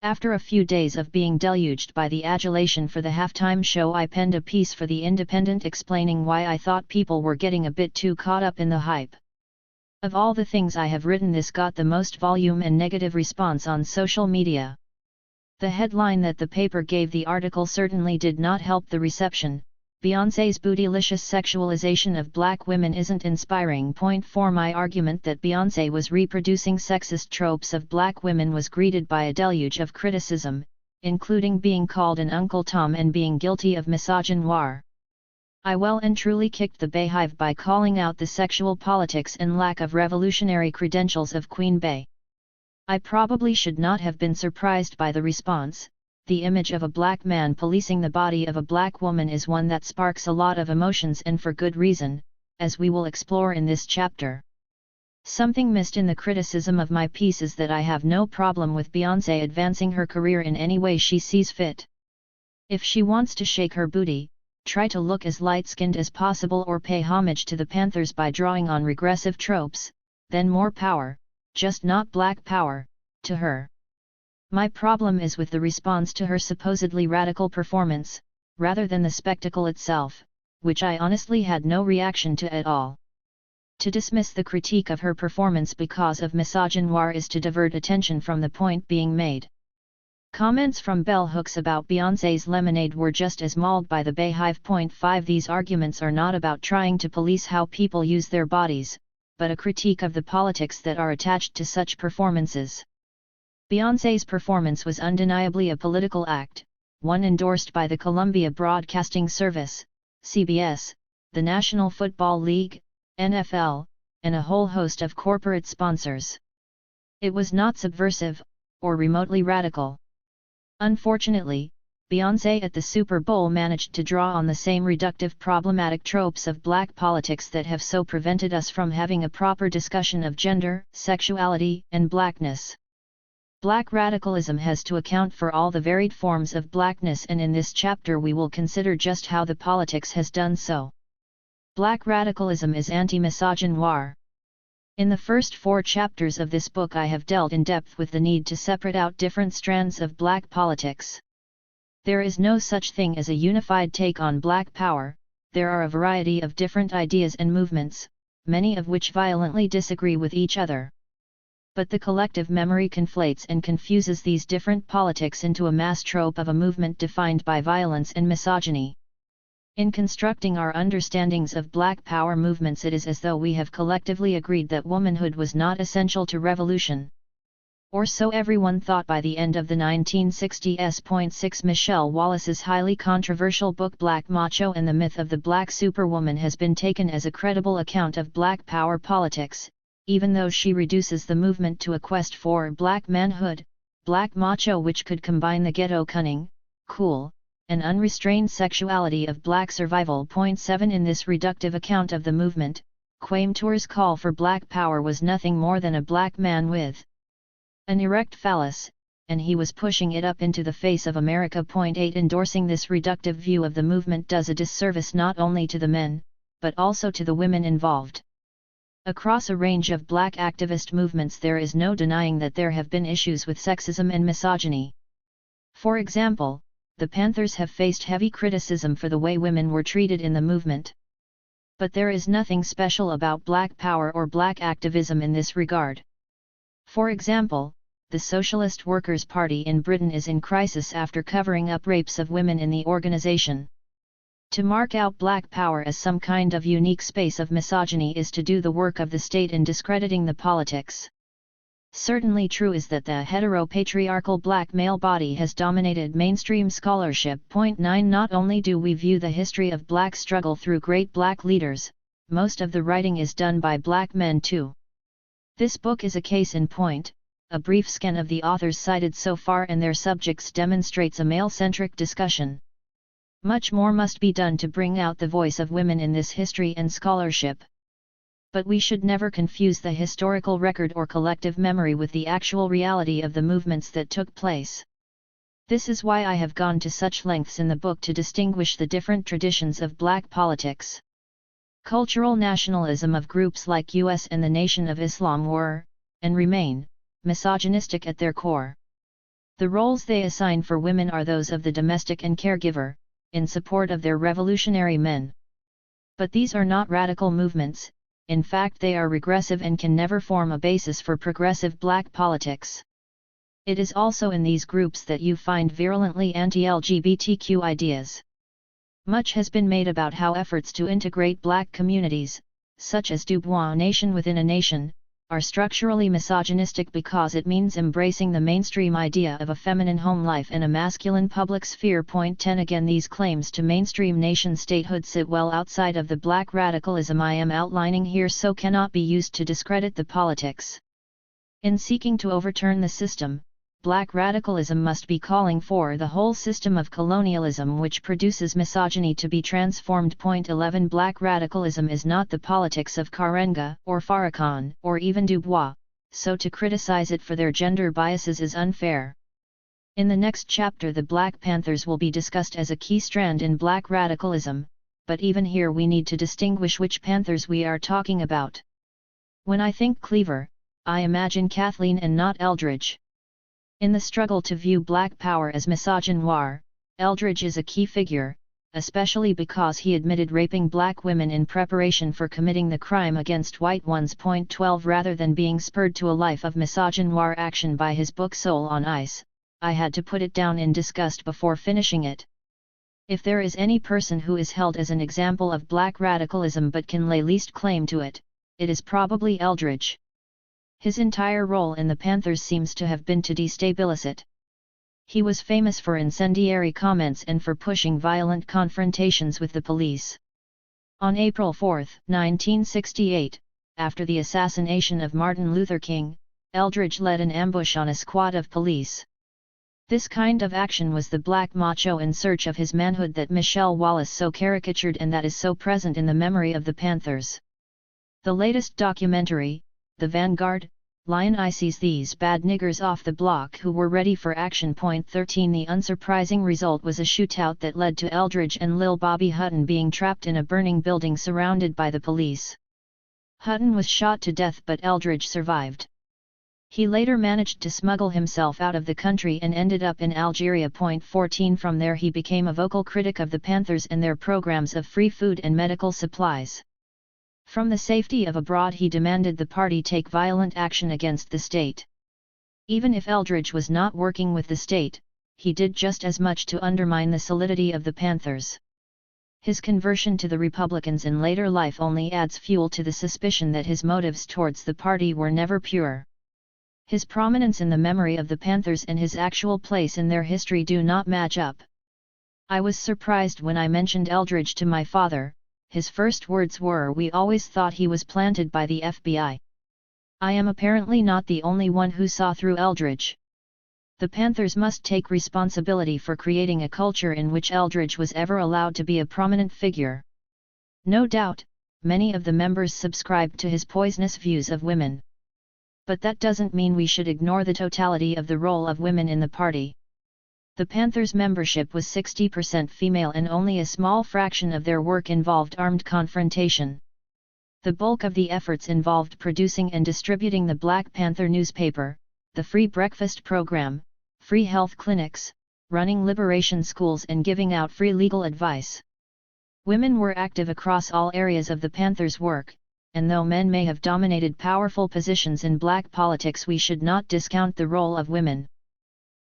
After a few days of being deluged by the adulation for the halftime show, I penned a piece for The Independent explaining why I thought people were getting a bit too caught up in the hype. Of all the things I have written, this got the most volume and negative response on social media. The headline that the paper gave the article certainly did not help the reception. Beyoncé's bootylicious sexualization of black women isn't inspiring. Point 4. My argument that Beyoncé was reproducing sexist tropes of black women was greeted by a deluge of criticism, including being called an Uncle Tom and being guilty of misogynoir. I well and truly kicked the Bayhive by calling out the sexual politics and lack of revolutionary credentials of Queen Bey. I probably should not have been surprised by the response. The image of a black man policing the body of a black woman is one that sparks a lot of emotions, and for good reason, as we will explore in this chapter. Something missed in the criticism of my piece is that I have no problem with Beyoncé advancing her career in any way she sees fit. If she wants to shake her booty, try to look as light-skinned as possible, or pay homage to the Panthers by drawing on regressive tropes, then more power, just not black power, to her. My problem is with the response to her supposedly radical performance, rather than the spectacle itself, which I honestly had no reaction to at all. To dismiss the critique of her performance because of misogynoir is to divert attention from the point being made. Comments from bell hooks about Beyoncé's Lemonade were just as mauled by the Bayhive. Point 5. These arguments are not about trying to police how people use their bodies, but a critique of the politics that are attached to such performances. Beyoncé's performance was undeniably a political act, one endorsed by the Columbia Broadcasting Service, CBS, the National Football League, NFL, and a whole host of corporate sponsors. It was not subversive, or remotely radical. Unfortunately, Beyoncé at the Super Bowl managed to draw on the same reductive problematic tropes of black politics that have so prevented us from having a proper discussion of gender, sexuality, and blackness. Black radicalism has to account for all the varied forms of blackness, and in this chapter we will consider just how the politics has done so. Black radicalism is anti-misogynoir. In the first 4 chapters of this book I have dealt in depth with the need to separate out different strands of black politics. There is no such thing as a unified take on black power. There are a variety of different ideas and movements, many of which violently disagree with each other. But the collective memory conflates and confuses these different politics into a mass trope of a movement defined by violence and misogyny. In constructing our understandings of black power movements, it is as though we have collectively agreed that womanhood was not essential to revolution. Or so everyone thought by the end of the 1960s. Michelle Wallace's highly controversial book Black Macho and the Myth of the Black Superwoman has been taken as a credible account of black power politics, even though she reduces the movement to a quest for black manhood, black macho, which could combine the ghetto cunning, cool, and unrestrained sexuality of black survival. 7 In this reductive account of the movement, Quaimtour's call for black power was nothing more than a black man with an erect phallus, and he was pushing it up into the face of America. 8 Endorsing this reductive view of the movement does a disservice not only to the men, but also to the women involved. Across a range of black activist movements there is no denying that there have been issues with sexism and misogyny. For example, the Panthers have faced heavy criticism for the way women were treated in the movement. But there is nothing special about black power or black activism in this regard. For example, the Socialist Workers' Party in Britain is in crisis after covering up rapes of women in the organization. To mark out black power as some kind of unique space of misogyny is to do the work of the state in discrediting the politics. Certainly true is that the heteropatriarchal black male body has dominated mainstream scholarship. 9 Not only do we view the history of black struggle through great black leaders, most of the writing is done by black men too. This book is a case in point. A brief scan of the authors cited so far and their subjects demonstrates a male-centric discussion. Much more must be done to bring out the voice of women in this history and scholarship. But we should never confuse the historical record or collective memory with the actual reality of the movements that took place. This is why I have gone to such lengths in the book to distinguish the different traditions of black politics. Cultural nationalism of groups like US and the Nation of Islam were, and remain, misogynistic at their core. The roles they assign for women are those of the domestic and caregiver, in support of their revolutionary men. But these are not radical movements, in fact they are regressive and can never form a basis for progressive black politics. It is also in these groups that you find virulently anti-LGBTQ ideas. Much has been made about how efforts to integrate black communities, such as Dubois Nation within a nation, are structurally misogynistic because it means embracing the mainstream idea of a feminine home life and a masculine public sphere. 10 Again, these claims to mainstream nation statehood sit well outside of the black radicalism I am outlining here, so cannot be used to discredit the politics. In seeking to overturn the system, black radicalism must be calling for the whole system of colonialism which produces misogyny to be transformed. 11 Black radicalism is not the politics of Karenga, or Farrakhan, or even Dubois, so to criticize it for their gender biases is unfair. In the next chapter the Black Panthers will be discussed as a key strand in black radicalism, but even here we need to distinguish which Panthers we are talking about. When I think Cleaver, I imagine Kathleen and not Eldridge. In the struggle to view black power as misogynoir, Eldridge is a key figure, especially because he admitted raping black women in preparation for committing the crime against white ones. 12 Rather than being spurred to a life of misogynoir action by his book Soul on Ice, I had to put it down in disgust before finishing it. If there is any person who is held as an example of black radicalism but can lay least claim to it, it is probably Eldridge. His entire role in the Panthers seems to have been to destabilize it. He was famous for incendiary comments and for pushing violent confrontations with the police. On April 4, 1968, after the assassination of Martin Luther King, Eldridge led an ambush on a squad of police. This kind of action was the black macho in search of his manhood that Michelle Wallace so caricatured and that is so present in the memory of the Panthers. The latest documentary, The Vanguard, Lion sees these bad niggers off the block who were ready for action. 13 The unsurprising result was a shootout that led to Eldridge and Lil Bobby Hutton being trapped in a burning building surrounded by the police. Hutton was shot to death but Eldridge survived. He later managed to smuggle himself out of the country and ended up in Algeria. 14 From there he became a vocal critic of the Panthers and their programs of free food and medical supplies. From the safety of abroad he demanded the party take violent action against the state. Even if Eldridge was not working with the state, he did just as much to undermine the solidity of the Panthers. His conversion to the Republicans in later life only adds fuel to the suspicion that his motives towards the party were never pure. His prominence in the memory of the Panthers and his actual place in their history do not match up. I was surprised when I mentioned Eldridge to my father. His first words were, "We always thought he was planted by the FBI." I am apparently not the only one who saw through Eldridge. The Panthers must take responsibility for creating a culture in which Eldridge was ever allowed to be a prominent figure. No doubt, many of the members subscribed to his poisonous views of women. But that doesn't mean we should ignore the totality of the role of women in the party. The Panthers' membership was 60% female and only a small fraction of their work involved armed confrontation. The bulk of the efforts involved producing and distributing the Black Panther newspaper, the free breakfast program, free health clinics, running liberation schools and giving out free legal advice. Women were active across all areas of the Panthers' work, and though men may have dominated powerful positions in black politics, we should not discount the role of women.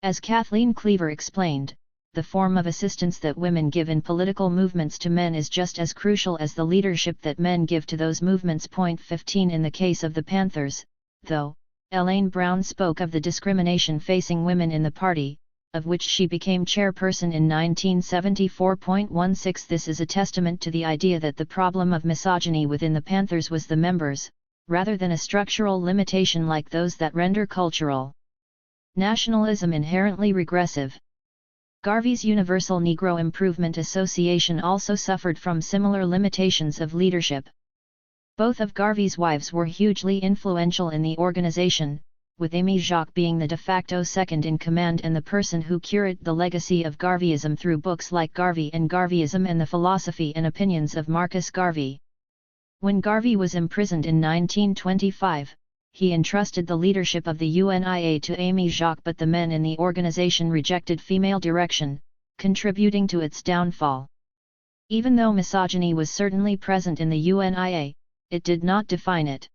As Kathleen Cleaver explained, the form of assistance that women give in political movements to men is just as crucial as the leadership that men give to those movements. 15 In the case of the Panthers, though, Elaine Brown spoke of the discrimination facing women in the party, of which she became chairperson in 1974.16. This is a testament to the idea that the problem of misogyny within the Panthers was the members, rather than a structural limitation like those that render cultural nationalism inherently regressive. Garvey's Universal Negro Improvement Association also suffered from similar limitations of leadership. Both of Garvey's wives were hugely influential in the organization, with Amy Jacques being the de facto second in command and the person who carried the legacy of Garveyism through books like Garvey and Garveyism and the Philosophy and Opinions of Marcus Garvey. When Garvey was imprisoned in 1925, he entrusted the leadership of the UNIA to Amy Jacques, but the men in the organization rejected female direction, contributing to its downfall. Even though misogyny was certainly present in the UNIA, it did not define it.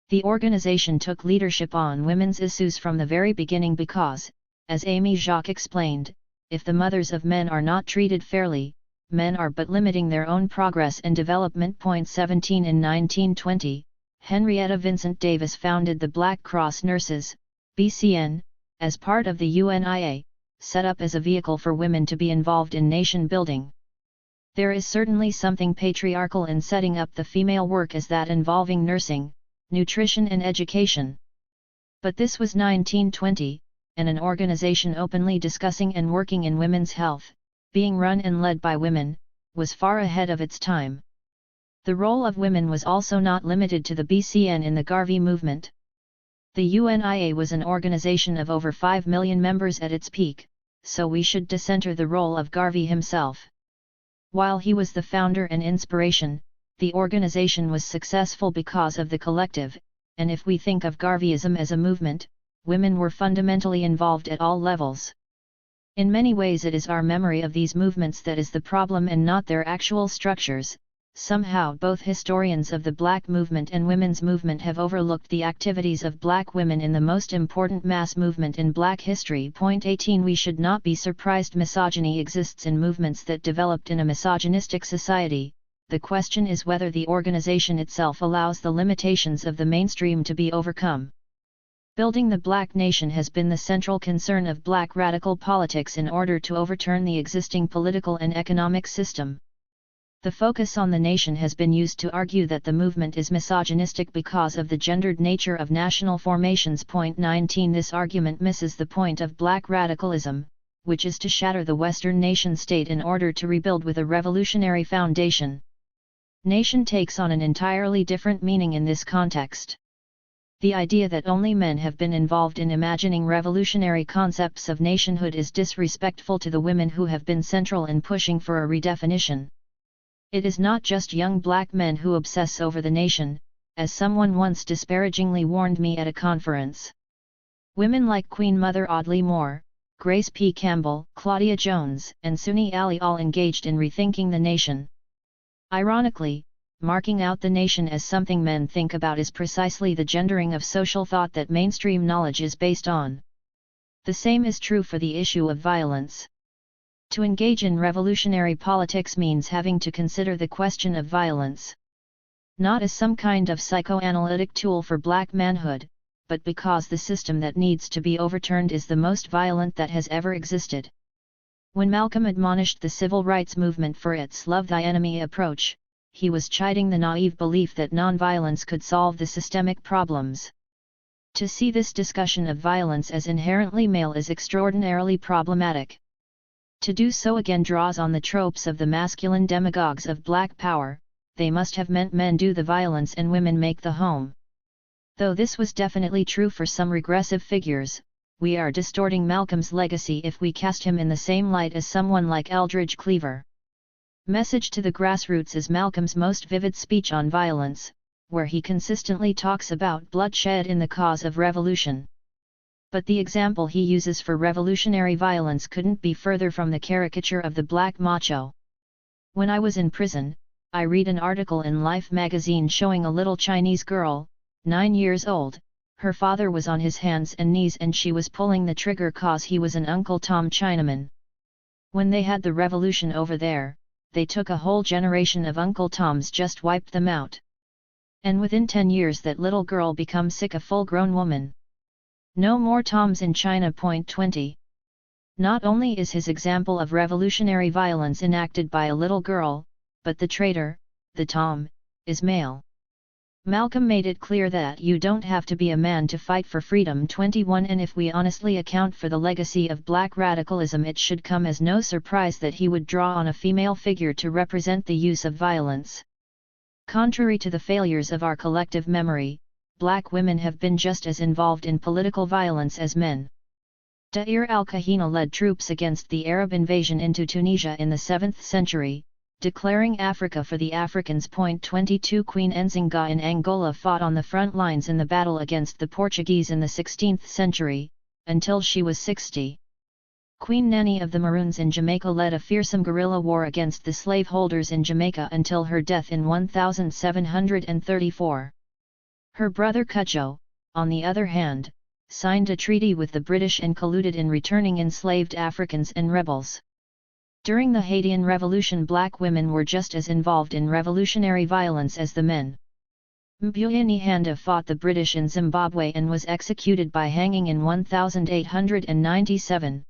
The organization took leadership on women's issues from the very beginning because, as Amy Jacques explained, if the mothers of men are not treated fairly, men are but limiting their own progress and development. 17 In 1920, Henrietta Vincent Davis founded the Black Cross Nurses, BCN, as part of the UNIA, set up as a vehicle for women to be involved in nation building. There is certainly something patriarchal in setting up the female work as that involving nursing, nutrition and education. But this was 1920, and an organization openly discussing and working in women's health, being run and led by women, was far ahead of its time. The role of women was also not limited to the BCN in the Garvey movement. The UNIA was an organization of over 5 million members at its peak, so we should decenter the role of Garvey himself. While he was the founder and inspiration, the organization was successful because of the collective, and if we think of Garveyism as a movement, women were fundamentally involved at all levels. In many ways it is our memory of these movements that is the problem and not their actual structures. Somehow both historians of the Black movement and women's movement have overlooked the activities of Black women in the most important mass movement in Black history. 18 We should not be surprised misogyny exists in movements that developed in a misogynistic society. The question is whether the organization itself allows the limitations of the mainstream to be overcome. Building the Black nation has been the central concern of Black radical politics in order to overturn the existing political and economic system. The focus on the nation has been used to argue that the movement is misogynistic because of the gendered nature of national formations. 19 This argument misses the point of Black radicalism, which is to shatter the Western nation-state in order to rebuild with a revolutionary foundation. Nation takes on an entirely different meaning in this context. The idea that only men have been involved in imagining revolutionary concepts of nationhood is disrespectful to the women who have been central in pushing for a redefinition. It is not just young Black men who obsess over the nation, as someone once disparagingly warned me at a conference. Women like Queen Mother Audley Moore, Grace P. Campbell, Claudia Jones, and Suni Ali all engaged in rethinking the nation. Ironically, marking out the nation as something men think about is precisely the gendering of social thought that mainstream knowledge is based on. The same is true for the issue of violence. To engage in revolutionary politics means having to consider the question of violence. Not as some kind of psychoanalytic tool for Black manhood, but because the system that needs to be overturned is the most violent that has ever existed. When Malcolm admonished the civil rights movement for its love thy enemy approach, he was chiding the naive belief that nonviolence could solve the systemic problems. To see this discussion of violence as inherently male is extraordinarily problematic. To do so again draws on the tropes of the masculine demagogues of black power. They must have meant men do the violence and women make the home. Though this was definitely true for some regressive figures, we are distorting Malcolm's legacy if we cast him in the same light as someone like Eldridge Cleaver. Message to the Grassroots is Malcolm's most vivid speech on violence, where he consistently talks about bloodshed in the cause of revolution. But the example he uses for revolutionary violence couldn't be further from the caricature of the black macho. When I was in prison, I read an article in Life magazine showing a little Chinese girl, 9 years old. Her father was on his hands and knees and she was pulling the trigger cause he was an Uncle Tom Chinaman. When they had the revolution over there, they took a whole generation of Uncle Toms, just wiped them out. And within 10 years that little girl become sick a full-grown woman. No more Toms in China. 20. Not only is his example of revolutionary violence enacted by a little girl, but the traitor, the Tom, is male. Malcolm made it clear that you don't have to be a man to fight for freedom. 21. And if we honestly account for the legacy of black radicalism, it should come as no surprise that he would draw on a female figure to represent the use of violence. Contrary to the failures of our collective memory, black women have been just as involved in political violence as men. Da'ir al-Kahina led troops against the Arab invasion into Tunisia in the 7th century, declaring Africa for the Africans. 22. Queen Nzinga in Angola fought on the front lines in the battle against the Portuguese in the 16th century, until she was 60. Queen Nanny of the Maroons in Jamaica led a fearsome guerrilla war against the slaveholders in Jamaica until her death in 1734. Her brother Cudjoe, on the other hand, signed a treaty with the British and colluded in returning enslaved Africans and rebels. During the Haitian Revolution, black women were just as involved in revolutionary violence as the men. Mbuya Nyanda fought the British in Zimbabwe and was executed by hanging in 1897.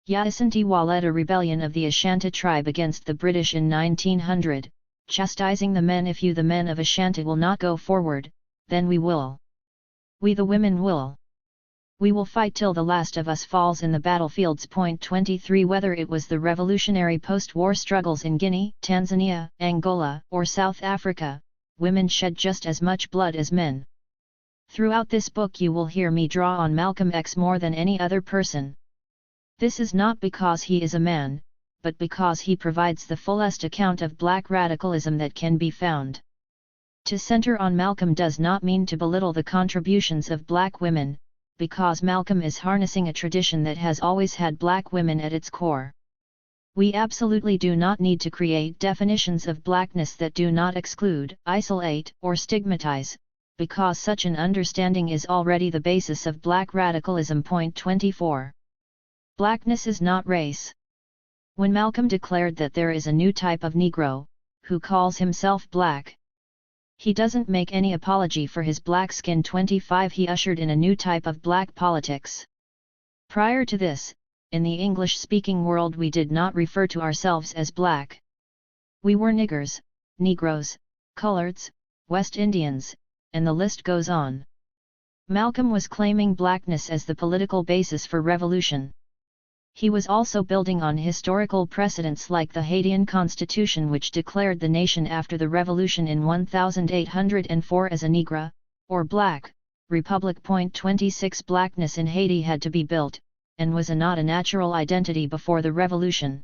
Yacintiwa led a rebellion of the Ashanti tribe against the British in 1900, chastising the men, if you the men of Ashanti will not go forward, then we will. We the women will. We will fight till the last of us falls in the battlefields. 23. Whether it was the revolutionary post-war struggles in Guinea, Tanzania, Angola, or South Africa, women shed just as much blood as men. Throughout this book you will hear me draw on Malcolm X more than any other person. This is not because he is a man, but because he provides the fullest account of black radicalism that can be found. To center on Malcolm does not mean to belittle the contributions of black women, because Malcolm is harnessing a tradition that has always had black women at its core. We absolutely do not need to create definitions of blackness that do not exclude, isolate, or stigmatize, because such an understanding is already the basis of black radicalism. 24. Blackness is not race. When Malcolm declared that there is a new type of Negro, who calls himself black, he doesn't make any apology for his black skin. 25. He ushered in a new type of black politics. Prior to this, in the English-speaking world we did not refer to ourselves as black. We were niggers, Negroes, coloreds, West Indians, and the list goes on. Malcolm was claiming blackness as the political basis for revolution. He was also building on historical precedents like the Haitian Constitution, which declared the nation after the revolution in 1804 as a Negra, or black, republic. 26. Blackness in Haiti had to be built, and was not a natural identity before the revolution.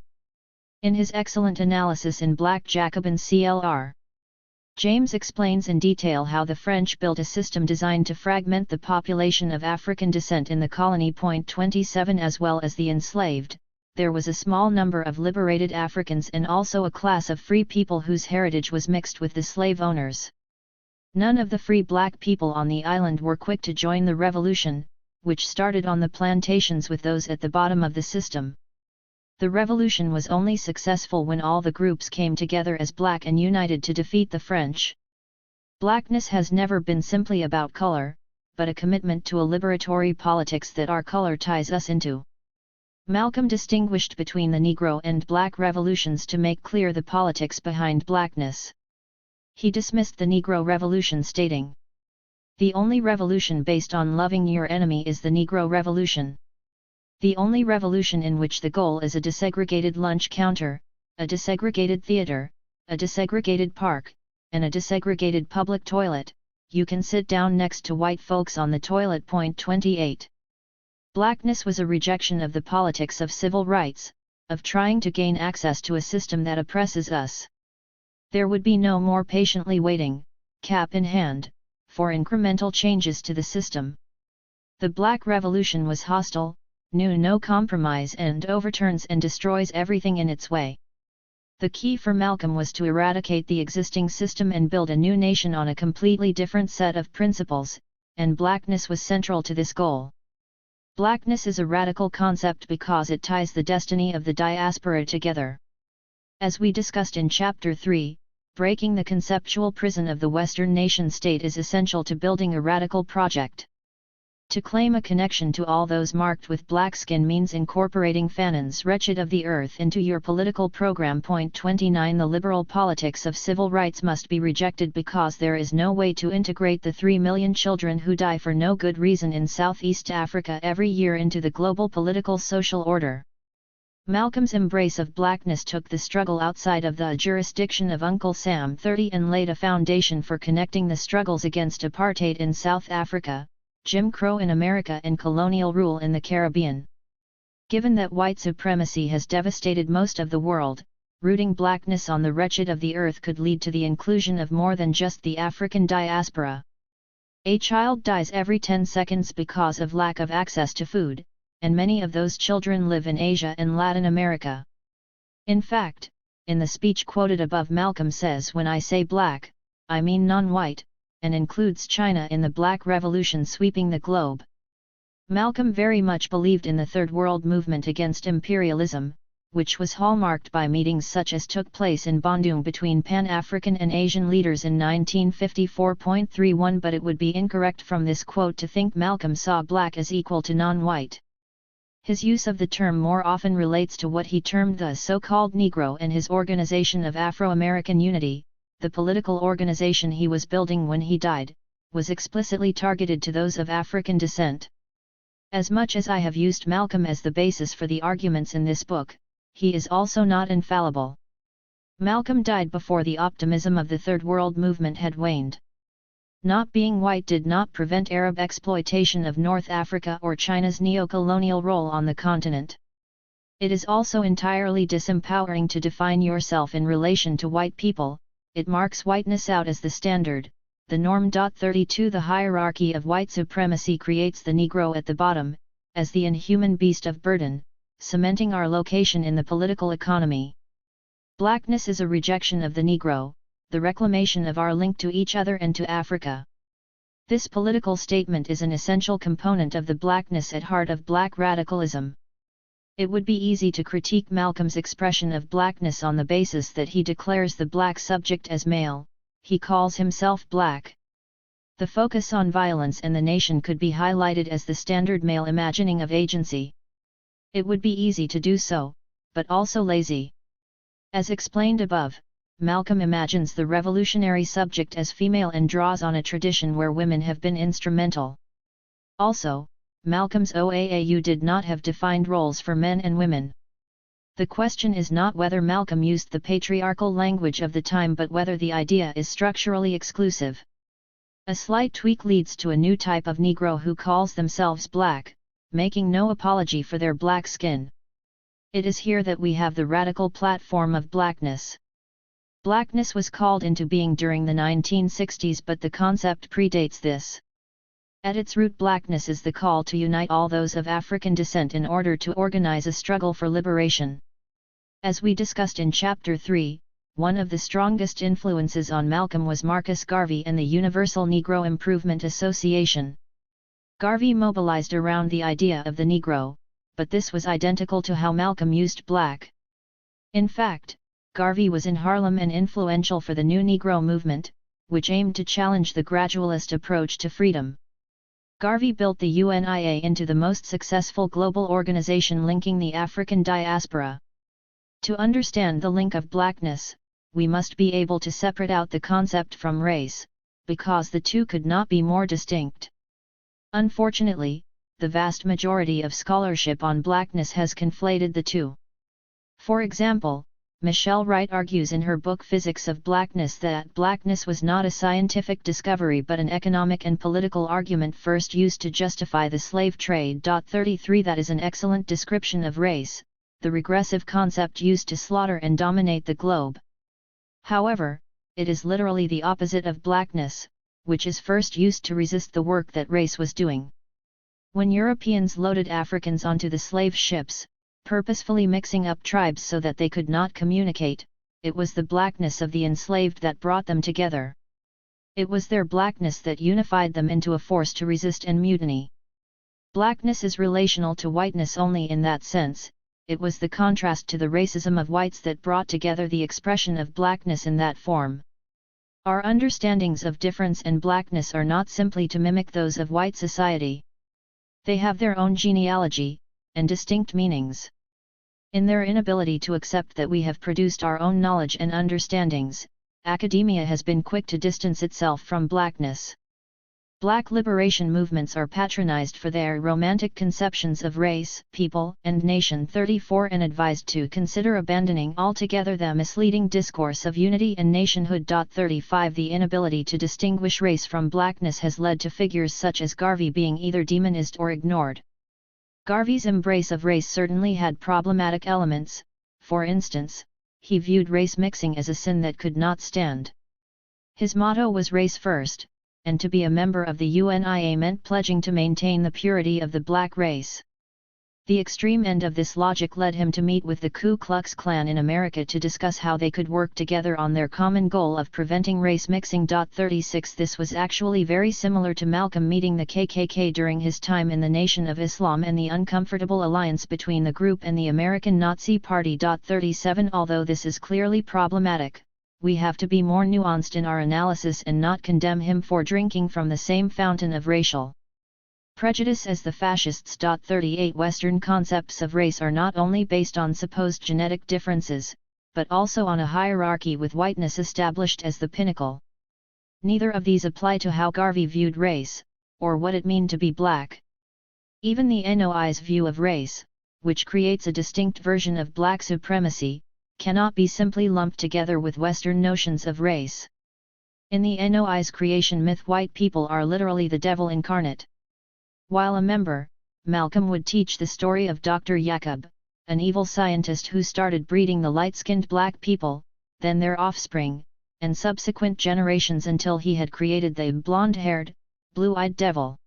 In his excellent analysis in Black Jacobin CLR, James explains in detail how the French built a system designed to fragment the population of African descent in the colony. 27. As well as the enslaved, there was a small number of liberated Africans and also a class of free people whose heritage was mixed with the slave owners. None of the free black people on the island were quick to join the revolution, which started on the plantations with those at the bottom of the system. The revolution was only successful when all the groups came together as black and united to defeat the French. Blackness has never been simply about color, but a commitment to a liberatory politics that our color ties us into. Malcolm distinguished between the Negro and Black revolutions to make clear the politics behind blackness. He dismissed the Negro Revolution, stating, "The only revolution based on loving your enemy is the Negro Revolution. The only revolution in which the goal is a desegregated lunch counter, a desegregated theater, a desegregated park, and a desegregated public toilet. You can sit down next to white folks on the toilet." 28. Blackness was a rejection of the politics of civil rights, of trying to gain access to a system that oppresses us. There would be no more patiently waiting, cap in hand, for incremental changes to the system. The Black Revolution was hostile, knew no compromise, and overturns and destroys everything in its way. The key for Malcolm was to eradicate the existing system and build a new nation on a completely different set of principles, and blackness was central to this goal. Blackness is a radical concept because it ties the destiny of the diaspora together. As we discussed in Chapter 3, breaking the conceptual prison of the Western nation-state is essential to building a radical project. To claim a connection to all those marked with black skin means incorporating Fanon's Wretched of the Earth into your political program. 29. The liberal politics of civil rights must be rejected because there is no way to integrate the 3 million children who die for no good reason in Southeast Africa every year into the global political social order. Malcolm's embrace of blackness took the struggle outside of the jurisdiction of Uncle Sam 30 and laid a foundation for connecting the struggles against apartheid in South Africa, Jim Crow in America, and colonial rule in the Caribbean. Given that white supremacy has devastated most of the world, rooting blackness on the wretched of the earth could lead to the inclusion of more than just the African diaspora. A child dies every 10 seconds because of lack of access to food, and many of those children live in Asia and Latin America. In fact, in the speech quoted above, Malcolm says, "When I say black, I mean non-white," and includes China in the Black Revolution sweeping the globe. Malcolm very much believed in the Third World movement against imperialism, which was hallmarked by meetings such as took place in Bandung between Pan-African and Asian leaders in 1954.31. But it would be incorrect from this quote to think Malcolm saw black as equal to non-white. His use of the term more often relates to what he termed the so-called Negro and his Organization of Afro-American Unity. The political organization he was building when he died, was explicitly targeted to those of African descent. As much as I have used Malcolm as the basis for the arguments in this book, he is also not infallible. Malcolm died before the optimism of the Third World movement had waned. Not being white did not prevent Arab exploitation of North Africa or China's neo-colonial role on the continent. It is also entirely disempowering to define yourself in relation to white people. It marks whiteness out as the standard, the norm. 32. The hierarchy of white supremacy creates the Negro at the bottom, as the inhuman beast of burden, cementing our location in the political economy. Blackness is a rejection of the Negro, the reclamation of our link to each other and to Africa. This political statement is an essential component of the blackness at heart of black radicalism. It would be easy to critique Malcolm's expression of blackness on the basis that he declares the black subject as male, he calls himself black. The focus on violence and the nation could be highlighted as the standard male imagining of agency. It would be easy to do so, but also lazy. As explained above, Malcolm imagines the revolutionary subject as female and draws on a tradition where women have been instrumental. Also, Malcolm's OAAU did not have defined roles for men and women. The question is not whether Malcolm used the patriarchal language of the time but whether the idea is structurally exclusive. A slight tweak leads to a new type of Negro who calls themselves black, making no apology for their black skin. It is here that we have the radical platform of blackness. Blackness was called into being during the 1960s, but the concept predates this. At its root, blackness is the call to unite all those of African descent in order to organize a struggle for liberation. As we discussed in Chapter 3, one of the strongest influences on Malcolm was Marcus Garvey and the Universal Negro Improvement Association. Garvey mobilized around the idea of the Negro, but this was identical to how Malcolm used black. In fact, Garvey was in Harlem and influential for the new Negro movement, which aimed to challenge the gradualist approach to freedom. Garvey built the UNIA into the most successful global organization linking the African diaspora. To understand the link of blackness, we must be able to separate out the concept from race, because the two could not be more distinct. Unfortunately, the vast majority of scholarship on blackness has conflated the two. For example, Michelle Wright argues in her book Physics of Blackness that blackness was not a scientific discovery but an economic and political argument first used to justify the slave trade. 33 That is an excellent description of race, the regressive concept used to slaughter and dominate the globe. However, it is literally the opposite of blackness, which is first used to resist the work that race was doing. When Europeans loaded Africans onto the slave ships, purposefully mixing up tribes so that they could not communicate, it was the blackness of the enslaved that brought them together. It was their blackness that unified them into a force to resist and mutiny. Blackness is relational to whiteness only in that sense. It was the contrast to the racism of whites that brought together the expression of blackness in that form. Our understandings of difference and blackness are not simply to mimic those of white society. They have their own genealogy, and distinct meanings. In their inability to accept that we have produced our own knowledge and understandings, academia has been quick to distance itself from blackness. Black liberation movements are patronized for their romantic conceptions of race, people, and nation. 34 And advised to consider abandoning altogether the misleading discourse of unity and nationhood. 35 The inability to distinguish race from blackness has led to figures such as Garvey being either demonized or ignored. Garvey's embrace of race certainly had problematic elements. For instance, he viewed race mixing as a sin that could not stand. His motto was race first, and to be a member of the UNIA meant pledging to maintain the purity of the black race. The extreme end of this logic led him to meet with the Ku Klux Klan in America to discuss how they could work together on their common goal of preventing race mixing. 36 This was actually very similar to Malcolm meeting the KKK during his time in the Nation of Islam and the uncomfortable alliance between the group and the American Nazi Party. 37 Although this is clearly problematic, we have to be more nuanced in our analysis and not condemn him for drinking from the same fountain of racial prejudice as the fascists. 38 Western concepts of race are not only based on supposed genetic differences, but also on a hierarchy with whiteness established as the pinnacle. Neither of these apply to how Garvey viewed race, or what it meant to be black. Even the NOI's view of race, which creates a distinct version of black supremacy, cannot be simply lumped together with Western notions of race. In the NOI's creation myth, white people are literally the devil incarnate. While a member, Malcolm would teach the story of Dr. Jacob, an evil scientist who started breeding the light-skinned black people, then their offspring, and subsequent generations until he had created the blonde-haired, blue-eyed devil.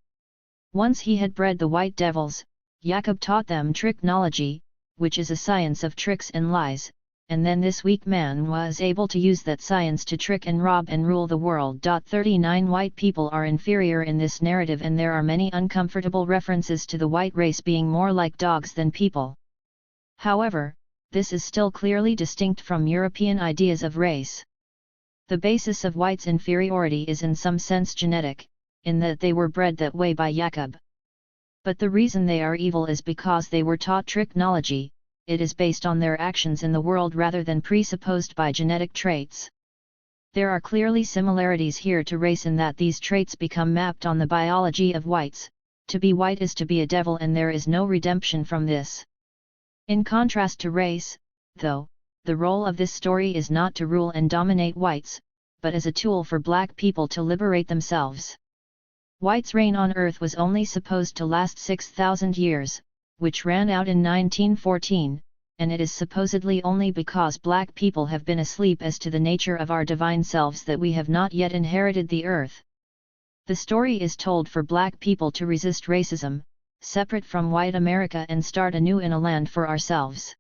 Once he had bred the white devils, Jacob taught them tricknology, which is a science of tricks and lies, and then this weak man was able to use that science to trick and rob and rule the world. 39 White people are inferior in this narrative, and there are many uncomfortable references to the white race being more like dogs than people. However, this is still clearly distinct from European ideas of race. The basis of whites' inferiority is in some sense genetic, in that they were bred that way by Jacob. But the reason they are evil is because they were taught tricknology. It is based on their actions in the world rather than presupposed by genetic traits. There are clearly similarities here to race in that these traits become mapped on the biology of whites. To be white is to be a devil, and there is no redemption from this. In contrast to race, though, the role of this story is not to rule and dominate whites, but as a tool for black people to liberate themselves. Whites' reign on Earth was only supposed to last 6,000 years, which ran out in 1914, and it is supposedly only because black people have been asleep as to the nature of our divine selves that we have not yet inherited the earth. The story is told for black people to resist racism, separate from white America, and start anew in a land for ourselves.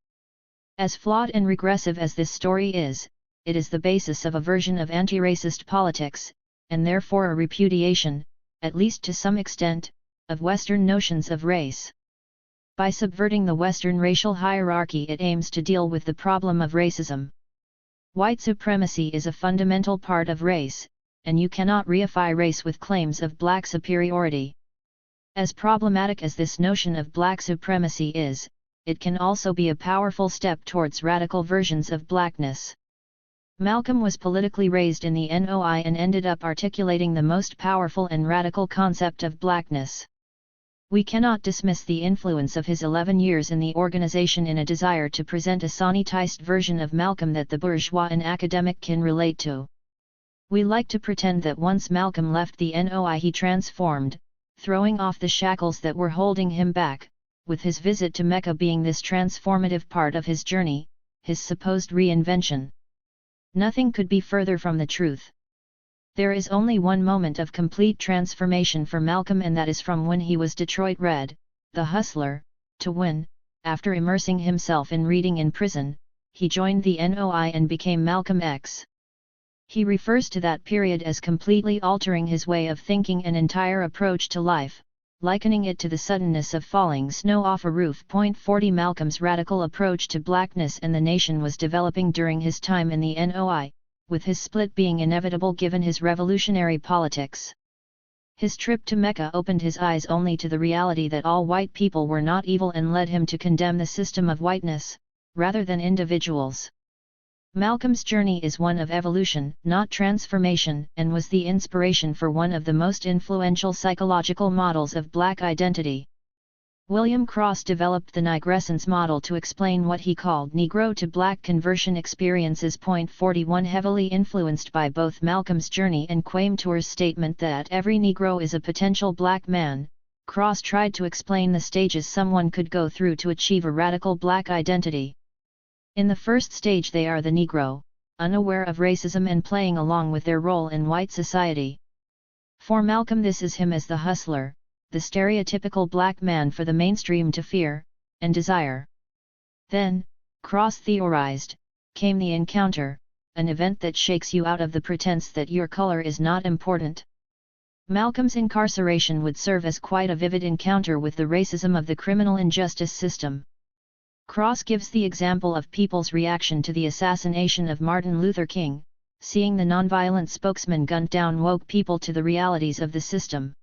As flawed and regressive as this story is, it is the basis of a version of anti-racist politics, and therefore a repudiation, at least to some extent, of Western notions of race. By subverting the Western racial hierarchy, it aims to deal with the problem of racism. White supremacy is a fundamental part of race, and you cannot reify race with claims of black superiority. As problematic as this notion of black supremacy is, it can also be a powerful step towards radical versions of blackness. Malcolm was politically raised in the NOI and ended up articulating the most powerful and radical concept of blackness. We cannot dismiss the influence of his 11 years in the organization in a desire to present a sanitized version of Malcolm that the bourgeois and academic can relate to. We like to pretend that once Malcolm left the NOI he transformed, throwing off the shackles that were holding him back, with his visit to Mecca being this transformative part of his journey, his supposed reinvention. Nothing could be further from the truth. There is only one moment of complete transformation for Malcolm, and that is from when he was Detroit Red, the hustler, to when, after immersing himself in reading in prison, he joined the NOI and became Malcolm X. He refers to that period as completely altering his way of thinking and entire approach to life, likening it to the suddenness of falling snow off a roof. 40 Malcolm's radical approach to blackness and the nation was developing during his time in the NOI, with his split being inevitable given his revolutionary politics. His trip to Mecca opened his eyes only to the reality that all white people were not evil and led him to condemn the system of whiteness, rather than individuals. Malcolm's journey is one of evolution, not transformation, and was the inspiration for one of the most influential psychological models of black identity. William Cross developed the Nigrescence model to explain what he called Negro to Black conversion experiences. 41 Heavily influenced by both Malcolm's journey and Quaimtour's statement that every Negro is a potential black man, Cross tried to explain the stages someone could go through to achieve a radical black identity. In the first stage they are the Negro, unaware of racism and playing along with their role in white society. For Malcolm this is him as the hustler, the stereotypical black man for the mainstream to fear and desire. Then, Cross theorized, came the encounter, an event that shakes you out of the pretense that your color is not important. Malcolm's incarceration would serve as quite a vivid encounter with the racism of the criminal injustice system. Cross gives the example of people's reaction to the assassination of Martin Luther King, seeing the nonviolent spokesman gunned down woke people to the realities of the system.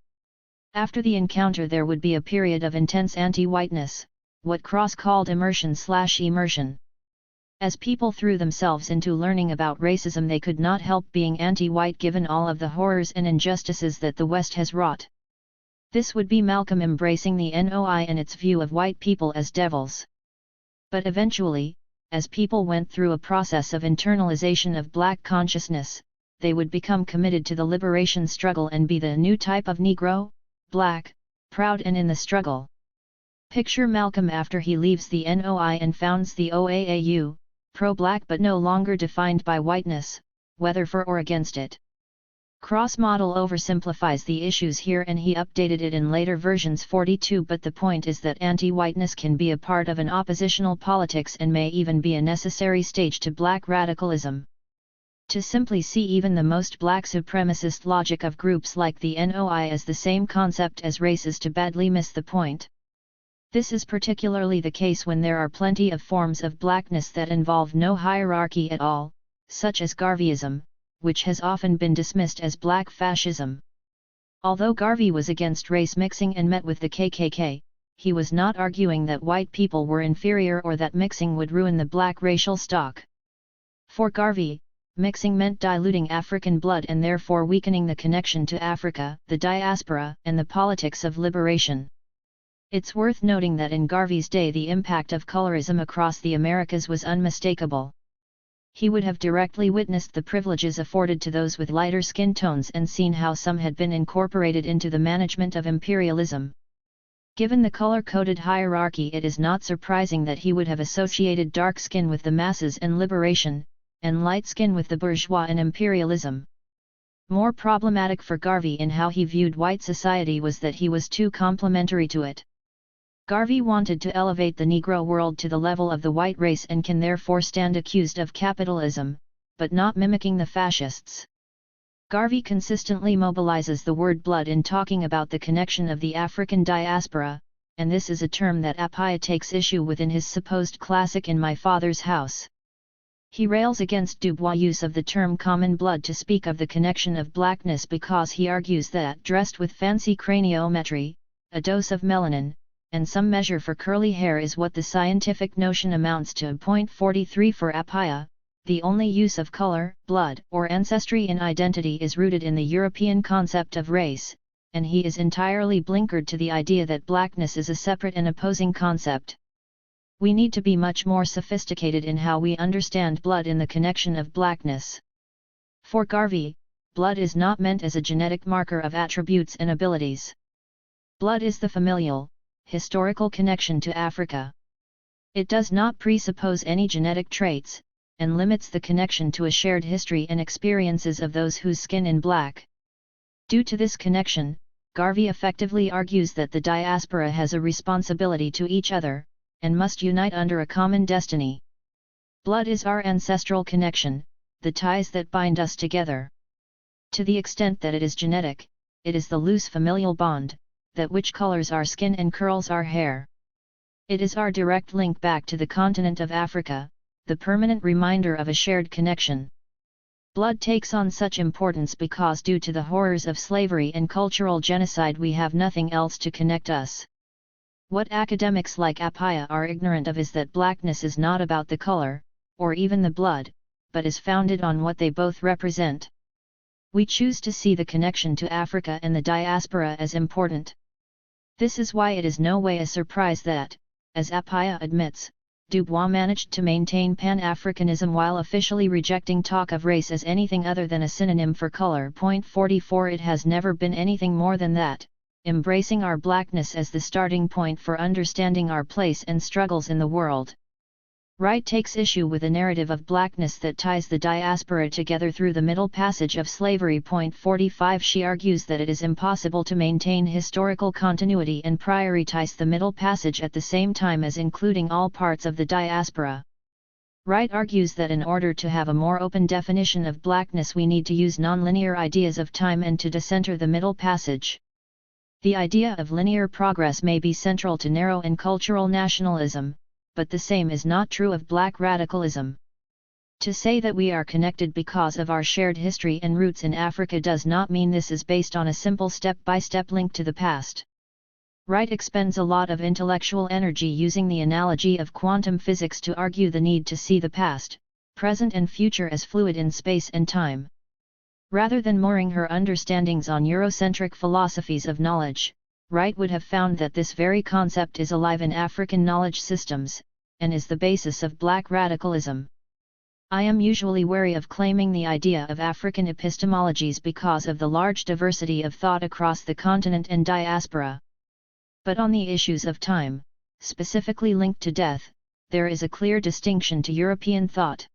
After the encounter there would be a period of intense anti-whiteness, what Cross called immersion. As people threw themselves into learning about racism they could not help being anti-white given all of the horrors and injustices that the West has wrought. This would be Malcolm embracing the NOI and its view of white people as devils. But eventually, as people went through a process of internalization of black consciousness, they would become committed to the liberation struggle and be the new type of Negro, black, proud and in the struggle. Picture Malcolm after he leaves the NOI and founds the OAAU, pro-black but no longer defined by whiteness, whether for or against it. Cross model oversimplifies the issues here and he updated it in later versions 42, but the point is that anti-whiteness can be a part of an oppositional politics and may even be a necessary stage to black radicalism. To simply see even the most black supremacist logic of groups like the NOI as the same concept as race is to badly miss the point. This is particularly the case when there are plenty of forms of blackness that involve no hierarchy at all, such as Garveyism, which has often been dismissed as black fascism. Although Garvey was against race mixing and met with the KKK, he was not arguing that white people were inferior or that mixing would ruin the black racial stock. For Garvey, mixing meant diluting African blood and therefore weakening the connection to Africa, the diaspora, and the politics of liberation. It's worth noting that in Garvey's day the impact of colorism across the Americas was unmistakable. He would have directly witnessed the privileges afforded to those with lighter skin tones and seen how some had been incorporated into the management of imperialism. Given the color-coded hierarchy, it is not surprising that he would have associated dark skin with the masses and liberation, and light skin with the bourgeois and imperialism. More problematic for Garvey in how he viewed white society was that he was too complementary to it. Garvey wanted to elevate the Negro world to the level of the white race and can therefore stand accused of capitalism, but not mimicking the fascists. Garvey consistently mobilizes the word blood in talking about the connection of the African diaspora, and this is a term that Appiah takes issue with in his supposed classic In My Father's House. He rails against Du Bois' use of the term common blood to speak of the connection of blackness because he argues that dressed with fancy craniometry, a dose of melanin, and some measure for curly hair is what the scientific notion amounts to. 43 For Appiah, the only use of color, blood, or ancestry in identity is rooted in the European concept of race, and he is entirely blinkered to the idea that blackness is a separate and opposing concept. We need to be much more sophisticated in how we understand blood in the connection of blackness. For Garvey, blood is not meant as a genetic marker of attributes and abilities. Blood is the familial, historical connection to Africa. It does not presuppose any genetic traits, and limits the connection to a shared history and experiences of those whose skin is black. Due to this connection, Garvey effectively argues that the diaspora has a responsibility to each other, and must unite under a common destiny. Blood is our ancestral connection, the ties that bind us together. To the extent that it is genetic, it is the loose familial bond, that which colors our skin and curls our hair. It is our direct link back to the continent of Africa, the permanent reminder of a shared connection. Blood takes on such importance because due to the horrors of slavery and cultural genocide we have nothing else to connect us. What academics like Appiah are ignorant of is that blackness is not about the color, or even the blood, but is founded on what they both represent. We choose to see the connection to Africa and the diaspora as important. This is why it is no way a surprise that, as Appiah admits, Du Bois managed to maintain Pan-Africanism while officially rejecting talk of race as anything other than a synonym for color. 44 It has never been anything more than that, embracing our blackness as the starting point for understanding our place and struggles in the world. Wright takes issue with a narrative of blackness that ties the diaspora together through the Middle Passage of slavery. 45 She argues that it is impossible to maintain historical continuity and prioritize the Middle Passage at the same time as including all parts of the diaspora. Wright argues that in order to have a more open definition of blackness we need to use nonlinear ideas of time and to decenter the Middle Passage. The idea of linear progress may be central to narrow and cultural nationalism, but the same is not true of black radicalism. To say that we are connected because of our shared history and roots in Africa does not mean this is based on a simple step-by-step link to the past. Wright expends a lot of intellectual energy using the analogy of quantum physics to argue the need to see the past, present and future as fluid in space and time. Rather than mooring her understandings on Eurocentric philosophies of knowledge, Wright would have found that this very concept is alive in African knowledge systems, and is the basis of black radicalism. I am usually wary of claiming the idea of African epistemologies because of the large diversity of thought across the continent and diaspora. But on the issues of time, specifically linked to death, there is a clear distinction to European thought.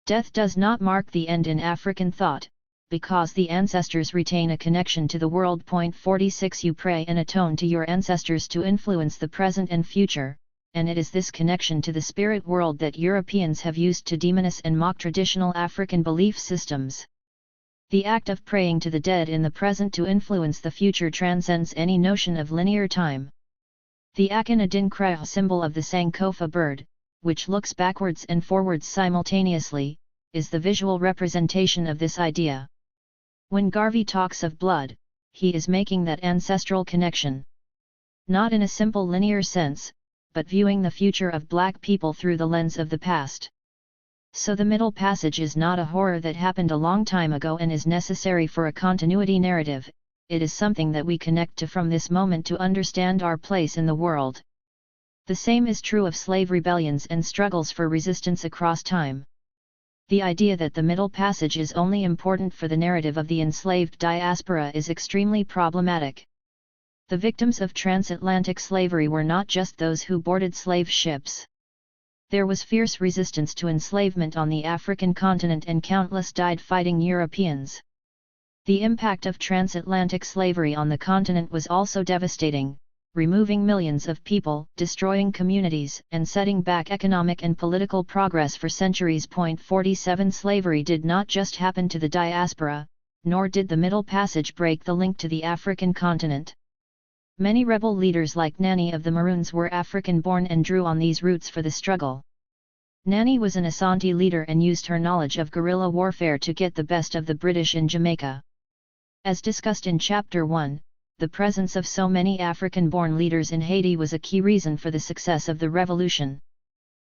Death does not mark the end in African thought, because the ancestors retain a connection to the world. 46 You pray and atone to your ancestors to influence the present and future, and it is this connection to the spirit world that Europeans have used to demonize and mock traditional African belief systems. The act of praying to the dead in the present to influence the future transcends any notion of linear time. The Akin Adinkra symbol of the Sankofa bird, which looks backwards and forwards simultaneously, is the visual representation of this idea. When Garvey talks of blood, he is making that ancestral connection. Not in a simple linear sense, but viewing the future of black people through the lens of the past. So the Middle Passage is not a horror that happened a long time ago and is necessary for a continuity narrative, it is something that we connect to from this moment to understand our place in the world. The same is true of slave rebellions and struggles for resistance across time. The idea that the Middle Passage is only important for the narrative of the enslaved diaspora is extremely problematic. The victims of transatlantic slavery were not just those who boarded slave ships. There was fierce resistance to enslavement on the African continent and countless died fighting Europeans. The impact of transatlantic slavery on the continent was also devastating, removing millions of people, destroying communities, and setting back economic and political progress for centuries. 47 Slavery did not just happen to the diaspora, nor did the Middle Passage break the link to the African continent. Many rebel leaders like Nanny of the Maroons were African-born and drew on these roots for the struggle. Nanny was an Asante leader and used her knowledge of guerrilla warfare to get the best of the British in Jamaica. As discussed in Chapter 1, the presence of so many African-born leaders in Haiti was a key reason for the success of the revolution.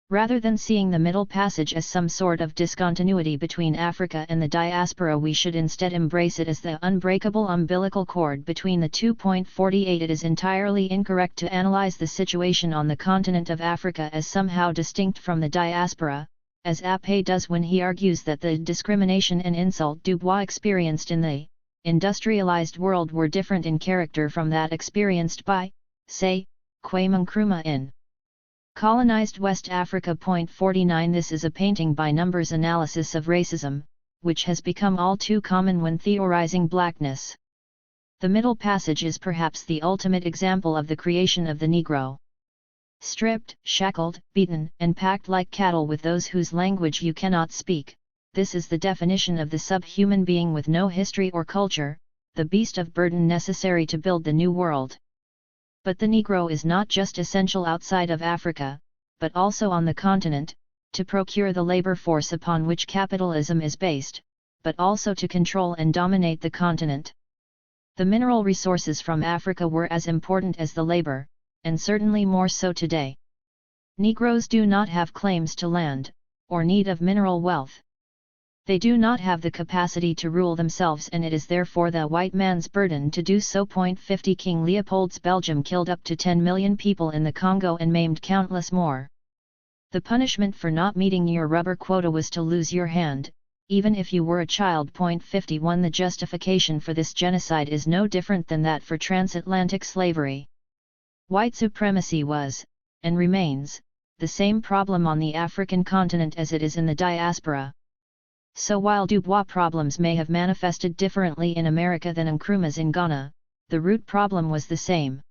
Rather than seeing the Middle Passage as some sort of discontinuity between Africa and the diaspora, we should instead embrace it as the unbreakable umbilical cord between the two. 48 It is entirely incorrect to analyze the situation on the continent of Africa as somehow distinct from the diaspora, as Appé does when he argues that the discrimination and insult Dubois experienced in the industrialized world were different in character from that experienced by, say, Kwame Nkrumah in colonized West Africa. 49 This is a painting by numbers analysis of racism, which has become all too common when theorizing blackness. The Middle Passage is perhaps the ultimate example of the creation of the Negro. Stripped, shackled, beaten, and packed like cattle with those whose language you cannot speak, this is the definition of the subhuman being with no history or culture, the beast of burden necessary to build the new world. But the Negro is not just essential outside of Africa, but also on the continent, to procure the labor force upon which capitalism is based, but also to control and dominate the continent. The mineral resources from Africa were as important as the labor, and certainly more so today. Negroes do not have claims to land, or need of mineral wealth. They do not have the capacity to rule themselves, and it is therefore the white man's burden to do so. 50 King Leopold's Belgium killed up to 10 million people in the Congo and maimed countless more. The punishment for not meeting your rubber quota was to lose your hand, even if you were a child. 51 The justification for this genocide is no different than that for transatlantic slavery. White supremacy was, and remains, the same problem on the African continent as it is in the diaspora. So while Dubois' problems may have manifested differently in America than Nkrumah's in Ghana, the root problem was the same.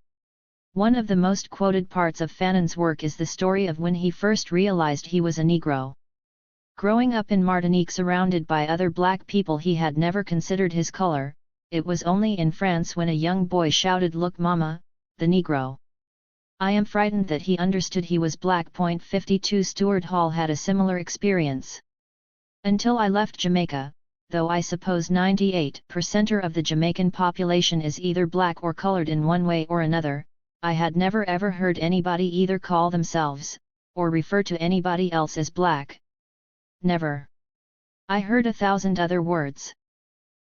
One of the most quoted parts of Fanon's work is the story of when he first realized he was a Negro. Growing up in Martinique surrounded by other black people, he had never considered his color. It was only in France when a young boy shouted, "Look mama, the Negro." I am frightened that he understood he was black. 52 Stuart Hall had a similar experience. Until I left Jamaica, though I suppose 98% of the Jamaican population is either black or colored in one way or another, I had never ever heard anybody either call themselves, or refer to anybody else as black. Never. I heard 1,000 other words.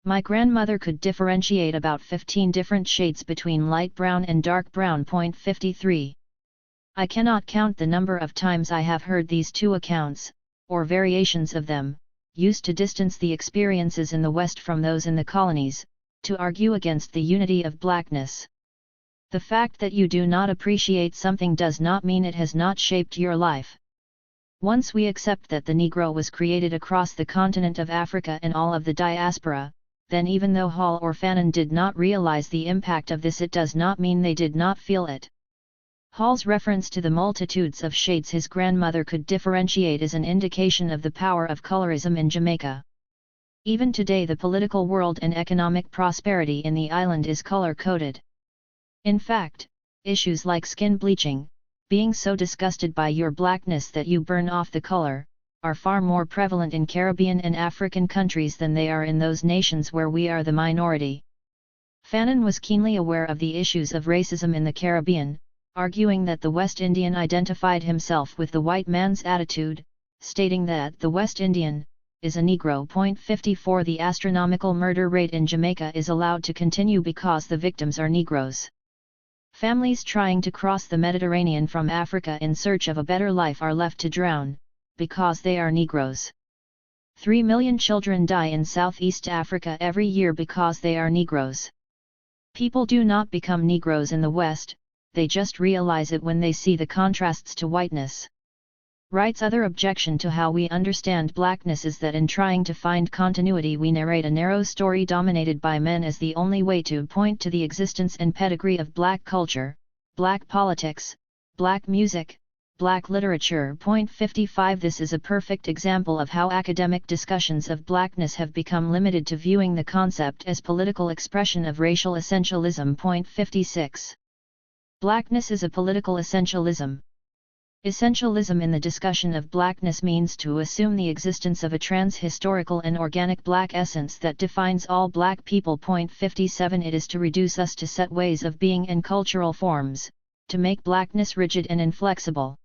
My grandmother could differentiate about 15 different shades between light brown and dark brown. 53. I cannot count the number of times I have heard these two accounts, or variations of them, used to distance the experiences in the West from those in the colonies, to argue against the unity of blackness. The fact that you do not appreciate something does not mean it has not shaped your life. Once we accept that the Negro was created across the continent of Africa and all of the diaspora, then even though Hall or Fanon did not realize the impact of this, it does not mean they did not feel it. Hall's reference to the multitudes of shades his grandmother could differentiate is an indication of the power of colorism in Jamaica. Even today the political world and economic prosperity in the island is color-coded. In fact, issues like skin bleaching, being so disgusted by your blackness that you burn off the color, are far more prevalent in Caribbean and African countries than they are in those nations where we are the minority. Fanon was keenly aware of the issues of racism in the Caribbean, arguing that the West Indian identified himself with the white man's attitude, stating that the West Indian is a Negro. 54 The astronomical murder rate in Jamaica is allowed to continue because the victims are Negroes. Families trying to cross the Mediterranean from Africa in search of a better life are left to drown, because they are Negroes. 3 million children die in Southeast Africa every year because they are Negroes. People do not become Negroes in the West, they just realize it when they see the contrasts to whiteness. Wright's other objection to how we understand blackness is that in trying to find continuity we narrate a narrow story dominated by men as the only way to point to the existence and pedigree of black culture, black politics, black music, black literature. 55 This is a perfect example of how academic discussions of blackness have become limited to viewing the concept as political expression of racial essentialism. 56 Blackness is a political essentialism. Essentialism in the discussion of blackness means to assume the existence of a trans-historical and organic black essence that defines all black people. 57 It is to reduce us to set ways of being and cultural forms, to make blackness rigid and inflexible.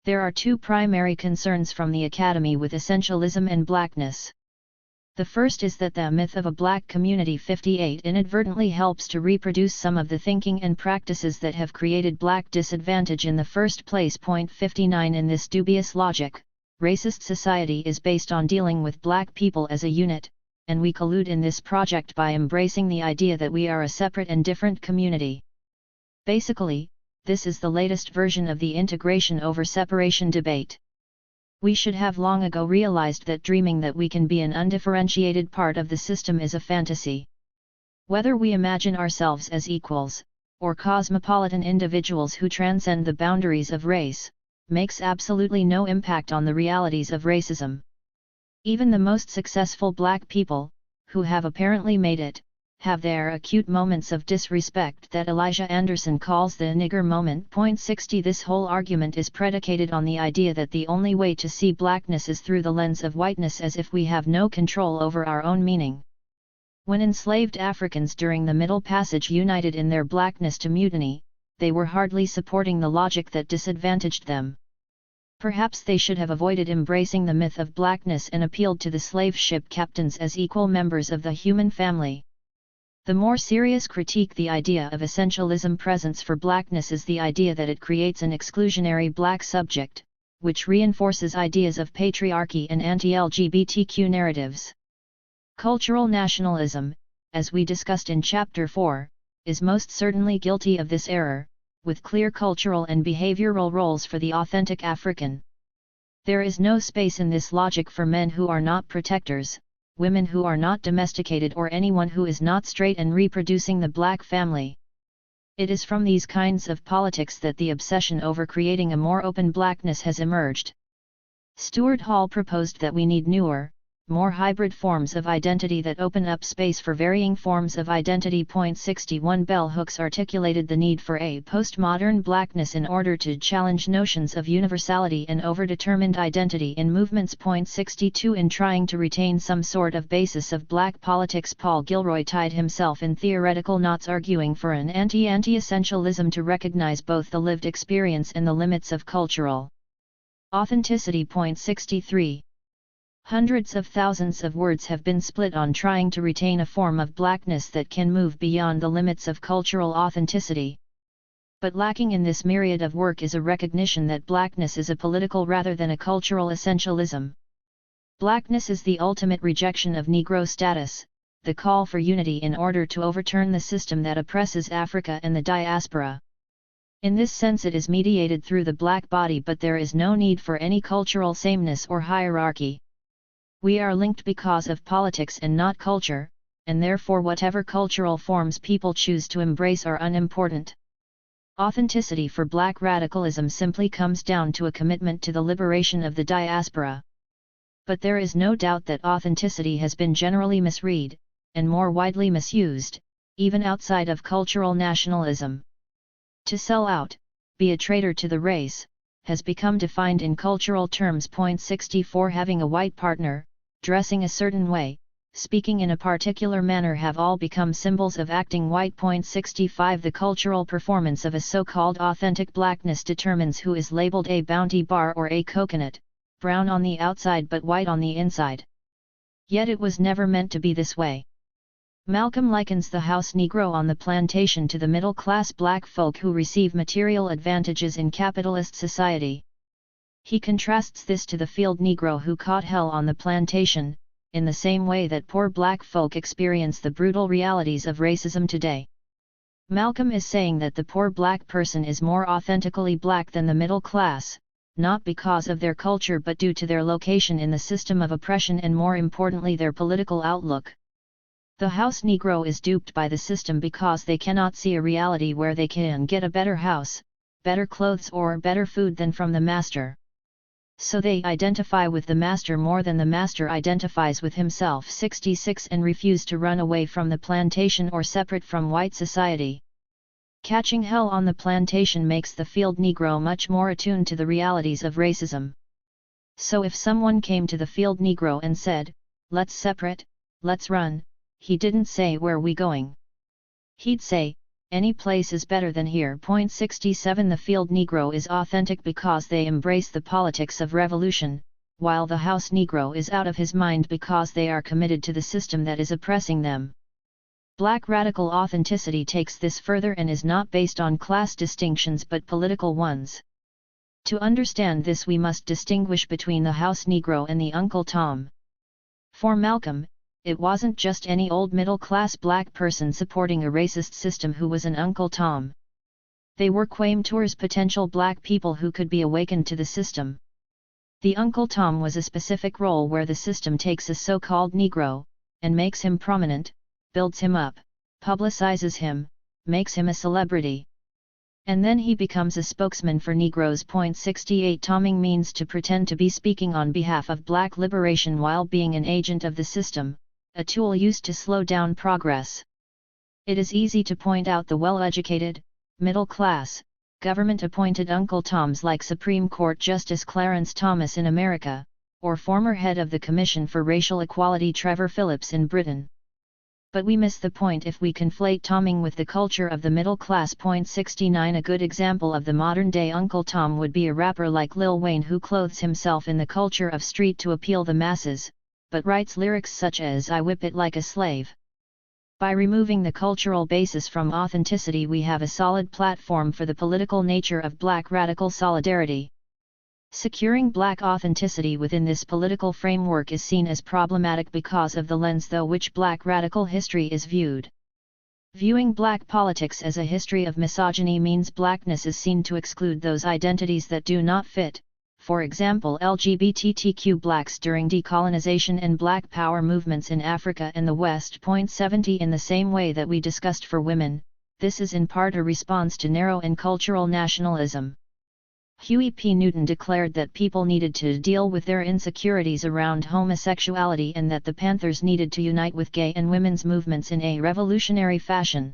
There are two primary concerns from the Academy with essentialism and blackness. The first is that the myth of a black community 58 inadvertently helps to reproduce some of the thinking and practices that have created black disadvantage in the first place. 59 In this dubious logic, racist society is based on dealing with black people as a unit, and we collude in this project by embracing the idea that we are a separate and different community. Basically, this is the latest version of the integration over separation debate. We should have long ago realized that dreaming that we can be an undifferentiated part of the system is a fantasy. Whether we imagine ourselves as equals, or cosmopolitan individuals who transcend the boundaries of race, makes absolutely no impact on the realities of racism. Even the most successful black people, who have apparently made it, have their acute moments of disrespect that Elijah Anderson calls the nigger moment. 60 This whole argument is predicated on the idea that the only way to see blackness is through the lens of whiteness, as if we have no control over our own meaning. When enslaved Africans during the Middle Passage united in their blackness to mutiny, they were hardly supporting the logic that disadvantaged them. Perhaps they should have avoided embracing the myth of blackness and appealed to the slave ship captains as equal members of the human family. The more serious critique the idea of essentialism presents for blackness is the idea that it creates an exclusionary black subject, which reinforces ideas of patriarchy and anti-LGBTQ narratives. Cultural nationalism, as we discussed in Chapter 4, is most certainly guilty of this error, with clear cultural and behavioral roles for the authentic African. There is no space in this logic for men who are not protectors, women who are not domesticated, or anyone who is not straight and reproducing the black family. It is from these kinds of politics that the obsession over creating a more open blackness has emerged. Stuart Hall proposed that we need newer, more hybrid forms of identity that open up space for varying forms of identity. 61 Bell Hooks articulated the need for a postmodern blackness in order to challenge notions of universality and overdetermined identity in movements. 62 In trying to retain some sort of basis of black politics, Paul Gilroy tied himself in theoretical knots, arguing for an anti-essentialism to recognize both the lived experience and the limits of cultural authenticity. 63 Hundreds of thousands of words have been split on trying to retain a form of blackness that can move beyond the limits of cultural authenticity. But lacking in this myriad of work is a recognition that blackness is a political rather than a cultural essentialism. Blackness is the ultimate rejection of Negro status, the call for unity in order to overturn the system that oppresses Africa and the diaspora. In this sense it is mediated through the black body, but there is no need for any cultural sameness or hierarchy. We are linked because of politics and not culture, and therefore whatever cultural forms people choose to embrace are unimportant. Authenticity for black radicalism simply comes down to a commitment to the liberation of the diaspora. But there is no doubt that authenticity has been generally misread, and more widely misused, even outside of cultural nationalism. To sell out, be a traitor to the race, has become defined in cultural terms. 64 Having a white partner, dressing a certain way, speaking in a particular manner have all become symbols of acting white. 65 The cultural performance of a so-called authentic blackness determines who is labeled a Bounty bar or a coconut, brown on the outside but white on the inside. Yet it was never meant to be this way. Malcolm likens the house Negro on the plantation to the middle-class black folk who receive material advantages in capitalist society. He contrasts this to the field Negro who caught hell on the plantation, in the same way that poor black folk experience the brutal realities of racism today. Malcolm is saying that the poor black person is more authentically black than the middle class, not because of their culture but due to their location in the system of oppression and more importantly their political outlook. The house Negro is duped by the system because they cannot see a reality where they can get a better house, better clothes or better food than from the master. So they identify with the master more than the master identifies with himself. 66 And refuse to run away from the plantation or separate from white society. Catching hell on the plantation makes the field Negro much more attuned to the realities of racism. So if someone came to the field Negro and said, "Let's separate, let's run," he didn't say, "Where we going?" He'd say, "Any place is better than here." 67 The field Negro is authentic because they embrace the politics of revolution, while the house Negro is out of his mind because they are committed to the system that is oppressing them. Black radical authenticity takes this further and is not based on class distinctions but political ones. To understand this, we must distinguish between the house Negro and the Uncle Tom. For Malcolm, it wasn't just any old middle-class black person supporting a racist system who was an Uncle Tom. They were quamentors, potential black people who could be awakened to the system. The Uncle Tom was a specific role where the system takes a so-called Negro, and makes him prominent, builds him up, publicizes him, makes him a celebrity. And then he becomes a spokesman for Negroes. 68 Tomming means to pretend to be speaking on behalf of black liberation while being an agent of the system, a tool used to slow down progress. It is easy to point out the well-educated, middle-class, government-appointed Uncle Toms like Supreme Court Justice Clarence Thomas in America, or former head of the Commission for Racial Equality Trevor Phillips in Britain. But we miss the point if we conflate Tomming with the culture of the middle class. 69 A good example of the modern-day Uncle Tom would be a rapper like Lil Wayne, who clothes himself in the culture of street to appeal the masses, but writes lyrics such as "I whip it like a slave." By removing the cultural basis from authenticity, we have a solid platform for the political nature of black radical solidarity. Securing black authenticity within this political framework is seen as problematic because of the lens through which black radical history is viewed. Viewing black politics as a history of misogyny means blackness is seen to exclude those identities that do not fit, for example LGBTQ blacks during decolonization and black power movements in Africa and the West. 70 In the same way that we discussed for women, this is in part a response to narrow and cultural nationalism. Huey P. Newton declared that people needed to deal with their insecurities around homosexuality and that the Panthers needed to unite with gay and women's movements in a revolutionary fashion.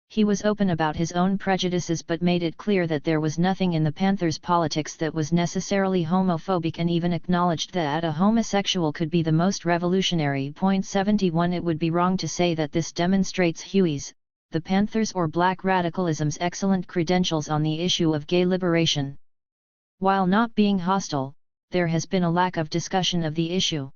He was open about his own prejudices but made it clear that there was nothing in the Panthers' politics that was necessarily homophobic, and even acknowledged that a homosexual could be the most revolutionary. 71 It would be wrong to say that this demonstrates Huey's, the Panthers' or black radicalism's excellent credentials on the issue of gay liberation. While not being hostile, there has been a lack of discussion of the issue.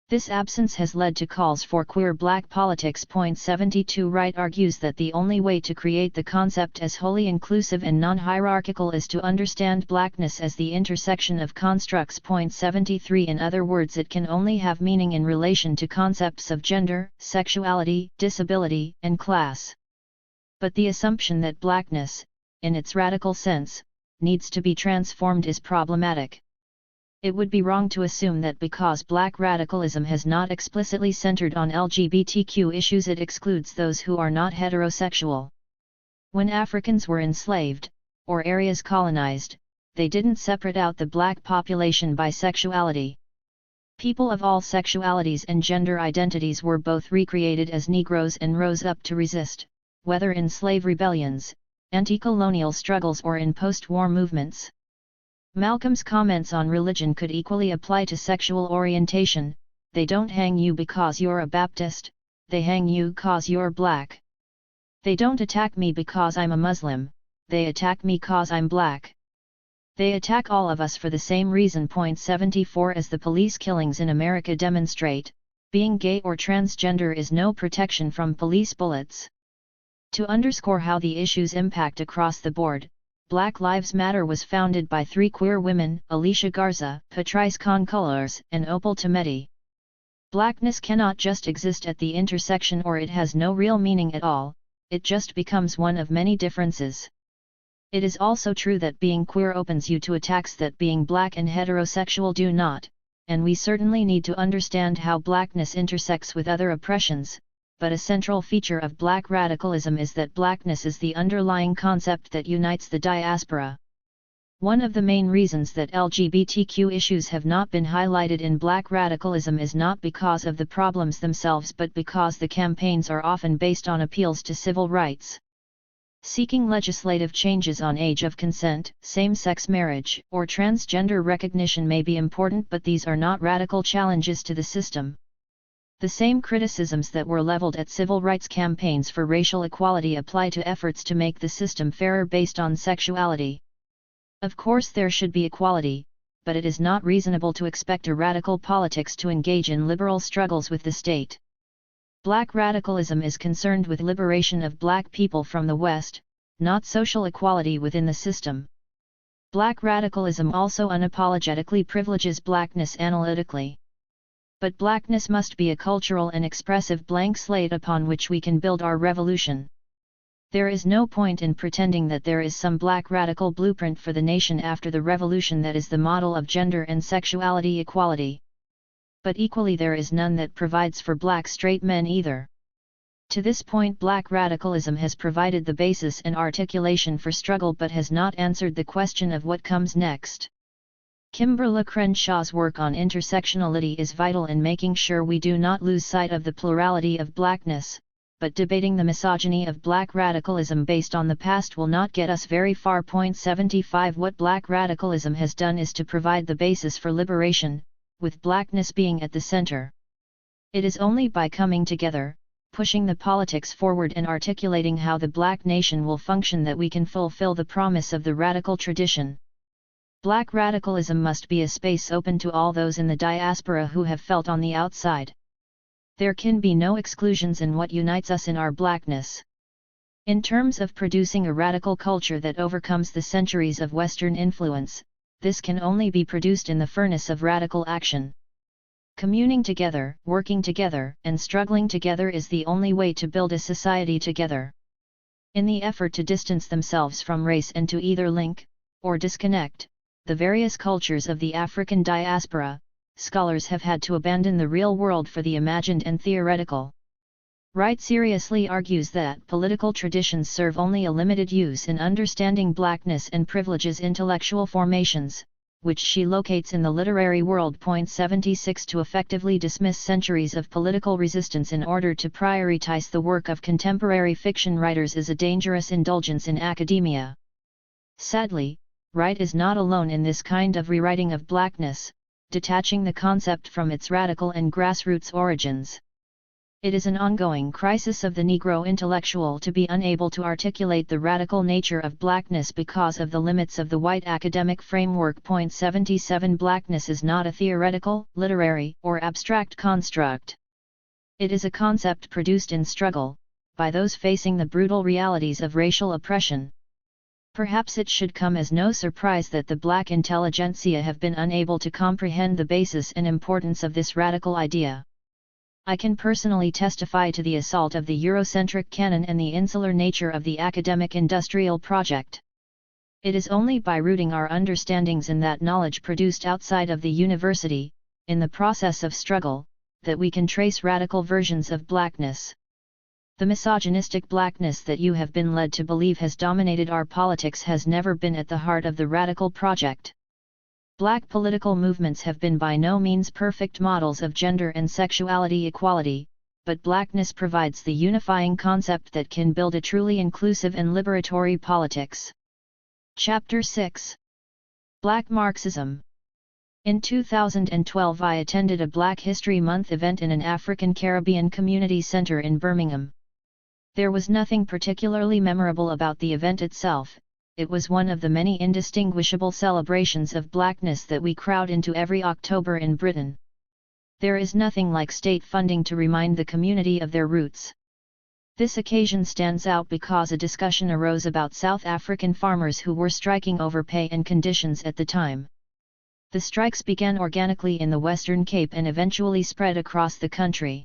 This absence has led to calls for queer black politics. 72 Wright argues that the only way to create the concept as wholly inclusive and non-hierarchical is to understand blackness as the intersection of constructs. 73 In other words, it can only have meaning in relation to concepts of gender, sexuality, disability, and class. But the assumption that blackness, in its radical sense, needs to be transformed is problematic. It would be wrong to assume that because black radicalism has not explicitly centered on LGBTQ issues, it excludes those who are not heterosexual. When Africans were enslaved, or areas colonized, they didn't separate out the black population by sexuality. People of all sexualities and gender identities were both recreated as Negroes and rose up to resist, whether in slave rebellions, anti-colonial struggles, or in post-war movements. Malcolm's comments on religion could equally apply to sexual orientation. They don't hang you because you're a Baptist, they hang you cause you're black. They don't attack me because I'm a Muslim, they attack me cause I'm black. They attack all of us for the same reason. 74 As the police killings in America demonstrate, being gay or transgender is no protection from police bullets. To underscore how the issues impact across the board, Black Lives Matter was founded by three queer women, Alicia Garza, Patrice Concolors, and Opal Tometi. Blackness cannot just exist at the intersection, or it has no real meaning at all, it just becomes one of many differences. It is also true that being queer opens you to attacks that being black and heterosexual do not, and we certainly need to understand how blackness intersects with other oppressions. But a central feature of black radicalism is that blackness is the underlying concept that unites the diaspora. One of the main reasons that LGBTQ issues have not been highlighted in black radicalism is not because of the problems themselves, but because the campaigns are often based on appeals to civil rights. Seeking legislative changes on age of consent, same-sex marriage, or transgender recognition may be important, but these are not radical challenges to the system. The same criticisms that were leveled at civil rights campaigns for racial equality apply to efforts to make the system fairer based on sexuality. Of course there should be equality, but it is not reasonable to expect a radical politics to engage in liberal struggles with the state. Black radicalism is concerned with liberation of black people from the West, not social equality within the system. Black radicalism also unapologetically privileges blackness analytically. But blackness must be a cultural and expressive blank slate upon which we can build our revolution. There is no point in pretending that there is some black radical blueprint for the nation after the revolution that is the model of gender and sexuality equality. But equally there is none that provides for black straight men either. To this point black radicalism has provided the basis and articulation for struggle but has not answered the question of what comes next. Kimberlé Crenshaw's work on intersectionality is vital in making sure we do not lose sight of the plurality of blackness, but debating the misogyny of black radicalism based on the past will not get us very far. 75 What black radicalism has done is to provide the basis for liberation, with blackness being at the center. It is only by coming together, pushing the politics forward and articulating how the black nation will function that we can fulfill the promise of the radical tradition. Black radicalism must be a space open to all those in the diaspora who have felt on the outside. There can be no exclusions in what unites us in our blackness. In terms of producing a radical culture that overcomes the centuries of Western influence, this can only be produced in the furnace of radical action. Communing together, working together, and struggling together is the only way to build a society together. In the effort to distance themselves from race and to either link, or disconnect, the various cultures of the African diaspora, scholars have had to abandon the real world for the imagined and theoretical. Wright seriously argues that political traditions serve only a limited use in understanding blackness and privileges intellectual formations, which she locates in the literary world. 76 To effectively dismiss centuries of political resistance in order to prioritize the work of contemporary fiction writers is a dangerous indulgence in academia. Sadly, Wright is not alone in this kind of rewriting of blackness, detaching the concept from its radical and grassroots origins. It is an ongoing crisis of the Negro intellectual to be unable to articulate the radical nature of blackness because of the limits of the white academic framework. 77 Blackness is not a theoretical, literary, or abstract construct. It is a concept produced in struggle, by those facing the brutal realities of racial oppression. Perhaps it should come as no surprise that the black intelligentsia have been unable to comprehend the basis and importance of this radical idea. I can personally testify to the assault of the Eurocentric canon and the insular nature of the academic-industrial project. It is only by rooting our understandings in that knowledge produced outside of the university, in the process of struggle, that we can trace radical versions of blackness. The misogynistic blackness that you have been led to believe has dominated our politics has never been at the heart of the radical project. Black political movements have been by no means perfect models of gender and sexuality equality, but blackness provides the unifying concept that can build a truly inclusive and liberatory politics. Chapter 6. Black Marxism. In 2012 I attended a Black History Month event in an African Caribbean community center in Birmingham. There was nothing particularly memorable about the event itself. It was one of the many indistinguishable celebrations of blackness that we crowd into every October in Britain. There is nothing like state funding to remind the community of their roots. This occasion stands out because a discussion arose about South African farmers who were striking over pay and conditions at the time. The strikes began organically in the Western Cape and eventually spread across the country.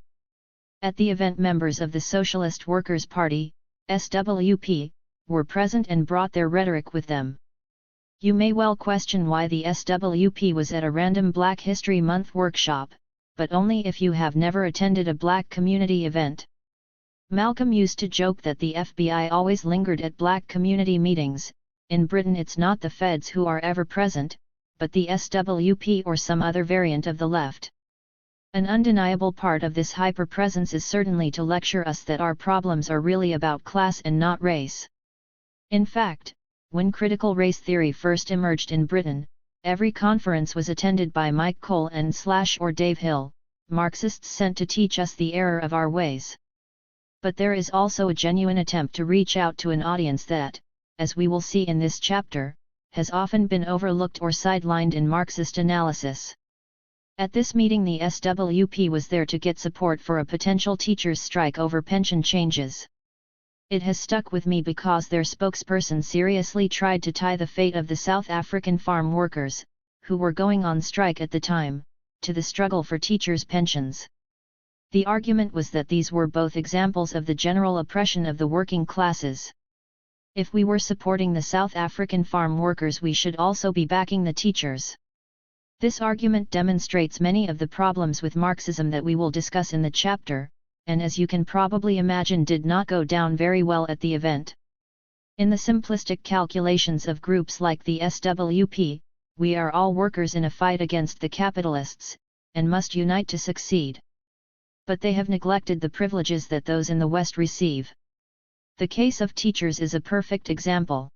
At the event, members of the Socialist Workers' Party, SWP, were present and brought their rhetoric with them. You may well question why the SWP was at a random Black History Month workshop, but only if you have never attended a black community event. Malcolm used to joke that the FBI always lingered at black community meetings. In Britain it's not the feds who are ever present, but the SWP or some other variant of the left. An undeniable part of this hyper-presence is certainly to lecture us that our problems are really about class and not race. In fact, when critical race theory first emerged in Britain, every conference was attended by Mike Cole and or Dave Hill, Marxists sent to teach us the error of our ways. But there is also a genuine attempt to reach out to an audience that, as we will see in this chapter, has often been overlooked or sidelined in Marxist analysis. At this meeting, the SWP was there to get support for a potential teachers' strike over pension changes. It has stuck with me because their spokesperson seriously tried to tie the fate of the South African farm workers, who were going on strike at the time, to the struggle for teachers' pensions. The argument was that these were both examples of the general oppression of the working classes. If we were supporting the South African farm workers, we should also be backing the teachers. This argument demonstrates many of the problems with Marxism that we will discuss in the chapter, and as you can probably imagine did not go down very well at the event. In the simplistic calculations of groups like the SWP, we are all workers in a fight against the capitalists, and must unite to succeed. But they have neglected the privileges that those in the West receive. The case of teachers is a perfect example.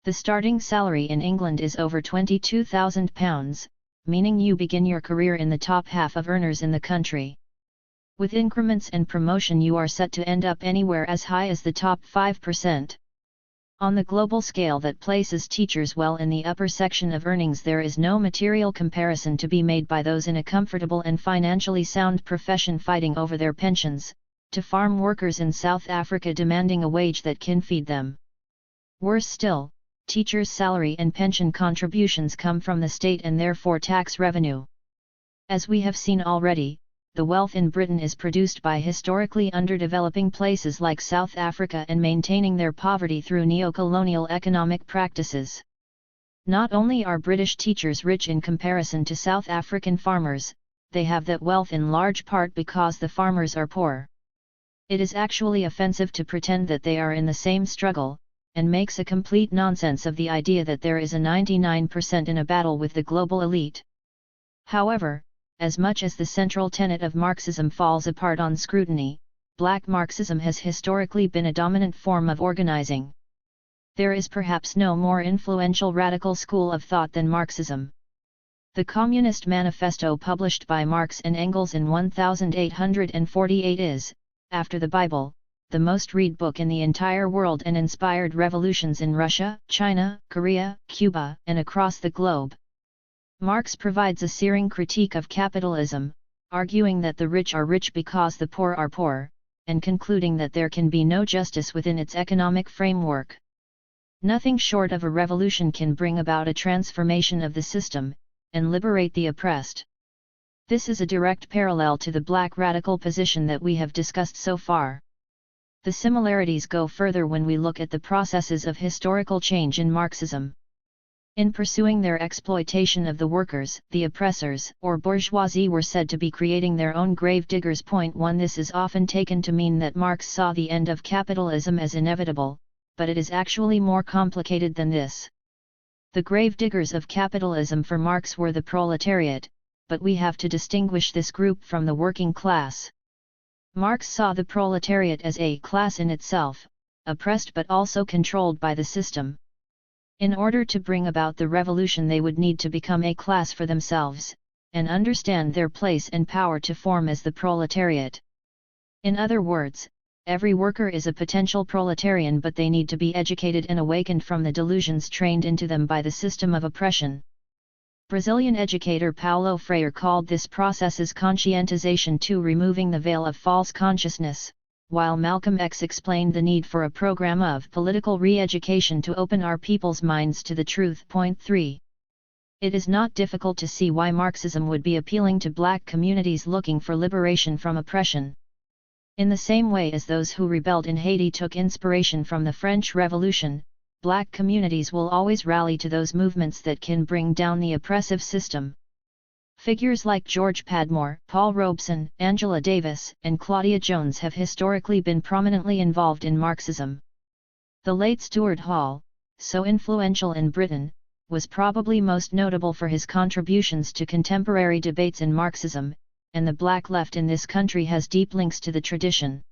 The starting salary in England is over £22,000, meaning you begin your career in the top half of earners in the country. With increments and promotion you are set to end up anywhere as high as the top 5%. On the global scale that places teachers well in the upper section of earnings, there is no material comparison to be made by those in a comfortable and financially sound profession fighting over their pensions, to farm workers in South Africa demanding a wage that can feed them. Worse still, teachers' salary and pension contributions come from the state and therefore tax revenue. As we have seen already, the wealth in Britain is produced by historically underdeveloping places like South Africa and maintaining their poverty through neo-colonial economic practices. Not only are British teachers rich in comparison to South African farmers, they have that wealth in large part because the farmers are poor. It is actually offensive to pretend that they are in the same struggle, and makes a complete nonsense of the idea that there is a 99% in a battle with the global elite. However, as much as the central tenet of Marxism falls apart on scrutiny, Black Marxism has historically been a dominant form of organizing. There is perhaps no more influential radical school of thought than Marxism. The Communist Manifesto published by Marx and Engels in 1848 is, after the Bible, the most read book in the entire world and inspired revolutions in Russia, China, Korea, Cuba, and across the globe. Marx provides a searing critique of capitalism, arguing that the rich are rich because the poor are poor, and concluding that there can be no justice within its economic framework. Nothing short of a revolution can bring about a transformation of the system, and liberate the oppressed. This is a direct parallel to the black radical position that we have discussed so far. The similarities go further when we look at the processes of historical change in Marxism. In pursuing their exploitation of the workers, the oppressors, or bourgeoisie were said to be creating their own grave diggers. Point 1. This is often taken to mean that Marx saw the end of capitalism as inevitable, but it is actually more complicated than this. The grave diggers of capitalism for Marx were the proletariat, but we have to distinguish this group from the working class. Marx saw the proletariat as a class in itself, oppressed but also controlled by the system. In order to bring about the revolution, they would need to become a class for themselves, and understand their place and power to form as the proletariat. In other words, every worker is a potential proletarian, but they need to be educated and awakened from the delusions trained into them by the system of oppression. Brazilian educator Paulo Freire called this process's conscientization to removing the veil of false consciousness, while Malcolm X explained the need for a program of political re-education to open our people's minds to the truth. Point 3. It is not difficult to see why Marxism would be appealing to black communities looking for liberation from oppression. In the same way as those who rebelled in Haiti took inspiration from the French Revolution, black communities will always rally to those movements that can bring down the oppressive system. Figures like George Padmore, Paul Robeson, Angela Davis, and Claudia Jones have historically been prominently involved in Marxism. The late Stuart Hall, so influential in Britain, was probably most notable for his contributions to contemporary debates in Marxism, and the black left in this country has deep links to the tradition.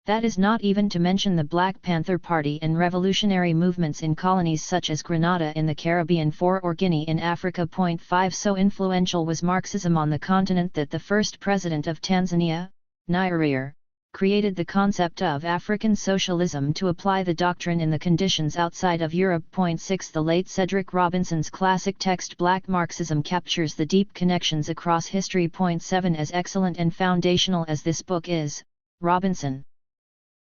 That is not even to mention the Black Panther Party and revolutionary movements in colonies such as Grenada in the Caribbean 4 or Guinea in Africa. 5 So influential was Marxism on the continent that the first president of Tanzania, Nyerere, created the concept of African socialism to apply the doctrine in the conditions outside of Europe. 6 The late Cedric Robinson's classic text Black Marxism captures the deep connections across history. 7 As excellent and foundational as this book is, Robinson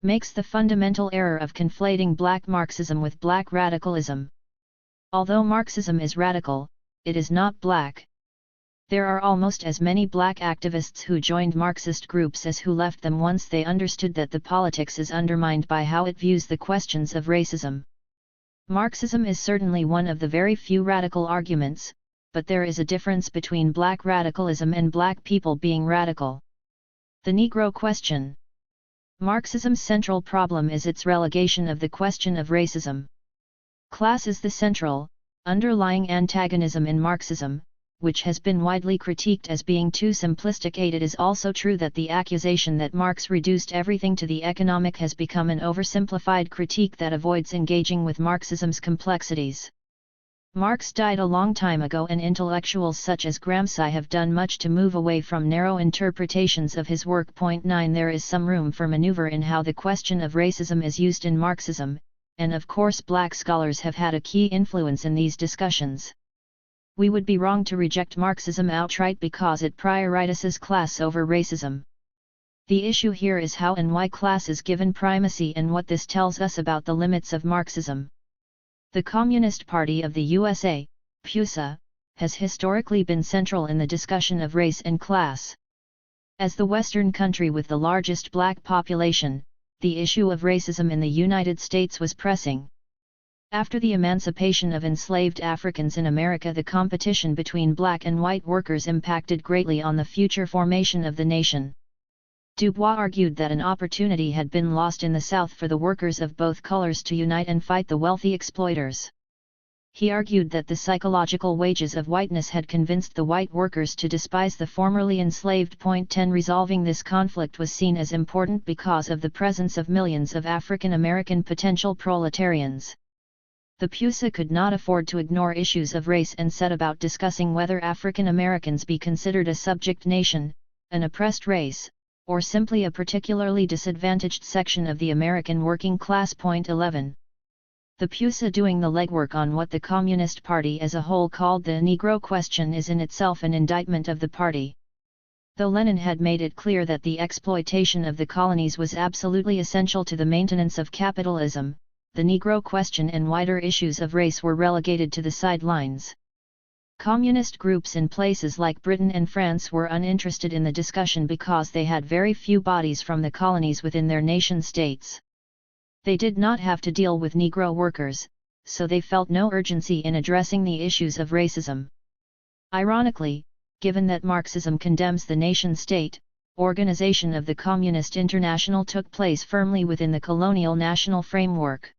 makes the fundamental error of conflating Black Marxism with Black radicalism. Although Marxism is radical, it is not black. There are almost as many black activists who joined Marxist groups as who left them once they understood that the politics is undermined by how it views the questions of racism. Marxism is certainly one of the very few radical arguments, but there is a difference between black radicalism and black people being radical. The Negro question. Marxism's central problem is its relegation of the question of racism. Class is the central, underlying antagonism in Marxism, which has been widely critiqued as being too simplistic. It is also true that the accusation that Marx reduced everything to the economic has become an oversimplified critique that avoids engaging with Marxism's complexities. Marx died a long time ago, and intellectuals such as Gramsci have done much to move away from narrow interpretations of his work. 9 There is some room for maneuver in how the question of racism is used in Marxism, and of course black scholars have had a key influence in these discussions. We would be wrong to reject Marxism outright because it prioritizes class over racism. The issue here is how and why class is given primacy and what this tells us about the limits of Marxism. The Communist Party of the USA, PUSA, has historically been central in the discussion of race and class. As the Western country with the largest black population, the issue of racism in the United States was pressing. After the emancipation of enslaved Africans in America, the competition between black and white workers impacted greatly on the future formation of the nation. Du Bois argued that an opportunity had been lost in the South for the workers of both colors to unite and fight the wealthy exploiters. He argued that the psychological wages of whiteness had convinced the white workers to despise the formerly enslaved. 10 Resolving this conflict was seen as important because of the presence of millions of African American potential proletarians. The PUSA could not afford to ignore issues of race and set about discussing whether African Americans be considered a subject nation, an oppressed race, or simply a particularly disadvantaged section of the American working class. 11. The PUSA doing the legwork on what the Communist Party as a whole called the Negro question is in itself an indictment of the party. Though Lenin had made it clear that the exploitation of the colonies was absolutely essential to the maintenance of capitalism, the Negro question and wider issues of race were relegated to the sidelines. Communist groups in places like Britain and France were uninterested in the discussion because they had very few bodies from the colonies within their nation-states. They did not have to deal with Negro workers, so they felt no urgency in addressing the issues of racism. Ironically, given that Marxism condemns the nation-state, organization of the Communist International took place firmly within the colonial national framework.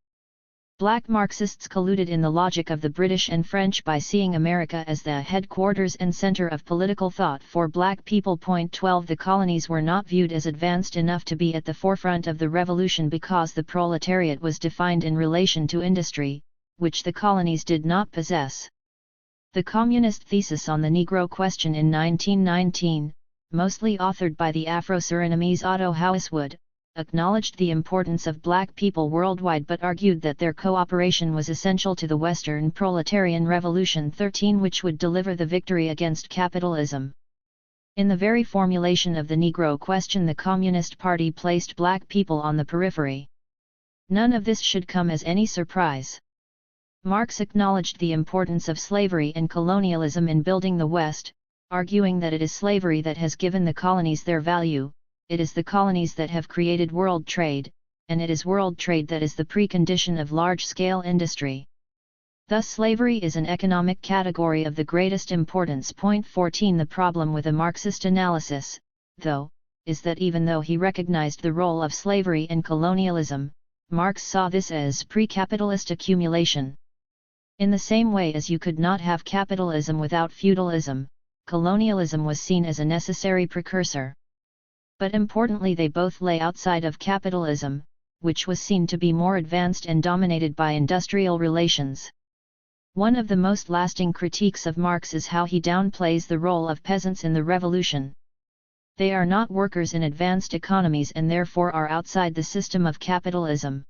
Black Marxists colluded in the logic of the British and French by seeing America as the headquarters and center of political thought for black people. 12 The colonies were not viewed as advanced enough to be at the forefront of the revolution because the proletariat was defined in relation to industry, which the colonies did not possess. The Communist thesis on the Negro question in 1919, mostly authored by the Afro-Surinamese Otto Housewood, acknowledged the importance of black people worldwide but argued that their cooperation was essential to the Western proletarian revolution. 13 Which would deliver the victory against capitalism. In the very formulation of the Negro question, the Communist Party placed black people on the periphery. None of this should come as any surprise. Marx acknowledged the importance of slavery and colonialism in building the West, arguing that it is slavery that has given the colonies their value. It is the colonies that have created world trade, and it is world trade that is the precondition of large-scale industry. Thus slavery is an economic category of the greatest importance. 14 The problem with a Marxist analysis, though, is that even though he recognized the role of slavery and colonialism, Marx saw this as pre-capitalist accumulation. In the same way as you could not have capitalism without feudalism, colonialism was seen as a necessary precursor. But importantly, they both lay outside of capitalism, which was seen to be more advanced and dominated by industrial relations. One of the most lasting critiques of Marx is how he downplays the role of peasants in the revolution. They are not workers in advanced economies and therefore are outside the system of capitalism.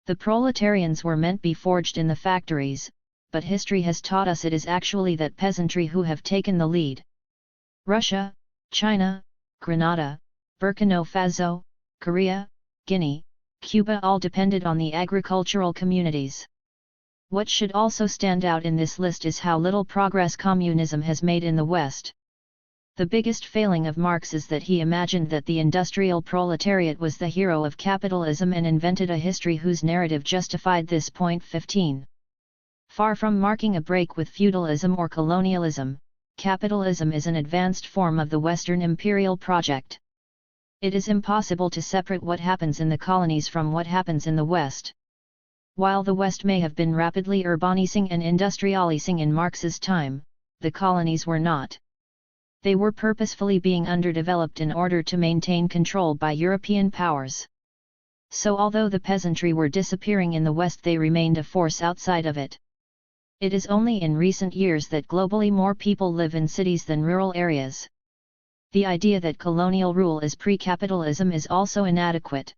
The proletarians were meant to be forged in the factories, but history has taught us it is actually that peasantry who have taken the lead. Russia, China, Grenada, Burkina Faso, Korea, Guinea, Cuba all depended on the agricultural communities. What should also stand out in this list is how little progress communism has made in the West. The biggest failing of Marx is that he imagined that the industrial proletariat was the hero of capitalism and invented a history whose narrative justified this. 15. Far from marking a break with feudalism or colonialism, capitalism is an advanced form of the Western imperial project. It is impossible to separate what happens in the colonies from what happens in the West. While the West may have been rapidly urbanizing and industrializing in Marx's time, the colonies were not. They were purposefully being underdeveloped in order to maintain control by European powers. So although the peasantry were disappearing in the West, they remained a force outside of it. It is only in recent years that globally more people live in cities than rural areas. The idea that colonial rule is pre-capitalism is also inadequate.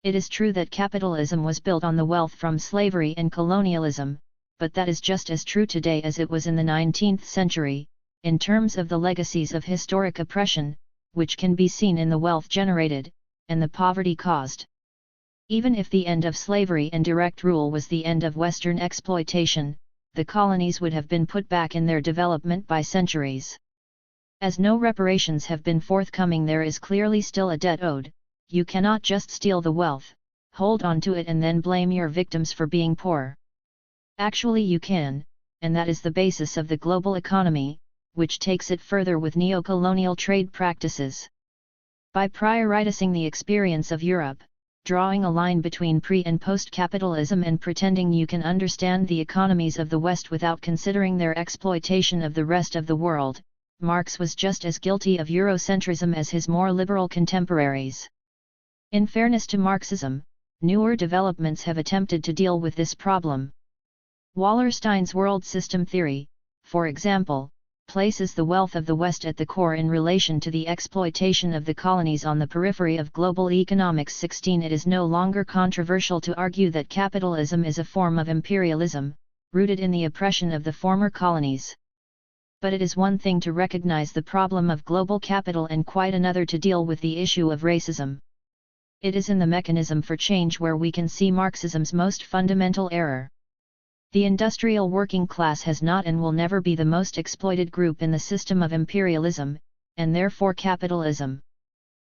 It is true that capitalism was built on the wealth from slavery and colonialism, but that is just as true today as it was in the 19th century, in terms of the legacies of historic oppression, which can be seen in the wealth generated, and the poverty caused. Even if the end of slavery and direct rule was the end of Western exploitation, the colonies would have been put back in their development by centuries. As no reparations have been forthcoming, there is clearly still a debt owed. You cannot just steal the wealth, hold on to it and then blame your victims for being poor. Actually you can, and that is the basis of the global economy, which takes it further with neo-colonial trade practices. By prioritizing the experience of Europe, drawing a line between pre- and post-capitalism and pretending you can understand the economies of the West without considering their exploitation of the rest of the world, Marx was just as guilty of Eurocentrism as his more liberal contemporaries. In fairness to Marxism, newer developments have attempted to deal with this problem. Wallerstein's world system theory, for example, places the wealth of the West at the core in relation to the exploitation of the colonies on the periphery of global economics. 16. It is no longer controversial to argue that capitalism is a form of imperialism, rooted in the oppression of the former colonies. But it is one thing to recognize the problem of global capital and quite another to deal with the issue of racism. It is in the mechanism for change where we can see Marxism's most fundamental error. The industrial working class has not and will never be the most exploited group in the system of imperialism, and therefore capitalism.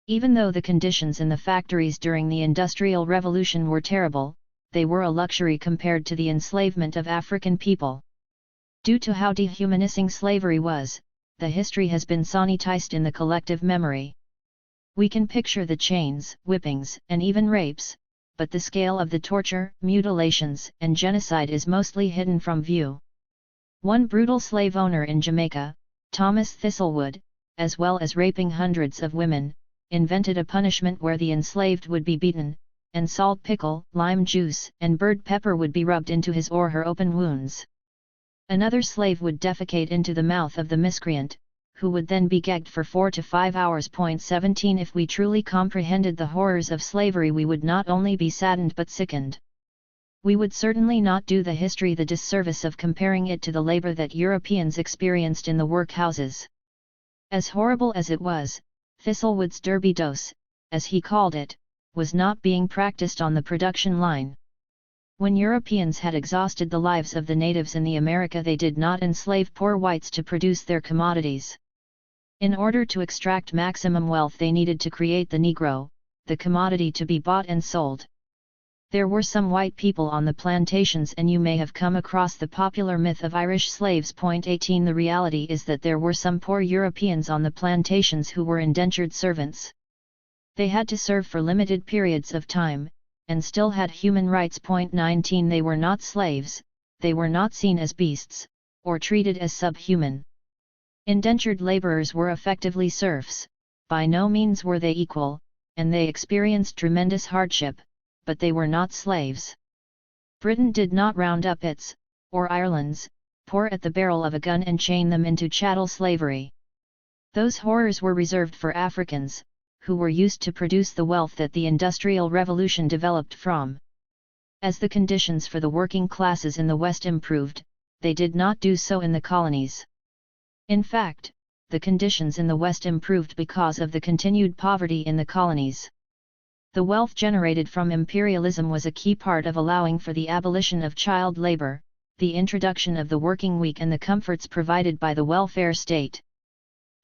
Even though the conditions in the factories during the Industrial Revolution were terrible, they were a luxury compared to the enslavement of African people. Due to how dehumanizing slavery was, the history has been sanitized in the collective memory. We can picture the chains, whippings, and even rapes, but the scale of the torture, mutilations, and genocide is mostly hidden from view. One brutal slave owner in Jamaica, Thomas Thistlewood, as well as raping hundreds of women, invented a punishment where the enslaved would be beaten, and salt pickle, lime juice, and bird pepper would be rubbed into his or her open wounds. Another slave would defecate into the mouth of the miscreant, who would then be gagged for 4 to 5 hours. 17 If we truly comprehended the horrors of slavery, we would not only be saddened but sickened. We would certainly not do the history the disservice of comparing it to the labor that Europeans experienced in the workhouses. As horrible as it was, Thistlewood's derby dose, as he called it, was not being practiced on the production line. When Europeans had exhausted the lives of the natives in the America, they did not enslave poor whites to produce their commodities. In order to extract maximum wealth, they needed to create the Negro, the commodity to be bought and sold. There were some white people on the plantations, and you may have come across the popular myth of Irish slaves. 18 The reality is that there were some poor Europeans on the plantations who were indentured servants. They had to serve for limited periods of time, and still had human rights. 19 They were not slaves, they were not seen as beasts, or treated as subhuman. Indentured laborers were effectively serfs, by no means were they equal, and they experienced tremendous hardship, but they were not slaves. Britain did not round up its, or Ireland's, poor at the barrel of a gun and chain them into chattel slavery. Those horrors were reserved for Africans, who were used to produce the wealth that the Industrial Revolution developed from. As the conditions for the working classes in the West improved, they did not do so in the colonies. In fact, the conditions in the West improved because of the continued poverty in the colonies. The wealth generated from imperialism was a key part of allowing for the abolition of child labor, the introduction of the working week, and the comforts provided by the welfare state.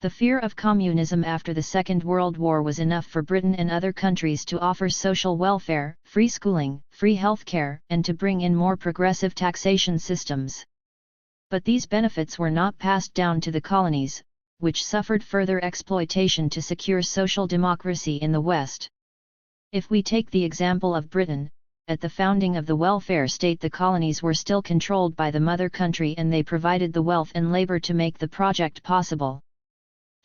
The fear of communism after the Second World War was enough for Britain and other countries to offer social welfare, free schooling, free healthcare, and to bring in more progressive taxation systems. But these benefits were not passed down to the colonies, which suffered further exploitation to secure social democracy in the West. If we take the example of Britain, at the founding of the welfare state the colonies were still controlled by the mother country and they provided the wealth and labor to make the project possible.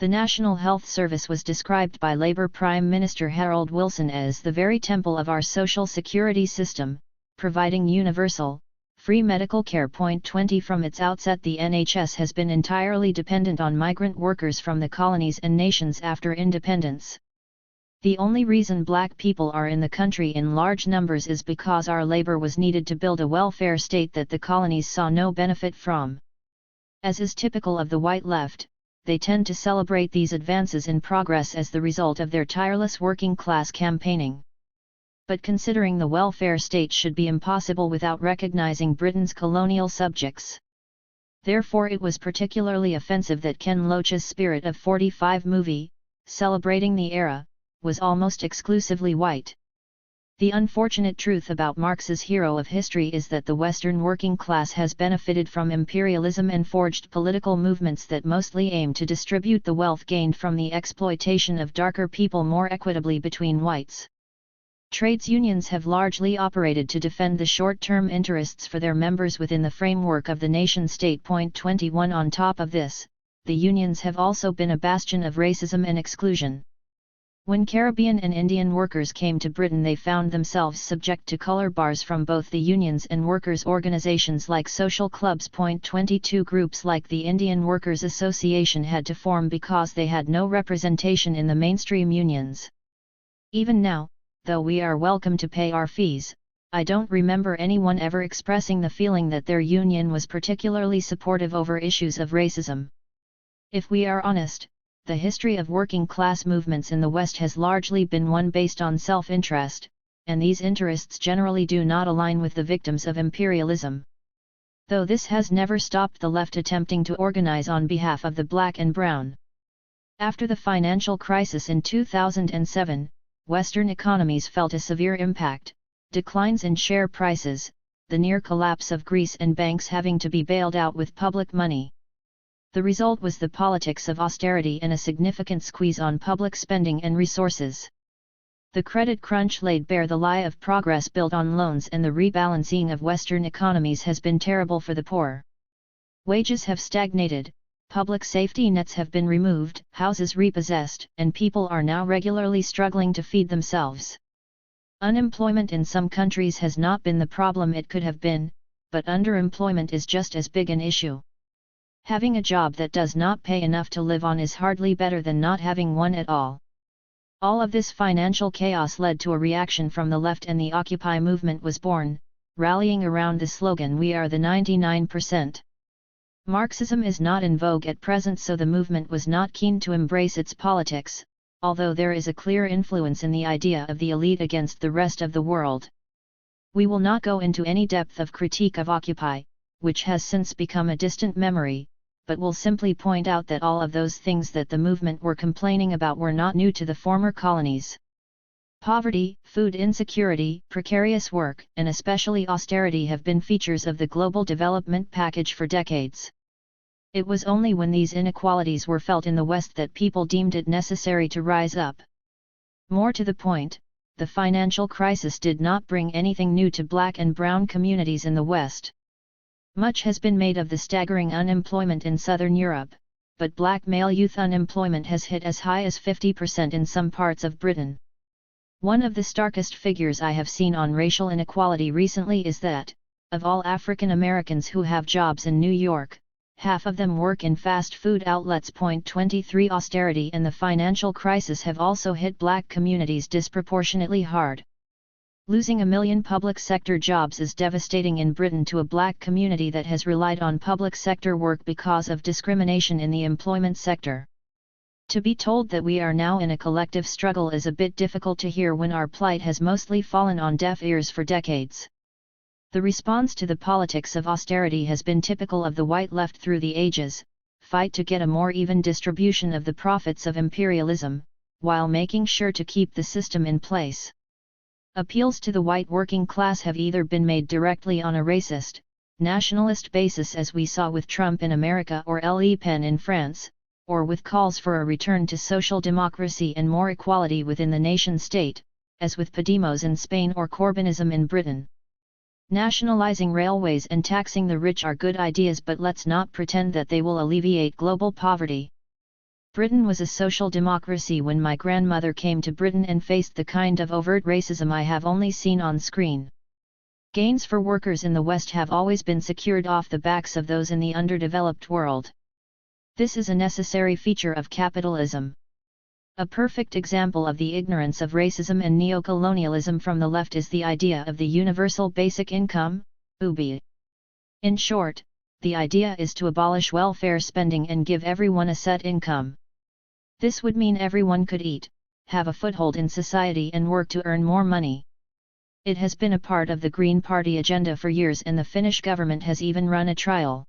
The National Health Service was described by Labour Prime Minister Harold Wilson as the very temple of our social security system, providing universal, free medical care. 20 From its outset the NHS has been entirely dependent on migrant workers from the colonies and nations after independence. The only reason black people are in the country in large numbers is because our labor was needed to build a welfare state that the colonies saw no benefit from. As is typical of the white left, they tend to celebrate these advances in progress as the result of their tireless working class campaigning. But considering the welfare state should be impossible without recognizing Britain's colonial subjects. Therefore it was particularly offensive that Ken Loach's Spirit of 45 movie, celebrating the era, was almost exclusively white. The unfortunate truth about Marx's hero of history is that the Western working class has benefited from imperialism and forged political movements that mostly aim to distribute the wealth gained from the exploitation of darker people more equitably between whites. Trades unions have largely operated to defend the short-term interests for their members within the framework of the nation-state. 21 On top of this, the unions have also been a bastion of racism and exclusion. When Caribbean and Indian workers came to Britain they found themselves subject to color bars from both the unions and workers' organizations like social clubs. 22 Groups like the Indian Workers Association had to form because they had no representation in the mainstream unions. Even now, though we are welcome to pay our fees, I don't remember anyone ever expressing the feeling that their union was particularly supportive over issues of racism. If we are honest, the history of working class movements in the West has largely been one based on self-interest, and these interests generally do not align with the victims of imperialism. Though this has never stopped the left attempting to organize on behalf of the black and brown. After the financial crisis in 2007, Western economies felt a severe impact, declines in share prices, the near collapse of Greece and banks having to be bailed out with public money. The result was the politics of austerity and a significant squeeze on public spending and resources. The credit crunch laid bare the lie of progress built on loans, and the rebalancing of Western economies has been terrible for the poor. Wages have stagnated, public safety nets have been removed, houses repossessed, and people are now regularly struggling to feed themselves. Unemployment in some countries has not been the problem it could have been, but underemployment is just as big an issue. Having a job that does not pay enough to live on is hardly better than not having one at all. All of this financial chaos led to a reaction from the left, and the Occupy movement was born, rallying around the slogan "We are the 99%. Marxism is not in vogue at present, so the movement was not keen to embrace its politics, although there is a clear influence in the idea of the elite against the rest of the world. We will not go into any depth of critique of Occupy, which has since become a distant memory, but will simply point out that all of those things that the movement were complaining about were not new to the former colonies. Poverty, food insecurity, precarious work, and especially austerity have been features of the global development package for decades. It was only when these inequalities were felt in the West that people deemed it necessary to rise up. More to the point, the financial crisis did not bring anything new to black and brown communities in the West. Much has been made of the staggering unemployment in Southern Europe, but black male youth unemployment has hit as high as 50% in some parts of Britain. One of the starkest figures I have seen on racial inequality recently is that, of all African Americans who have jobs in New York, half of them work in fast food outlets. 23 Austerity and the financial crisis have also hit black communities disproportionately hard. Losing 1 million public sector jobs is devastating in Britain to a black community that has relied on public sector work because of discrimination in the employment sector. To be told that we are now in a collective struggle is a bit difficult to hear when our plight has mostly fallen on deaf ears for decades. The response to the politics of austerity has been typical of the white left through the ages: fight to get a more even distribution of the profits of imperialism, while making sure to keep the system in place. Appeals to the white working class have either been made directly on a racist, nationalist basis as we saw with Trump in America or Le Pen in France, or with calls for a return to social democracy and more equality within the nation-state, as with Podemos in Spain or Corbynism in Britain. Nationalizing railways and taxing the rich are good ideas, but let's not pretend that they will alleviate global poverty. Britain was a social democracy when my grandmother came to Britain and faced the kind of overt racism I have only seen on screen. Gains for workers in the West have always been secured off the backs of those in the underdeveloped world. This is a necessary feature of capitalism. A perfect example of the ignorance of racism and neocolonialism from the left is the idea of the universal basic income, UBI. In short, the idea is to abolish welfare spending and give everyone a set income. This would mean everyone could eat, have a foothold in society and work to earn more money. It has been a part of the Green Party agenda for years, and the Finnish government has even run a trial.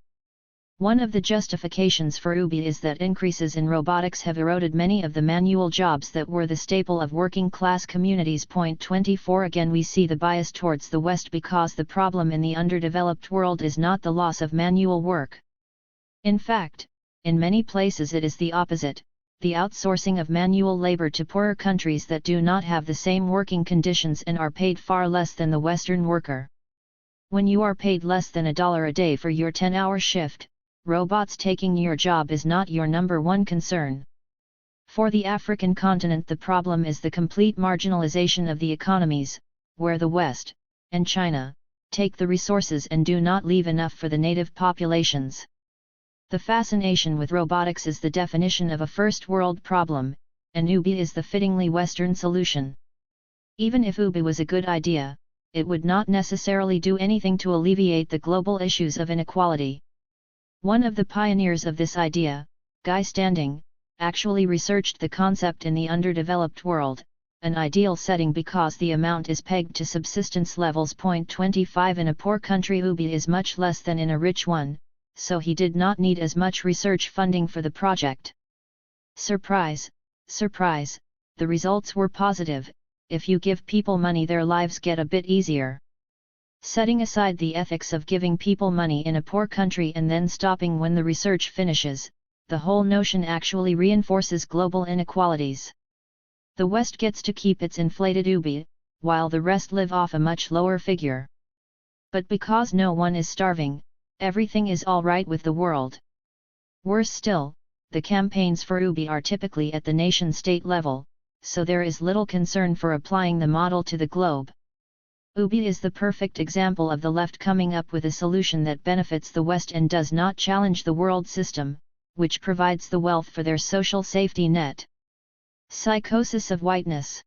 One of the justifications for UBI is that increases in robotics have eroded many of the manual jobs that were the staple of working class communities. 24 Again, we see the bias towards the West because the problem in the underdeveloped world is not the loss of manual work. In fact, in many places it is the opposite: the outsourcing of manual labor to poorer countries that do not have the same working conditions and are paid far less than the Western worker. When you are paid less than $1 a day for your 10-hour shift, robots taking your job is not your number one concern. For the African continent, the problem is the complete marginalization of the economies, where the West, and China, take the resources and do not leave enough for the native populations. The fascination with robotics is the definition of a first world problem, and UBI is the fittingly Western solution. Even if UBI was a good idea, it would not necessarily do anything to alleviate the global issues of inequality. One of the pioneers of this idea, Guy Standing, actually researched the concept in the underdeveloped world, an ideal setting because the amount is pegged to subsistence levels. 25 In a poor country, UBI is much less than in a rich one, so he did not need as much research funding for the project. Surprise, surprise, the results were positive. If you give people money, their lives get a bit easier. Setting aside the ethics of giving people money in a poor country and then stopping when the research finishes, the whole notion actually reinforces global inequalities. The West gets to keep its inflated UBI, while the rest live off a much lower figure. But because no one is starving, everything is all right with the world. Worse still, the campaigns for UBI are typically at the nation-state level, so there is little concern for applying the model to the globe. UBI is the perfect example of the left coming up with a solution that benefits the West and does not challenge the world system, which provides the wealth for their social safety net. Psychosis of whiteness.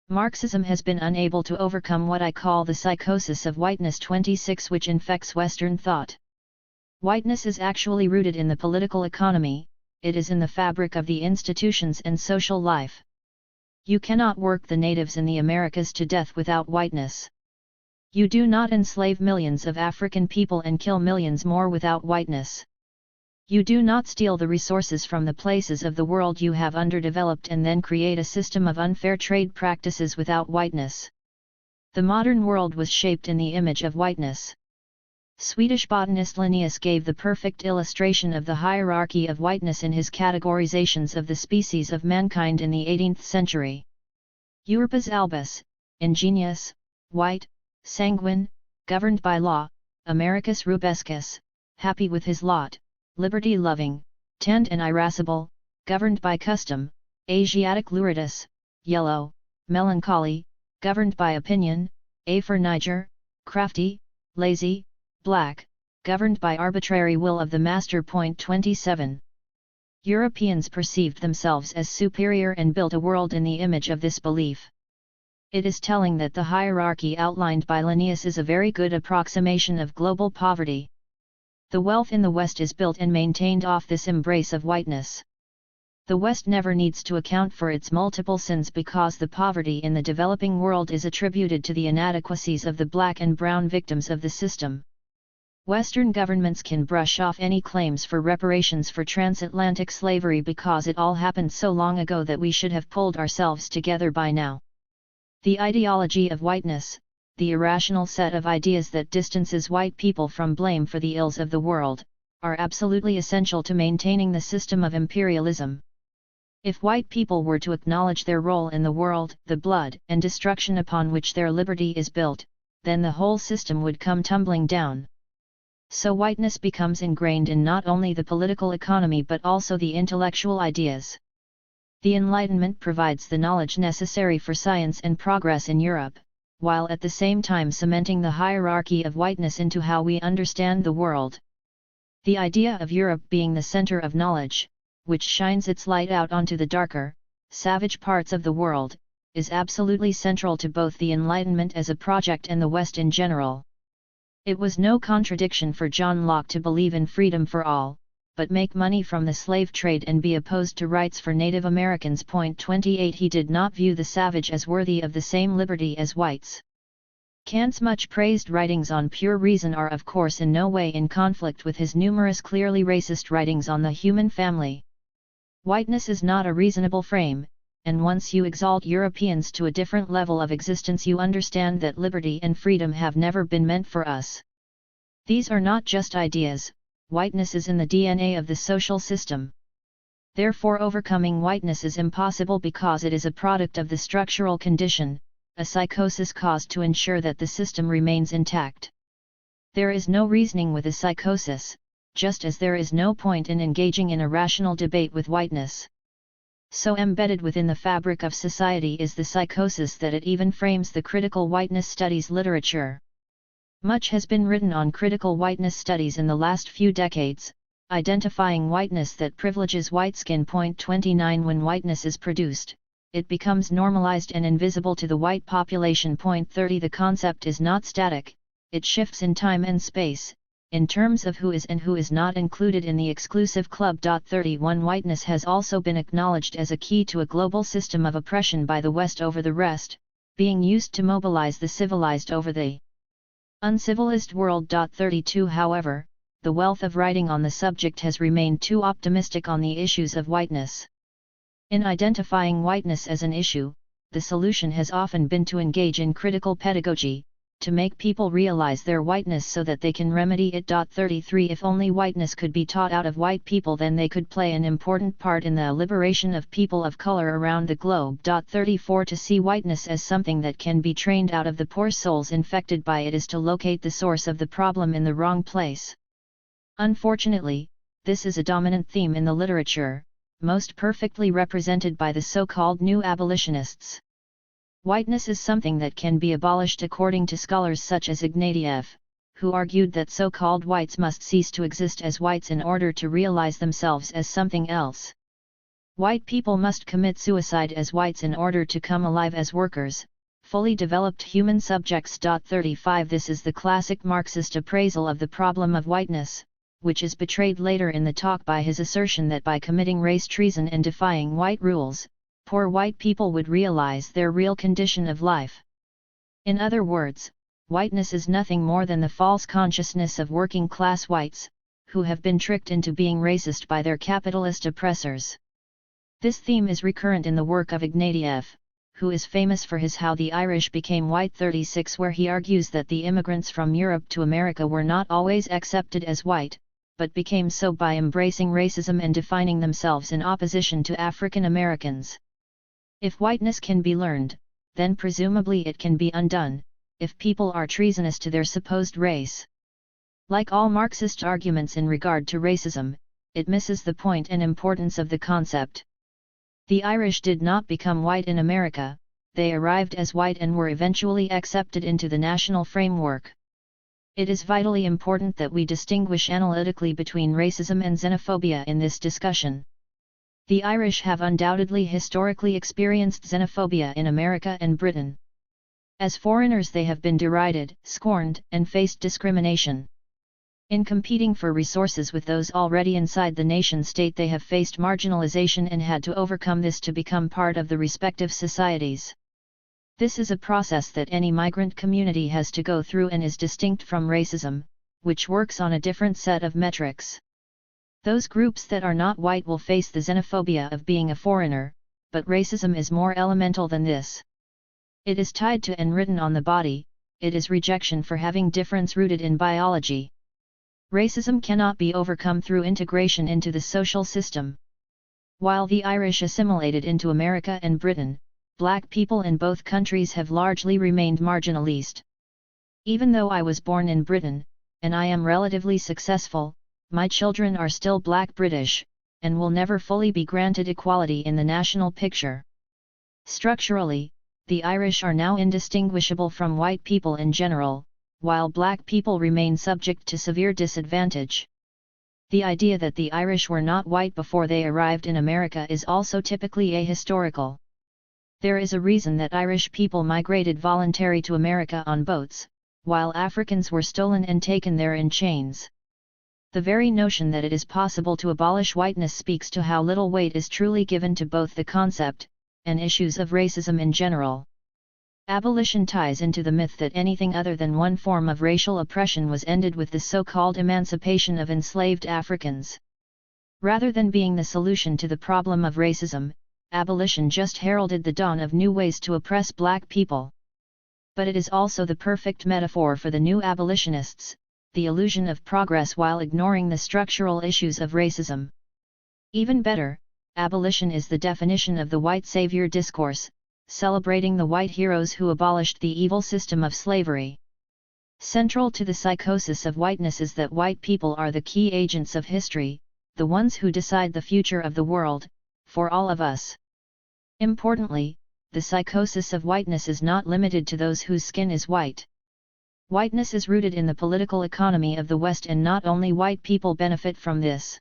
Marxism has been unable to overcome what I call the psychosis of whiteness 26, which infects Western thought. Whiteness is actually rooted in the political economy, it is in the fabric of the institutions and social life. You cannot work the natives in the Americas to death without whiteness. You do not enslave millions of African people and kill millions more without whiteness. You do not steal the resources from the places of the world you have underdeveloped and then create a system of unfair trade practices without whiteness. The modern world was shaped in the image of whiteness. Swedish botanist Linnaeus gave the perfect illustration of the hierarchy of whiteness in his categorizations of the species of mankind in the 18th century. Euripus albus, ingenious, white, sanguine, governed by law; Americus rubescus, happy with his lot, liberty-loving; tanned and irascible, governed by custom, Asiatic luridus, yellow, melancholy, governed by opinion, A for Niger, crafty, lazy, black, governed by arbitrary will of the master. 27. Europeans perceived themselves as superior and built a world in the image of this belief. It is telling that the hierarchy outlined by Linnaeus is a very good approximation of global poverty. The wealth in the West is built and maintained off this embrace of whiteness. The West never needs to account for its multiple sins because the poverty in the developing world is attributed to the inadequacies of the black and brown victims of the system. Western governments can brush off any claims for reparations for transatlantic slavery because it all happened so long ago that we should have pulled ourselves together by now. The ideology of whiteness, the irrational set of ideas that distances white people from blame for the ills of the world, are absolutely essential to maintaining the system of imperialism. If white people were to acknowledge their role in the world, the blood and destruction upon which their liberty is built, then the whole system would come tumbling down. So whiteness becomes ingrained in not only the political economy but also the intellectual ideas. The Enlightenment provides the knowledge necessary for science and progress in Europe, while at the same time cementing the hierarchy of whiteness into how we understand the world. The idea of Europe being the center of knowledge, which shines its light out onto the darker, savage parts of the world, is absolutely central to both the Enlightenment as a project and the West in general. It was no contradiction for John Locke to believe in freedom for all, but make money from the slave trade and be opposed to rights for Native Americans. 28. He did not view the savage as worthy of the same liberty as whites. Kant's much praised writings on pure reason are of course in no way in conflict with his numerous clearly racist writings on the human family. Whiteness is not a reasonable frame, and once you exalt Europeans to a different level of existence you understand that liberty and freedom have never been meant for us. These are not just ideas. Whiteness is in the DNA of the social system. Therefore overcoming whiteness is impossible because it is a product of the structural condition, a psychosis caused to ensure that the system remains intact. There is no reasoning with a psychosis, just as there is no point in engaging in a rational debate with whiteness. So embedded within the fabric of society is the psychosis that it even frames the critical whiteness studies literature. Much has been written on critical whiteness studies in the last few decades, identifying whiteness that privileges white skin. 29. When whiteness is produced, it becomes normalized and invisible to the white population. 30. The concept is not static, it shifts in time and space, in terms of who is and who is not included in the exclusive club. 31. Whiteness has also been acknowledged as a key to a global system of oppression by the West over the rest, being used to mobilize the civilized over the uncivilized world. 32. However, the wealth of writing on the subject has remained too optimistic on the issues of whiteness. In identifying whiteness as an issue, the solution has often been to engage in critical pedagogy, to make people realize their whiteness so that they can remedy it. 33. If only whiteness could be taught out of white people, then they could play an important part in the liberation of people of color around the globe. 34. To see whiteness as something that can be trained out of the poor souls infected by it is to locate the source of the problem in the wrong place. Unfortunately, this is a dominant theme in the literature, most perfectly represented by the so-called new abolitionists. Whiteness is something that can be abolished according to scholars such as Ignatieff, who argued that so-called whites must cease to exist as whites in order to realize themselves as something else. White people must commit suicide as whites in order to come alive as workers, fully developed human subjects. 35. This is the classic Marxist appraisal of the problem of whiteness, which is betrayed later in the talk by his assertion that by committing race treason and defying white rules, poor white people would realize their real condition of life. In other words, whiteness is nothing more than the false consciousness of working-class whites, who have been tricked into being racist by their capitalist oppressors. This theme is recurrent in the work of Ignatieff, who is famous for his How the Irish Became White 36, where he argues that the immigrants from Europe to America were not always accepted as white, but became so by embracing racism and defining themselves in opposition to African Americans. If whiteness can be learned, then presumably it can be undone, if people are treasonous to their supposed race. Like all Marxist arguments in regard to racism, it misses the point and importance of the concept. The Irish did not become white in America, they arrived as white and were eventually accepted into the national framework. It is vitally important that we distinguish analytically between racism and xenophobia in this discussion. The Irish have undoubtedly historically experienced xenophobia in America and Britain. As foreigners they have been derided, scorned, and faced discrimination. In competing for resources with those already inside the nation-state they have faced marginalization and had to overcome this to become part of the respective societies. This is a process that any migrant community has to go through and is distinct from racism, which works on a different set of metrics. Those groups that are not white will face the xenophobia of being a foreigner, but racism is more elemental than this. It is tied to and written on the body, it is rejection for having difference rooted in biology. Racism cannot be overcome through integration into the social system. While the Irish assimilated into America and Britain, black people in both countries have largely remained marginalized. Even though I was born in Britain, and I am relatively successful, my children are still black British, and will never fully be granted equality in the national picture. Structurally, the Irish are now indistinguishable from white people in general, while black people remain subject to severe disadvantage. The idea that the Irish were not white before they arrived in America is also typically ahistorical. There is a reason that Irish people migrated voluntarily to America on boats, while Africans were stolen and taken there in chains. The very notion that it is possible to abolish whiteness speaks to how little weight is truly given to both the concept, and issues of racism in general. Abolition ties into the myth that anything other than one form of racial oppression was ended with the so-called emancipation of enslaved Africans. Rather than being the solution to the problem of racism, abolition just heralded the dawn of new ways to oppress black people. But it is also the perfect metaphor for the new abolitionists, the illusion of progress while ignoring the structural issues of racism. Even better, abolition is the definition of the white savior discourse, celebrating the white heroes who abolished the evil system of slavery. Central to the psychosis of whiteness is that white people are the key agents of history, the ones who decide the future of the world, for all of us. Importantly, the psychosis of whiteness is not limited to those whose skin is white. Whiteness is rooted in the political economy of the West, and not only white people benefit from this.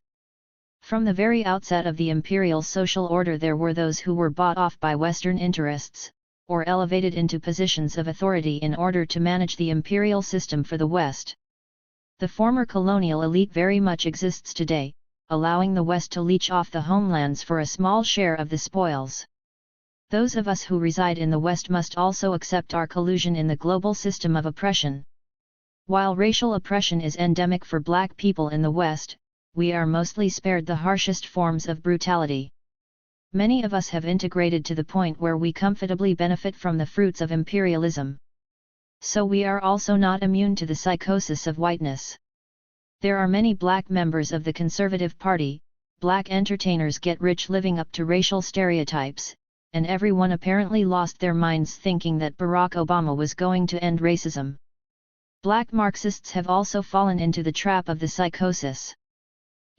From the very outset of the imperial social order there were those who were bought off by Western interests, or elevated into positions of authority in order to manage the imperial system for the West. The former colonial elite very much exists today, allowing the West to leech off the homelands for a small share of the spoils. Those of us who reside in the West must also accept our collusion in the global system of oppression. While racial oppression is endemic for black people in the West, we are mostly spared the harshest forms of brutality. Many of us have integrated to the point where we comfortably benefit from the fruits of imperialism. So we are also not immune to the psychosis of whiteness. There are many black members of the Conservative Party, black entertainers get rich living up to racial stereotypes, and everyone apparently lost their minds thinking that Barack Obama was going to end racism. Black Marxists have also fallen into the trap of the psychosis.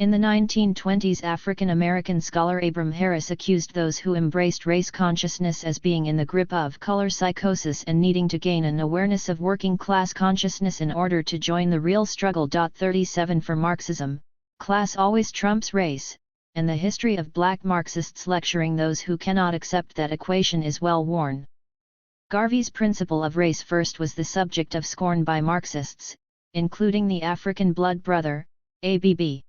In the 1920s, African-American scholar Abram Harris accused those who embraced race consciousness as being in the grip of color psychosis and needing to gain an awareness of working-class consciousness in order to join the real struggle. 37 For Marxism, class always trumps race, and the history of black Marxists lecturing those who cannot accept that equation is well worn. Garvey's principle of race first was the subject of scorn by Marxists, including the African Blood Brother, ABB.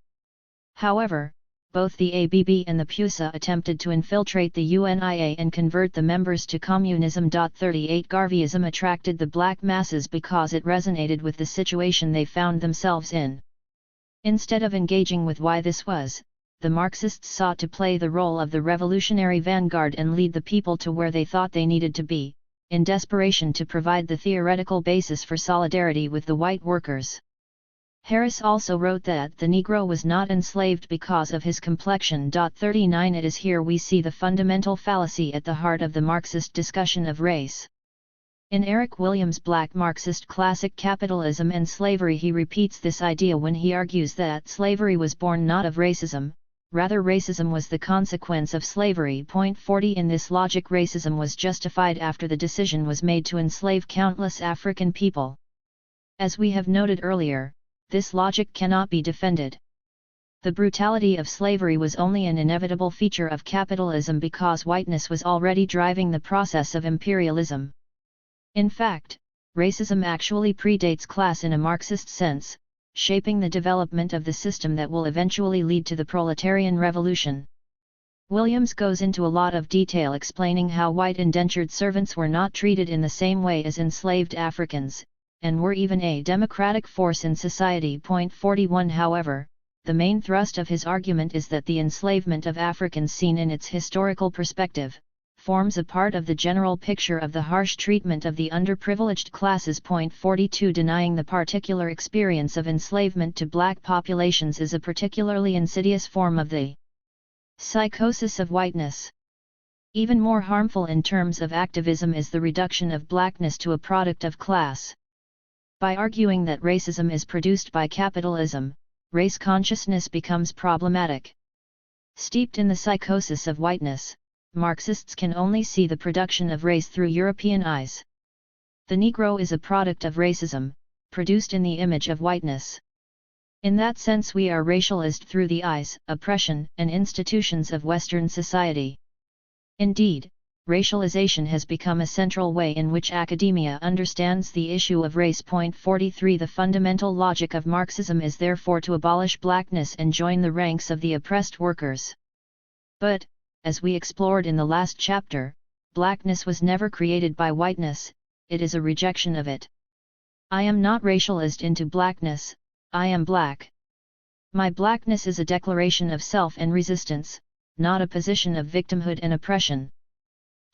However, both the ABB and the PUSA attempted to infiltrate the UNIA and convert the members to communism. 38 Garveyism attracted the black masses because it resonated with the situation they found themselves in. Instead of engaging with why this was, the Marxists sought to play the role of the revolutionary vanguard and lead the people to where they thought they needed to be, in desperation to provide the theoretical basis for solidarity with the white workers. Harris also wrote that the Negro was not enslaved because of his complexion. 39 It is here we see the fundamental fallacy at the heart of the Marxist discussion of race. In Eric Williams' Black Marxist classic Capitalism and Slavery, he repeats this idea when he argues that slavery was born not of racism, rather racism was the consequence of slavery. 40 In this logic, racism was justified after the decision was made to enslave countless African people. As we have noted earlier, this logic cannot be defended. The brutality of slavery was only an inevitable feature of capitalism because whiteness was already driving the process of imperialism. In fact, racism actually predates class in a Marxist sense, shaping the development of the system that will eventually lead to the proletarian revolution. Williams goes into a lot of detail explaining how white indentured servants were not treated in the same way as enslaved Africans, and were even a democratic force in society. 41 However, the main thrust of his argument is that the enslavement of Africans seen in its historical perspective forms a part of the general picture of the harsh treatment of the underprivileged classes. 42 Denying the particular experience of enslavement to black populations is a particularly insidious form of the psychosis of whiteness. Even more harmful in terms of activism is the reduction of blackness to a product of class. By arguing that racism is produced by capitalism, race consciousness becomes problematic. Steeped in the psychosis of whiteness, Marxists can only see the production of race through European eyes. The Negro is a product of racism, produced in the image of whiteness. In that sense, we are racialized through the eyes, oppression, and institutions of Western society. Indeed, racialization has become a central way in which academia understands the issue of race. 43 The fundamental logic of Marxism is therefore to abolish blackness and join the ranks of the oppressed workers. But, as we explored in the last chapter, blackness was never created by whiteness, it is a rejection of it. I am not racialized into blackness, I am black. My blackness is a declaration of self and resistance, not a position of victimhood and oppression.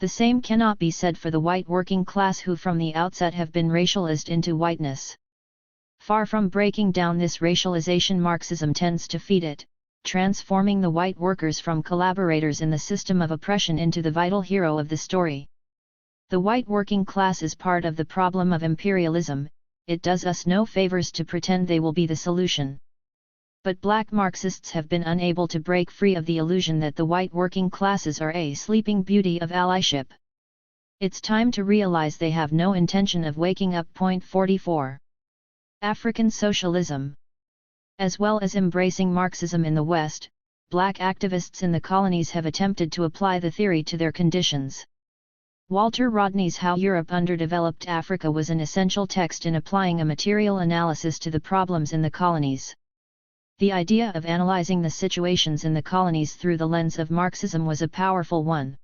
The same cannot be said for the white working class who from the outset have been racialized into whiteness. Far from breaking down this racialization, Marxism tends to feed it, transforming the white workers from collaborators in the system of oppression into the vital hero of the story. The white working class is part of the problem of imperialism, it does us no favors to pretend they will be the solution. But black Marxists have been unable to break free of the illusion that the white working classes are a sleeping beauty of allyship. It's time to realize they have no intention of waking up. 44. African socialism. As well as embracing Marxism in the West, black activists in the colonies have attempted to apply the theory to their conditions. Walter Rodney's How Europe Underdeveloped Africa was an essential text in applying a material analysis to the problems in the colonies. The idea of analyzing the situations in the colonies through the lens of Marxism was a powerful one.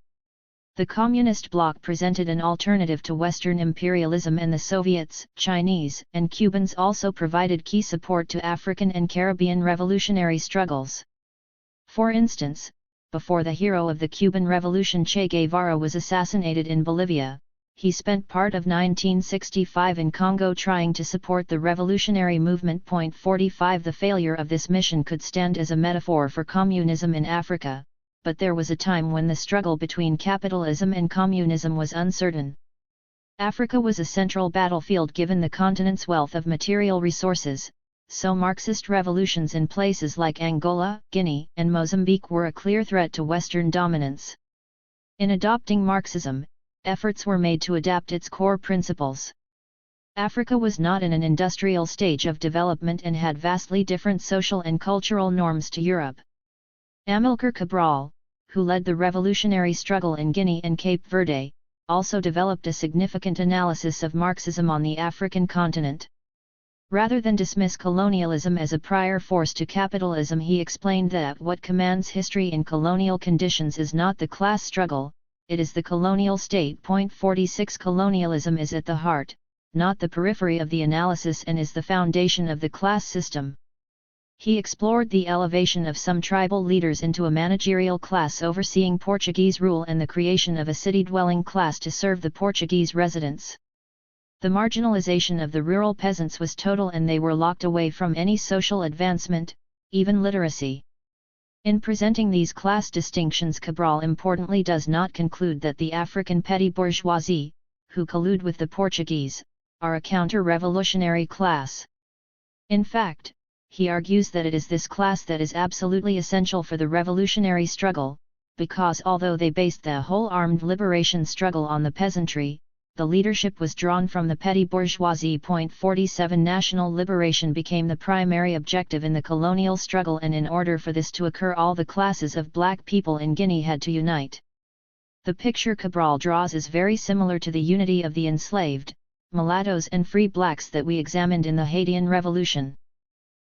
The Communist bloc presented an alternative to Western imperialism, and the Soviets, Chinese, and Cubans also provided key support to African and Caribbean revolutionary struggles. For instance, before the hero of the Cuban Revolution Che Guevara was assassinated in Bolivia, he spent part of 1965 in Congo trying to support the revolutionary movement. 45 The failure of this mission could stand as a metaphor for communism in Africa, but there was a time when the struggle between capitalism and communism was uncertain. Africa was a central battlefield given the continent's wealth of material resources, so Marxist revolutions in places like Angola, Guinea, and Mozambique were a clear threat to Western dominance. In adopting Marxism, efforts were made to adapt its core principles. Africa was not in an industrial stage of development and had vastly different social and cultural norms to Europe. Amilcar Cabral, who led the revolutionary struggle in Guinea and Cape Verde, also developed a significant analysis of Marxism on the African continent. Rather than dismiss colonialism as a prior force to capitalism, he explained that what commands history in colonial conditions is not the class struggle, it is the colonial state. 46 Colonialism is at the heart, not the periphery of the analysis, and is the foundation of the class system. He explored the elevation of some tribal leaders into a managerial class overseeing Portuguese rule and the creation of a city-dwelling class to serve the Portuguese residents. The marginalization of the rural peasants was total, and they were locked away from any social advancement, even literacy. In presenting these class distinctions, Cabral importantly does not conclude that the African petty bourgeoisie, who collude with the Portuguese, are a counter-revolutionary class. In fact, he argues that it is this class that is absolutely essential for the revolutionary struggle, because although they based the whole armed liberation struggle on the peasantry, the leadership was drawn from the petty bourgeoisie. 47 National liberation became the primary objective in the colonial struggle, and in order for this to occur, all the classes of black people in Guinea had to unite. The picture Cabral draws is very similar to the unity of the enslaved, mulattoes and free blacks that we examined in the Haitian Revolution.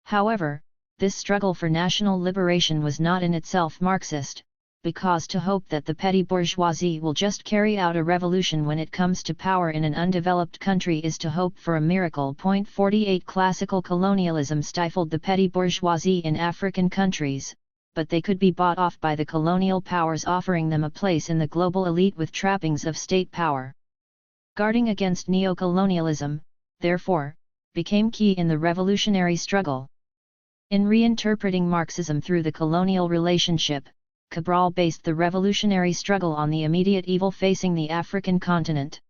However, this struggle for national liberation was not in itself Marxist, because to hope that the petty bourgeoisie will just carry out a revolution when it comes to power in an undeveloped country is to hope for a miracle. 48 Classical colonialism stifled the petty bourgeoisie in African countries, but they could be bought off by the colonial powers, offering them a place in the global elite with trappings of state power. Guarding against neocolonialism, therefore, became key in the revolutionary struggle. In reinterpreting Marxism through the colonial relationship, Cabral based the revolutionary struggle on the immediate evil facing the African continent.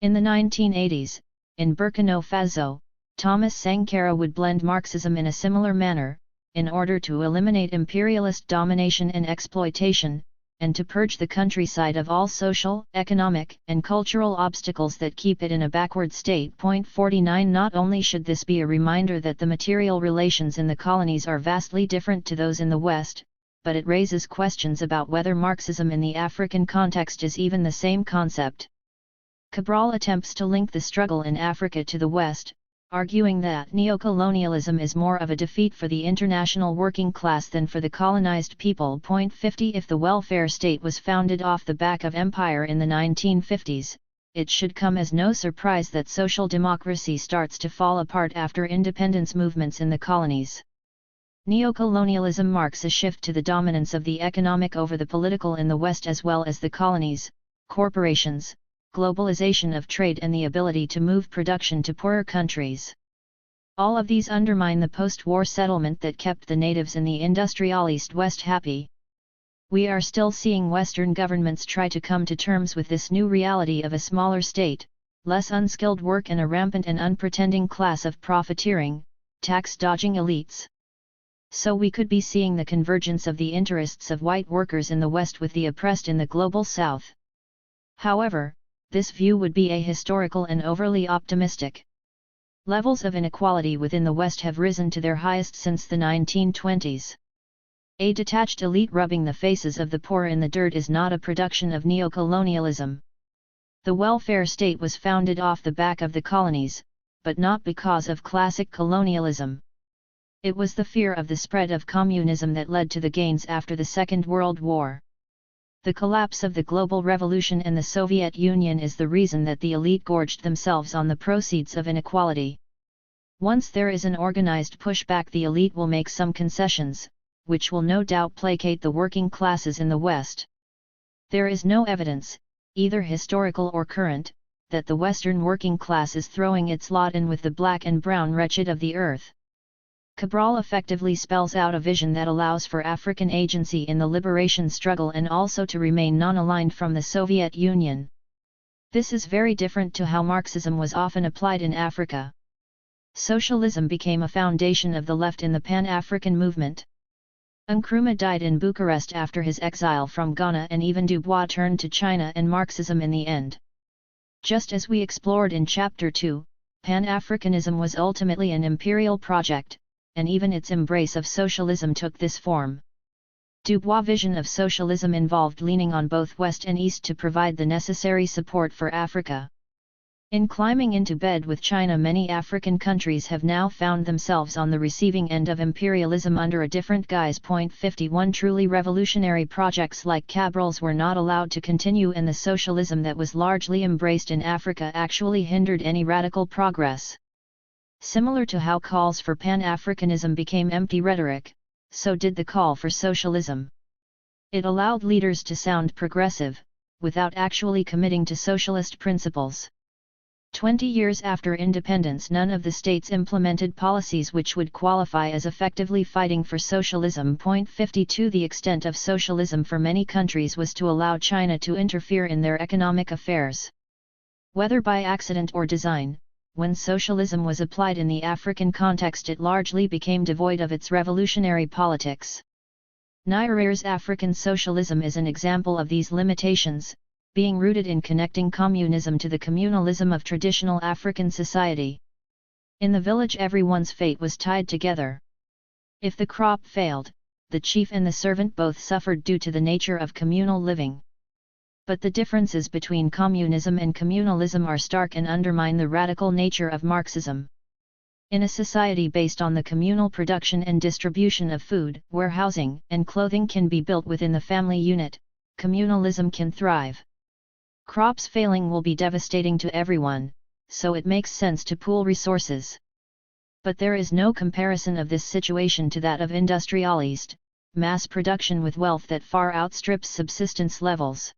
In the 1980s, in Burkina Faso, Thomas Sankara would blend Marxism in a similar manner, in order to eliminate imperialist domination and exploitation, and to purge the countryside of all social, economic, and cultural obstacles that keep it in a backward state. 49 Not only should this be a reminder that the material relations in the colonies are vastly different to those in the West, but it raises questions about whether Marxism in the African context is even the same concept. Cabral attempts to link the struggle in Africa to the West, arguing that neocolonialism is more of a defeat for the international working class than for the colonized people. 50 If the welfare state was founded off the back of empire in the 1950s, it should come as no surprise that social democracy starts to fall apart after independence movements in the colonies. Neocolonialism marks a shift to the dominance of the economic over the political in the West, as well as the colonies, corporations, globalization of trade, and the ability to move production to poorer countries. All of these undermine the post-war settlement that kept the natives in the industrial East-West happy. We are still seeing Western governments try to come to terms with this new reality of a smaller state, less unskilled work, and a rampant and unpretending class of profiteering, tax-dodging elites. So we could be seeing the convergence of the interests of white workers in the West with the oppressed in the global South. However, this view would be ahistorical and overly optimistic. Levels of inequality within the West have risen to their highest since the 1920s. A detached elite rubbing the faces of the poor in the dirt is not a production of neocolonialism. The welfare state was founded off the back of the colonies, but not because of classic colonialism. It was the fear of the spread of communism that led to the gains after the Second World War. The collapse of the global revolution and the Soviet Union is the reason that the elite gorged themselves on the proceeds of inequality. Once there is an organized pushback, the elite will make some concessions, which will no doubt placate the working classes in the West. There is no evidence, either historical or current, that the Western working class is throwing its lot in with the black and brown wretched of the earth. Cabral effectively spells out a vision that allows for African agency in the liberation struggle and also to remain non-aligned from the Soviet Union. This is very different to how Marxism was often applied in Africa. Socialism became a foundation of the left in the Pan-African movement. Nkrumah died in Bucharest after his exile from Ghana, and even Dubois turned to China and Marxism in the end. Just as we explored in Chapter 2, Pan-Africanism was ultimately an imperial project, and even its embrace of socialism took this form. Dubois' vision of socialism involved leaning on both West and East to provide the necessary support for Africa. In climbing into bed with China, many African countries have now found themselves on the receiving end of imperialism under a different guise. 51 Truly revolutionary projects like Cabral's were not allowed to continue, and the socialism that was largely embraced in Africa actually hindered any radical progress. Similar to how calls for Pan-Africanism became empty rhetoric, so did the call for socialism. It allowed leaders to sound progressive, without actually committing to socialist principles. 20 years after independence, none of the states implemented policies which would qualify as effectively fighting for socialism. 52 The extent of socialism for many countries was to allow China to interfere in their economic affairs. Whether by accident or design, when socialism was applied in the African context it largely became devoid of its revolutionary politics. Nyerere's African socialism is an example of these limitations, being rooted in connecting communism to the communalism of traditional African society. In the village everyone's fate was tied together. If the crop failed, the chief and the servant both suffered due to the nature of communal living. But the differences between communism and communalism are stark and undermine the radical nature of Marxism. In a society based on the communal production and distribution of food, where housing and clothing can be built within the family unit, communalism can thrive. Crops failing will be devastating to everyone, so it makes sense to pool resources. But there is no comparison of this situation to that of industrialized, mass production with wealth that far outstrips subsistence levels.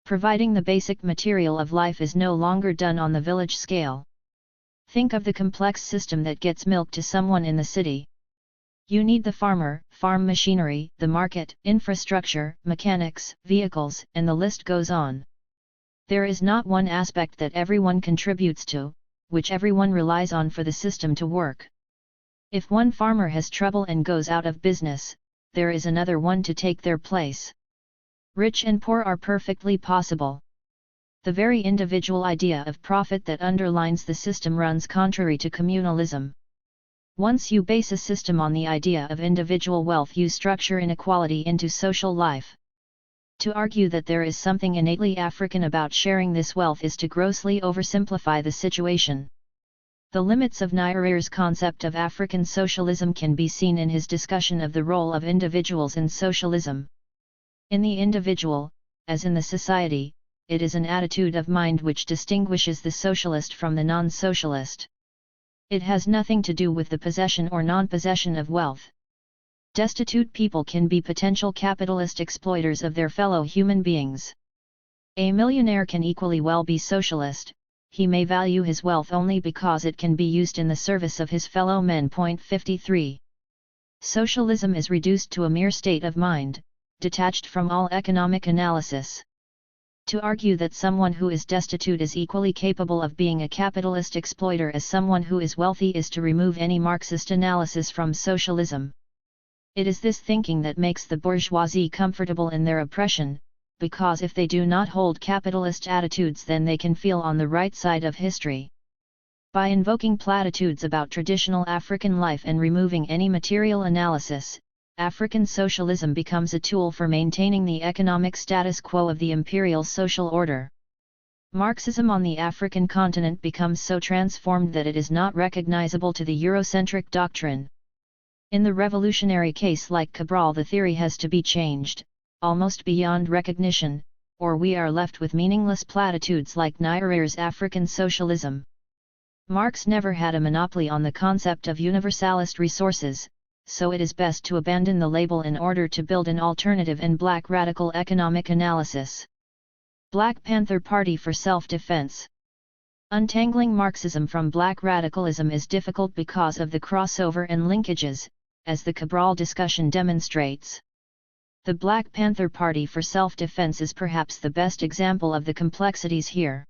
Providing the basic material of life is no longer done on the village scale. Think of the complex system that gets milk to someone in the city. You need the farmer, farm machinery, the market, infrastructure, mechanics, vehicles, and the list goes on. There is not one aspect that everyone contributes to, which everyone relies on for the system to work. If one farmer has trouble and goes out of business, there is another one to take their place. Rich and poor are perfectly possible. The very individual idea of profit that underlines the system runs contrary to communalism. Once you base a system on the idea of individual wealth, you structure inequality into social life. To argue that there is something innately African about sharing this wealth is to grossly oversimplify the situation. The limits of Nyerere's concept of African socialism can be seen in his discussion of the role of individuals in socialism. In the individual, as in the society, it is an attitude of mind which distinguishes the socialist from the non-socialist. It has nothing to do with the possession or non-possession of wealth. Destitute people can be potential capitalist exploiters of their fellow human beings. A millionaire can equally well be socialist. He may value his wealth only because it can be used in the service of his fellow men. 53. Socialism is reduced to a mere state of mind, detached from all economic analysis. To argue that someone who is destitute is equally capable of being a capitalist exploiter as someone who is wealthy is to remove any Marxist analysis from socialism. It is this thinking that makes the bourgeoisie comfortable in their oppression, because if they do not hold capitalist attitudes then they can feel on the right side of history. By invoking platitudes about traditional African life and removing any material analysis, African socialism becomes a tool for maintaining the economic status quo of the imperial social order. Marxism on the African continent becomes so transformed that it is not recognizable to the Eurocentric doctrine. In the revolutionary case like Cabral, the theory has to be changed, almost beyond recognition, or we are left with meaningless platitudes like Nyerere's African socialism. Marx never had a monopoly on the concept of universalist resources, so it is best to abandon the label in order to build an alternative and black radical economic analysis. Black Panther Party for self-defense. Untangling Marxism from black radicalism is difficult because of the crossover and linkages, as the Cabral discussion demonstrates. The Black Panther Party for self-defense is perhaps the best example of the complexities here.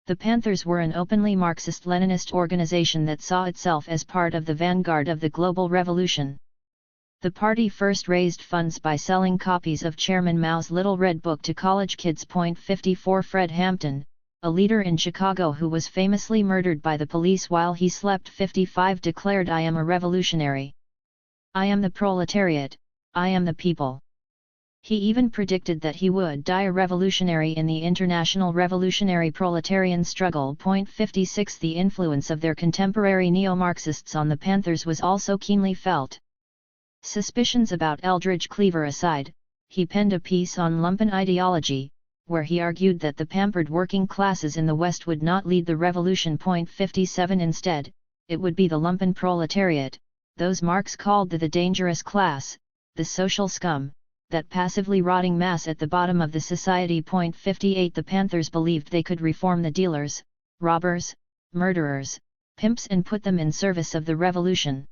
The Panthers were an openly Marxist-Leninist organization that saw itself as part of the vanguard of the global revolution. The party first raised funds by selling copies of Chairman Mao's Little Red Book to college kids. 54 Fred Hampton, a leader in Chicago who was famously murdered by the police while he slept, 55, declared, "I am a revolutionary. I am the proletariat, I am the people." He even predicted that he would die a revolutionary in the international revolutionary proletarian struggle. 56 The influence of their contemporary neo-Marxists on the Panthers was also keenly felt. Suspicions about Eldridge Cleaver aside, he penned a piece on lumpen ideology, where he argued that the pampered working classes in the West would not lead the revolution. 57 Instead, it would be the lumpen proletariat, those Marx called the dangerous class, the social scum, that passively rotting mass at the bottom of the society. 58 The Panthers believed they could reform the dealers, robbers, murderers, pimps and put them in service of the revolution.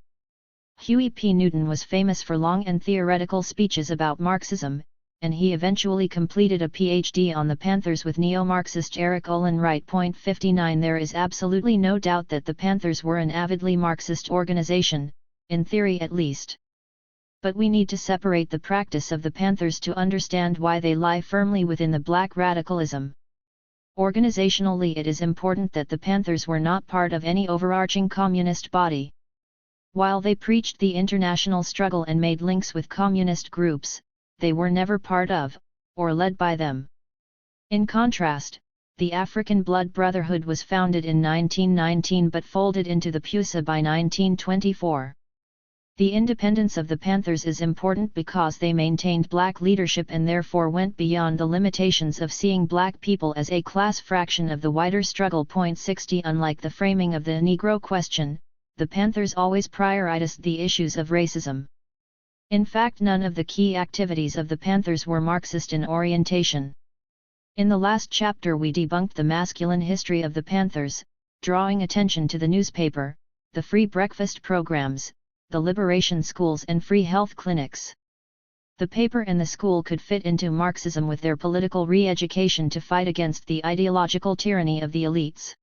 Huey P. Newton was famous for long and theoretical speeches about Marxism, and he eventually completed a PhD on the Panthers with neo-Marxist Eric Olin Wright. 59 There is absolutely no doubt that the Panthers were an avidly Marxist organization, in theory at least. But we need to separate the practice of the Panthers to understand why they lie firmly within the black radicalism. Organizationally, it is important that the Panthers were not part of any overarching communist body. While they preached the international struggle and made links with communist groups, they were never part of, or led by them. In contrast, the African Blood Brotherhood was founded in 1919 but folded into the PUSA by 1924. The independence of the Panthers is important because they maintained black leadership and therefore went beyond the limitations of seeing black people as a class fraction of the wider struggle. 60 Unlike the framing of the Negro question, the Panthers always prioritized the issues of racism. In fact, none of the key activities of the Panthers were Marxist in orientation. In the last chapter we debunked the masculine history of the Panthers, drawing attention to the newspaper, the free breakfast programs, the liberation schools and free health clinics. The paper and the school could fit into Marxism with their political re-education to fight against the ideological tyranny of the elites.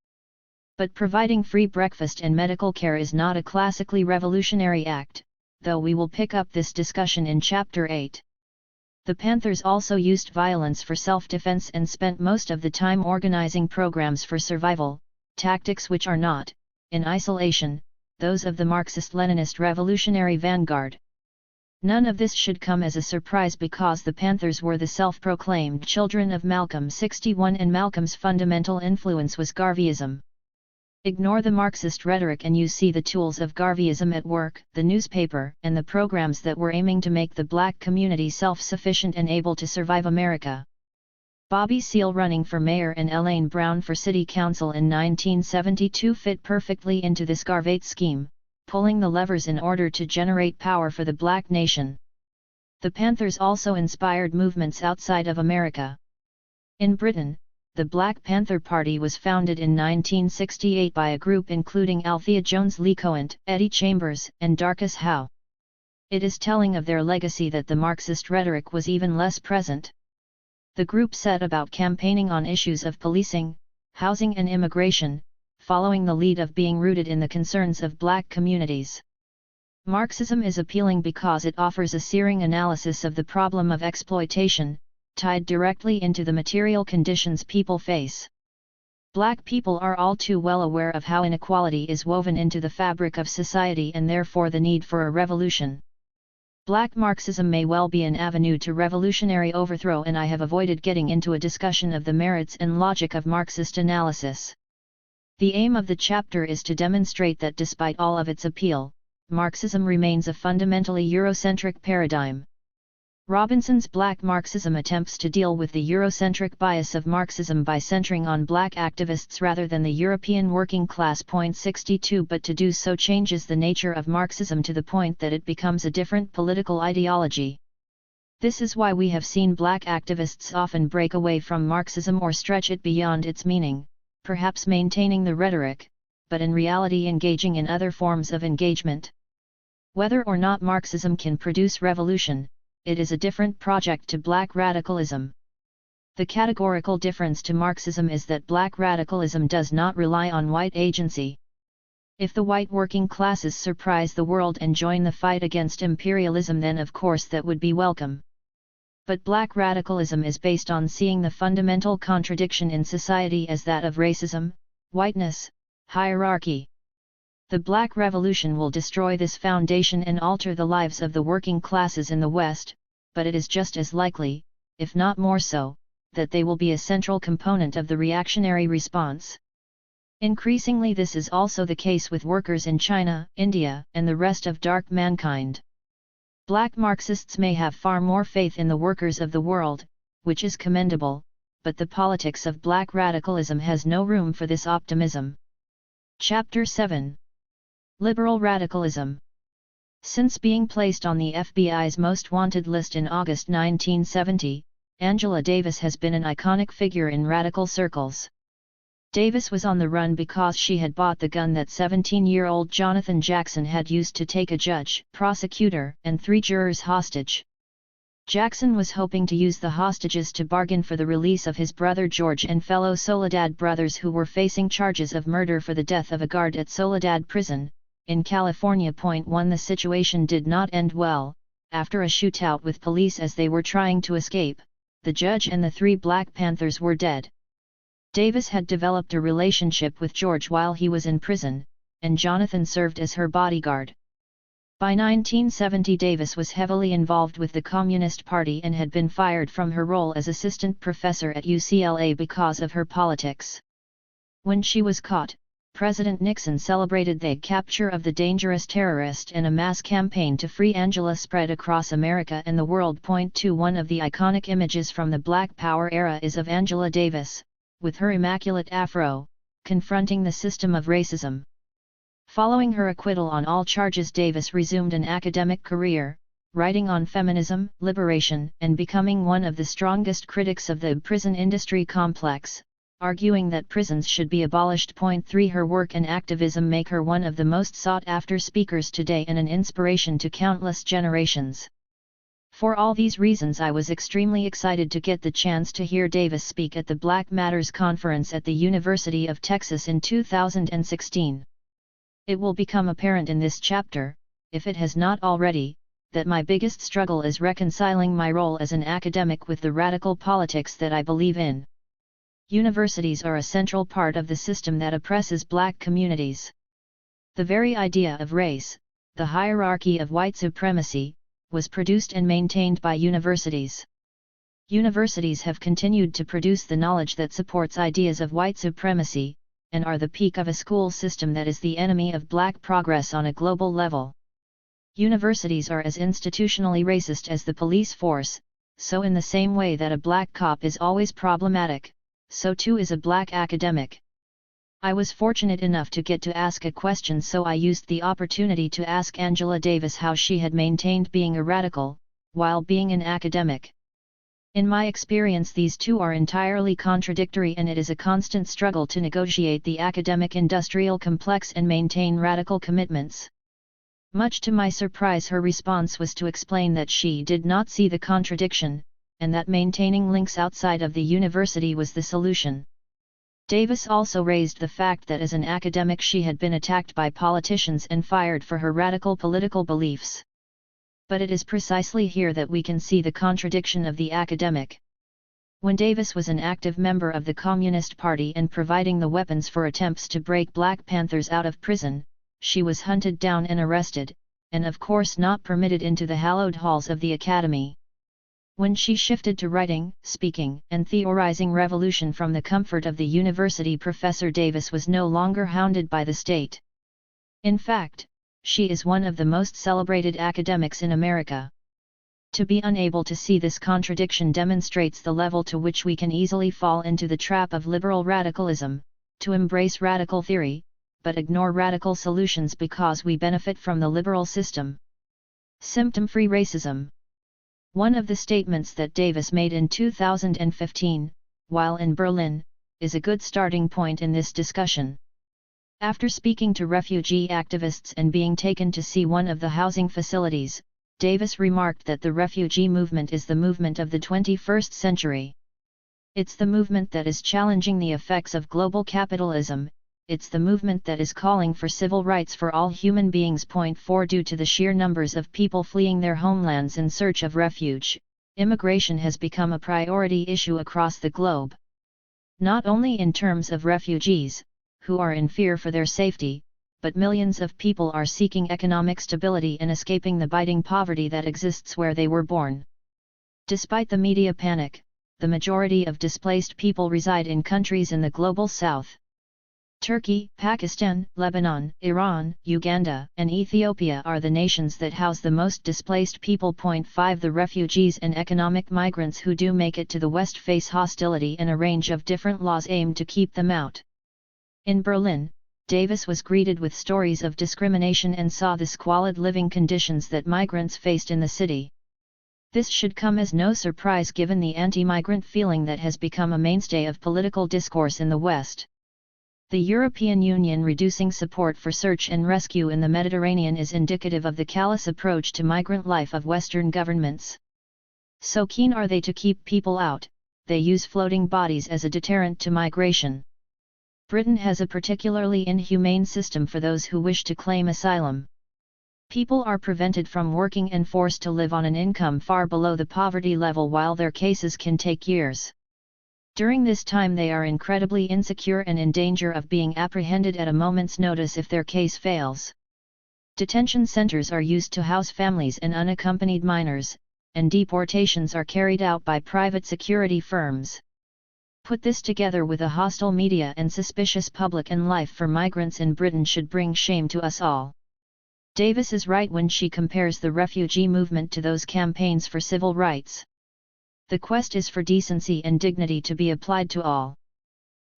But providing free breakfast and medical care is not a classically revolutionary act, though we will pick up this discussion in Chapter 8. The Panthers also used violence for self-defense and spent most of the time organizing programs for survival, tactics which are not, in isolation, those of the Marxist-Leninist revolutionary vanguard. None of this should come as a surprise because the Panthers were the self-proclaimed children of Malcolm 61 and Malcolm's fundamental influence was Garveyism. Ignore the Marxist rhetoric and you see the tools of Garveyism at work, the newspaper and the programs that were aiming to make the black community self-sufficient and able to survive America. Bobby Seale running for mayor and Elaine Brown for city council in 1972 fit perfectly into this Garveyite scheme, pulling the levers in order to generate power for the black nation. The Panthers also inspired movements outside of America. In Britain, the Black Panther Party was founded in 1968 by a group including Althea Jones-Lee Coant, Eddie Chambers, and Darcus Howe. It is telling of their legacy that the Marxist rhetoric was even less present. The group set about campaigning on issues of policing, housing and immigration, following the lead of being rooted in the concerns of black communities. Marxism is appealing because it offers a searing analysis of the problem of exploitation, tied directly into the material conditions people face. Black people are all too well aware of how inequality is woven into the fabric of society and therefore the need for a revolution. Black Marxism may well be an avenue to revolutionary overthrow, and I have avoided getting into a discussion of the merits and logic of Marxist analysis. The aim of the chapter is to demonstrate that despite all of its appeal, Marxism remains a fundamentally Eurocentric paradigm. Robinson's Black Marxism attempts to deal with the Eurocentric bias of Marxism by centering on black activists rather than the European working class. 62 But to do so changes the nature of Marxism to the point that it becomes a different political ideology. This is why we have seen black activists often break away from Marxism or stretch it beyond its meaning, perhaps maintaining the rhetoric, but in reality engaging in other forms of engagement. Whether or not Marxism can produce revolution, it is a different project to black radicalism. The categorical difference to Marxism is that black radicalism does not rely on white agency. If the white working classes surprise the world and join the fight against imperialism, then of course that would be welcome. But black radicalism is based on seeing the fundamental contradiction in society as that of racism, whiteness, hierarchy. The Black Revolution will destroy this foundation and alter the lives of the working classes in the West, but it is just as likely, if not more so, that they will be a central component of the reactionary response. Increasingly this is also the case with workers in China, India, and the rest of dark mankind. Black Marxists may have far more faith in the workers of the world, which is commendable, but the politics of black radicalism has no room for this optimism. Chapter 7. Liberal Radicalism. Since being placed on the FBI's most wanted list in August 1970, Angela Davis has been an iconic figure in radical circles. Davis was on the run because she had bought the gun that 17-year-old Jonathan Jackson had used to take a judge, prosecutor, and 3 jurors hostage. Jackson was hoping to use the hostages to bargain for the release of his brother George and fellow Soledad brothers who were facing charges of murder for the death of a guard at Soledad Prison, in California. 1 The situation did not end well. After a shootout with police as they were trying to escape, the judge and the 3 Black Panthers were dead. Davis had developed a relationship with George while he was in prison, and Jonathan served as her bodyguard. By 1970 Davis was heavily involved with the Communist Party and had been fired from her role as assistant professor at UCLA because of her politics. When she was caught, President Nixon celebrated the capture of the dangerous terrorist, and a mass campaign to free Angela spread across America and the world. 2 One of the iconic images from the Black Power era is of Angela Davis, with her immaculate afro, confronting the system of racism. Following her acquittal on all charges, Davis resumed an academic career, writing on feminism, liberation, and becoming one of the strongest critics of the prison industry complex, arguing that prisons should be abolished. 3 Her work and activism make her one of the most sought-after speakers today and an inspiration to countless generations. For all these reasons, I was extremely excited to get the chance to hear Davis speak at the Black Matters Conference at the University of Texas in 2016. It will become apparent in this chapter, if it has not already, that my biggest struggle is reconciling my role as an academic with the radical politics that I believe in. Universities are a central part of the system that oppresses Black communities. The very idea of race, the hierarchy of white supremacy, was produced and maintained by universities. Universities have continued to produce the knowledge that supports ideas of white supremacy, and are the peak of a school system that is the enemy of Black progress on a global level. Universities are as institutionally racist as the police force, so in the same way that a Black cop is always problematic, so too is a Black academic. I was fortunate enough to get to ask a question, so I used the opportunity to ask Angela Davis how she had maintained being a radical, while being an academic. In my experience, these two are entirely contradictory, and it is a constant struggle to negotiate the academic-industrial complex and maintain radical commitments. Much to my surprise, her response was to explain that she did not see the contradiction, and that maintaining links outside of the university was the solution. Davis also raised the fact that as an academic she had been attacked by politicians and fired for her radical political beliefs. But it is precisely here that we can see the contradiction of the academic. When Davis was an active member of the Communist Party and providing the weapons for attempts to break Black Panthers out of prison, she was hunted down and arrested, and of course not permitted into the hallowed halls of the academy. When she shifted to writing, speaking, and theorizing revolution from the comfort of the university, Professor Davis was no longer hounded by the state. In fact, she is one of the most celebrated academics in America. To be unable to see this contradiction demonstrates the level to which we can easily fall into the trap of liberal radicalism, to embrace radical theory, but ignore radical solutions because we benefit from the liberal system. Symptom-free racism. One of the statements that Davis made in 2015, while in Berlin, is a good starting point in this discussion. After speaking to refugee activists and being taken to see one of the housing facilities, Davis remarked that the refugee movement is the movement of the 21st century. It's the movement that is challenging the effects of global capitalism, it's the movement that is calling for civil rights for all human beings. 4 Due to the sheer numbers of people fleeing their homelands in search of refuge, immigration has become a priority issue across the globe. Not only in terms of refugees, who are in fear for their safety, but millions of people are seeking economic stability and escaping the biting poverty that exists where they were born. Despite the media panic, the majority of displaced people reside in countries in the global south. Turkey, Pakistan, Lebanon, Iran, Uganda, and Ethiopia are the nations that house the most displaced people. 5 The refugees and economic migrants who do make it to the West face hostility and a range of different laws aimed to keep them out. In Berlin, Davis was greeted with stories of discrimination and saw the squalid living conditions that migrants faced in the city. This should come as no surprise given the anti-migrant feeling that has become a mainstay of political discourse in the West. The European Union reducing support for search and rescue in the Mediterranean is indicative of the callous approach to migrant life of Western governments. So keen are they to keep people out, they use floating bodies as a deterrent to migration. Britain has a particularly inhumane system for those who wish to claim asylum. People are prevented from working and forced to live on an income far below the poverty level while their cases can take years. During this time they are incredibly insecure and in danger of being apprehended at a moment's notice if their case fails. Detention centers are used to house families and unaccompanied minors, and deportations are carried out by private security firms. Put this together with a hostile media and suspicious public, and life for migrants in Britain should bring shame to us all. Davis is right when she compares the refugee movement to those campaigns for civil rights. The quest is for decency and dignity to be applied to all.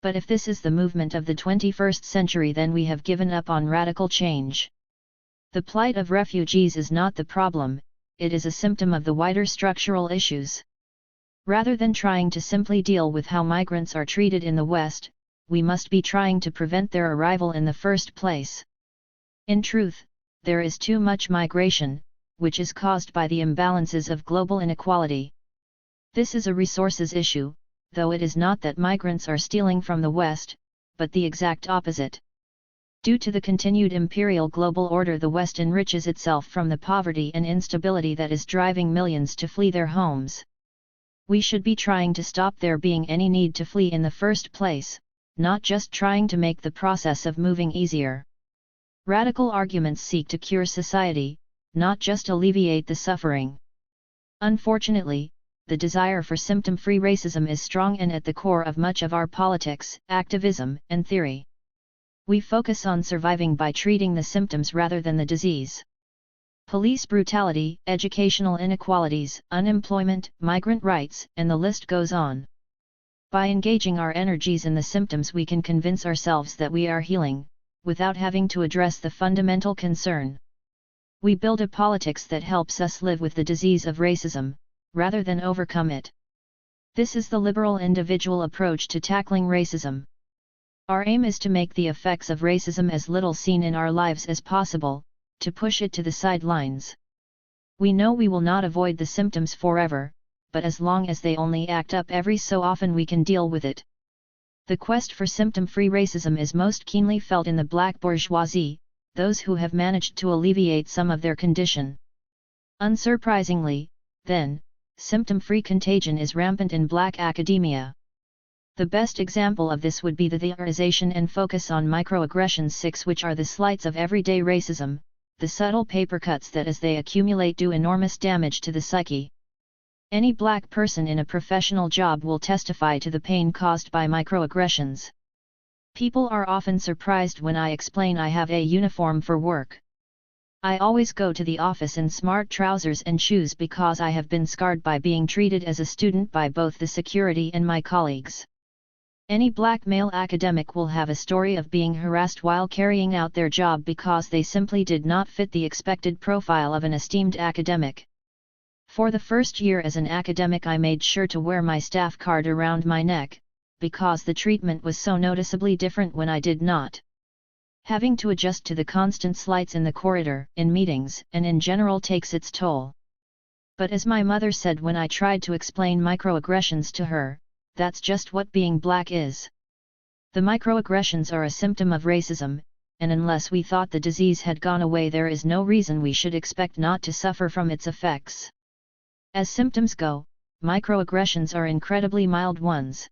But if this is the movement of the 21st century, then we have given up on radical change. The plight of refugees is not the problem, it is a symptom of the wider structural issues. Rather than trying to simply deal with how migrants are treated in the West, we must be trying to prevent their arrival in the first place. In truth, there is too much migration, which is caused by the imbalances of global inequality. This is a resources issue, though it is not that migrants are stealing from the West, but the exact opposite. Due to the continued imperial global order, the West enriches itself from the poverty and instability that is driving millions to flee their homes. We should be trying to stop there being any need to flee in the first place, not just trying to make the process of moving easier. Radical arguments seek to cure society, not just alleviate the suffering. Unfortunately, the desire for symptom-free racism is strong and at the core of much of our politics, activism, and theory. We focus on surviving by treating the symptoms rather than the disease. Police brutality, educational inequalities, unemployment, migrant rights, and the list goes on. By engaging our energies in the symptoms, we can convince ourselves that we are healing, without having to address the fundamental concern. We build a politics that helps us live with the disease of racism, rather than overcome it. This is the liberal individual approach to tackling racism. Our aim is to make the effects of racism as little seen in our lives as possible, to push it to the sidelines. We know we will not avoid the symptoms forever, but as long as they only act up every so often, we can deal with it. The quest for symptom-free racism is most keenly felt in the black bourgeoisie, those who have managed to alleviate some of their condition. Unsurprisingly, then, symptom-free contagion is rampant in black academia. The best example of this would be the theorization and focus on microaggressions 6, which are the slights of everyday racism, the subtle paper cuts that as they accumulate do enormous damage to the psyche. Any black person in a professional job will testify to the pain caused by microaggressions. People are often surprised when I explain I have a uniform for work. I always go to the office in smart trousers and shoes because I have been scarred by being treated as a student by both the security and my colleagues. Any black male academic will have a story of being harassed while carrying out their job because they simply did not fit the expected profile of an esteemed academic. For the first year as an academic, I made sure to wear my staff card around my neck, because the treatment was so noticeably different when I did not. Having to adjust to the constant slights in the corridor, in meetings, and in general takes its toll. But as my mother said when I tried to explain microaggressions to her, that's just what being black is. The microaggressions are a symptom of racism, and unless we thought the disease had gone away, there is no reason we should expect not to suffer from its effects. As symptoms go, microaggressions are incredibly mild ones.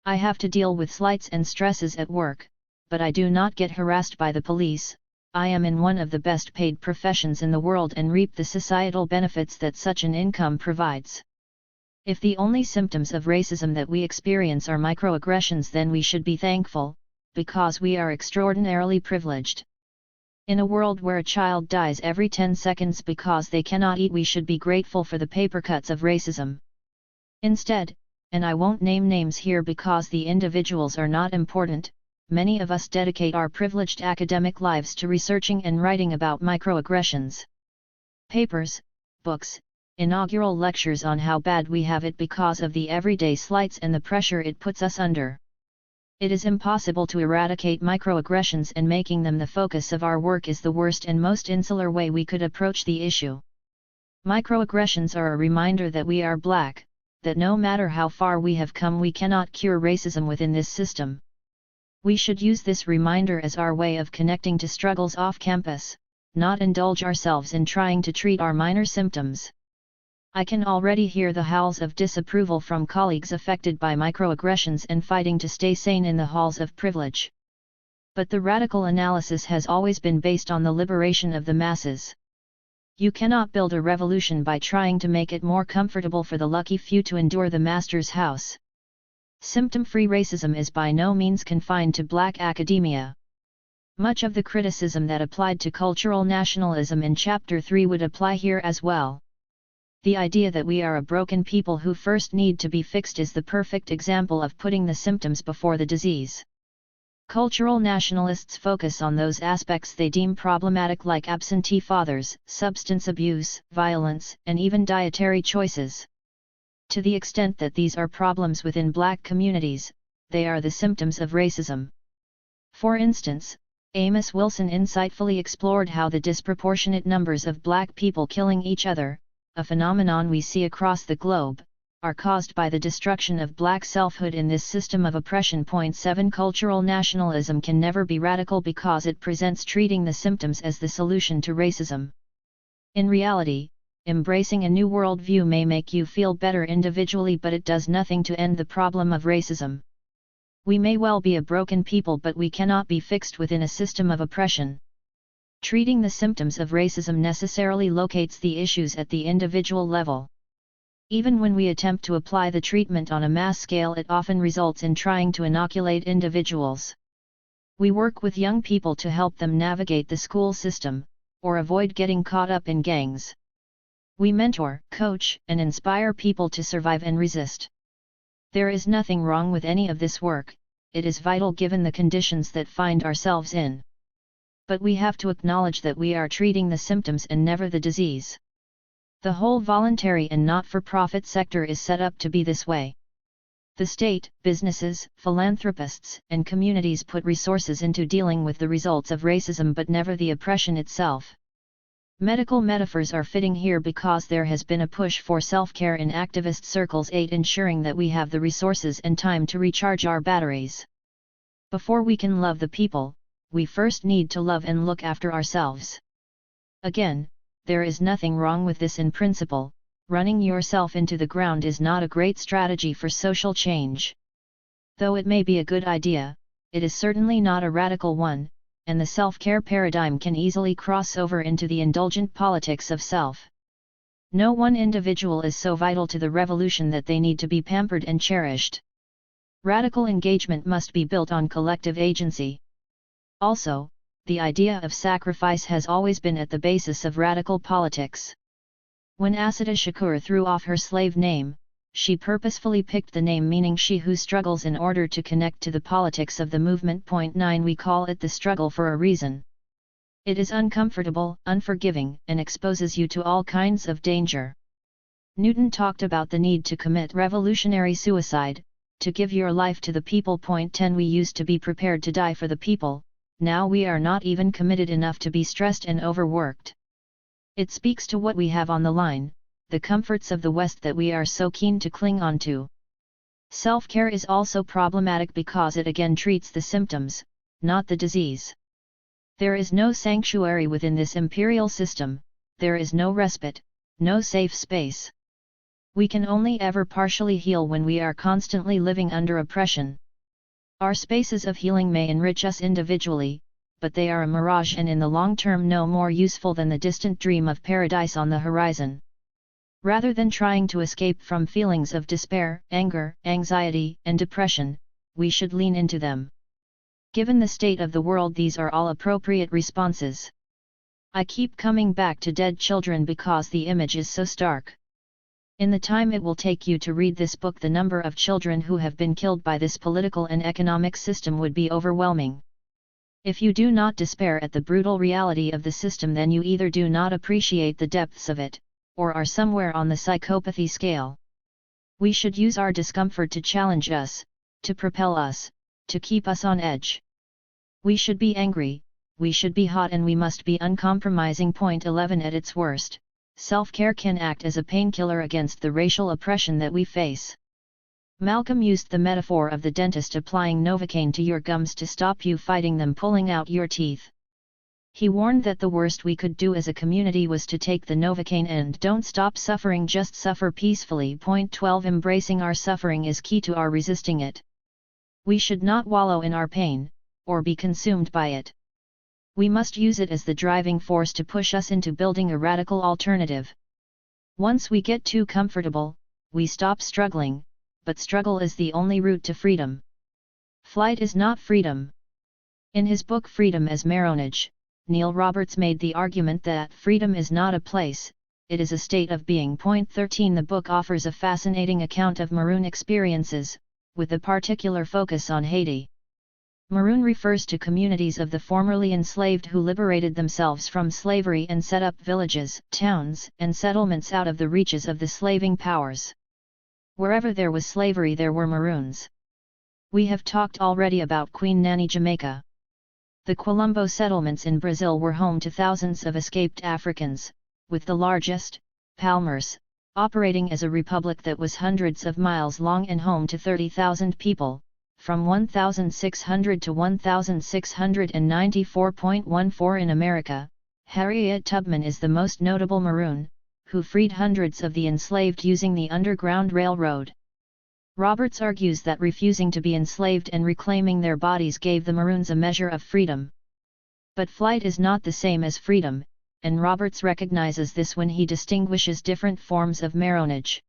I have to deal with slights and stresses at work, but I do not get harassed by the police. I am in one of the best paid professions in the world and reap the societal benefits that such an income provides. If the only symptoms of racism that we experience are microaggressions, then we should be thankful, because we are extraordinarily privileged. In a world where a child dies every 10 seconds because they cannot eat, we should be grateful for the paper cuts of racism. Instead, and I won't name names here because the individuals are not important, many of us dedicate our privileged academic lives to researching and writing about microaggressions. Papers, books, inaugural lectures on how bad we have it because of the everyday slights and the pressure it puts us under. It is impossible to eradicate microaggressions, and making them the focus of our work is the worst and most insular way we could approach the issue. Microaggressions are a reminder that we are black, that no matter how far we have come we cannot cure racism within this system. We should use this reminder as our way of connecting to struggles off campus, not indulge ourselves in trying to treat our minor symptoms. I can already hear the howls of disapproval from colleagues affected by microaggressions and fighting to stay sane in the halls of privilege. But the radical analysis has always been based on the liberation of the masses. You cannot build a revolution by trying to make it more comfortable for the lucky few to endure the master's house. Symptom-free racism is by no means confined to black academia. Much of the criticism that applied to cultural nationalism in Chapter 3 would apply here as well. The idea that we are a broken people who first need to be fixed is the perfect example of putting the symptoms before the disease. Cultural nationalists focus on those aspects they deem problematic like absentee fathers, substance abuse, violence, and even dietary choices. To the extent that these are problems within black communities, they are the symptoms of racism. For instance, Amos Wilson insightfully explored how the disproportionate numbers of black people killing each other, a phenomenon we see across the globe, are caused by the destruction of black selfhood in this system of oppression. 7 Cultural nationalism can never be radical because it presents treating the symptoms as the solution to racism. In reality, embracing a new worldview may make you feel better individually, but it does nothing to end the problem of racism. We may well be a broken people, but we cannot be fixed within a system of oppression. Treating the symptoms of racism necessarily locates the issues at the individual level. Even when we attempt to apply the treatment on a mass scale, it often results in trying to inoculate individuals. We work with young people to help them navigate the school system, or avoid getting caught up in gangs. We mentor, coach, and inspire people to survive and resist. There is nothing wrong with any of this work, it is vital given the conditions that find ourselves in. But we have to acknowledge that we are treating the symptoms and never the disease. The whole voluntary and not-for-profit sector is set up to be this way. The state, businesses, philanthropists, and communities put resources into dealing with the results of racism but never the oppression itself. Medical metaphors are fitting here because there has been a push for self-care in activist circles, ensuring that we have the resources and time to recharge our batteries. Before we can love the people, we first need to love and look after ourselves. Again, there is nothing wrong with this in principle. Running yourself into the ground is not a great strategy for social change. Though it may be a good idea, it is certainly not a radical one, and the self-care paradigm can easily cross over into the indulgent politics of self. No one individual is so vital to the revolution that they need to be pampered and cherished. Radical engagement must be built on collective agency. Also, the idea of sacrifice has always been at the basis of radical politics. When Assata Shakur threw off her slave name, she purposefully picked the name meaning she who struggles in order to connect to the politics of the movement. 9 We call it the struggle for a reason. It is uncomfortable, unforgiving, and exposes you to all kinds of danger. Newton talked about the need to commit revolutionary suicide, to give your life to the people. 10 We used to be prepared to die for the people, now we are not even committed enough to be stressed and overworked. It speaks to what we have on the line, the comforts of the West that we are so keen to cling on to. Self-care is also problematic because it again treats the symptoms, not the disease. There is no sanctuary within this imperial system, there is no respite, no safe space. We can only ever partially heal when we are constantly living under oppression. Our spaces of healing may enrich us individually, but they are a mirage and in the long term no more useful than the distant dream of paradise on the horizon. Rather than trying to escape from feelings of despair, anger, anxiety, and depression, we should lean into them. Given the state of the world, these are all appropriate responses. I keep coming back to dead children because the image is so stark. In the time it will take you to read this book, the number of children who have been killed by this political and economic system would be overwhelming. If you do not despair at the brutal reality of the system, then you either do not appreciate the depths of it, or are somewhere on the psychopathy scale. We should use our discomfort to challenge us, to propel us, to keep us on edge. We should be angry, we should be hot, and we must be uncompromising. 11 At its worst, self-care can act as a painkiller against the racial oppression that we face. Malcolm used the metaphor of the dentist applying Novocaine to your gums to stop you fighting them pulling out your teeth. He warned that the worst we could do as a community was to take the Novocaine and don't stop suffering, just suffer peacefully. Point 12. Embracing our suffering is key to our resisting it. We should not wallow in our pain, or be consumed by it. We must use it as the driving force to push us into building a radical alternative. Once we get too comfortable, we stop struggling, but struggle is the only route to freedom. Flight is not freedom. In his book Freedom as Marronage, Neil Roberts made the argument that freedom is not a place, it is a state of being. Point 13. The book offers a fascinating account of Maroon experiences, with a particular focus on Haiti. Maroon refers to communities of the formerly enslaved who liberated themselves from slavery and set up villages, towns, and settlements out of the reaches of the slaving powers. Wherever there was slavery there were Maroons. We have talked already about Queen Nanny, Jamaica. The Quilombo settlements in Brazil were home to thousands of escaped Africans, with the largest, Palmares, operating as a republic that was hundreds of miles long and home to 30,000 people. From 1600 to 1694.14 in America, Harriet Tubman is the most notable Maroon, who freed hundreds of the enslaved using the Underground Railroad. Roberts argues that refusing to be enslaved and reclaiming their bodies gave the Maroons a measure of freedom. But flight is not the same as freedom, and Roberts recognizes this when he distinguishes different forms of marronage.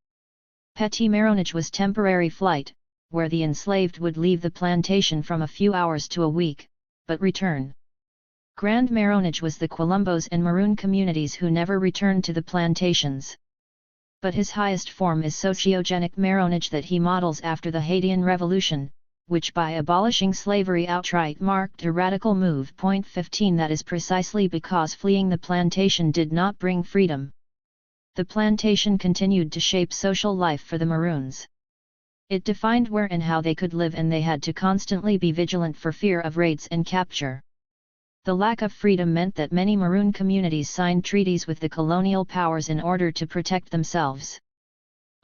Petit marronage was temporary flight, where the enslaved would leave the plantation from a few hours to a week, but return. Grand marronage was the Quilombos and Maroon communities who never returned to the plantations. But his highest form is sociogenic marronage that he models after the Haitian Revolution, which by abolishing slavery outright marked a radical move. Point 15. That is precisely because fleeing the plantation did not bring freedom. The plantation continued to shape social life for the Maroons. It defined where and how they could live, and they had to constantly be vigilant for fear of raids and capture. The lack of freedom meant that many Maroon communities signed treaties with the colonial powers in order to protect themselves.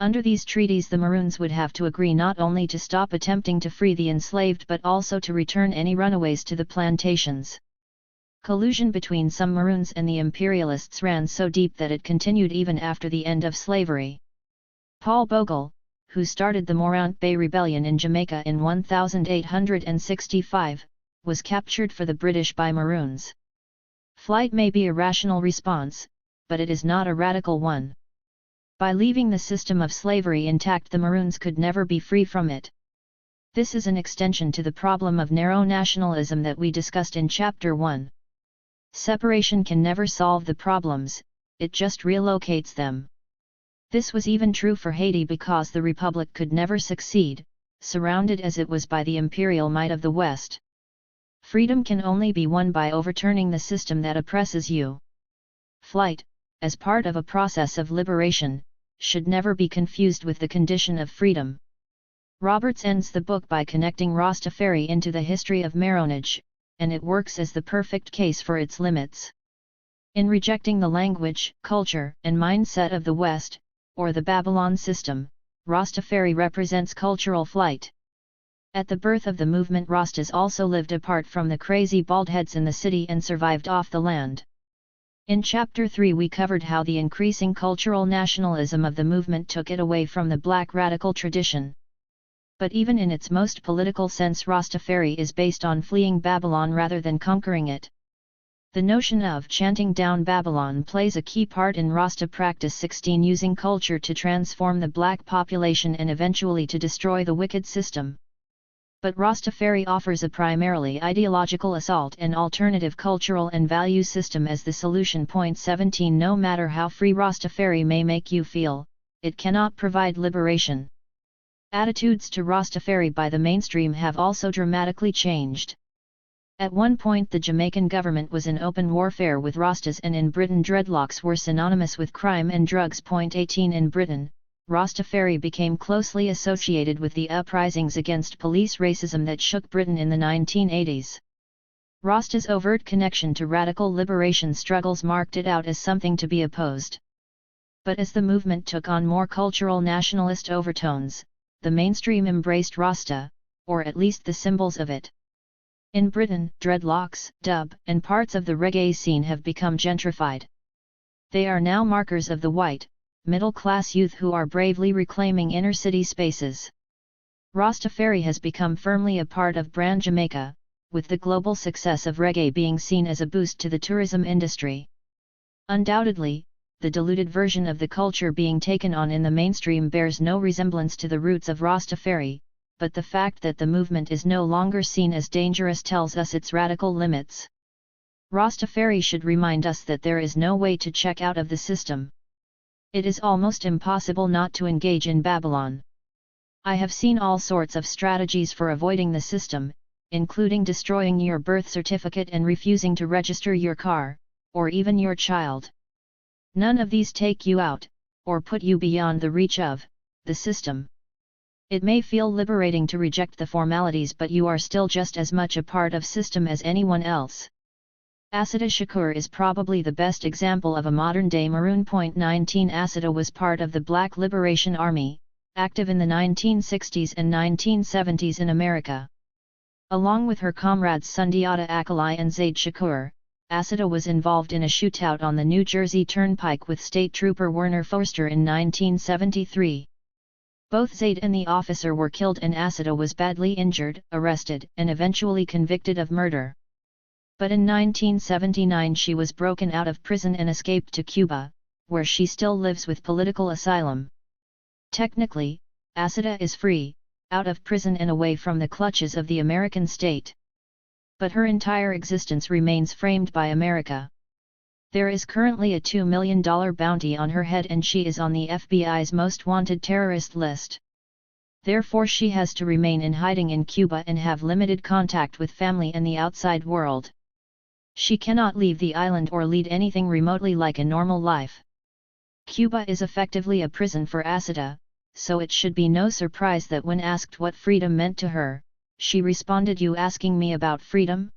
Under these treaties the Maroons would have to agree not only to stop attempting to free the enslaved but also to return any runaways to the plantations. Collusion between some Maroons and the imperialists ran so deep that it continued even after the end of slavery. Paul Bogle, who started the Morant Bay Rebellion in Jamaica in 1865, was captured for the British by Maroons. Flight may be a rational response, but it is not a radical one. By leaving the system of slavery intact, the Maroons could never be free from it. This is an extension to the problem of narrow nationalism that we discussed in Chapter 1. Separation can never solve the problems, it just relocates them. This was even true for Haiti because the Republic could never succeed, surrounded as it was by the imperial might of the West. Freedom can only be won by overturning the system that oppresses you. Flight, as part of a process of liberation, should never be confused with the condition of freedom. Roberts ends the book by connecting Rastafari into the history of marronage, and it works as the perfect case for its limits. In rejecting the language, culture, and mindset of the West, or the Babylon system, Rastafari represents cultural flight. At the birth of the movement, Rastas also lived apart from the crazy baldheads in the city and survived off the land. In Chapter 3 we covered how the increasing cultural nationalism of the movement took it away from the black radical tradition. But even in its most political sense, Rastafari is based on fleeing Babylon rather than conquering it. The notion of chanting down Babylon plays a key part in Rasta Practice 16, using culture to transform the black population and eventually to destroy the wicked system. But Rastafari offers a primarily ideological assault and alternative cultural and value system as the solution. Point 17. No matter how free Rastafari may make you feel, it cannot provide liberation. Attitudes to Rastafari by the mainstream have also dramatically changed. At one point the Jamaican government was in open warfare with Rastas, and in Britain dreadlocks were synonymous with crime and drugs. Point 18. In Britain, Rastafari became closely associated with the uprisings against police racism that shook Britain in the 1980s. Rasta's overt connection to radical liberation struggles marked it out as something to be opposed. But as the movement took on more cultural nationalist overtones, the mainstream embraced Rasta, or at least the symbols of it. In Britain, dreadlocks, dub, and parts of the reggae scene have become gentrified. They are now markers of the white, middle-class youth who are bravely reclaiming inner-city spaces. Rastafari has become firmly a part of brand Jamaica, with the global success of reggae being seen as a boost to the tourism industry. Undoubtedly, the diluted version of the culture being taken on in the mainstream bears no resemblance to the roots of Rastafari, but the fact that the movement is no longer seen as dangerous tells us its radical limits. Rastafari should remind us that there is no way to check out of the system. It is almost impossible not to engage in Babylon. I have seen all sorts of strategies for avoiding the system, including destroying your birth certificate and refusing to register your car, or even your child. None of these take you out, or put you beyond the reach of the system. It may feel liberating to reject the formalities, but you are still just as much a part of system as anyone else. Assata Shakur is probably the best example of a modern-day Maroon. 19 Assata was part of the Black Liberation Army, active in the 1960s and 1970s in America. Along with her comrades Sundiata Akali and Zaid Shakur, Assata was involved in a shootout on the New Jersey Turnpike with State Trooper Werner Forster in 1973. Both Zaid and the officer were killed and Assata was badly injured, arrested, and eventually convicted of murder. But in 1979 she was broken out of prison and escaped to Cuba, where she still lives with political asylum. Technically, Assata is free, out of prison and away from the clutches of the American state. But her entire existence remains framed by America. There is currently a $2 million bounty on her head and she is on the FBI's most wanted terrorist list. Therefore she has to remain in hiding in Cuba and have limited contact with family and the outside world. She cannot leave the island or lead anything remotely like a normal life. Cuba is effectively a prison for Assata, so it should be no surprise that when asked what freedom meant to her, she responded, "You asking me about freedom?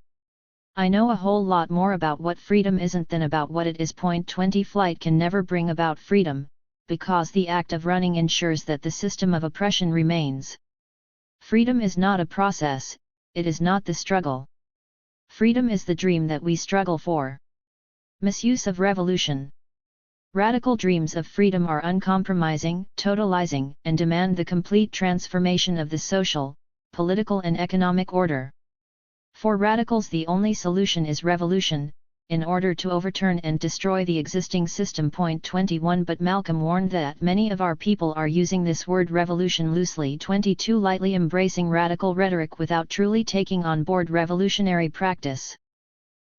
I know a whole lot more about what freedom isn't than about what it is." 20 Flight can never bring about freedom, because the act of running ensures that the system of oppression remains. Freedom is not a process, it is not the struggle. Freedom is the dream that we struggle for. Misuse of revolution. Radical dreams of freedom are uncompromising, totalizing, and demand the complete transformation of the social, political and economic order. For radicals the only solution is revolution, in order to overturn and destroy the existing system. 21 But Malcolm warned that many of our people are using this word revolution loosely. 22 Lightly embracing radical rhetoric without truly taking on board revolutionary practice.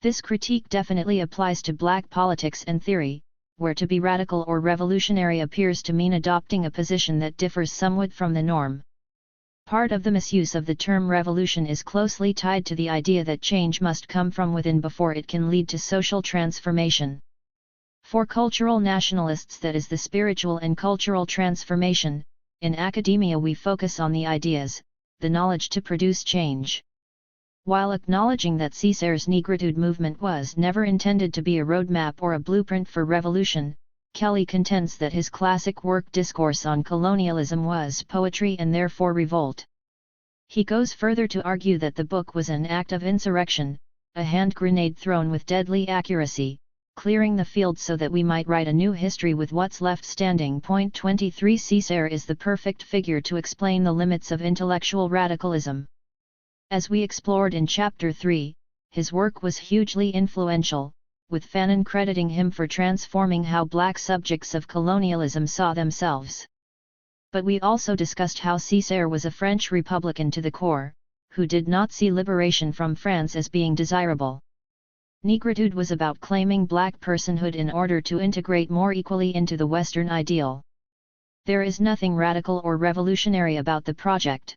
This critique definitely applies to black politics and theory, where to be radical or revolutionary appears to mean adopting a position that differs somewhat from the norm. Part of the misuse of the term revolution is closely tied to the idea that change must come from within before it can lead to social transformation. For cultural nationalists that is the spiritual and cultural transformation. In academia we focus on the ideas, the knowledge to produce change. While acknowledging that Cesar's Negritude movement was never intended to be a roadmap or a blueprint for revolution, Kelly contends that his classic work Discourse on Colonialism was poetry and therefore revolt. He goes further to argue that the book was an act of insurrection, a hand grenade thrown with deadly accuracy, clearing the field so that we might write a new history with what's left standing. 23 Cesar is the perfect figure to explain the limits of intellectual radicalism. As we explored in Chapter 3, his work was hugely influential, with Fanon crediting him for transforming how black subjects of colonialism saw themselves. But we also discussed how Cesar was a French Republican to the core, who did not see liberation from France as being desirable. Negritude was about claiming black personhood in order to integrate more equally into the Western ideal. There is nothing radical or revolutionary about the project.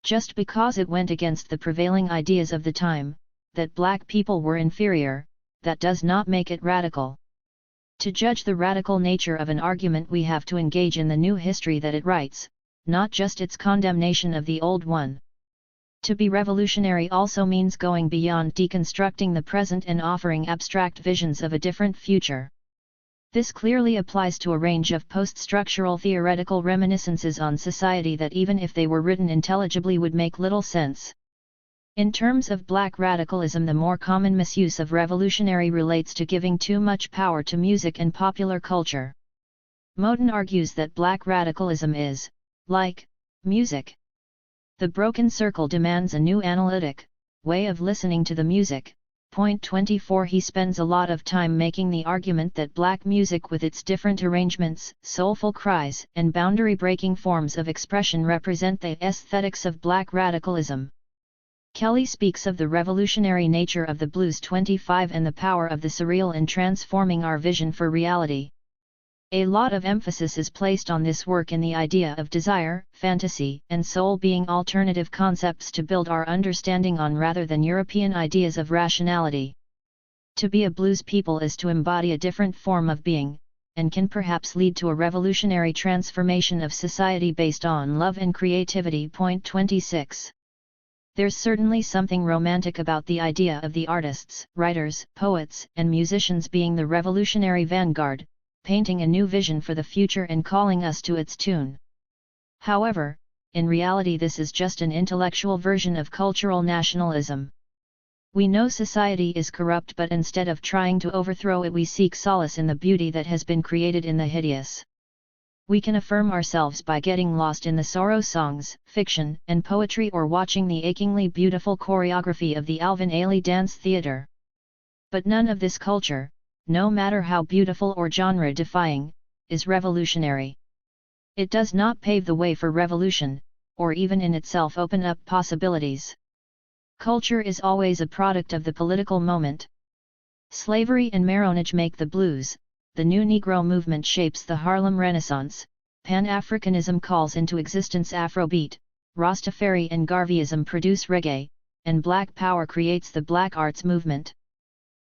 Just because it went against the prevailing ideas of the time, that black people were inferior, that does not make it radical. To judge the radical nature of an argument we have to engage in the new history that it writes, not just its condemnation of the old one. To be revolutionary also means going beyond deconstructing the present and offering abstract visions of a different future. This clearly applies to a range of post-structural theoretical reminiscences on society that even if they were written intelligibly would make little sense. In terms of black radicalism, the more common misuse of revolutionary relates to giving too much power to music and popular culture. Moten argues that black radicalism is, like, music. The broken circle demands a new analytic way of listening to the music. Point 24. He spends a lot of time making the argument that black music with its different arrangements, soulful cries, and boundary-breaking forms of expression represent the aesthetics of black radicalism. Kelly speaks of the revolutionary nature of the blues 25 and the power of the surreal in transforming our vision for reality. A lot of emphasis is placed on this work in the idea of desire, fantasy, and soul being alternative concepts to build our understanding on rather than European ideas of rationality. To be a blues people is to embody a different form of being, and can perhaps lead to a revolutionary transformation of society based on love and creativity. Point 26. There's certainly something romantic about the idea of the artists, writers, poets, and musicians being the revolutionary vanguard, painting a new vision for the future and calling us to its tune. However, in reality this is just an intellectual version of cultural nationalism. We know society is corrupt, but instead of trying to overthrow it we seek solace in the beauty that has been created in the hideous. We can affirm ourselves by getting lost in the sorrow songs, fiction, and poetry, or watching the achingly beautiful choreography of the Alvin Ailey Dance Theatre. But none of this culture, no matter how beautiful or genre-defying, is revolutionary. It does not pave the way for revolution, or even in itself open up possibilities. Culture is always a product of the political moment. Slavery and marronage make the blues, the new Negro movement shapes the Harlem Renaissance, Pan-Africanism calls into existence Afrobeat, Rastafari and Garveyism produce reggae, and Black Power creates the Black Arts movement.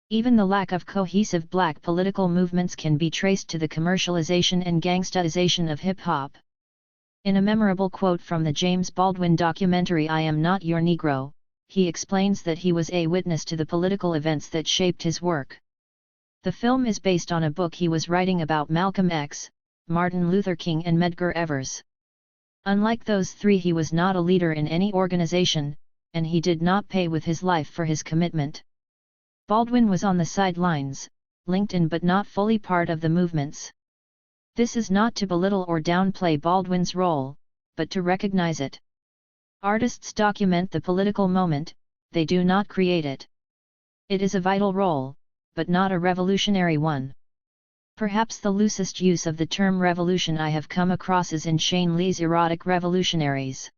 Even the lack of cohesive black political movements can be traced to the commercialization and gangstaization of hip-hop. In a memorable quote from the James Baldwin documentary I Am Not Your Negro, he explains that he was a witness to the political events that shaped his work. The film is based on a book he was writing about Malcolm X, Martin Luther King and Medgar Evers. Unlike those three, he was not a leader in any organization, and he did not pay with his life for his commitment. Baldwin was on the sidelines, linked in but not fully part of the movements. This is not to belittle or downplay Baldwin's role, but to recognize it. Artists document the political moment, they do not create it. It is a vital role, but not a revolutionary one. Perhaps the loosest use of the term revolution I have come across is in Shane Lee's Erotic Revolutionaries.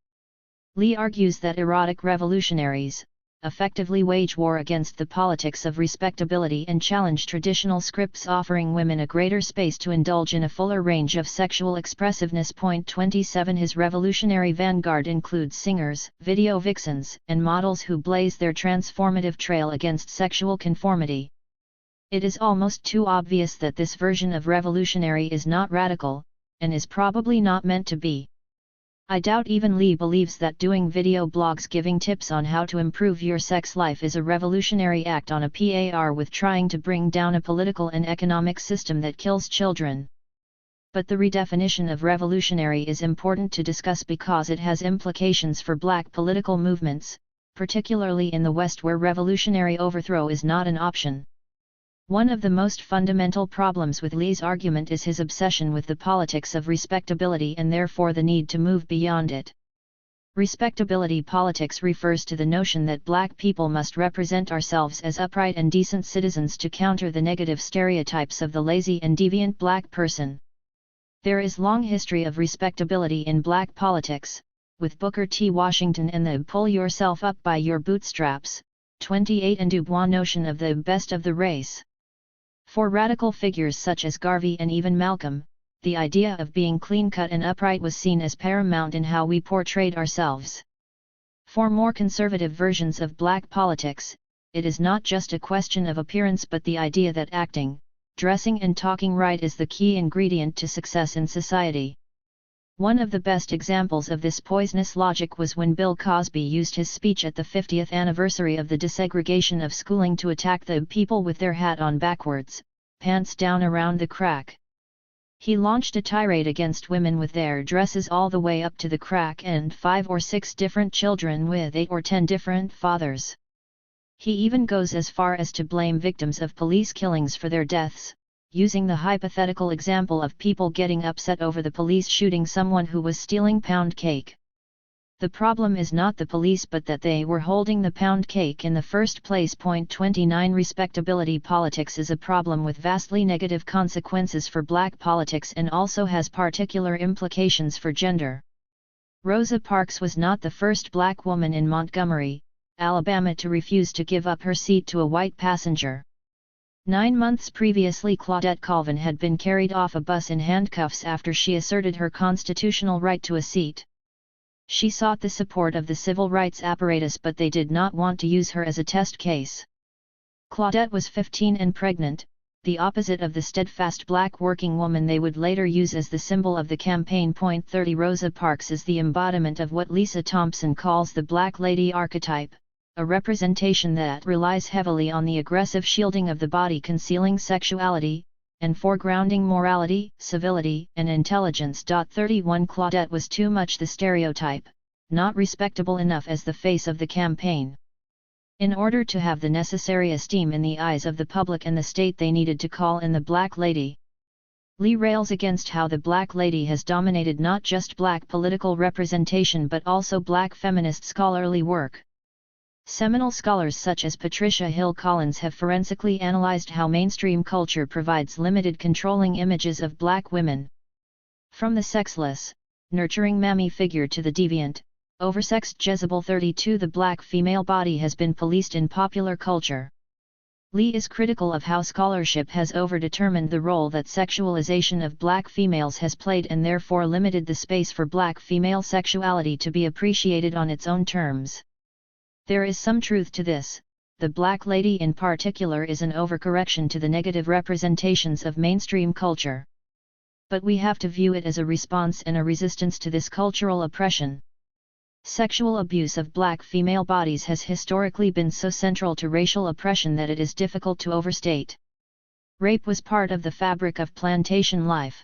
Lee argues that erotic revolutionaries effectively wage war against the politics of respectability and challenge traditional scripts offering women a greater space to indulge in a fuller range of sexual expressiveness. Point 27. His revolutionary vanguard includes singers, video vixens, and models who blaze their transformative trail against sexual conformity. It is almost too obvious that this version of revolutionary is not radical, and is probably not meant to be. I doubt even Lee believes that doing video blogs giving tips on how to improve your sex life is a revolutionary act on a par with trying to bring down a political and economic system that kills children. But the redefinition of revolutionary is important to discuss because it has implications for black political movements, particularly in the West where revolutionary overthrow is not an option. One of the most fundamental problems with Lee's argument is his obsession with the politics of respectability and therefore the need to move beyond it. Respectability politics refers to the notion that black people must represent ourselves as upright and decent citizens to counter the negative stereotypes of the lazy and deviant black person. There is long history of respectability in black politics, with Booker T. Washington and the pull yourself up by your bootstraps, 28 and Du Bois notion of the best of the race. For radical figures such as Garvey and even Malcolm, the idea of being clean-cut and upright was seen as paramount in how we portrayed ourselves. For more conservative versions of black politics, it is not just a question of appearance but the idea that acting, dressing and talking right is the key ingredient to success in society. One of the best examples of this poisonous logic was when Bill Cosby used his speech at the 50th anniversary of the desegregation of schooling to attack the people with their hat on backwards, pants down around the crack. He launched a tirade against women with their dresses all the way up to the crack and 5 or 6 different children with 8 or 10 different fathers. He even goes as far as to blame victims of police killings for their deaths, using the hypothetical example of people getting upset over the police shooting someone who was stealing pound cake. The problem is not the police but that they were holding the pound cake in the first place. Point 29. Respectability politics is a problem with vastly negative consequences for black politics and also has particular implications for gender. Rosa Parks was not the first black woman in Montgomery, Alabama to refuse to give up her seat to a white passenger. 9 months previously, Claudette Colvin had been carried off a bus in handcuffs after she asserted her constitutional right to a seat. She sought the support of the civil rights apparatus, but they did not want to use her as a test case. Claudette was 15 and pregnant, the opposite of the steadfast black working woman they would later use as the symbol of the campaign. Point 30. Rosa Parks is the embodiment of what Lisa Thompson calls the black lady archetype, a representation that relies heavily on the aggressive shielding of the body, concealing sexuality, and foregrounding morality, civility, and intelligence. 31. Claudette was too much the stereotype, not respectable enough as the face of the campaign. In order to have the necessary esteem in the eyes of the public and the state, they needed to call in the black lady. Lee rails against how the black lady has dominated not just black political representation but also black feminist scholarly work. Seminal scholars such as Patricia Hill Collins have forensically analyzed how mainstream culture provides limited controlling images of black women. From the sexless, nurturing mammy figure to the deviant, oversexed Jezebel. 32. The black female body has been policed in popular culture. Lee is critical of how scholarship has overdetermined the role that sexualization of black females has played and therefore limited the space for black female sexuality to be appreciated on its own terms. There is some truth to this. The black lady in particular is an overcorrection to the negative representations of mainstream culture. But we have to view it as a response and a resistance to this cultural oppression. Sexual abuse of black female bodies has historically been so central to racial oppression that it is difficult to overstate. Rape was part of the fabric of plantation life.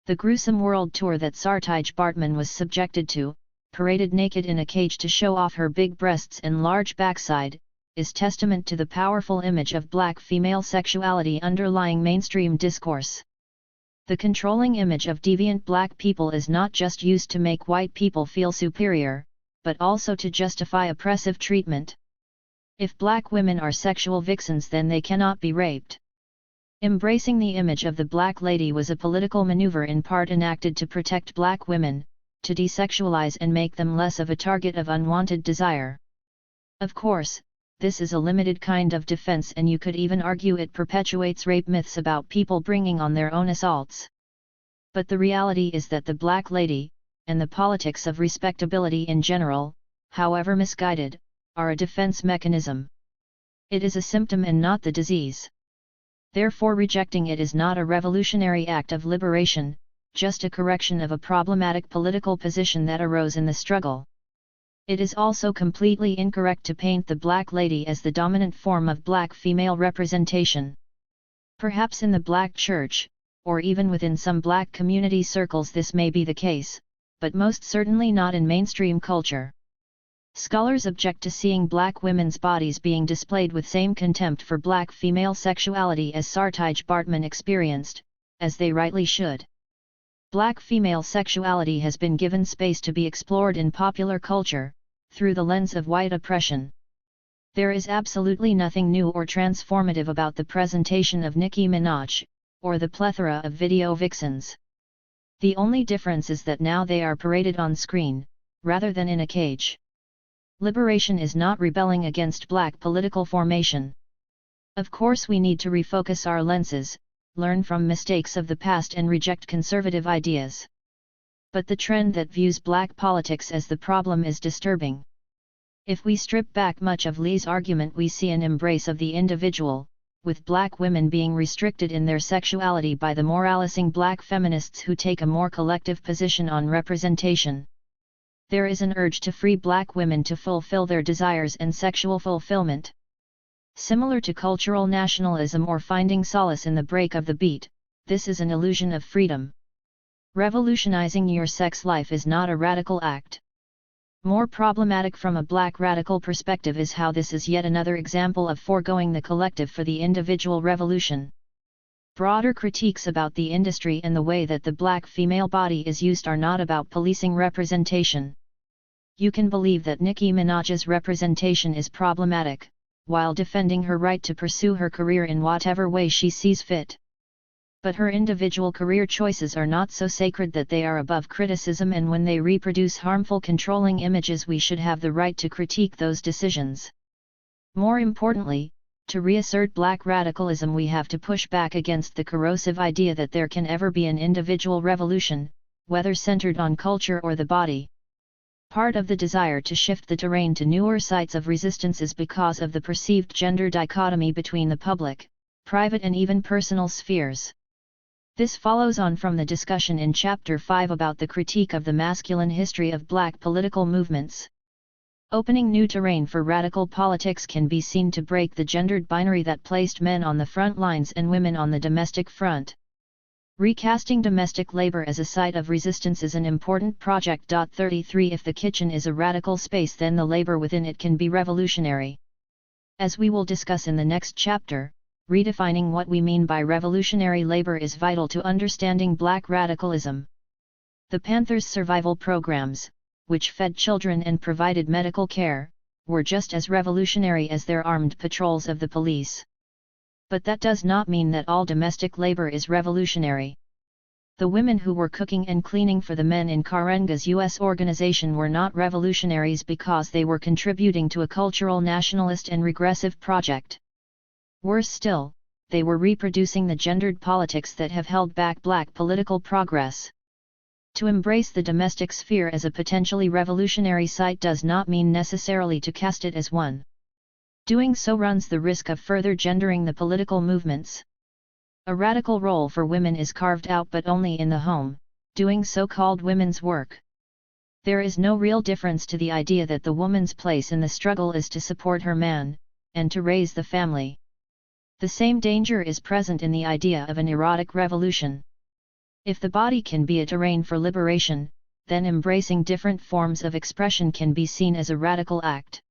The gruesome world tour that Sartij Bartman was subjected to, paraded naked in a cage to show off her big breasts and large backside, is testament to the powerful image of black female sexuality underlying mainstream discourse. The controlling image of deviant black people is not just used to make white people feel superior, but also to justify oppressive treatment. If black women are sexual vixens, then they cannot be raped. Embracing the image of the black lady was a political maneuver in part enacted to protect black women, to desexualize and make them less of a target of unwanted desire. Of course, this is a limited kind of defense, and you could even argue it perpetuates rape myths about people bringing on their own assaults. But the reality is that the black lady, and the politics of respectability in general, however misguided, are a defense mechanism. It is a symptom and not the disease. Therefore, rejecting it is not a revolutionary act of liberation, just a correction of a problematic political position that arose in the struggle. It is also completely incorrect to paint the black lady as the dominant form of black female representation. Perhaps in the black church, or even within some black community circles, this may be the case, but most certainly not in mainstream culture. Scholars object to seeing black women's bodies being displayed with same contempt for black female sexuality as Sartij Bartman experienced, as they rightly should. Black female sexuality has been given space to be explored in popular culture, through the lens of white oppression. There is absolutely nothing new or transformative about the presentation of Nicki Minaj, or the plethora of video vixens. The only difference is that now they are paraded on screen, rather than in a cage. Liberation is not rebelling against black political formation. Of course, we need to refocus our lenses, learn from mistakes of the past and reject conservative ideas. But the trend that views black politics as the problem is disturbing. If we strip back much of Lee's argument, we see an embrace of the individual, with black women being restricted in their sexuality by the moralizing black feminists who take a more collective position on representation. There is an urge to free black women to fulfill their desires and sexual fulfillment. Similar to cultural nationalism or finding solace in the break of the beat, this is an illusion of freedom. Revolutionizing your sex life is not a radical act. More problematic from a black radical perspective is how this is yet another example of foregoing the collective for the individual revolution. Broader critiques about the industry and the way that the black female body is used are not about policing representation. You can believe that Nicki Minaj's representation is problematic, while defending her right to pursue her career in whatever way she sees fit. But her individual career choices are not so sacred that they are above criticism, and when they reproduce harmful controlling images, we should have the right to critique those decisions. More importantly, to reassert black radicalism, we have to push back against the corrosive idea that there can ever be an individual revolution, whether centered on culture or the body. Part of the desire to shift the terrain to newer sites of resistance is because of the perceived gender dichotomy between the public, private and even personal spheres. This follows on from the discussion in Chapter 5 about the critique of the masculine history of black political movements. Opening new terrain for radical politics can be seen to break the gendered binary that placed men on the front lines and women on the domestic front. Recasting domestic labor as a site of resistance is an important project. 33 If the kitchen is a radical space, then the labor within it can be revolutionary. As we will discuss in the next chapter, redefining what we mean by revolutionary labor is vital to understanding black radicalism. The Panthers' survival programs, which fed children and provided medical care, were just as revolutionary as their armed patrols of the police. But that does not mean that all domestic labor is revolutionary. The women who were cooking and cleaning for the men in Karenga's U.S. organization were not revolutionaries because they were contributing to a cultural nationalist and regressive project. Worse still, they were reproducing the gendered politics that have held back black political progress. To embrace the domestic sphere as a potentially revolutionary site does not mean necessarily to cast it as one. Doing so runs the risk of further gendering the political movements. A radical role for women is carved out, but only in the home, doing so-called women's work. There is no real difference to the idea that the woman's place in the struggle is to support her man, and to raise the family. The same danger is present in the idea of an erotic revolution. If the body can be a terrain for liberation, then embracing different forms of expression can be seen as a radical act.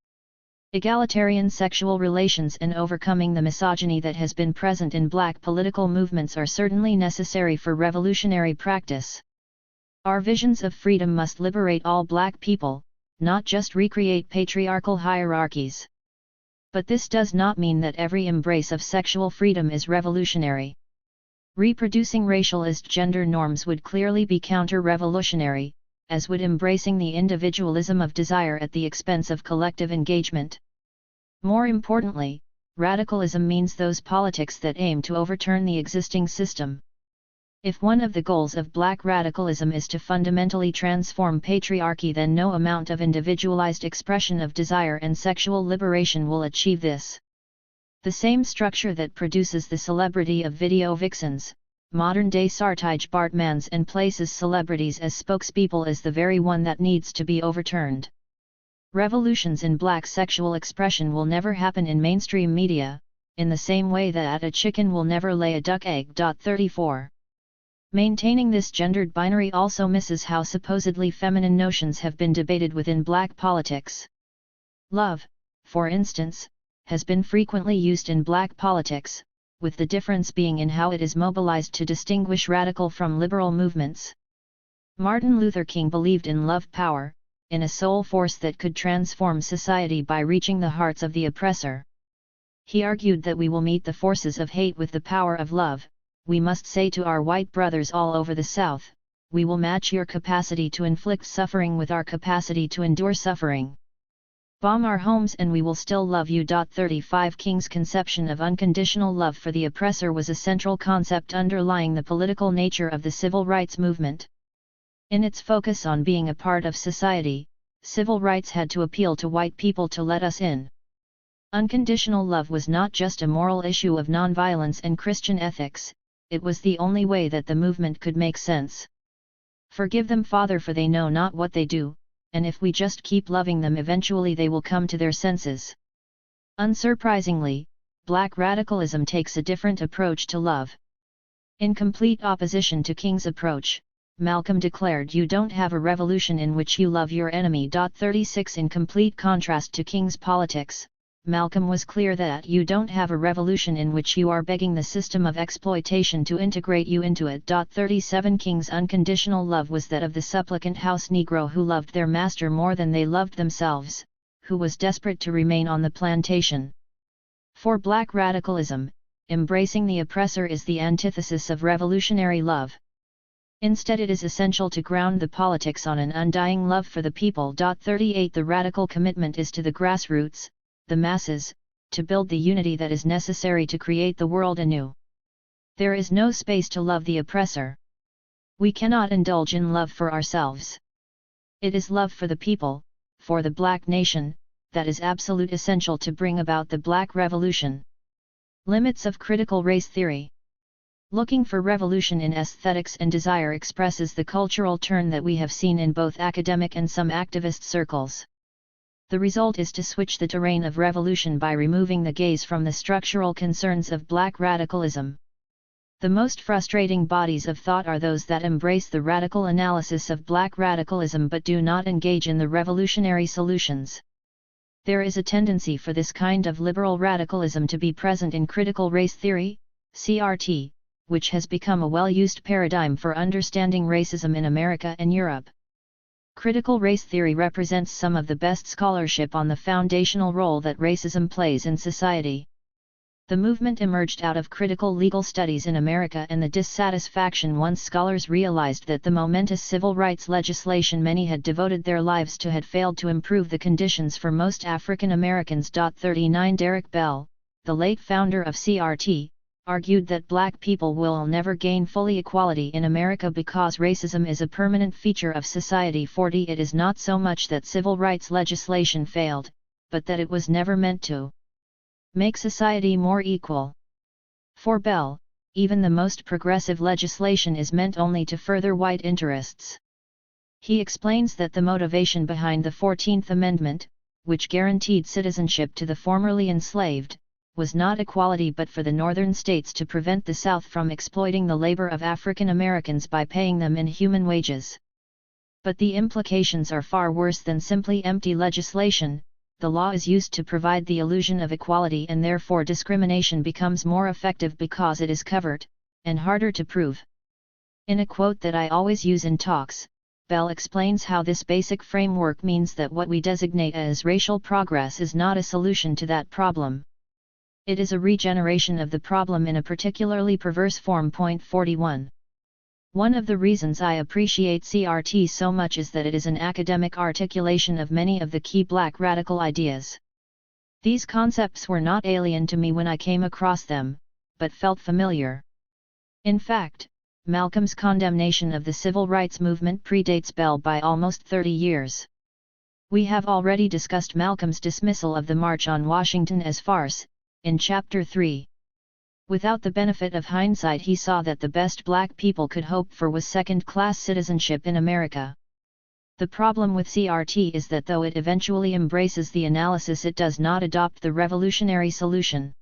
Egalitarian sexual relations and overcoming the misogyny that has been present in black political movements are certainly necessary for revolutionary practice. Our visions of freedom must liberate all black people, not just recreate patriarchal hierarchies. But this does not mean that every embrace of sexual freedom is revolutionary. Reproducing racialist gender norms would clearly be counter-revolutionary, as would embracing the individualism of desire at the expense of collective engagement. More importantly, radicalism means those politics that aim to overturn the existing system. If one of the goals of black radicalism is to fundamentally transform patriarchy, then no amount of individualized expression of desire and sexual liberation will achieve this. The same structure that produces the celebrity of video vixens, modern-day Sartij Bartmans, and places celebrities as spokespeople is the very one that needs to be overturned. Revolutions in black sexual expression will never happen in mainstream media, in the same way that a chicken will never lay a duck egg. 34. Maintaining this gendered binary also misses how supposedly feminine notions have been debated within black politics. Love, for instance, has been frequently used in black politics, with the difference being in how it is mobilized to distinguish radical from liberal movements. Martin Luther King believed in love power, in a soul force that could transform society by reaching the hearts of the oppressor. He argued that we will meet the forces of hate with the power of love. We must say to our white brothers all over the South, we will match your capacity to inflict suffering with our capacity to endure suffering. Bomb our homes and we will still love you. 35 King's conception of unconditional love for the oppressor was a central concept underlying the political nature of the civil rights movement. In its focus on being a part of society, civil rights had to appeal to white people to let us in. Unconditional love was not just a moral issue of nonviolence and Christian ethics, it was the only way that the movement could make sense. Forgive them, Father, for they know not what they do, and if we just keep loving them, eventually they will come to their senses. Unsurprisingly, Black radicalism takes a different approach to love. In complete opposition to King's approach, Malcolm declared, "You don't have a revolution in which you love your enemy." 36 In complete contrast to King's politics, Malcolm was clear that you don't have a revolution in which you are begging the system of exploitation to integrate you into it. 37 King's unconditional love was that of the supplicant house Negro who loved their master more than they loved themselves, who was desperate to remain on the plantation. For Black radicalism, embracing the oppressor is the antithesis of revolutionary love. Instead, it is essential to ground the politics on an undying love for the people. 38 The radical commitment is to the grassroots, the masses, to build the unity that is necessary to create the world anew. There is no space to love the oppressor. We cannot indulge in love for ourselves. It is love for the people, for the Black nation, that is absolute essential to bring about the Black Revolution. Limits of critical race theory. Looking for revolution in aesthetics and desire expresses the cultural turn that we have seen in both academic and some activist circles. The result is to switch the terrain of revolution by removing the gaze from the structural concerns of Black radicalism. The most frustrating bodies of thought are those that embrace the radical analysis of Black radicalism but do not engage in the revolutionary solutions. There is a tendency for this kind of liberal radicalism to be present in critical race theory, CRT, which has become a well-used paradigm for understanding racism in America and Europe. Critical race theory represents some of the best scholarship on the foundational role that racism plays in society. The movement emerged out of critical legal studies in America and the dissatisfaction once scholars realized that the momentous civil rights legislation many had devoted their lives to had failed to improve the conditions for most African Americans. 39 Derek Bell, the late founder of CRT, argued that Black people will never gain fully equality in America because racism is a permanent feature of society. 40 It is not so much that civil rights legislation failed, but that it was never meant to make society more equal. For Bell, even the most progressive legislation is meant only to further white interests. He explains that the motivation behind the 14th Amendment, which guaranteed citizenship to the formerly enslaved, was not equality but for the northern states to prevent the South from exploiting the labor of African Americans by paying them inhuman wages. But the implications are far worse than simply empty legislation. The law is used to provide the illusion of equality and therefore discrimination becomes more effective because it is covert, and harder to prove. In a quote that I always use in talks, Bell explains how this basic framework means that what we designate as racial progress is not a solution to that problem. It is a regeneration of the problem in a particularly perverse form. 41. One of the reasons I appreciate CRT so much is that it is an academic articulation of many of the key Black radical ideas. These concepts were not alien to me when I came across them, but felt familiar. In fact, Malcolm's condemnation of the civil rights movement predates Bell by almost 30 years. We have already discussed Malcolm's dismissal of the March on Washington as farce, in Chapter 3. Without the benefit of hindsight, he saw that the best Black people could hope for was second-class citizenship in America. The problem with CRT is that though it eventually embraces the analysis, it does not adopt the revolutionary solution.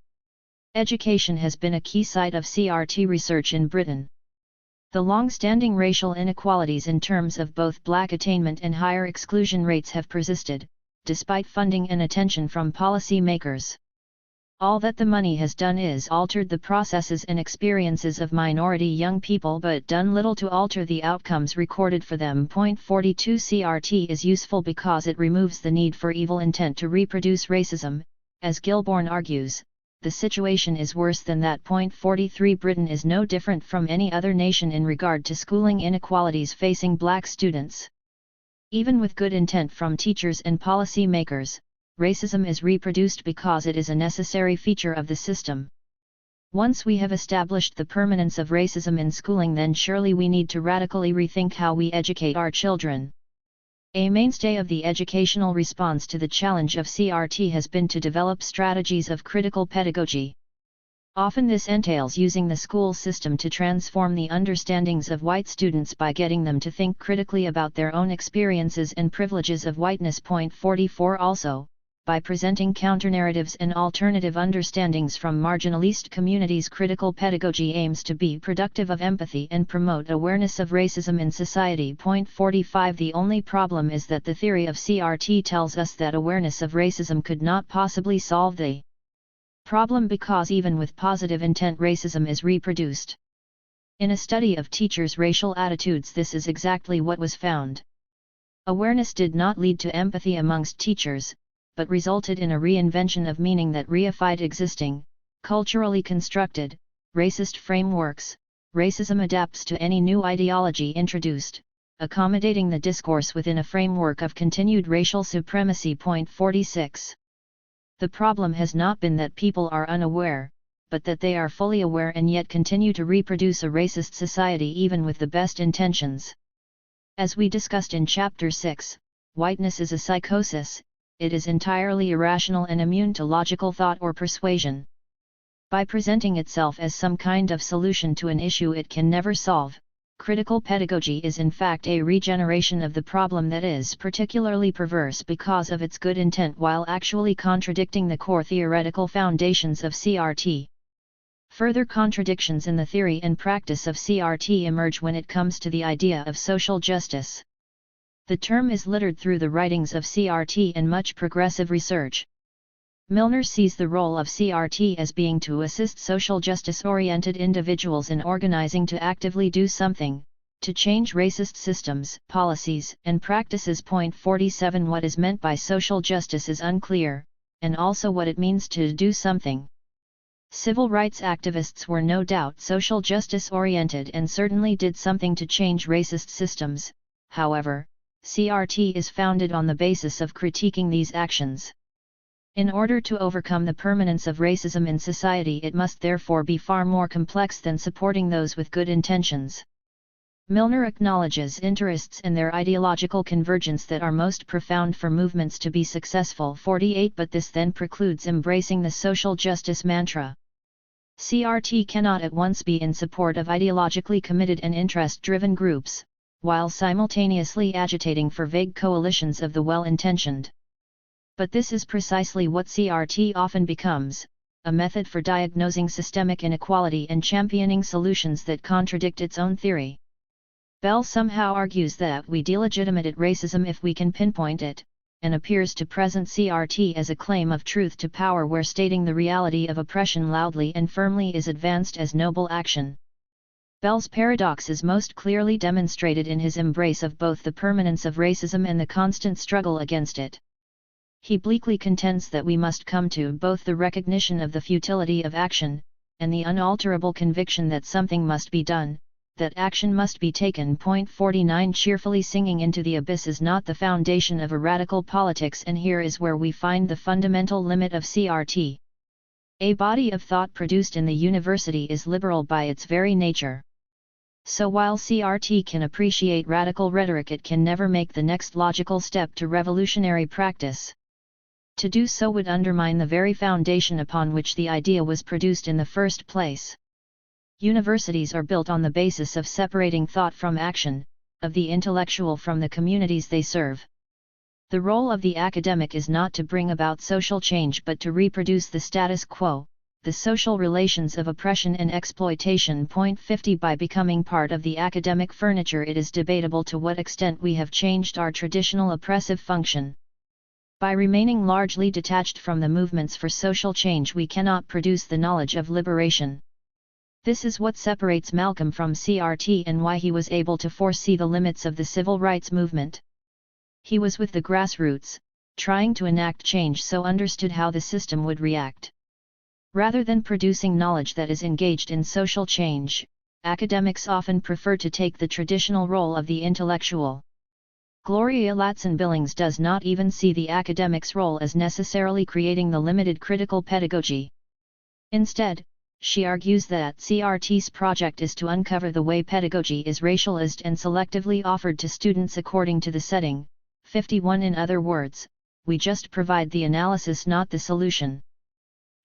Education has been a key site of CRT research in Britain. The long-standing racial inequalities in terms of both Black attainment and higher exclusion rates have persisted, despite funding and attention from policy makers. All that the money has done is altered the processes and experiences of minority young people but done little to alter the outcomes recorded for them. 42 CRT is useful because it removes the need for evil intent to reproduce racism. As Gilborn argues, the situation is worse than that. 43 Britain is no different from any other nation in regard to schooling inequalities facing Black students. Even with good intent from teachers and policy makers, racism is reproduced because it is a necessary feature of the system. Once we have established the permanence of racism in schooling, then surely we need to radically rethink how we educate our children. A mainstay of the educational response to the challenge of CRT has been to develop strategies of critical pedagogy. Often this entails using the school system to transform the understandings of white students by getting them to think critically about their own experiences and privileges of whiteness. 44 Also, by presenting counternarratives and alternative understandings from marginalist communities. Critical pedagogy aims to be productive of empathy and promote awareness of racism in society. Point 45. The only problem is that the theory of CRT tells us that awareness of racism could not possibly solve the problem, because even with positive intent racism is reproduced. In a study of teachers' racial attitudes, this is exactly what was found. Awareness did not lead to empathy amongst teachers, but resulted in a reinvention of meaning that reified existing, culturally constructed, racist frameworks. Racism adapts to any new ideology introduced, accommodating the discourse within a framework of continued racial supremacy. Point 46. The problem has not been that people are unaware, but that they are fully aware and yet continue to reproduce a racist society even with the best intentions. As we discussed in Chapter 6, whiteness is a psychosis. It is entirely irrational and immune to logical thought or persuasion. By presenting itself as some kind of solution to an issue it can never solve, critical pedagogy is in fact a regeneration of the problem that is particularly perverse because of its good intent while actually contradicting the core theoretical foundations of CRT. Further contradictions in the theory and practice of CRT emerge when it comes to the idea of social justice. The term is littered through the writings of CRT and much progressive research. Milner sees the role of CRT as being to assist social justice-oriented individuals in organizing to actively do something, to change racist systems, policies, and practices. Point 47. What is meant by social justice is unclear, and also what it means to do something. Civil rights activists were no doubt social justice-oriented and certainly did something to change racist systems. However, CRT is founded on the basis of critiquing these actions. In order to overcome the permanence of racism in society, it must therefore be far more complex than supporting those with good intentions. Milner acknowledges interests and their ideological convergence that are most profound for movements to be successful. 48. But this then precludes embracing the social justice mantra. CRT cannot at once be in support of ideologically committed and interest-driven groups, while simultaneously agitating for vague coalitions of the well-intentioned. But this is precisely what CRT often becomes, a method for diagnosing systemic inequality and championing solutions that contradict its own theory. Bell somehow argues that we delegitimate racism if we can pinpoint it, and appears to present CRT as a claim of truth to power where stating the reality of oppression loudly and firmly is advanced as noble action. Bell's paradox is most clearly demonstrated in his embrace of both the permanence of racism and the constant struggle against it. He bleakly contends that we must come to both the recognition of the futility of action, and the unalterable conviction that something must be done, that action must be taken. Point 49. Cheerfully singing into the abyss is not the foundation of a radical politics, and here is where we find the fundamental limit of CRT. A body of thought produced in the university is liberal by its very nature. So while CRT can appreciate radical rhetoric, it can never make the next logical step to revolutionary practice. To do so would undermine the very foundation upon which the idea was produced in the first place. Universities are built on the basis of separating thought from action, of the intellectual from the communities they serve. The role of the academic is not to bring about social change but to reproduce the status quo, the social relations of oppression and exploitation. Point 50. By becoming part of the academic furniture, it is debatable to what extent we have changed our traditional oppressive function. By remaining largely detached from the movements for social change, we cannot produce the knowledge of liberation. This is what separates Malcolm from CRT and why he was able to foresee the limits of the civil rights movement. He was with the grassroots, trying to enact change, so understood how the system would react. Rather than producing knowledge that is engaged in social change, academics often prefer to take the traditional role of the intellectual. Gloria Ladson-Billings does not even see the academic's role as necessarily creating the limited critical pedagogy. Instead, she argues that CRT's project is to uncover the way pedagogy is racialized and selectively offered to students according to the setting. 51. In other words, we just provide the analysis, not the solution.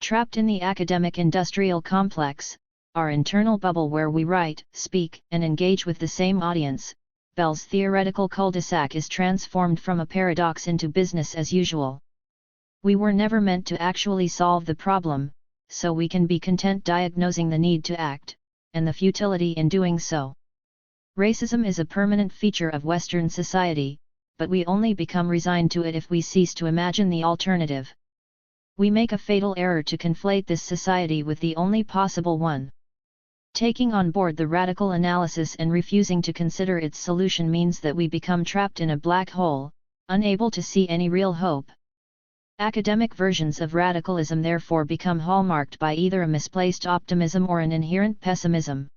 Trapped in the academic industrial complex, our internal bubble where we write, speak, and engage with the same audience, Bell's theoretical cul-de-sac is transformed from a paradox into business as usual. We were never meant to actually solve the problem, so we can be content diagnosing the need to act, and the futility in doing so. Racism is a permanent feature of Western society, but we only become resigned to it if we cease to imagine the alternative. We make a fatal error to conflate this society with the only possible one. Taking on board the radical analysis and refusing to consider its solution means that we become trapped in a black hole, unable to see any real hope. Academic versions of radicalism therefore become hallmarked by either a misplaced optimism or an inherent pessimism.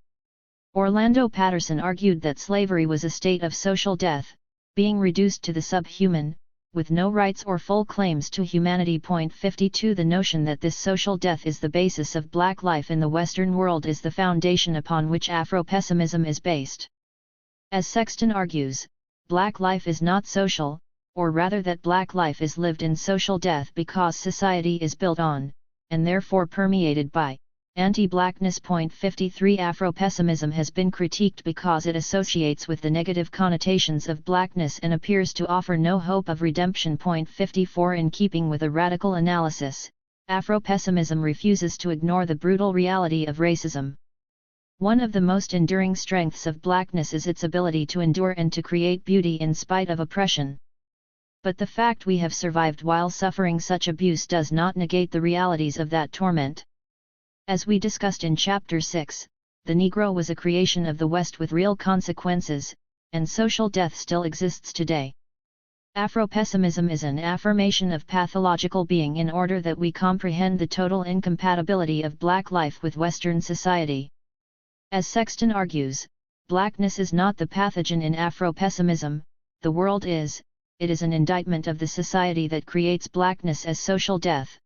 Orlando Patterson argued that slavery was a state of social death, being reduced to the subhuman, with no rights or full claims to humanity. 52 The notion that this social death is the basis of black life in the Western world is the foundation upon which Afro-pessimism is based. As Sexton argues, black life is not social, or rather that black life is lived in social death because society is built on, and therefore permeated by, anti-blackness. 53 Afro-pessimism has been critiqued because it associates with the negative connotations of blackness and appears to offer no hope of redemption. 54 In keeping with a radical analysis, Afro-pessimism refuses to ignore the brutal reality of racism. One of the most enduring strengths of blackness is its ability to endure and to create beauty in spite of oppression. But the fact we have survived while suffering such abuse does not negate the realities of that torment. As we discussed in Chapter 6, the Negro was a creation of the West with real consequences, and social death still exists today. Afro-pessimism is an affirmation of pathological being in order that we comprehend the total incompatibility of black life with Western society. As Sexton argues, blackness is not the pathogen in Afro-pessimism, the world is, it is an indictment of the society that creates blackness as social death.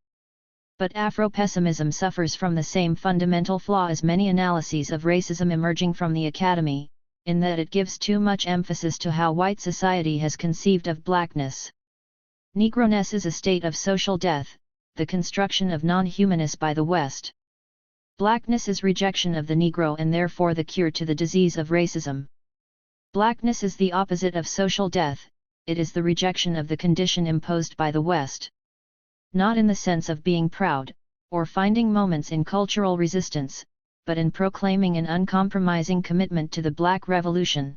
But Afro-pessimism suffers from the same fundamental flaw as many analyses of racism emerging from the academy, in that it gives too much emphasis to how white society has conceived of blackness. Negroness is a state of social death, the construction of non-humanness by the West. Blackness is rejection of the Negro and therefore the cure to the disease of racism. Blackness is the opposite of social death, it is the rejection of the condition imposed by the West. Not in the sense of being proud, or finding moments in cultural resistance, but in proclaiming an uncompromising commitment to the Black Revolution.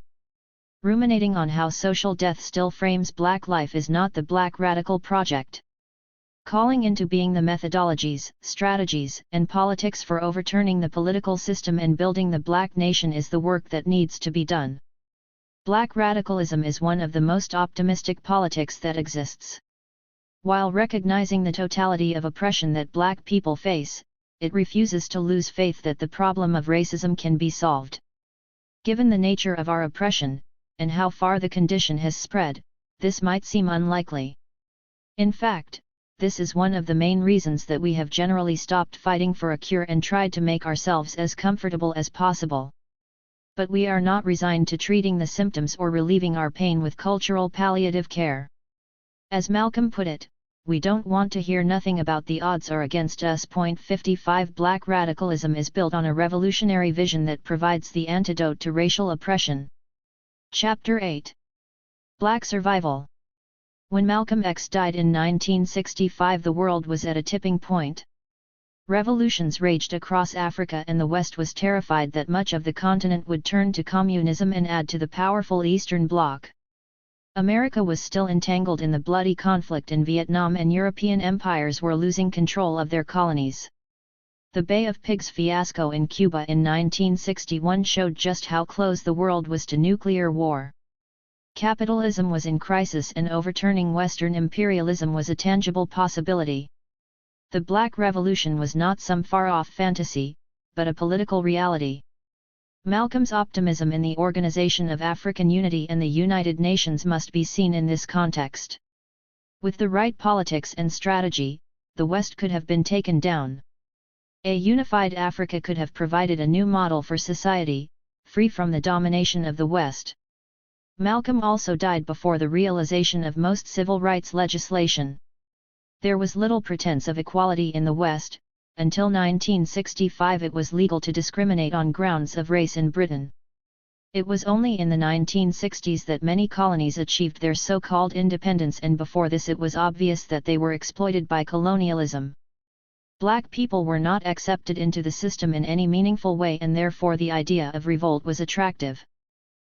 Ruminating on how social death still frames black life is not the Black Radical project. Calling into being the methodologies, strategies, and politics for overturning the political system and building the Black nation is the work that needs to be done. Black radicalism is one of the most optimistic politics that exists. While recognizing the totality of oppression that black people face, it refuses to lose faith that the problem of racism can be solved. Given the nature of our oppression, and how far the condition has spread, this might seem unlikely. In fact, this is one of the main reasons that we have generally stopped fighting for a cure and tried to make ourselves as comfortable as possible. But we are not resigned to treating the symptoms or relieving our pain with cultural palliative care. As Malcolm put it, we don't want to hear nothing about the odds are against us. 55 Black radicalism is built on a revolutionary vision that provides the antidote to racial oppression. Chapter 8. Black Survival. When Malcolm X died in 1965, the world was at a tipping point. Revolutions raged across Africa and the West was terrified that much of the continent would turn to communism and add to the powerful Eastern Bloc. America was still entangled in the bloody conflict in Vietnam and European empires were losing control of their colonies. The Bay of Pigs fiasco in Cuba in 1961 showed just how close the world was to nuclear war. Capitalism was in crisis and overturning Western imperialism was a tangible possibility. The Black Revolution was not some far-off fantasy, but a political reality. Malcolm's optimism in the organization of African unity and the United Nations must be seen in this context. With the right politics and strategy, the West could have been taken down. A unified Africa could have provided a new model for society, free from the domination of the West. Malcolm also died before the realization of most civil rights legislation. There was little pretense of equality in the West. Until 1965 it was legal to discriminate on grounds of race in Britain. It was only in the 1960s that many colonies achieved their so-called independence, and before this it was obvious that they were exploited by colonialism. Black people were not accepted into the system in any meaningful way, and therefore the idea of revolt was attractive.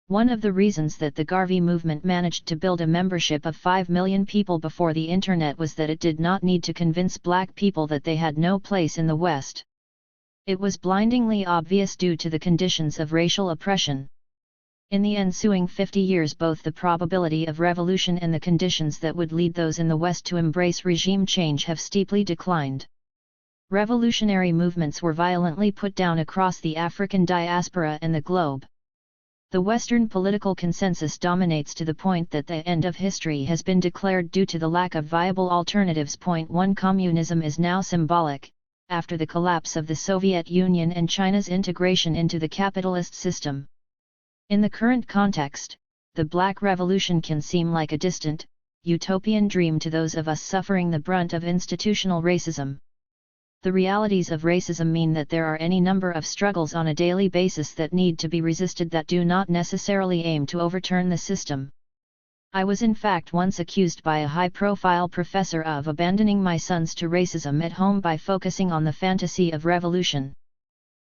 One of the reasons that the Garvey movement managed to build a membership of 5 million people before the internet was that it did not need to convince black people that they had no place in the West. It was blindingly obvious due to the conditions of racial oppression. In the ensuing 50 years, both the probability of revolution and the conditions that would lead those in the West to embrace regime change have steeply declined. Revolutionary movements were violently put down across the African diaspora and the globe. The Western political consensus dominates to the point that the end of history has been declared due to the lack of viable alternatives. Point 1. Communism is now symbolic, after the collapse of the Soviet Union and China's integration into the capitalist system. In the current context, the Black Revolution can seem like a distant, utopian dream to those of us suffering the brunt of institutional racism. The realities of racism mean that there are any number of struggles on a daily basis that need to be resisted that do not necessarily aim to overturn the system. I was in fact once accused by a high-profile professor of abandoning my sons to racism at home by focusing on the fantasy of revolution.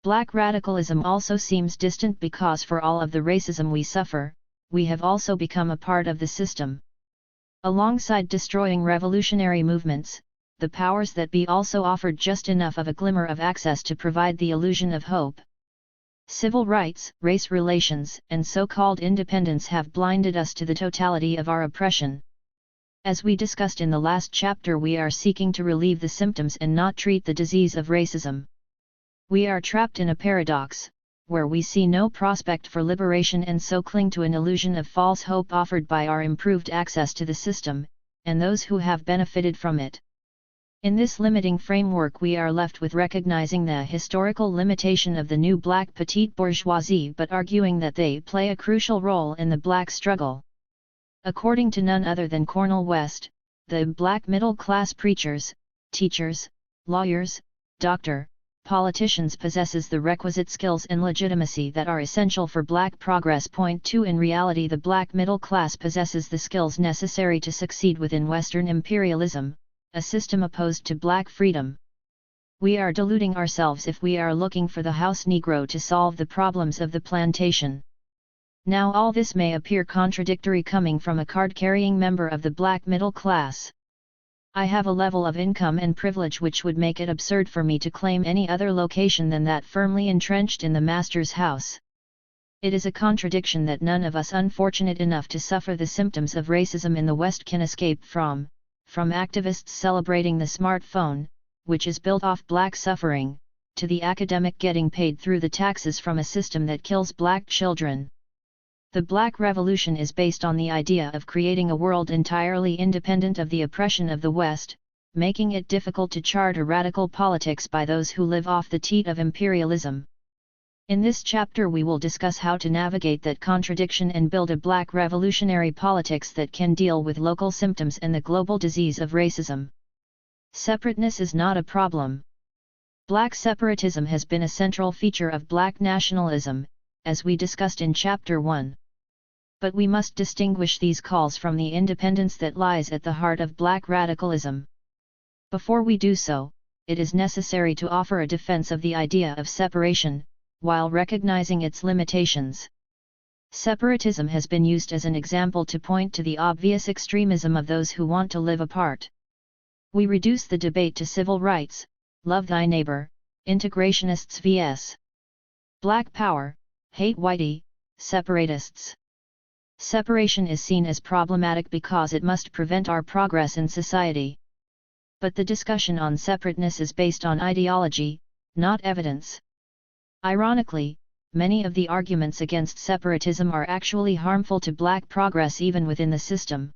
Black radicalism also seems distant because for all of the racism we suffer, we have also become a part of the system. Alongside destroying revolutionary movements, the powers that be also offered just enough of a glimmer of access to provide the illusion of hope. Civil rights, race relations, and so-called independence have blinded us to the totality of our oppression. As we discussed in the last chapter, we are seeking to relieve the symptoms and not treat the disease of racism. We are trapped in a paradox, where we see no prospect for liberation and so cling to an illusion of false hope offered by our improved access to the system, and those who have benefited from it. In this limiting framework, we are left with recognizing the historical limitation of the new black petite bourgeoisie, but arguing that they play a crucial role in the black struggle. According to none other than Cornel West, the black middle-class preachers, teachers, lawyers, politicians possesses the requisite skills and legitimacy that are essential for black progress. Point 2. In reality, the black middle class possesses the skills necessary to succeed within Western imperialism, a system opposed to black freedom. We are deluding ourselves if we are looking for the house Negro to solve the problems of the plantation. Now all this may appear contradictory coming from a card-carrying member of the black middle class. I have a level of income and privilege which would make it absurd for me to claim any other location than that firmly entrenched in the master's house. It is a contradiction that none of us unfortunate enough to suffer the symptoms of racism in the West can escape from activists celebrating the smartphone, which is built off black suffering, to the academic getting paid through the taxes from a system that kills black children. The Black Revolution is based on the idea of creating a world entirely independent of the oppression of the West, making it difficult to chart a radical politics by those who live off the teat of imperialism. In this chapter we will discuss how to navigate that contradiction and build a black revolutionary politics that can deal with local symptoms and the global disease of racism. Separateness is not a problem. Black separatism has been a central feature of black nationalism, as we discussed in Chapter 1. But we must distinguish these calls from the independence that lies at the heart of black radicalism. Before we do so, it is necessary to offer a defense of the idea of separation, while recognizing its limitations. Separatism has been used as an example to point to the obvious extremism of those who want to live apart. We reduce the debate to civil rights, love thy neighbor, integrationists vs. Black power, hate whitey, separatists. Separation is seen as problematic because it must prevent our progress in society. But the discussion on separateness is based on ideology, not evidence. Ironically, many of the arguments against separatism are actually harmful to black progress even within the system.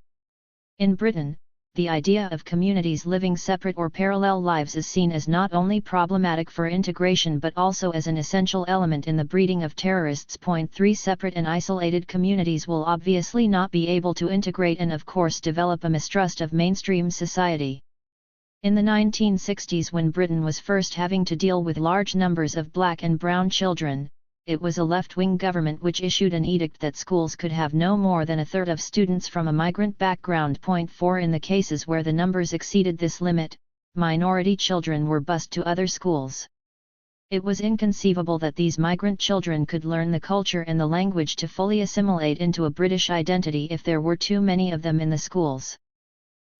In Britain, the idea of communities living separate or parallel lives is seen as not only problematic for integration but also as an essential element in the breeding of terrorists. Point 3. Separate and isolated communities will obviously not be able to integrate and of course develop a mistrust of mainstream society. In the 1960s, when Britain was first having to deal with large numbers of black and brown children, it was a left-wing government which issued an edict that schools could have no more than a third of students from a migrant background. 4 In the cases where the numbers exceeded this limit, minority children were bused to other schools. It was inconceivable that these migrant children could learn the culture and the language to fully assimilate into a British identity if there were too many of them in the schools.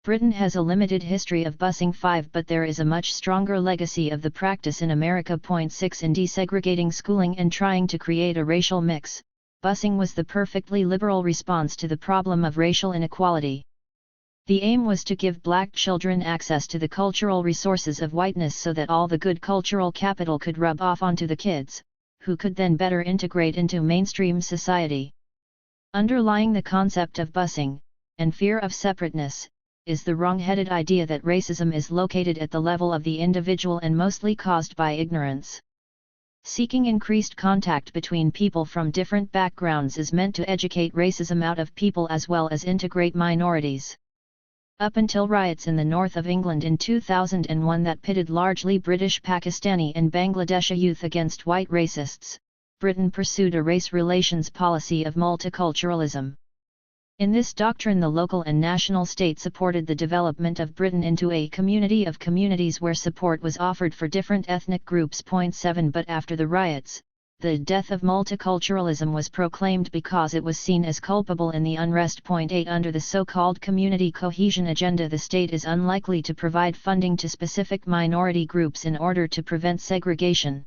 Britain has a limited history of busing, but there is a much stronger legacy of the practice in America. 6 In desegregating schooling and trying to create a racial mix, busing was the perfectly liberal response to the problem of racial inequality. The aim was to give black children access to the cultural resources of whiteness so that all the good cultural capital could rub off onto the kids, who could then better integrate into mainstream society. Underlying the concept of busing, and fear of separateness, is the wrong-headed idea that racism is located at the level of the individual and mostly caused by ignorance. Seeking increased contact between people from different backgrounds is meant to educate racism out of people as well as integrate minorities. Up until riots in the north of England in 2001 that pitted largely British, Pakistani and Bangladeshi youth against white racists, Britain pursued a race relations policy of multiculturalism. In this doctrine, the local and national state supported the development of Britain into a community of communities where support was offered for different ethnic groups. 7 But after the riots, the death of multiculturalism was proclaimed because it was seen as culpable in the unrest. 8 Under the so-called community cohesion agenda, the state is unlikely to provide funding to specific minority groups in order to prevent segregation.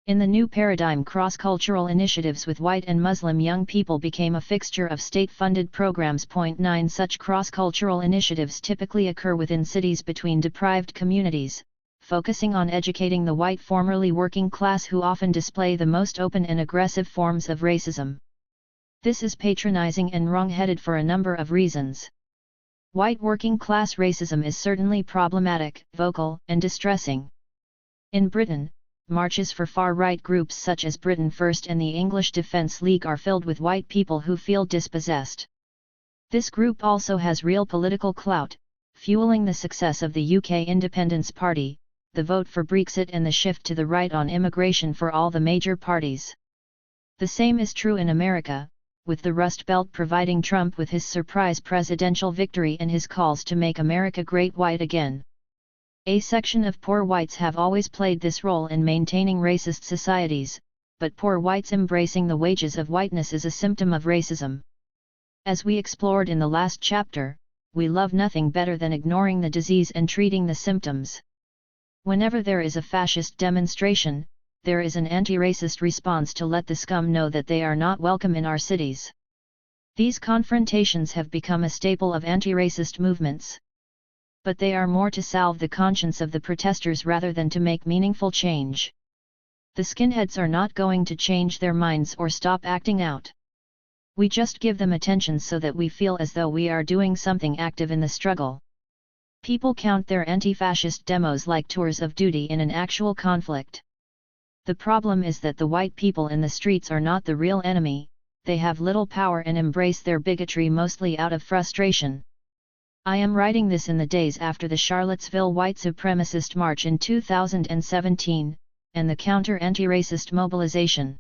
In the new paradigm, cross-cultural initiatives with white and Muslim young people became a fixture of state-funded programs. 9 Such cross-cultural initiatives typically occur within cities between deprived communities, focusing on educating the white formerly working class who often display the most open and aggressive forms of racism. This is patronizing and wrong-headed for a number of reasons. White working class racism is certainly problematic, vocal, and distressing. In Britain, marches for far-right groups such as Britain First and the English Defence League are filled with white people who feel dispossessed. This group also has real political clout, fueling the success of the UK Independence Party, the vote for Brexit and the shift to the right on immigration for all the major parties. The same is true in America, with the Rust Belt providing Trump with his surprise presidential victory and his calls to make America great white again. A section of poor whites have always played this role in maintaining racist societies, but poor whites embracing the wages of whiteness is a symptom of racism. As we explored in the last chapter, we love nothing better than ignoring the disease and treating the symptoms. Whenever there is a fascist demonstration, there is an anti-racist response to let the scum know that they are not welcome in our cities. These confrontations have become a staple of anti-racist movements. But they are more to salve the conscience of the protesters rather than to make meaningful change. The skinheads are not going to change their minds or stop acting out. We just give them attention so that we feel as though we are doing something active in the struggle. People count their anti-fascist demos like tours of duty in an actual conflict. The problem is that the white people in the streets are not the real enemy, they have little power and embrace their bigotry mostly out of frustration. I am writing this in the days after the Charlottesville white supremacist march in 2017, and the counter-anti-racist mobilization.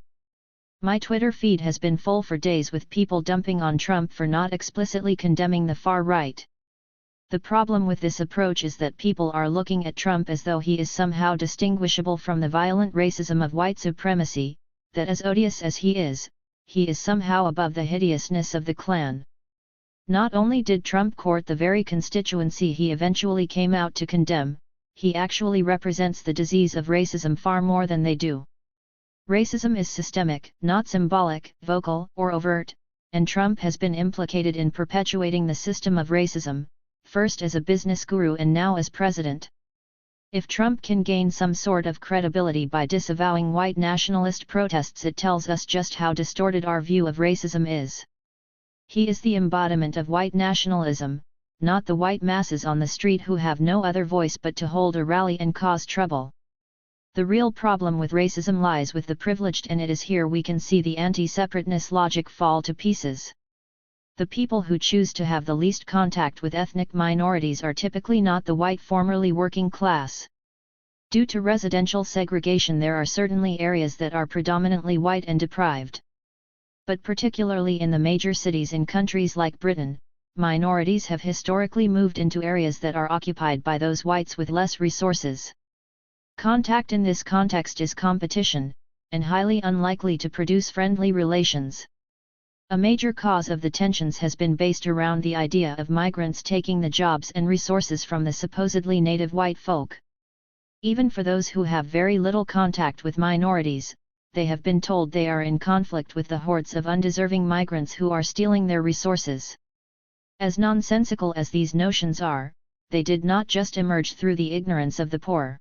My Twitter feed has been full for days with people dumping on Trump for not explicitly condemning the far right. The problem with this approach is that people are looking at Trump as though he is somehow distinguishable from the violent racism of white supremacy, that as odious as he is somehow above the hideousness of the Klan. Not only did Trump court the very constituency he eventually came out to condemn, he actually represents the disease of racism far more than they do. Racism is systemic, not symbolic, vocal, or overt, and Trump has been implicated in perpetuating the system of racism, first as a business guru and now as president. If Trump can gain some sort of credibility by disavowing white nationalist protests, it tells us just how distorted our view of racism is. He is the embodiment of white nationalism, not the white masses on the street who have no other voice but to hold a rally and cause trouble. The real problem with racism lies with the privileged, and it is here we can see the anti-separateness logic fall to pieces. The people who choose to have the least contact with ethnic minorities are typically not the white formerly working class. Due to residential segregation, there are certainly areas that are predominantly white and deprived. But particularly in the major cities in countries like Britain, minorities have historically moved into areas that are occupied by those whites with less resources. Contact in this context is competition, and highly unlikely to produce friendly relations. A major cause of the tensions has been based around the idea of migrants taking the jobs and resources from the supposedly native white folk. Even for those who have very little contact with minorities, they have been told they are in conflict with the hordes of undeserving migrants who are stealing their resources. As nonsensical as these notions are, they did not just emerge through the ignorance of the poor.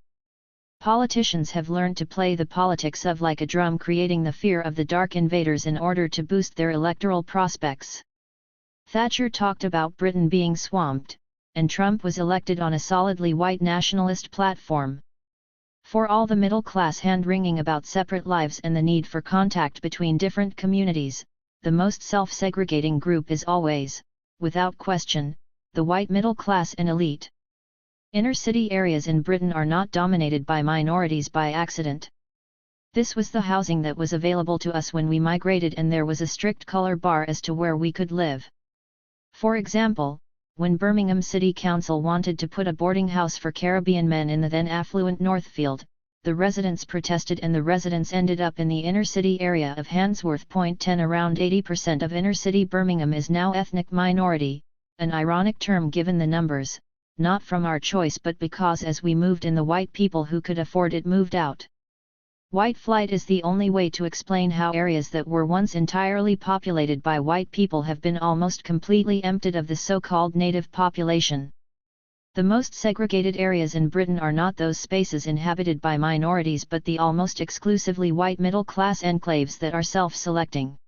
Politicians have learned to play the politics of like a drum, creating the fear of the dark invaders in order to boost their electoral prospects. Thatcher talked about Britain being swamped, and Trump was elected on a solidly white nationalist platform. For all the middle class hand-wringing about separate lives and the need for contact between different communities, the most self-segregating group is always, without question, the white middle class and elite. Inner-city areas in Britain are not dominated by minorities by accident. This was the housing that was available to us when we migrated, and there was a strict color bar as to where we could live. For example, when Birmingham City Council wanted to put a boarding house for Caribbean men in the then affluent Northfield, the residents protested and the residents ended up in the inner-city area of Handsworth. 10 Around 80% of inner-city Birmingham is now ethnic minority, an ironic term given the numbers, not from our choice but because as we moved in the white people who could afford it moved out. White flight is the only way to explain how areas that were once entirely populated by white people have been almost completely emptied of the so-called native population. The most segregated areas in Britain are not those spaces inhabited by minorities but the almost exclusively white middle-class enclaves that are self-selecting.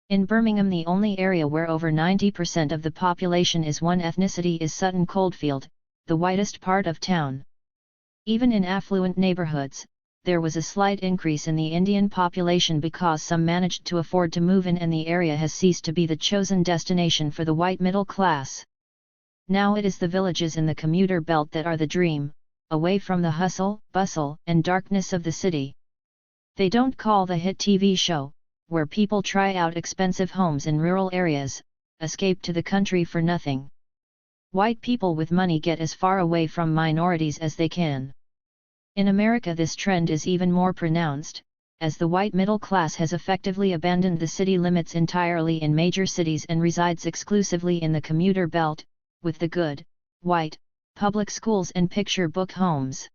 In Birmingham, the only area where over 90% of the population is one ethnicity is Sutton Coldfield, the whitest part of town. Even in affluent neighbourhoods, there was a slight increase in the Indian population because some managed to afford to move in, and the area has ceased to be the chosen destination for the white middle class. Now it is the villages in the commuter belt that are the dream, away from the hustle, bustle, and darkness of the city. They don't call the hit TV show, where people try out expensive homes in rural areas, escape to the country for nothing. White people with money get as far away from minorities as they can. In America, this trend is even more pronounced, as the white middle class has effectively abandoned the city limits entirely in major cities and resides exclusively in the commuter belt, with the good, white, public schools and picture book homes.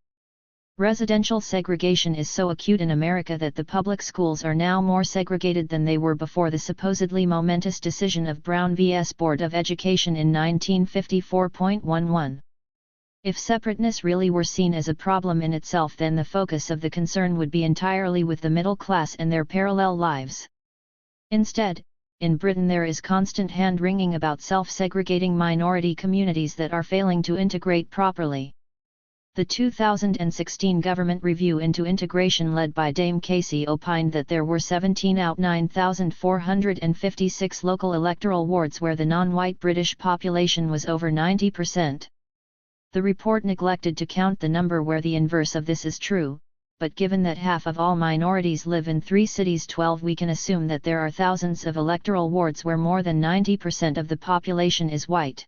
Residential segregation is so acute in America that the public schools are now more segregated than they were before the supposedly momentous decision of Brown vs. Board of Education in 1954.11. If separateness really were seen as a problem in itself, then the focus of the concern would be entirely with the middle class and their parallel lives. Instead, in Britain there is constant hand-wringing about self-segregating minority communities that are failing to integrate properly. The 2016 government review into integration led by Dame Casey opined that there were 17 out 9,456 local electoral wards where the non-white British population was over 90%. The report neglected to count the number where the inverse of this is true, but given that half of all minorities live in 3 cities 12, we can assume that there are thousands of electoral wards where more than 90% of the population is white.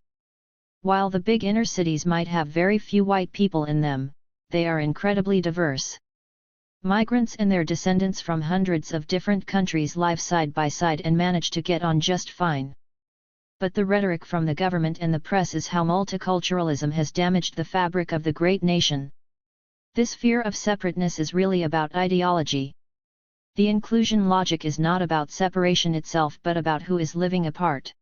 While the big inner cities might have very few white people in them, they are incredibly diverse. Migrants and their descendants from hundreds of different countries live side by side and manage to get on just fine. But the rhetoric from the government and the press is how multiculturalism has damaged the fabric of the great nation. This fear of separateness is really about ideology. The inclusion logic is not about separation itself but about who is living apart.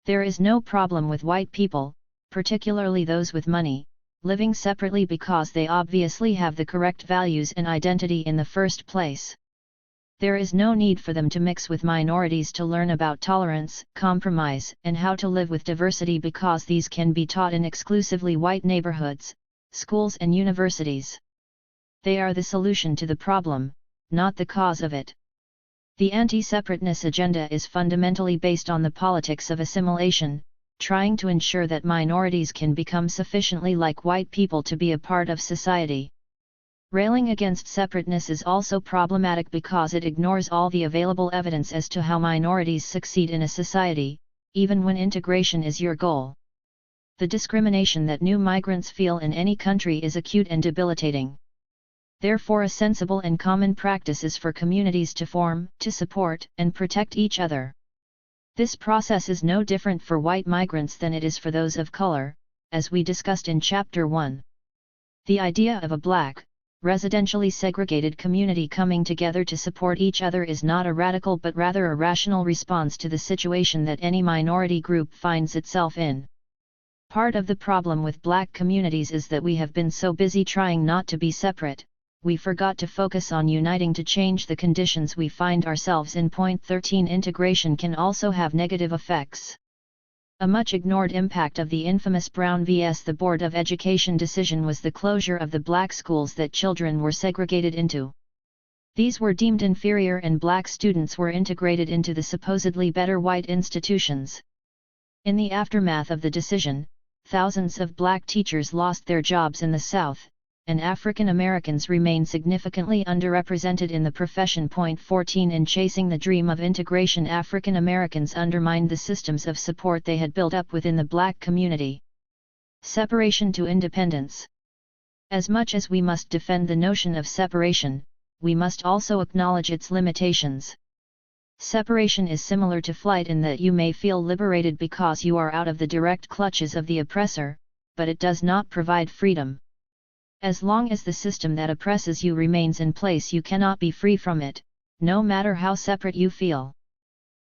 There is no problem with white people, particularly those with money, living separately because they obviously have the correct values and identity in the first place. There is no need for them to mix with minorities to learn about tolerance, compromise, and how to live with diversity because these can be taught in exclusively white neighborhoods, schools and universities. They are the solution to the problem, not the cause of it. The anti-separateness agenda is fundamentally based on the politics of assimilation, trying to ensure that minorities can become sufficiently like white people to be a part of society. Railing against separateness is also problematic because it ignores all the available evidence as to how minorities succeed in a society, even when integration is your goal. The discrimination that new migrants feel in any country is acute and debilitating. Therefore, a sensible and common practice is for communities to form, to support, and protect each other. This process is no different for white migrants than it is for those of color, as we discussed in Chapter 1. The idea of a black, residentially segregated community coming together to support each other is not a radical but rather a rational response to the situation that any minority group finds itself in. Part of the problem with black communities is that we have been so busy trying not to be separate, we forgot to focus on uniting to change the conditions we find ourselves in. Point 13. Integration can also have negative effects. A much ignored impact of the infamous Brown vs. the Board of Education decision was the closure of the black schools that children were segregated into. These were deemed inferior and black students were integrated into the supposedly better white institutions. In the aftermath of the decision, thousands of black teachers lost their jobs in the South, and African Americans remain significantly underrepresented in the profession. Point 14. In chasing the dream of integration, African Americans undermined the systems of support they had built up within the black community. Separation to independence. As much as we must defend the notion of separation, we must also acknowledge its limitations. Separation is similar to flight in that you may feel liberated because you are out of the direct clutches of the oppressor, but it does not provide freedom. As long as the system that oppresses you remains in place, you cannot be free from it, no matter how separate you feel.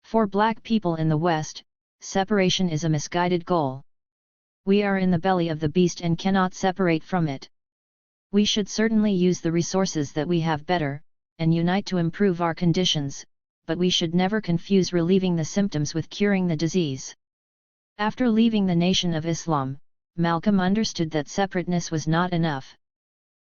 For black people in the West, separation is a misguided goal. We are in the belly of the beast and cannot separate from it. We should certainly use the resources that we have better, and unite to improve our conditions, but we should never confuse relieving the symptoms with curing the disease. After leaving the Nation of Islam, Malcolm understood that separateness was not enough.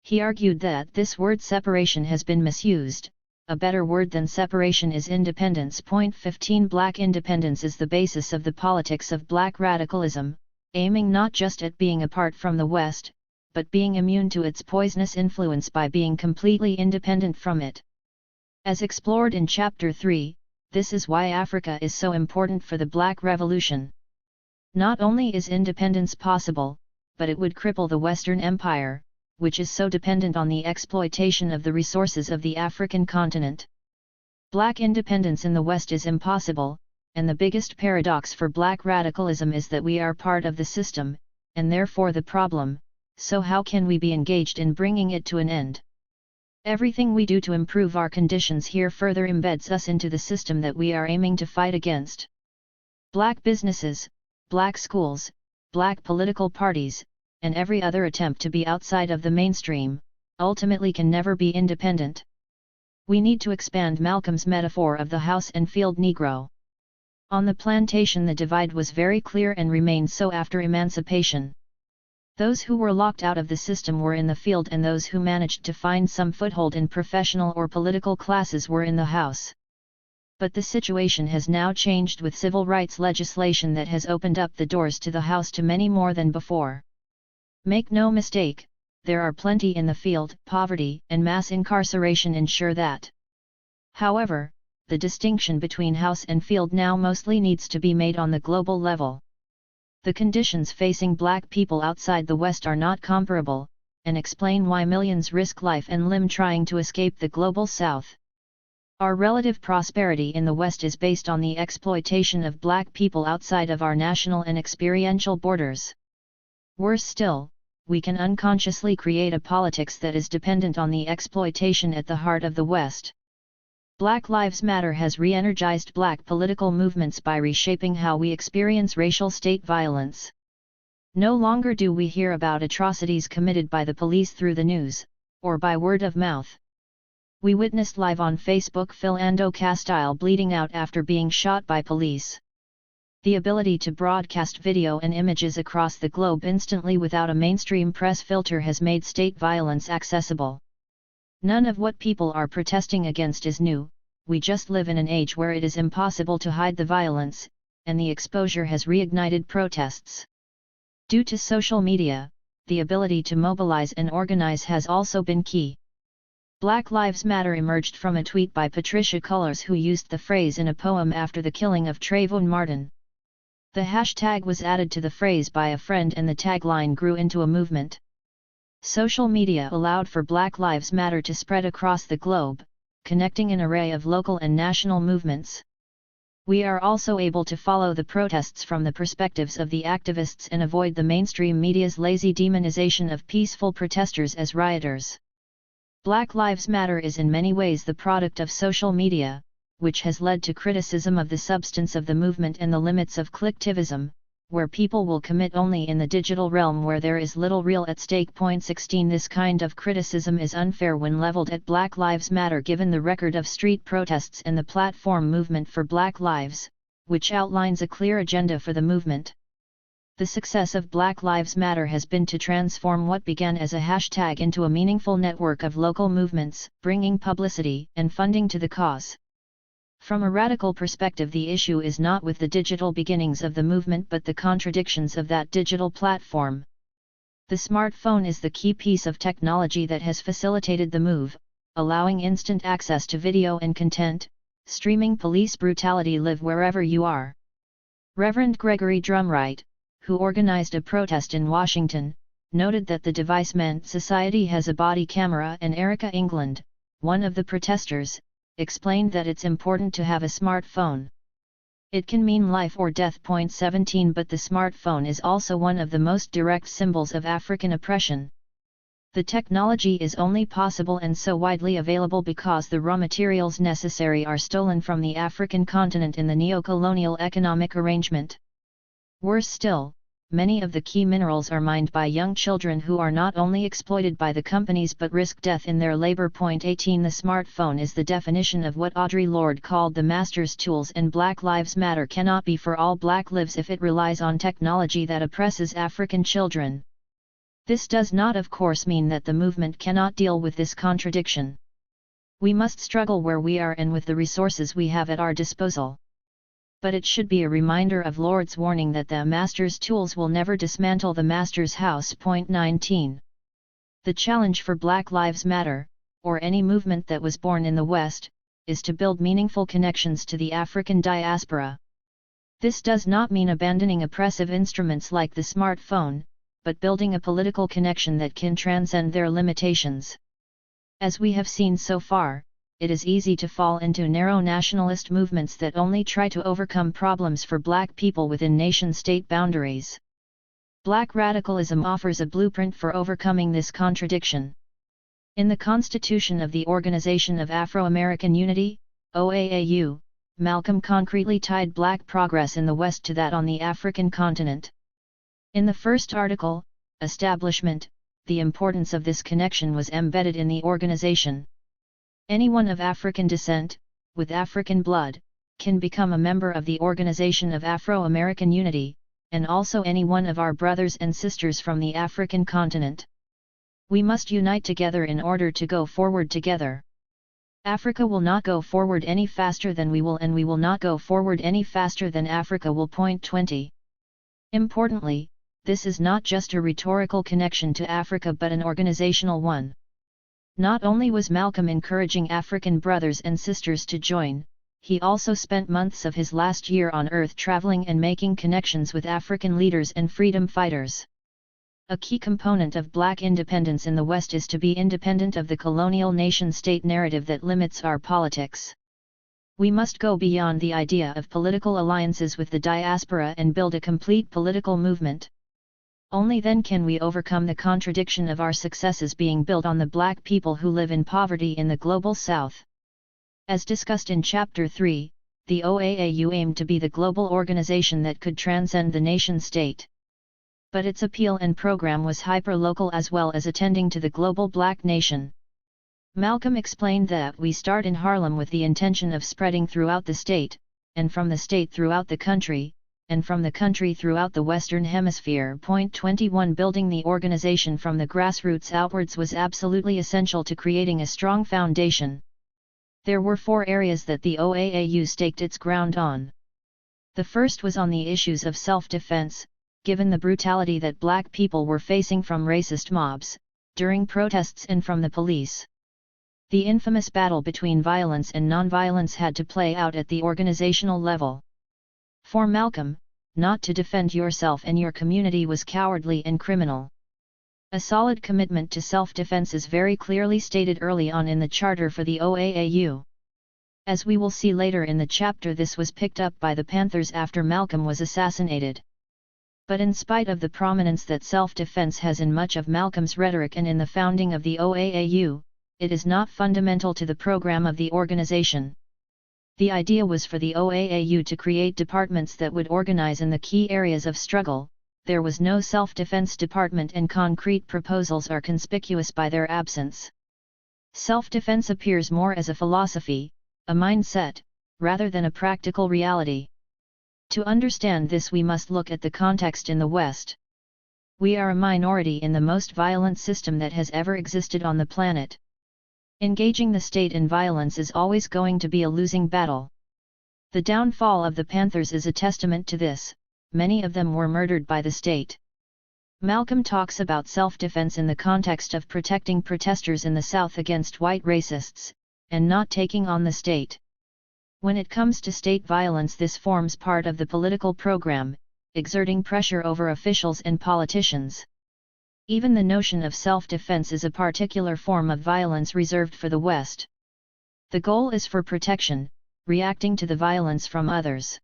He argued that this word separation has been misused, a better word than separation is independence. Point 15. Black independence is the basis of the politics of black radicalism, aiming not just at being apart from the West, but being immune to its poisonous influence by being completely independent from it. As explored in Chapter 3, this is why Africa is so important for the Black Revolution. Not only is independence possible, but it would cripple the Western Empire, which is so dependent on the exploitation of the resources of the African continent. Black independence in the West is impossible, and the biggest paradox for black radicalism is that we are part of the system, and therefore the problem, so how can we be engaged in bringing it to an end? Everything we do to improve our conditions here further embeds us into the system that we are aiming to fight against. Black businesses, black schools, black political parties, and every other attempt to be outside of the mainstream, ultimately can never be independent. We need to expand Malcolm's metaphor of the house and field Negro. On the plantation the divide was very clear and remained so after emancipation. Those who were locked out of the system were in the field, and those who managed to find some foothold in professional or political classes were in the house. But the situation has now changed with civil rights legislation that has opened up the doors to the house to many more than before. Make no mistake, there are plenty in the field. Poverty and mass incarceration ensure that. However, the distinction between house and field now mostly needs to be made on the global level. The conditions facing black people outside the West are not comparable, and explain why millions risk life and limb trying to escape the global South. Our relative prosperity in the West is based on the exploitation of black people outside of our national and experiential borders. Worse still, we can unconsciously create a politics that is dependent on the exploitation at the heart of the West. Black Lives Matter has re-energized black political movements by reshaping how we experience racial state violence. No longer do we hear about atrocities committed by the police through the news, or by word of mouth. We witnessed live on Facebook Philando Castile bleeding out after being shot by police. The ability to broadcast video and images across the globe instantly without a mainstream press filter has made state violence accessible. None of what people are protesting against is new, we just live in an age where it is impossible to hide the violence, and the exposure has reignited protests. Due to social media, the ability to mobilize and organize has also been key. Black Lives Matter emerged from a tweet by Patricia Cullors, who used the phrase in a poem after the killing of Trayvon Martin. The hashtag was added to the phrase by a friend and the tagline grew into a movement. Social media allowed for Black Lives Matter to spread across the globe, connecting an array of local and national movements. We are also able to follow the protests from the perspectives of the activists and avoid the mainstream media's lazy demonization of peaceful protesters as rioters. Black Lives Matter is in many ways the product of social media, which has led to criticism of the substance of the movement and the limits of collectivism, where people will commit only in the digital realm where there is little real at stake. 16 This kind of criticism is unfair when leveled at Black Lives Matter, given the record of street protests and the platform Movement for Black Lives, which outlines a clear agenda for the movement. The success of Black Lives Matter has been to transform what began as a hashtag into a meaningful network of local movements, bringing publicity and funding to the cause. From a radical perspective, the issue is not with the digital beginnings of the movement but the contradictions of that digital platform. The smartphone is the key piece of technology that has facilitated the move, allowing instant access to video and content, streaming police brutality live wherever you are. Reverend Gregory Drumright, who organized a protest in Washington, noted that the device meant society has a body camera, and Erica England, one of the protesters, explained that it's important to have a smartphone. It can mean life or death. 17 But the smartphone is also one of the most direct symbols of African oppression. The technology is only possible and so widely available because the raw materials necessary are stolen from the African continent in the neo-colonial economic arrangement. Worse still, many of the key minerals are mined by young children who are not only exploited by the companies but risk death in their labor. 18 The smartphone is the definition of what Audre Lorde called the master's tools, and Black Lives Matter cannot be for all black lives if it relies on technology that oppresses African children. This does not of course mean that the movement cannot deal with this contradiction. We must struggle where we are and with the resources we have at our disposal. But it should be a reminder of Lorde's warning that the master's tools will never dismantle the master's house. 19 The challenge for Black Lives Matter, or any movement that was born in the West, is to build meaningful connections to the African diaspora. This does not mean abandoning oppressive instruments like the smartphone, but building a political connection that can transcend their limitations. As we have seen so far, it is easy to fall into narrow nationalist movements that only try to overcome problems for black people within nation-state boundaries. Black radicalism offers a blueprint for overcoming this contradiction. In the Constitution of the Organization of Afro-American Unity, OAAU, Malcolm concretely tied black progress in the West to that on the African continent. In the first article, Establishment, the importance of this connection was embedded in the organization. Anyone of African descent, with African blood, can become a member of the Organization of Afro-American Unity, and also any one of our brothers and sisters from the African continent. We must unite together in order to go forward together. Africa will not go forward any faster than we will, and we will not go forward any faster than Africa will. 20 Importantly, this is not just a rhetorical connection to Africa but an organizational one. Not only was Malcolm encouraging African brothers and sisters to join, he also spent months of his last year on Earth traveling and making connections with African leaders and freedom fighters. A key component of black independence in the West is to be independent of the colonial nation-state narrative that limits our politics. We must go beyond the idea of political alliances with the diaspora and build a complete political movement. Only then can we overcome the contradiction of our successes being built on the black people who live in poverty in the global South. As discussed in Chapter 3, the OAAU aimed to be the global organization that could transcend the nation-state. But its appeal and program was hyper-local as well as attending to the global black nation. Malcolm explained that we start in Harlem with the intention of spreading throughout the state, and from the state throughout the country, and from the country throughout the Western Hemisphere. 21 Building the organization from the grassroots outwards was absolutely essential to creating a strong foundation. There were 4 areas that the OAAU staked its ground on. The first was on the issues of self-defense, given the brutality that black people were facing from racist mobs, during protests and from the police. The infamous battle between violence and nonviolence had to play out at the organizational level. For Malcolm, not to defend yourself and your community was cowardly and criminal. A solid commitment to self-defense is very clearly stated early on in the charter for the OAAU. As we will see later in the chapter, this was picked up by the Panthers after Malcolm was assassinated. But in spite of the prominence that self-defense has in much of Malcolm's rhetoric and in the founding of the OAAU, it is not fundamental to the program of the organization. The idea was for the OAAU to create departments that would organize in the key areas of struggle. There was no self-defense department and concrete proposals are conspicuous by their absence. Self-defense appears more as a philosophy, a mindset, rather than a practical reality. To understand this, we must look at the context in the West. We are a minority in the most violent system that has ever existed on the planet. Engaging the state in violence is always going to be a losing battle. The downfall of the Panthers is a testament to this. Many of them were murdered by the state. Malcolm talks about self-defense in the context of protecting protesters in the South against white racists, and not taking on the state. When it comes to state violence, this forms part of the political program, exerting pressure over officials and politicians. Even the notion of self-defense is a particular form of violence reserved for the West. The goal is for protection, reacting to the violence from others.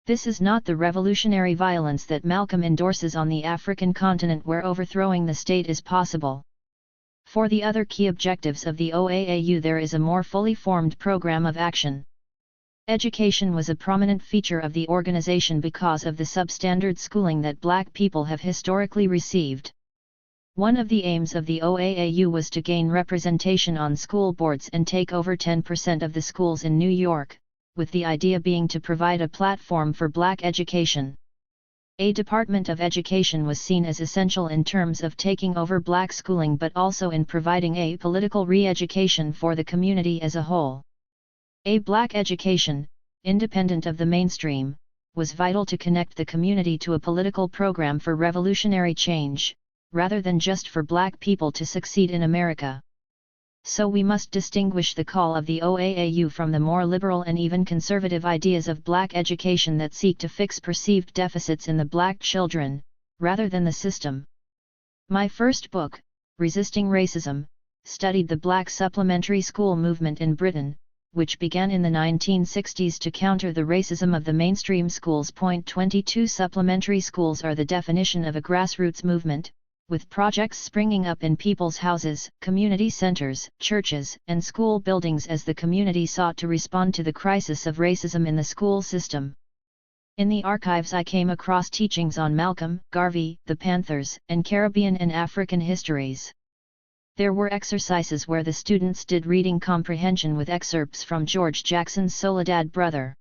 This is not the revolutionary violence that Malcolm endorses on the African continent, where overthrowing the state is possible. For the other key objectives of the OAAU, there is a more fully formed program of action. Education was a prominent feature of the organization because of the substandard schooling that black people have historically received. One of the aims of the OAAU was to gain representation on school boards and take over 10% of the schools in New York, with the idea being to provide a platform for black education. A Department of Education was seen as essential in terms of taking over black schooling, but also in providing a political re-education for the community as a whole. A black education, independent of the mainstream, was vital to connect the community to a political program for revolutionary change, rather than just for black people to succeed in America. So we must distinguish the call of the OAAU from the more liberal and even conservative ideas of black education that seek to fix perceived deficits in the black children, rather than the system. My first book, Resisting Racism, studied the black supplementary school movement in Britain, which began in the 1960s to counter the racism of the mainstream schools. Point 22 Supplementary schools are the definition of a grassroots movement, with projects springing up in people's houses, community centers, churches, and school buildings as the community sought to respond to the crisis of racism in the school system. In the archives I came across teachings on Malcolm, Garvey, the Panthers, and Caribbean and African histories. There were exercises where the students did reading comprehension with excerpts from George Jackson's Soledad Brother.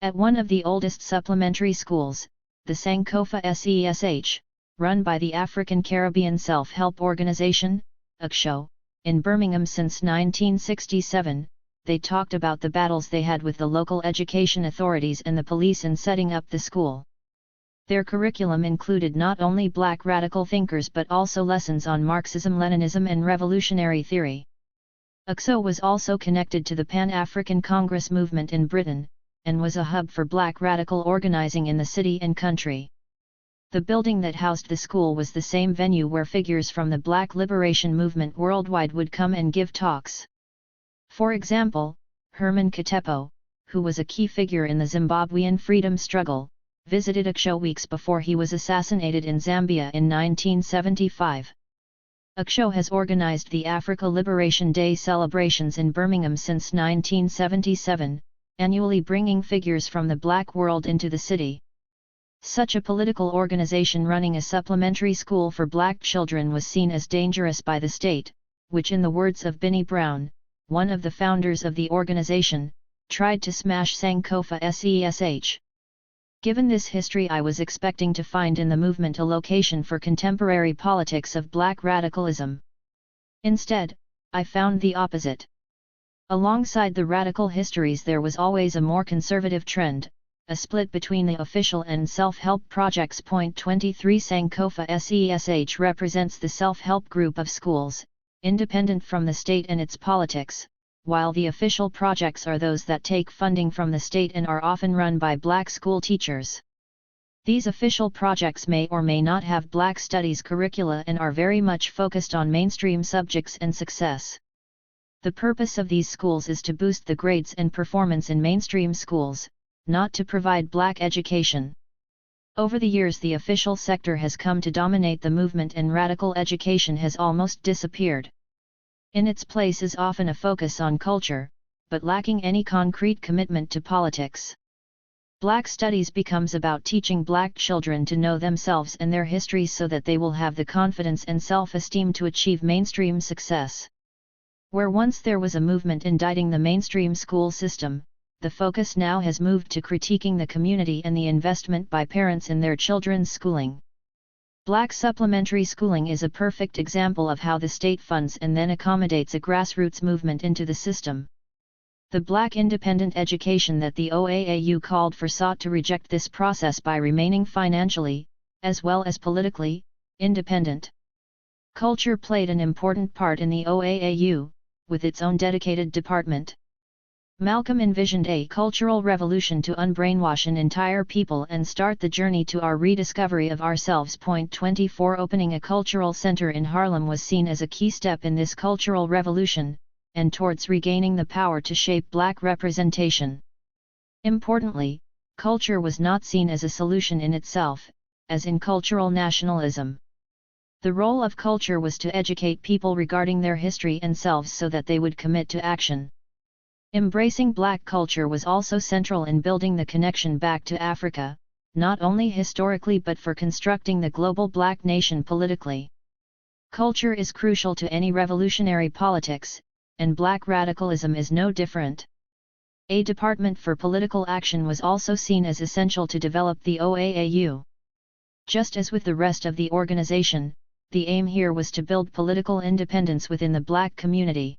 At one of the oldest supplementary schools, the Sankofa SESH, run by the African Caribbean Self-Help Organization, ACSHO, in Birmingham since 1967, they talked about the battles they had with the local education authorities and the police in setting up the school. Their curriculum included not only black radical thinkers but also lessons on Marxism-Leninism and revolutionary theory. ACSHO was also connected to the Pan-African Congress movement in Britain, and was a hub for black radical organizing in the city and country. The building that housed the school was the same venue where figures from the Black Liberation Movement worldwide would come and give talks. For example, Herman Katepo, who was a key figure in the Zimbabwean freedom struggle, visited ACSHO weeks before he was assassinated in Zambia in 1975. ACSHO has organized the Africa Liberation Day celebrations in Birmingham since 1977, annually bringing figures from the black world into the city. Such a political organization running a supplementary school for black children was seen as dangerous by the state, which, in the words of Binnie Brown, one of the founders of the organization, tried to smash Sankofa SESH. Given this history, I was expecting to find in the movement a location for contemporary politics of black radicalism. Instead, I found the opposite. Alongside the radical histories, there was always a more conservative trend, a split between the official and self-help projects. Point 23 Sankofa SESH represents the self-help group of schools, independent from the state and its politics, while the official projects are those that take funding from the state and are often run by black school teachers. These official projects may or may not have black studies curricula and are very much focused on mainstream subjects and success. The purpose of these schools is to boost the grades and performance in mainstream schools, not to provide black education. Over the years, the official sector has come to dominate the movement and radical education has almost disappeared. In its place is often a focus on culture, but lacking any concrete commitment to politics. Black studies becomes about teaching black children to know themselves and their histories so that they will have the confidence and self-esteem to achieve mainstream success. Where once there was a movement indicting the mainstream school system, the focus now has moved to critiquing the community and the investment by parents in their children's schooling. Black supplementary schooling is a perfect example of how the state funds and then accommodates a grassroots movement into the system. The black independent education that the OAAU called for sought to reject this process by remaining financially, as well as politically, independent. Culture played an important part in the OAAU, with its own dedicated department. Malcolm envisioned a cultural revolution to unbrainwash an entire people and start the journey to our rediscovery of ourselves. Point 24 Opening a cultural center in Harlem was seen as a key step in this cultural revolution, and towards regaining the power to shape black representation. Importantly, culture was not seen as a solution in itself, as in cultural nationalism. The role of culture was to educate people regarding their history and selves so that they would commit to action. Embracing black culture was also central in building the connection back to Africa, not only historically but for constructing the global black nation politically. Culture is crucial to any revolutionary politics, and black radicalism is no different. A department for political action was also seen as essential to develop the OAAU. Just as with the rest of the organization, the aim here was to build political independence within the black community.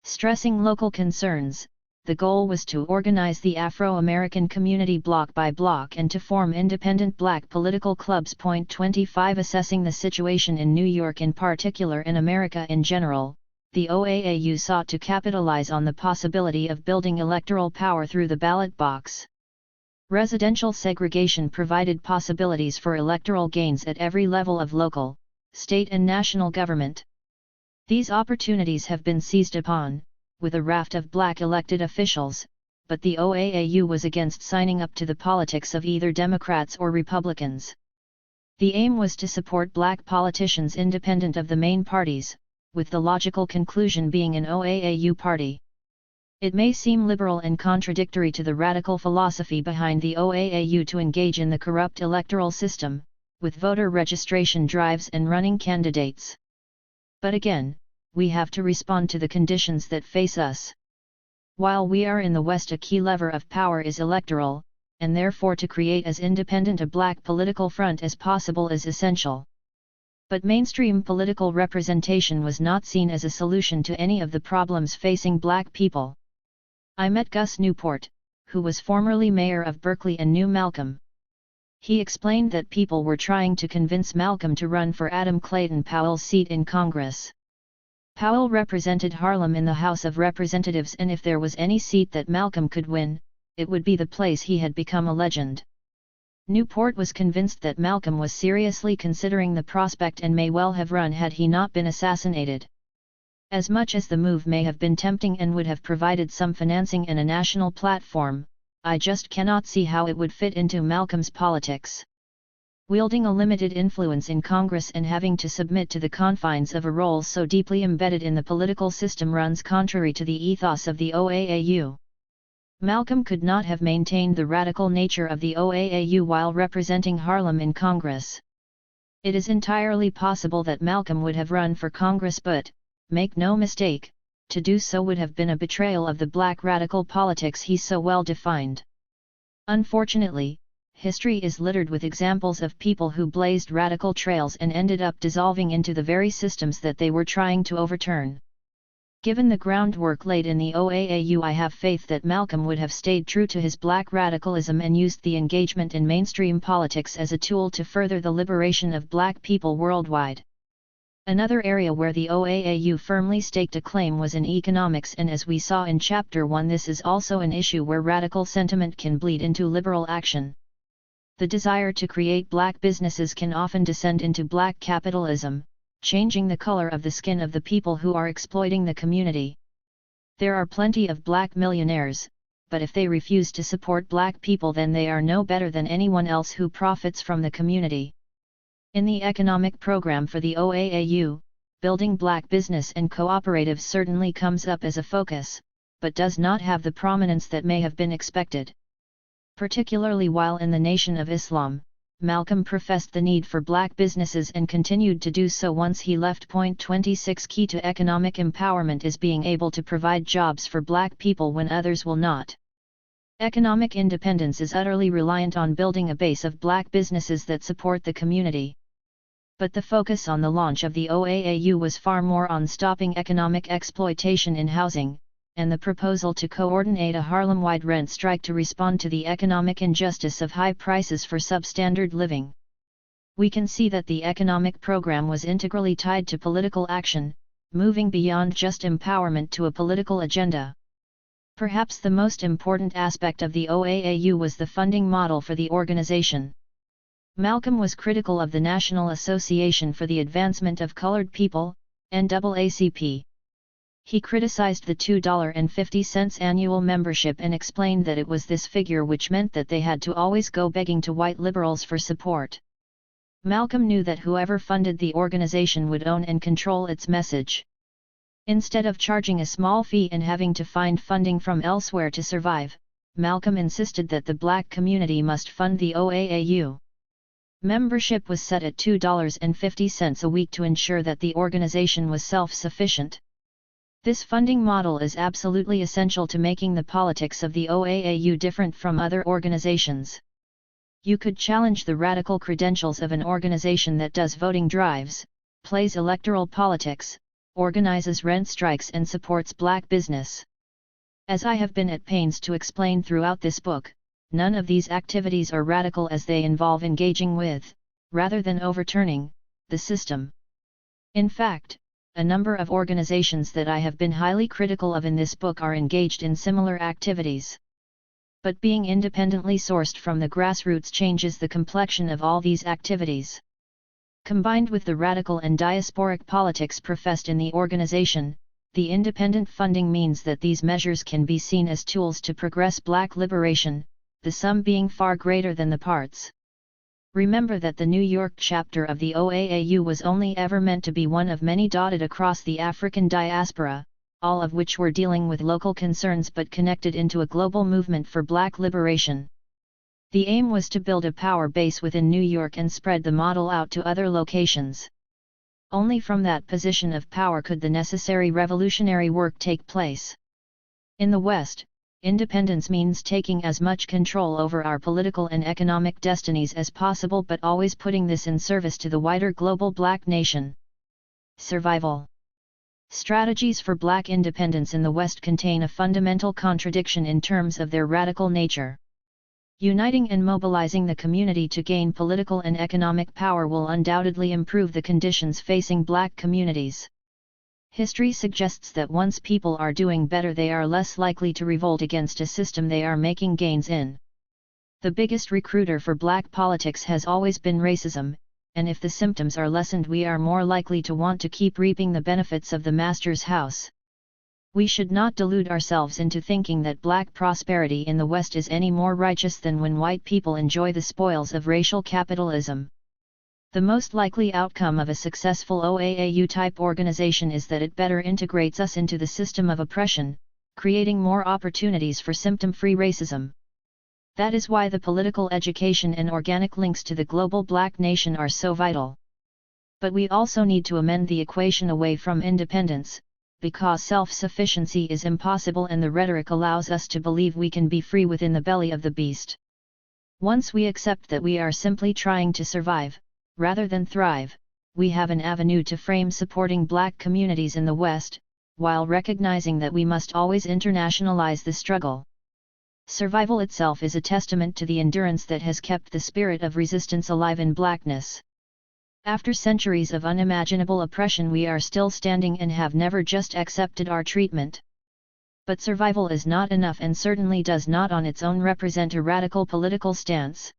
Stressing local concerns, the goal was to organize the Afro-American community block by block and to form independent black political clubs. Point 25 Assessing the situation in New York in particular and America in general, the OAAU sought to capitalize on the possibility of building electoral power through the ballot box. Residential segregation provided possibilities for electoral gains at every level of local, state and national government. These opportunities have been seized upon, with a raft of black elected officials, but the OAAU was against signing up to the politics of either Democrats or Republicans. The aim was to support black politicians independent of the main parties, with the logical conclusion being an OAAU party. It may seem liberal and contradictory to the radical philosophy behind the OAAU to engage in the corrupt electoral system, with voter registration drives and running candidates. But again, we have to respond to the conditions that face us. While we are in the West, a key lever of power is electoral, and therefore to create as independent a black political front as possible is essential. But mainstream political representation was not seen as a solution to any of the problems facing black people. I met Gus Newport, who was formerly mayor of Berkeley and knew Malcolm. He explained that people were trying to convince Malcolm to run for Adam Clayton Powell's seat in Congress. Powell represented Harlem in the House of Representatives, and if there was any seat that Malcolm could win, it would be the place he had become a legend. Newport was convinced that Malcolm was seriously considering the prospect and may well have run had he not been assassinated. As much as the move may have been tempting and would have provided some financing and a national platform, I just cannot see how it would fit into Malcolm's politics. Wielding a limited influence in Congress and having to submit to the confines of a role so deeply embedded in the political system runs contrary to the ethos of the OAAU. Malcolm could not have maintained the radical nature of the OAAU while representing Harlem in Congress. It is entirely possible that Malcolm would have run for Congress, but, make no mistake, to do so would have been a betrayal of the black radical politics he so well defined. Unfortunately, history is littered with examples of people who blazed radical trails and ended up dissolving into the very systems that they were trying to overturn. Given the groundwork laid in the OAAU, I have faith that Malcolm would have stayed true to his black radicalism and used the engagement in mainstream politics as a tool to further the liberation of black people worldwide. Another area where the OAAU firmly staked a claim was in economics, and as we saw in Chapter 1, this is also an issue where radical sentiment can bleed into liberal action. The desire to create black businesses can often descend into black capitalism, changing the color of the skin of the people who are exploiting the community. There are plenty of black millionaires, but if they refuse to support black people, then they are no better than anyone else who profits from the community. In the economic program for the OAAU, building black business and cooperatives certainly comes up as a focus, but does not have the prominence that may have been expected. Particularly while in the Nation of Islam, Malcolm professed the need for black businesses and continued to do so once he left. Point 26. Key to economic empowerment is being able to provide jobs for black people when others will not. Economic independence is utterly reliant on building a base of black businesses that support the community. But the focus on the launch of the OAAU was far more on stopping economic exploitation in housing, and the proposal to coordinate a Harlem-wide rent strike to respond to the economic injustice of high prices for substandard living. We can see that the economic program was integrally tied to political action, moving beyond just empowerment to a political agenda. Perhaps the most important aspect of the OAAU was the funding model for the organization. Malcolm was critical of the National Association for the Advancement of Colored People, NAACP. He criticized the $2.50 annual membership and explained that it was this figure which meant that they had to always go begging to white liberals for support. Malcolm knew that whoever funded the organization would own and control its message. Instead of charging a small fee and having to find funding from elsewhere to survive, Malcolm insisted that the black community must fund the OAAU. Membership was set at $2.50 a week to ensure that the organization was self-sufficient. This funding model is absolutely essential to making the politics of the OAAU different from other organizations. You could challenge the radical credentials of an organization that does voting drives, plays electoral politics, organizes rent strikes and supports black business. As I have been at pains to explain throughout this book, none of these activities are radical as they involve engaging with, rather than overturning, the system. In fact, a number of organizations that I have been highly critical of in this book are engaged in similar activities. But being independently sourced from the grassroots changes the complexion of all these activities. Combined with the radical and diasporic politics professed in the organization, the independent funding means that these measures can be seen as tools to progress black liberation, the sum being far greater than the parts. Remember that the New York chapter of the OAAU was only ever meant to be one of many dotted across the African diaspora, all of which were dealing with local concerns but connected into a global movement for black liberation. The aim was to build a power base within New York and spread the model out to other locations. Only from that position of power could the necessary revolutionary work take place. In the West, independence means taking as much control over our political and economic destinies as possible, but always putting this in service to the wider global black nation. Survival. Strategies for black independence in the West contain a fundamental contradiction in terms of their radical nature. Uniting and mobilizing the community to gain political and economic power will undoubtedly improve the conditions facing black communities. History suggests that once people are doing better, they are less likely to revolt against a system they are making gains in. The biggest recruiter for black politics has always been racism, and if the symptoms are lessened, we are more likely to want to keep reaping the benefits of the master's house. We should not delude ourselves into thinking that black prosperity in the West is any more righteous than when white people enjoy the spoils of racial capitalism. The most likely outcome of a successful OAAU-type organization is that it better integrates us into the system of oppression, creating more opportunities for symptom-free racism. That is why the political education and organic links to the global black nation are so vital. But we also need to amend the equation away from independence, because self-sufficiency is impossible and the rhetoric allows us to believe we can be free within the belly of the beast. Once we accept that we are simply trying to survive, rather than thrive, we have an avenue to frame supporting black communities in the West, while recognizing that we must always internationalize the struggle. Survival itself is a testament to the endurance that has kept the spirit of resistance alive in blackness. After centuries of unimaginable oppression, we are still standing and have never just accepted our treatment. But survival is not enough and certainly does not on its own represent a radical political stance.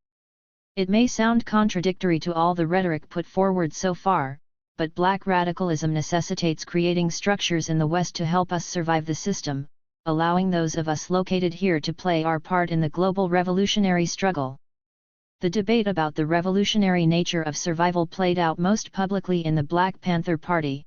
It may sound contradictory to all the rhetoric put forward so far, but black radicalism necessitates creating structures in the West to help us survive the system, allowing those of us located here to play our part in the global revolutionary struggle. The debate about the revolutionary nature of survival played out most publicly in the Black Panther Party.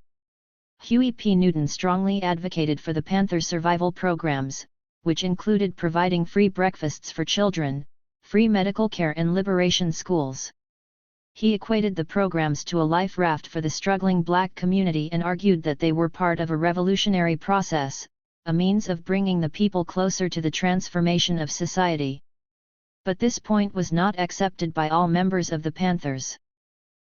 Huey P. Newton strongly advocated for the Panther survival programs, which included providing free breakfasts for children, free medical care and liberation schools. He equated the programs to a life raft for the struggling black community and argued that they were part of a revolutionary process, a means of bringing the people closer to the transformation of society. But this point was not accepted by all members of the Panthers.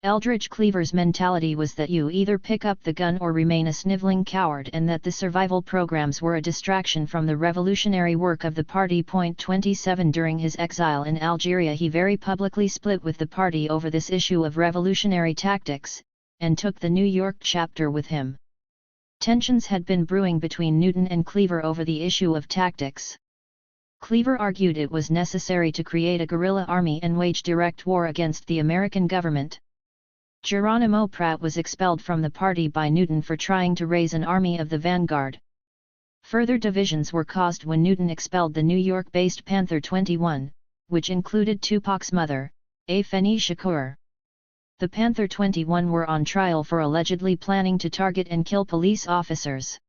Eldridge Cleaver's mentality was that you either pick up the gun or remain a sniveling coward, and that the survival programs were a distraction from the revolutionary work of the party. 27 During his exile in Algeria, he very publicly split with the party over this issue of revolutionary tactics, and took the New York chapter with him. Tensions had been brewing between Newton and Cleaver over the issue of tactics. Cleaver argued it was necessary to create a guerrilla army and wage direct war against the American government. Geronimo Pratt was expelled from the party by Newton for trying to raise an army of the vanguard. Further divisions were caused when Newton expelled the New York-based Panther 21, which included Tupac's mother, Afeni Shakur. The Panther 21 were on trial for allegedly planning to target and kill police officers.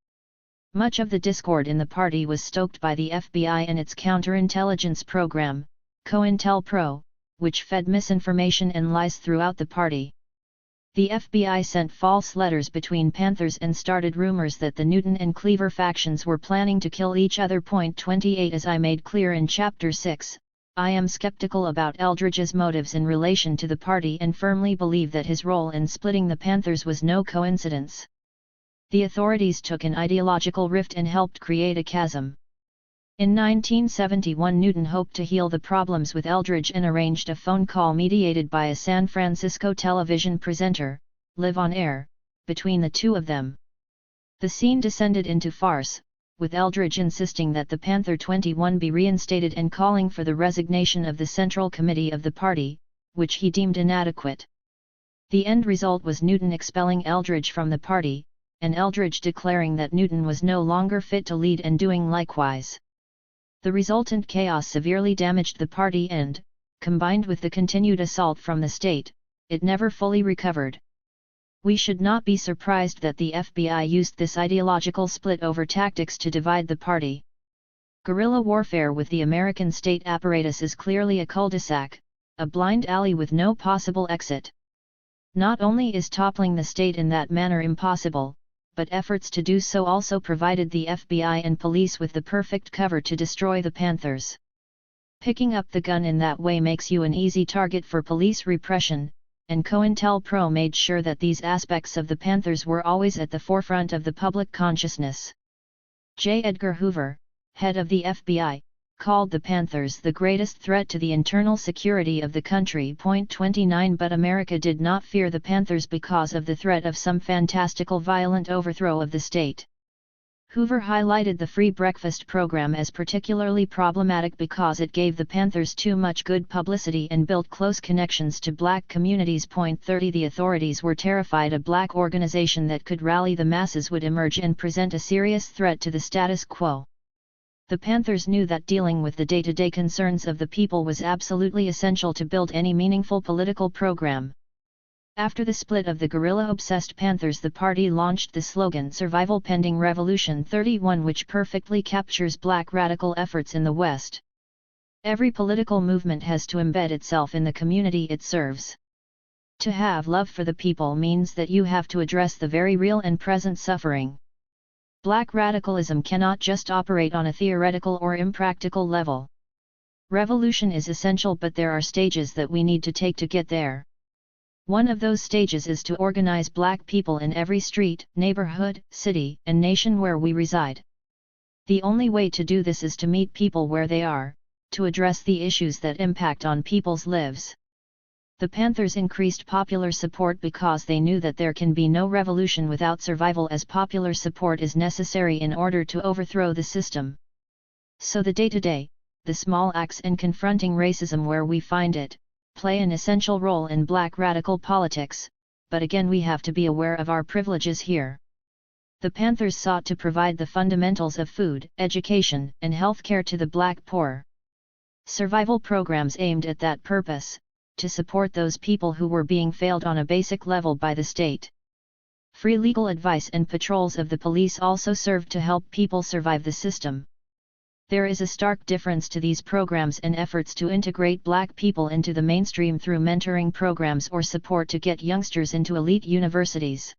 Much of the discord in the party was stoked by the FBI and its counterintelligence program, COINTELPRO, which fed misinformation and lies throughout the party. The FBI sent false letters between Panthers and started rumors that the Newton and Cleaver factions were planning to kill each other. 28 As I made clear in Chapter 6, I am skeptical about Eldridge's motives in relation to the party and firmly believe that his role in splitting the Panthers was no coincidence. The authorities took an ideological rift and helped create a chasm. In 1971, Newton hoped to heal the problems with Eldridge and arranged a phone call mediated by a San Francisco television presenter, live on air, between the two of them. The scene descended into farce, with Eldridge insisting that the Panther 21 be reinstated and calling for the resignation of the Central Committee of the party, which he deemed inadequate. The end result was Newton expelling Eldridge from the party, and Eldridge declaring that Newton was no longer fit to lead and doing likewise. The resultant chaos severely damaged the party and, combined with the continued assault from the state, it never fully recovered. We should not be surprised that the FBI used this ideological split over tactics to divide the party. Guerrilla warfare with the American state apparatus is clearly a cul-de-sac, a blind alley with no possible exit. Not only is toppling the state in that manner impossible, but efforts to do so also provided the FBI and police with the perfect cover to destroy the Panthers. Picking up the gun in that way makes you an easy target for police repression, and COINTELPRO made sure that these aspects of the Panthers were always at the forefront of the public consciousness. J. Edgar Hoover, head of the FBI, called the Panthers the greatest threat to the internal security of the country. 29 But America did not fear the Panthers because of the threat of some fantastical violent overthrow of the state. Hoover highlighted the free breakfast program as particularly problematic because it gave the Panthers too much good publicity and built close connections to black communities. 30 The authorities were terrified a black organization that could rally the masses would emerge and present a serious threat to the status quo. The Panthers knew that dealing with the day-to-day concerns of the people was absolutely essential to build any meaningful political program. After the split of the guerrilla-obsessed Panthers, the party launched the slogan "Survival Pending Revolution 31", which perfectly captures black radical efforts in the West. Every political movement has to embed itself in the community it serves. To have love for the people means that you have to address the very real and present suffering. Black radicalism cannot just operate on a theoretical or impractical level. Revolution is essential, but there are stages that we need to take to get there. One of those stages is to organize black people in every street, neighborhood, city, and nation where we reside. The only way to do this is to meet people where they are, to address the issues that impact on people's lives. The Panthers increased popular support because they knew that there can be no revolution without survival, as popular support is necessary in order to overthrow the system. So the day-to-day, the small acts in confronting racism where we find it, play an essential role in black radical politics, but again we have to be aware of our privileges here. The Panthers sought to provide the fundamentals of food, education, and healthcare to the black poor. Survival programs aimed at that purpose, to support those people who were being failed on a basic level by the state. Free legal advice and patrols of the police also served to help people survive the system. There is a stark difference to these programs and efforts to integrate black people into the mainstream through mentoring programs or support to get youngsters into elite universities.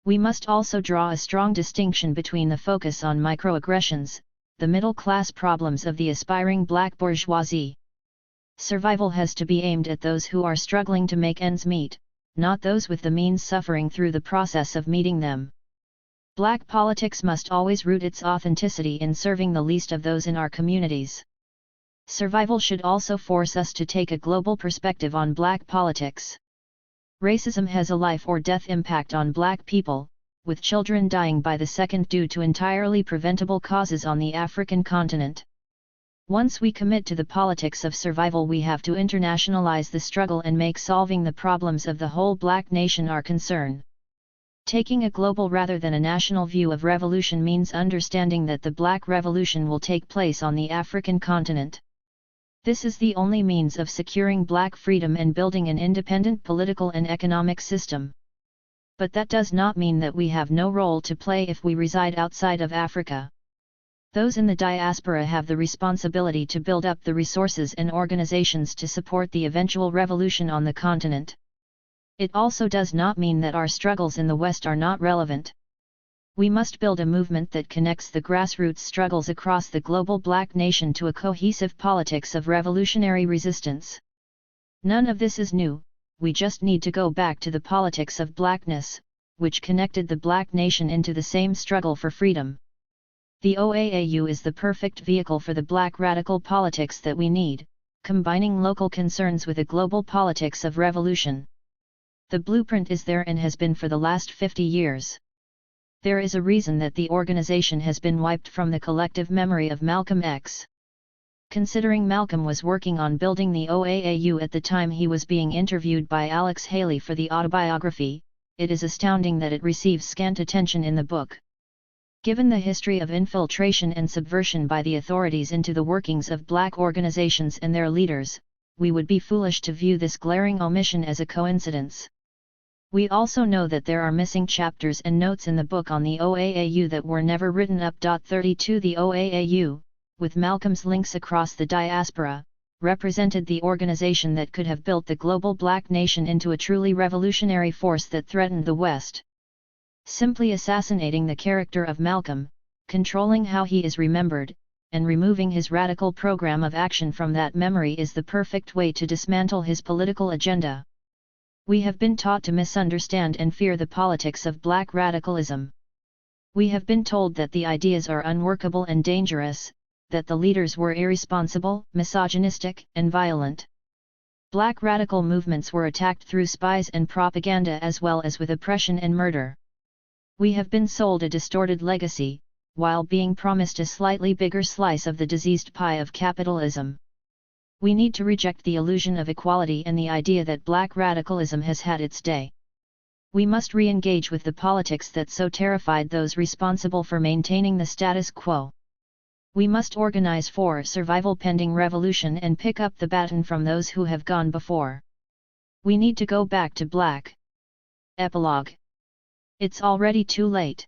We must also draw a strong distinction between the focus on microaggressions, the middle-class problems of the aspiring black bourgeoisie. Survival has to be aimed at those who are struggling to make ends meet, not those with the means suffering through the process of meeting them. Black politics must always root its authenticity in serving the least of those in our communities. Survival should also force us to take a global perspective on black politics. Racism has a life or death impact on black people, with children dying by the second due to entirely preventable causes on the African continent. Once we commit to the politics of survival, we have to internationalize the struggle and make solving the problems of the whole black nation our concern. Taking a global rather than a national view of revolution means understanding that the Black Revolution will take place on the African continent. This is the only means of securing black freedom and building an independent political and economic system. But that does not mean that we have no role to play if we reside outside of Africa. Those in the diaspora have the responsibility to build up the resources and organizations to support the eventual revolution on the continent. It also does not mean that our struggles in the West are not relevant. We must build a movement that connects the grassroots struggles across the global black nation to a cohesive politics of revolutionary resistance. None of this is new, we just need to go back to the politics of blackness, which connected the black nation into the same struggle for freedom. The OAAU is the perfect vehicle for the black radical politics that we need, combining local concerns with a global politics of revolution. The blueprint is there and has been for the last 50 years. There is a reason that the organization has been wiped from the collective memory of Malcolm X. Considering Malcolm was working on building the OAAU at the time he was being interviewed by Alex Haley for the autobiography, it is astounding that it receives scant attention in the book. Given the history of infiltration and subversion by the authorities into the workings of black organizations and their leaders, we would be foolish to view this glaring omission as a coincidence. We also know that there are missing chapters and notes in the book on the OAAU that were never written up. 32 The OAAU, with Malcolm's links across the diaspora, represented the organization that could have built the global black nation into a truly revolutionary force that threatened the West. Simply assassinating the character of Malcolm, controlling how he is remembered, and removing his radical program of action from that memory is the perfect way to dismantle his political agenda. We have been taught to misunderstand and fear the politics of black radicalism. We have been told that the ideas are unworkable and dangerous, that the leaders were irresponsible, misogynistic, and violent. Black radical movements were attacked through spies and propaganda as well as with oppression and murder. We have been sold a distorted legacy, while being promised a slightly bigger slice of the diseased pie of capitalism. We need to reject the illusion of equality and the idea that black radicalism has had its day. We must re-engage with the politics that so terrified those responsible for maintaining the status quo. We must organize for survival pending revolution and pick up the baton from those who have gone before. We need to go back to black. Epilogue. It's already too late.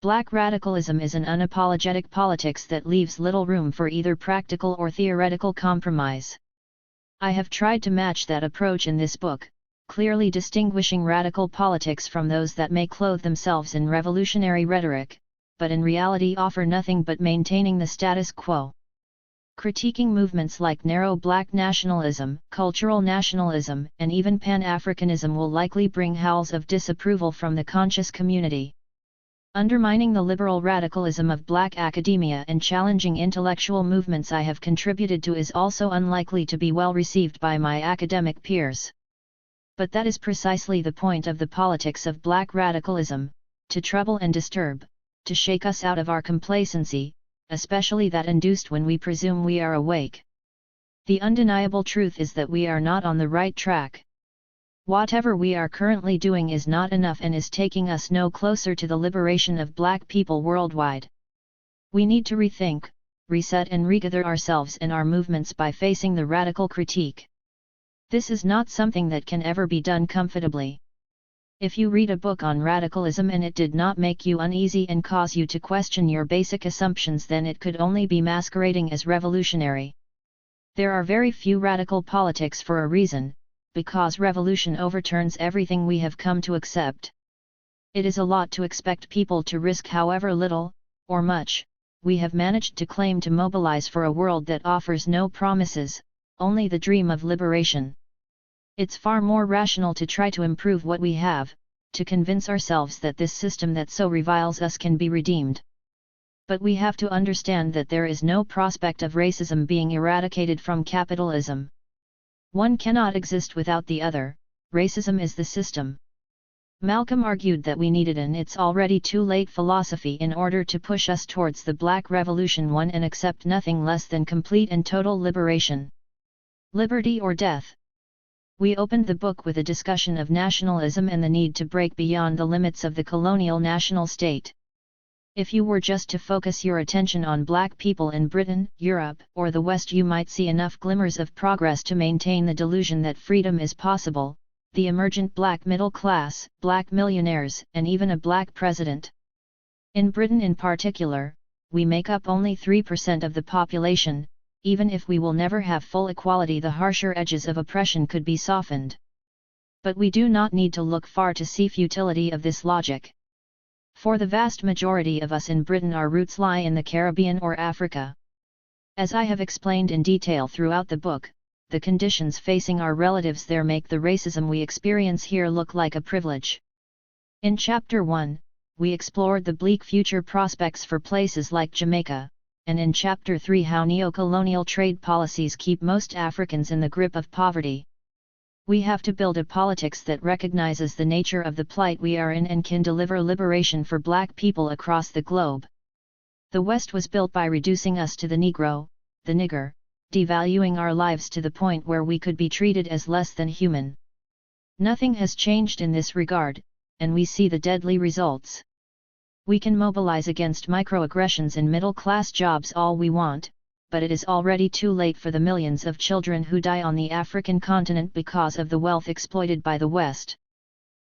Black radicalism is an unapologetic politics that leaves little room for either practical or theoretical compromise. I have tried to match that approach in this book, clearly distinguishing radical politics from those that may clothe themselves in revolutionary rhetoric, but in reality offer nothing but maintaining the status quo. Critiquing movements like narrow black nationalism, cultural nationalism, and even Pan-Africanism will likely bring howls of disapproval from the conscious community. Undermining the liberal radicalism of black academia and challenging intellectual movements I have contributed to is also unlikely to be well received by my academic peers. But that is precisely the point of the politics of black radicalism, to trouble and disturb, to shake us out of our complacency, especially that induced when we presume we are awake. The undeniable truth is that we are not on the right track. Whatever we are currently doing is not enough and is taking us no closer to the liberation of black people worldwide. We need to rethink, reset and regather ourselves and our movements by facing the radical critique. This is not something that can ever be done comfortably. If you read a book on radicalism and it did not make you uneasy and cause you to question your basic assumptions, then it could only be masquerading as revolutionary. There are very few radical politics for a reason, because revolution overturns everything we have come to accept. It is a lot to expect people to risk however little, or much, we have managed to claim to mobilize for a world that offers no promises, only the dream of liberation. It's far more rational to try to improve what we have, to convince ourselves that this system that so reviles us can be redeemed. But we have to understand that there is no prospect of racism being eradicated from capitalism. One cannot exist without the other. Racism is the system. Malcolm argued that we needed an "it's already too late" philosophy in order to push us towards the Black Revolution one and accept nothing less than complete and total liberation. Liberty or death. We opened the book with a discussion of nationalism and the need to break beyond the limits of the colonial national state. If you were just to focus your attention on black people in Britain, Europe, or the West, you might see enough glimmers of progress to maintain the delusion that freedom is possible, the emergent black middle class, black millionaires, and even a black president. In Britain in particular, we make up only 3% of the population. Even if we will never have full equality, the harsher edges of oppression could be softened. But we do not need to look far to see futility of this logic. For the vast majority of us in Britain, our roots lie in the Caribbean or Africa. As I have explained in detail throughout the book, the conditions facing our relatives there make the racism we experience here look like a privilege. In Chapter 1, we explored the bleak future prospects for places like Jamaica, and in Chapter 3 how neo-colonial trade policies keep most Africans in the grip of poverty. We have to build a politics that recognizes the nature of the plight we are in and can deliver liberation for black people across the globe. The West was built by reducing us to the Negro, the nigger, devaluing our lives to the point where we could be treated as less than human. Nothing has changed in this regard, and we see the deadly results. We can mobilize against microaggressions in middle-class jobs all we want, but it is already too late for the millions of children who die on the African continent because of the wealth exploited by the West.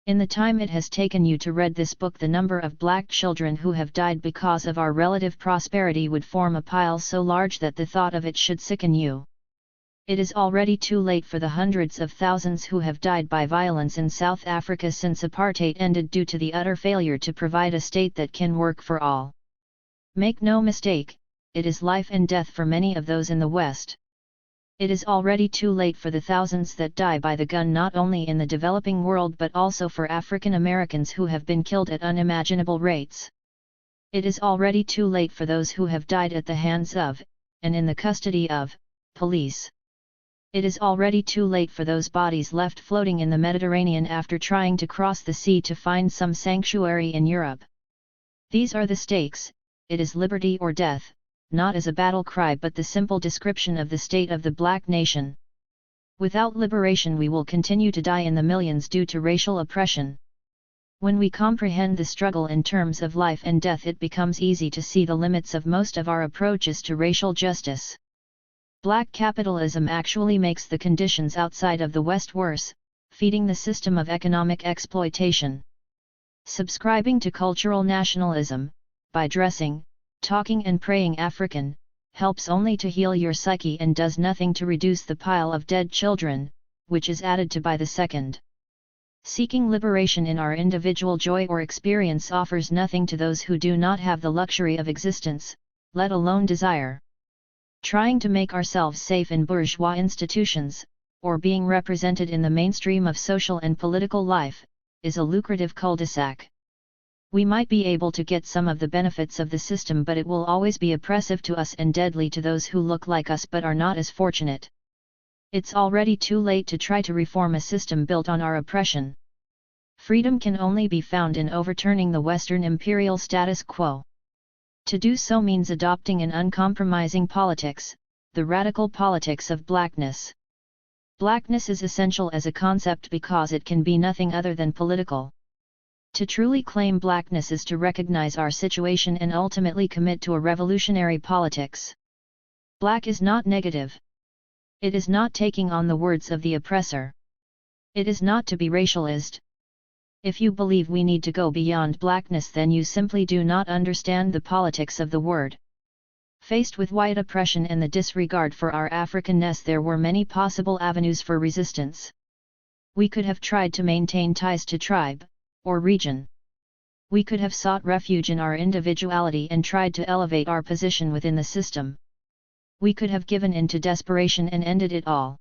In the time it has taken you to read this book, the number of black children who have died because of our relative prosperity would form a pile so large that the thought of it should sicken you. It is already too late for the hundreds of thousands who have died by violence in South Africa since apartheid ended due to the utter failure to provide a state that can work for all. Make no mistake, it is life and death for many of those in the West. It is already too late for the thousands that die by the gun not only in the developing world but also for African Americans who have been killed at unimaginable rates. It is already too late for those who have died at the hands of, and in the custody of, police. It is already too late for those bodies left floating in the Mediterranean after trying to cross the sea to find some sanctuary in Europe. These are the stakes. It is liberty or death, not as a battle cry but the simple description of the state of the black nation. Without liberation we will continue to die in the millions due to racial oppression. When we comprehend the struggle in terms of life and death, it becomes easy to see the limits of most of our approaches to racial justice. Black capitalism actually makes the conditions outside of the West worse, feeding the system of economic exploitation. Subscribing to cultural nationalism, by dressing, talking and praying African, helps only to heal your psyche and does nothing to reduce the pile of dead children, which is added to by the second. Seeking liberation in our individual joy or experience offers nothing to those who do not have the luxury of existence, let alone desire. Trying to make ourselves safe in bourgeois institutions, or being represented in the mainstream of social and political life, is a lucrative cul-de-sac. We might be able to get some of the benefits of the system, but it will always be oppressive to us and deadly to those who look like us but are not as fortunate. It's already too late to try to reform a system built on our oppression. Freedom can only be found in overturning the Western imperial status quo. To do so means adopting an uncompromising politics, the radical politics of blackness. Blackness is essential as a concept because it can be nothing other than political. To truly claim blackness is to recognize our situation and ultimately commit to a revolutionary politics. Black is not negative. It is not taking on the words of the oppressor. It is not to be racialized. If you believe we need to go beyond blackness, then you simply do not understand the politics of the word. Faced with white oppression and the disregard for our Africanness, there were many possible avenues for resistance. We could have tried to maintain ties to tribe, or region. We could have sought refuge in our individuality and tried to elevate our position within the system. We could have given in to desperation and ended it all.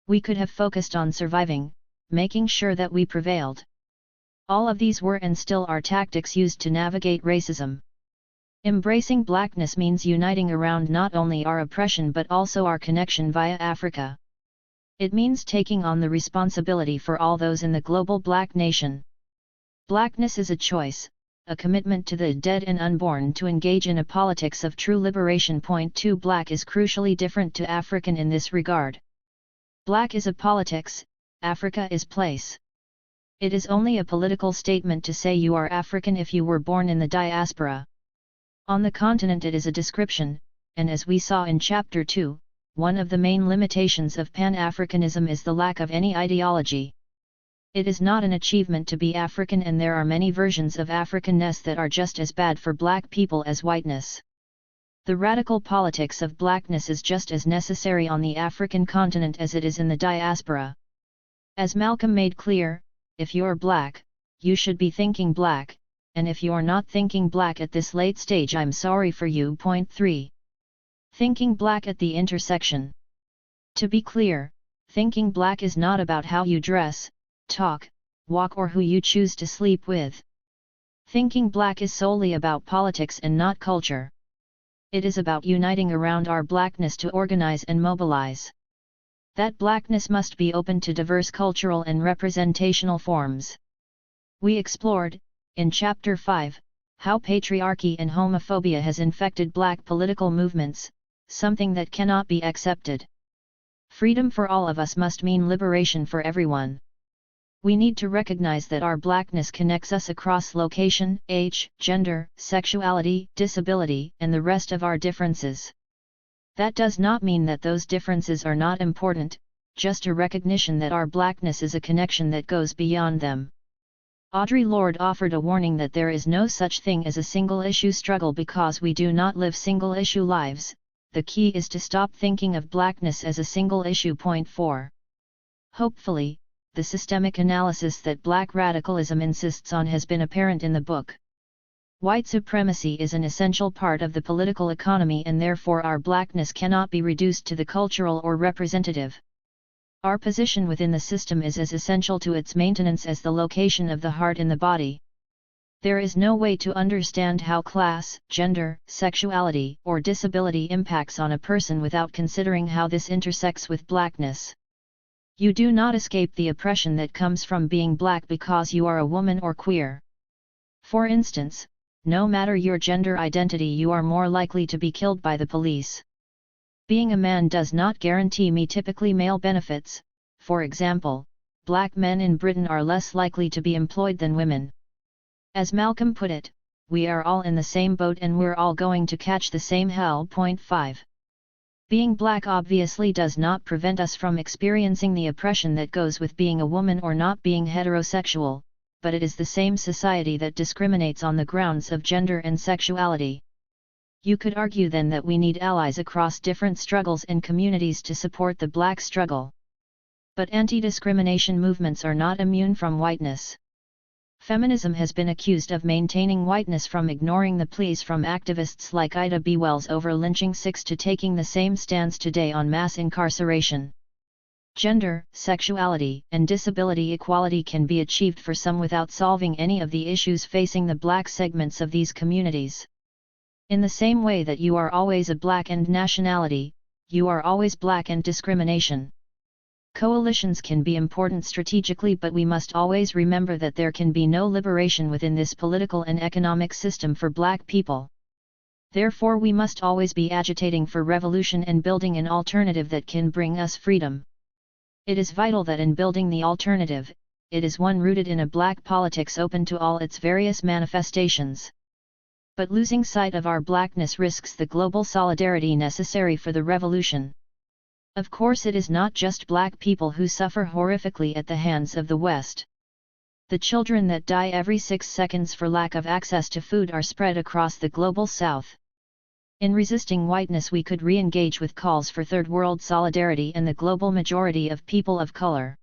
We could have focused on surviving, making sure that we prevailed. All of these were and still are tactics used to navigate racism. Embracing blackness means uniting around not only our oppression but also our connection via Africa. It means taking on the responsibility for all those in the global black nation. Blackness is a choice, a commitment to the dead and unborn to engage in a politics of true liberation. Point 2. Black is crucially different to African in this regard. Black is a politics, Africa is place. It is only a political statement to say you are African if you were born in the diaspora. On the continent it is a description, and as we saw in Chapter 2, one of the main limitations of Pan-Africanism is the lack of any ideology. It is not an achievement to be African, and there are many versions of Africanness that are just as bad for black people as whiteness. The radical politics of blackness is just as necessary on the African continent as it is in the diaspora. As Malcolm made clear, if you're black, you should be thinking black, and if you're not thinking black at this late stage, I'm sorry for you. Point 3. Thinking black at the intersection. To be clear, thinking black is not about how you dress, talk, walk, or who you choose to sleep with. Thinking black is solely about politics and not culture. It is about uniting around our blackness to organize and mobilize. That blackness must be open to diverse cultural and representational forms. We explored, in Chapter 5, how patriarchy and homophobia has infected black political movements, something that cannot be accepted. Freedom for all of us must mean liberation for everyone. We need to recognize that our blackness connects us across location, age, gender, sexuality, disability, and the rest of our differences. That does not mean that those differences are not important, just a recognition that our blackness is a connection that goes beyond them. Audre Lorde offered a warning that there is no such thing as a single-issue struggle because we do not live single-issue lives. The key is to stop thinking of blackness as a single issue. Point 4. Hopefully, the systemic analysis that black radicalism insists on has been apparent in the book. White supremacy is an essential part of the political economy, and therefore our blackness cannot be reduced to the cultural or representative. Our position within the system is as essential to its maintenance as the location of the heart in the body. There is no way to understand how class, gender, sexuality, or disability impacts on a person without considering how this intersects with blackness. You do not escape the oppression that comes from being black because you are a woman or queer. For instance, no matter your gender identity, you are more likely to be killed by the police. Being a man does not guarantee me typically male benefits. For example, black men in Britain are less likely to be employed than women. As Malcolm put it, we are all in the same boat and we're all going to catch the same hell. Point 5. Being black obviously does not prevent us from experiencing the oppression that goes with being a woman or not being heterosexual, but it is the same society that discriminates on the grounds of gender and sexuality. You could argue then that we need allies across different struggles and communities to support the black struggle. But anti-discrimination movements are not immune from whiteness. Feminism has been accused of maintaining whiteness from ignoring the pleas from activists like Ida B. Wells over lynching 6 to taking the same stance today on mass incarceration. Gender, sexuality, and disability equality can be achieved for some without solving any of the issues facing the black segments of these communities. In the same way that you are always a black and nationality, you are always black and discrimination. Coalitions can be important strategically, but we must always remember that there can be no liberation within this political and economic system for black people. Therefore, we must always be agitating for revolution and building an alternative that can bring us freedom. It is vital that in building the alternative, it is one rooted in a black politics open to all its various manifestations. But losing sight of our blackness risks the global solidarity necessary for the revolution. Of course, it is not just black people who suffer horrifically at the hands of the West. The children that die every 6 seconds for lack of access to food are spread across the global South. In resisting whiteness, we could re-engage with calls for third world solidarity and the global majority of people of color.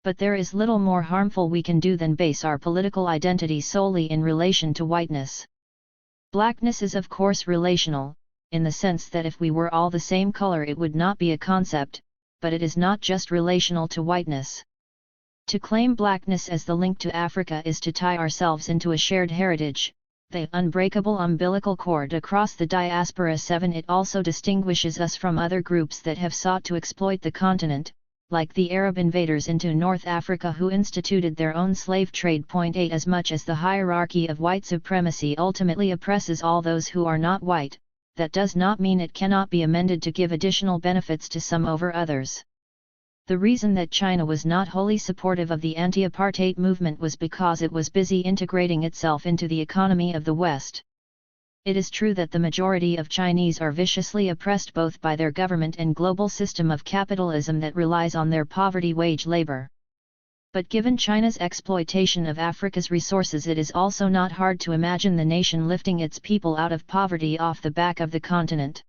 But there is little more harmful we can do than base our political identity solely in relation to whiteness. Blackness is of course relational, in the sense that if we were all the same color it would not be a concept, but it is not just relational to whiteness. To claim blackness as the link to Africa is to tie ourselves into a shared heritage, the unbreakable umbilical cord across the diaspora. 7 It also distinguishes us from other groups that have sought to exploit the continent, like the Arab invaders into North Africa who instituted their own slave trade. 8 As much as the hierarchy of white supremacy ultimately oppresses all those who are not white, that does not mean it cannot be amended to give additional benefits to some over others. The reason that China was not wholly supportive of the anti-apartheid movement was because it was busy integrating itself into the economy of the West. It is true that the majority of Chinese are viciously oppressed both by their government and global system of capitalism that relies on their poverty wage labor. But given China's exploitation of Africa's resources, it is also not hard to imagine the nation lifting its people out of poverty off the back of the continent.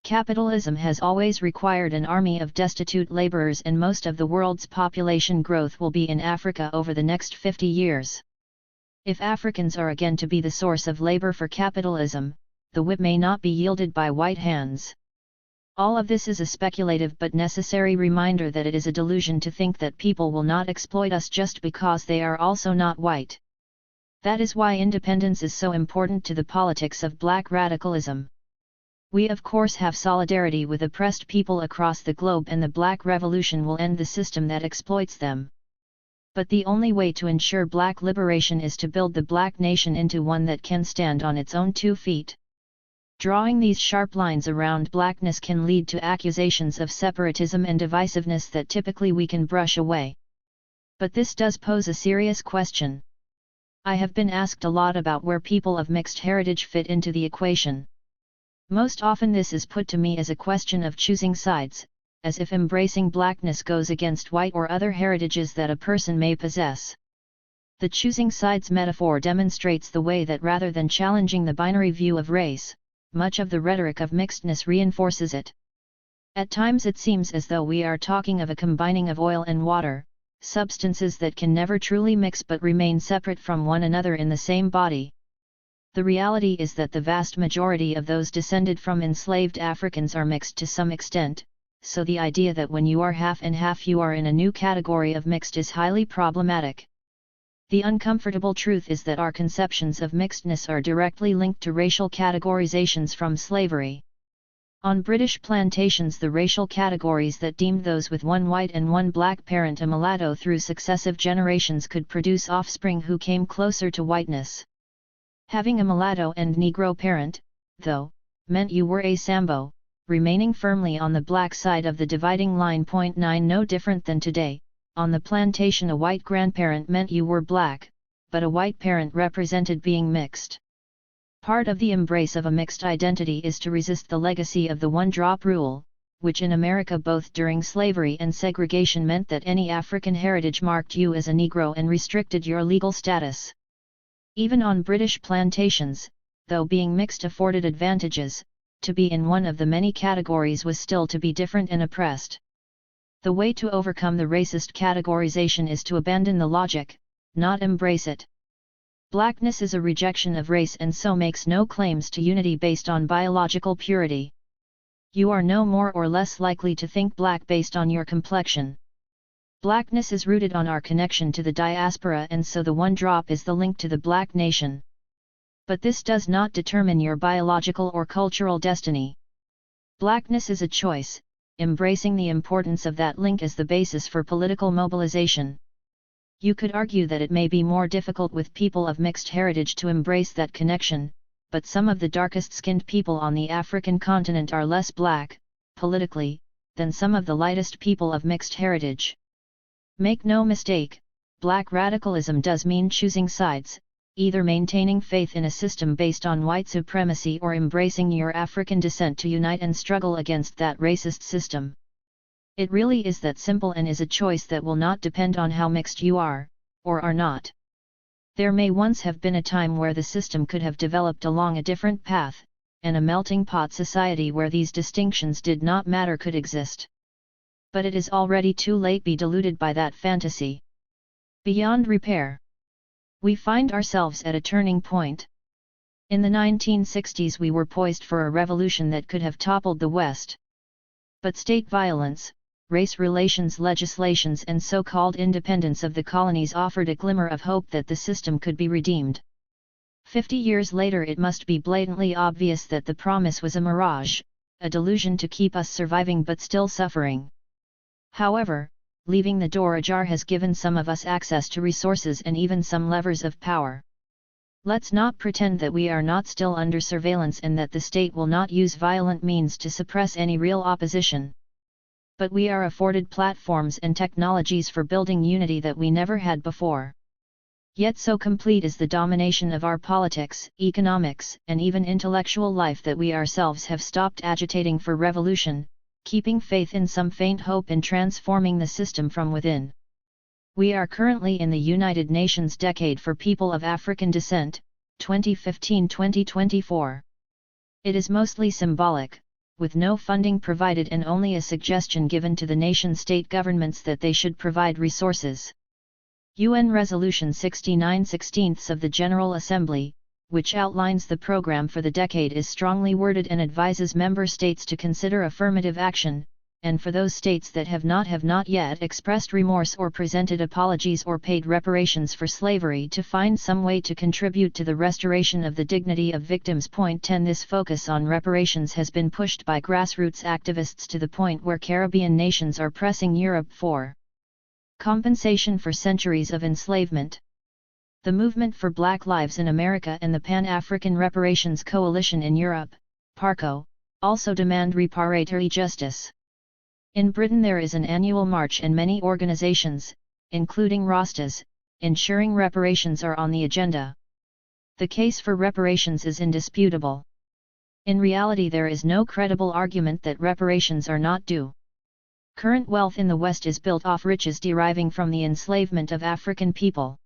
Capitalism has always required an army of destitute laborers, and most of the world's population growth will be in Africa over the next 50 years. If Africans are again to be the source of labor for capitalism, the whip may not be yielded by white hands. All of this is a speculative but necessary reminder that it is a delusion to think that people will not exploit us just because they are also not white. That is why independence is so important to the politics of black radicalism. We of course have solidarity with oppressed people across the globe, and the Black Revolution will end the system that exploits them. But the only way to ensure black liberation is to build the black nation into one that can stand on its own 2 feet. Drawing these sharp lines around blackness can lead to accusations of separatism and divisiveness that typically we can brush away. But this does pose a serious question. I have been asked a lot about where people of mixed heritage fit into the equation. Most often this is put to me as a question of choosing sides, as if embracing blackness goes against white or other heritages that a person may possess. The choosing sides metaphor demonstrates the way that rather than challenging the binary view of race, much of the rhetoric of mixedness reinforces it. At times it seems as though we are talking of a combining of oil and water, substances that can never truly mix but remain separate from one another in the same body. The reality is that the vast majority of those descended from enslaved Africans are mixed to some extent, so the idea that when you are half and half you are in a new category of mixed is highly problematic. The uncomfortable truth is that our conceptions of mixedness are directly linked to racial categorizations from slavery. On British plantations, the racial categories that deemed those with one white and one black parent a mulatto through successive generations could produce offspring who came closer to whiteness. Having a mulatto and Negro parent, though, meant you were a Sambo, remaining firmly on the black side of the dividing line. 9 No different than today. On the plantation, a white grandparent meant you were black, but a white parent represented being mixed. Part of the embrace of a mixed identity is to resist the legacy of the one-drop rule, which in America both during slavery and segregation meant that any African heritage marked you as a Negro and restricted your legal status. Even on British plantations, though being mixed afforded advantages, to be in one of the many categories was still to be different and oppressed. The way to overcome the racist categorization is to abandon the logic, not embrace it. Blackness is a rejection of race and so makes no claims to unity based on biological purity. You are no more or less likely to think black based on your complexion. Blackness is rooted on our connection to the diaspora, and so the one drop is the link to the black nation. But this does not determine your biological or cultural destiny. Blackness is a choice, embracing the importance of that link as the basis for political mobilization. You could argue that it may be more difficult with people of mixed heritage to embrace that connection, but some of the darkest-skinned people on the African continent are less black, politically, than some of the lightest people of mixed heritage. Make no mistake, black radicalism does mean choosing sides, either maintaining faith in a system based on white supremacy or embracing your African descent to unite and struggle against that racist system. It really is that simple, and is a choice that will not depend on how mixed you are, or are not. There may once have been a time where the system could have developed along a different path, and a melting pot society where these distinctions did not matter could exist. But it is already too late to be deluded by that fantasy. Beyond repair. We find ourselves at a turning point. In the 1960s we were poised for a revolution that could have toppled the West. But state violence, race relations legislations and so-called independence of the colonies offered a glimmer of hope that the system could be redeemed. 50 years later it must be blatantly obvious that the promise was a mirage, a delusion to keep us surviving but still suffering. However, leaving the door ajar has given some of us access to resources and even some levers of power. Let's not pretend that we are not still under surveillance and that the state will not use violent means to suppress any real opposition. But we are afforded platforms and technologies for building unity that we never had before. Yet so complete is the domination of our politics, economics, and even intellectual life that we ourselves have stopped agitating for revolution, keeping faith in some faint hope in transforming the system from within. We are currently in the United Nations Decade for People of African Descent, 2015-2024. It is mostly symbolic, with no funding provided and only a suggestion given to the nation-state governments that they should provide resources. UN Resolution 69/16 of the General Assembly, which outlines the program for the decade, is strongly worded and advises member states to consider affirmative action, and for those states that have not yet expressed remorse or presented apologies or paid reparations for slavery to find some way to contribute to the restoration of the dignity of victims. Point 10. This focus on reparations has been pushed by grassroots activists to the point where Caribbean nations are pressing Europe for compensation for centuries of enslavement. The Movement for Black Lives in America and the Pan-African Reparations Coalition in Europe, PARCO, also demand reparatory justice. In Britain there is an annual march and many organizations, including Rastas, ensuring reparations are on the agenda. The case for reparations is indisputable. In reality there is no credible argument that reparations are not due. Current wealth in the West is built off riches deriving from the enslavement of African people.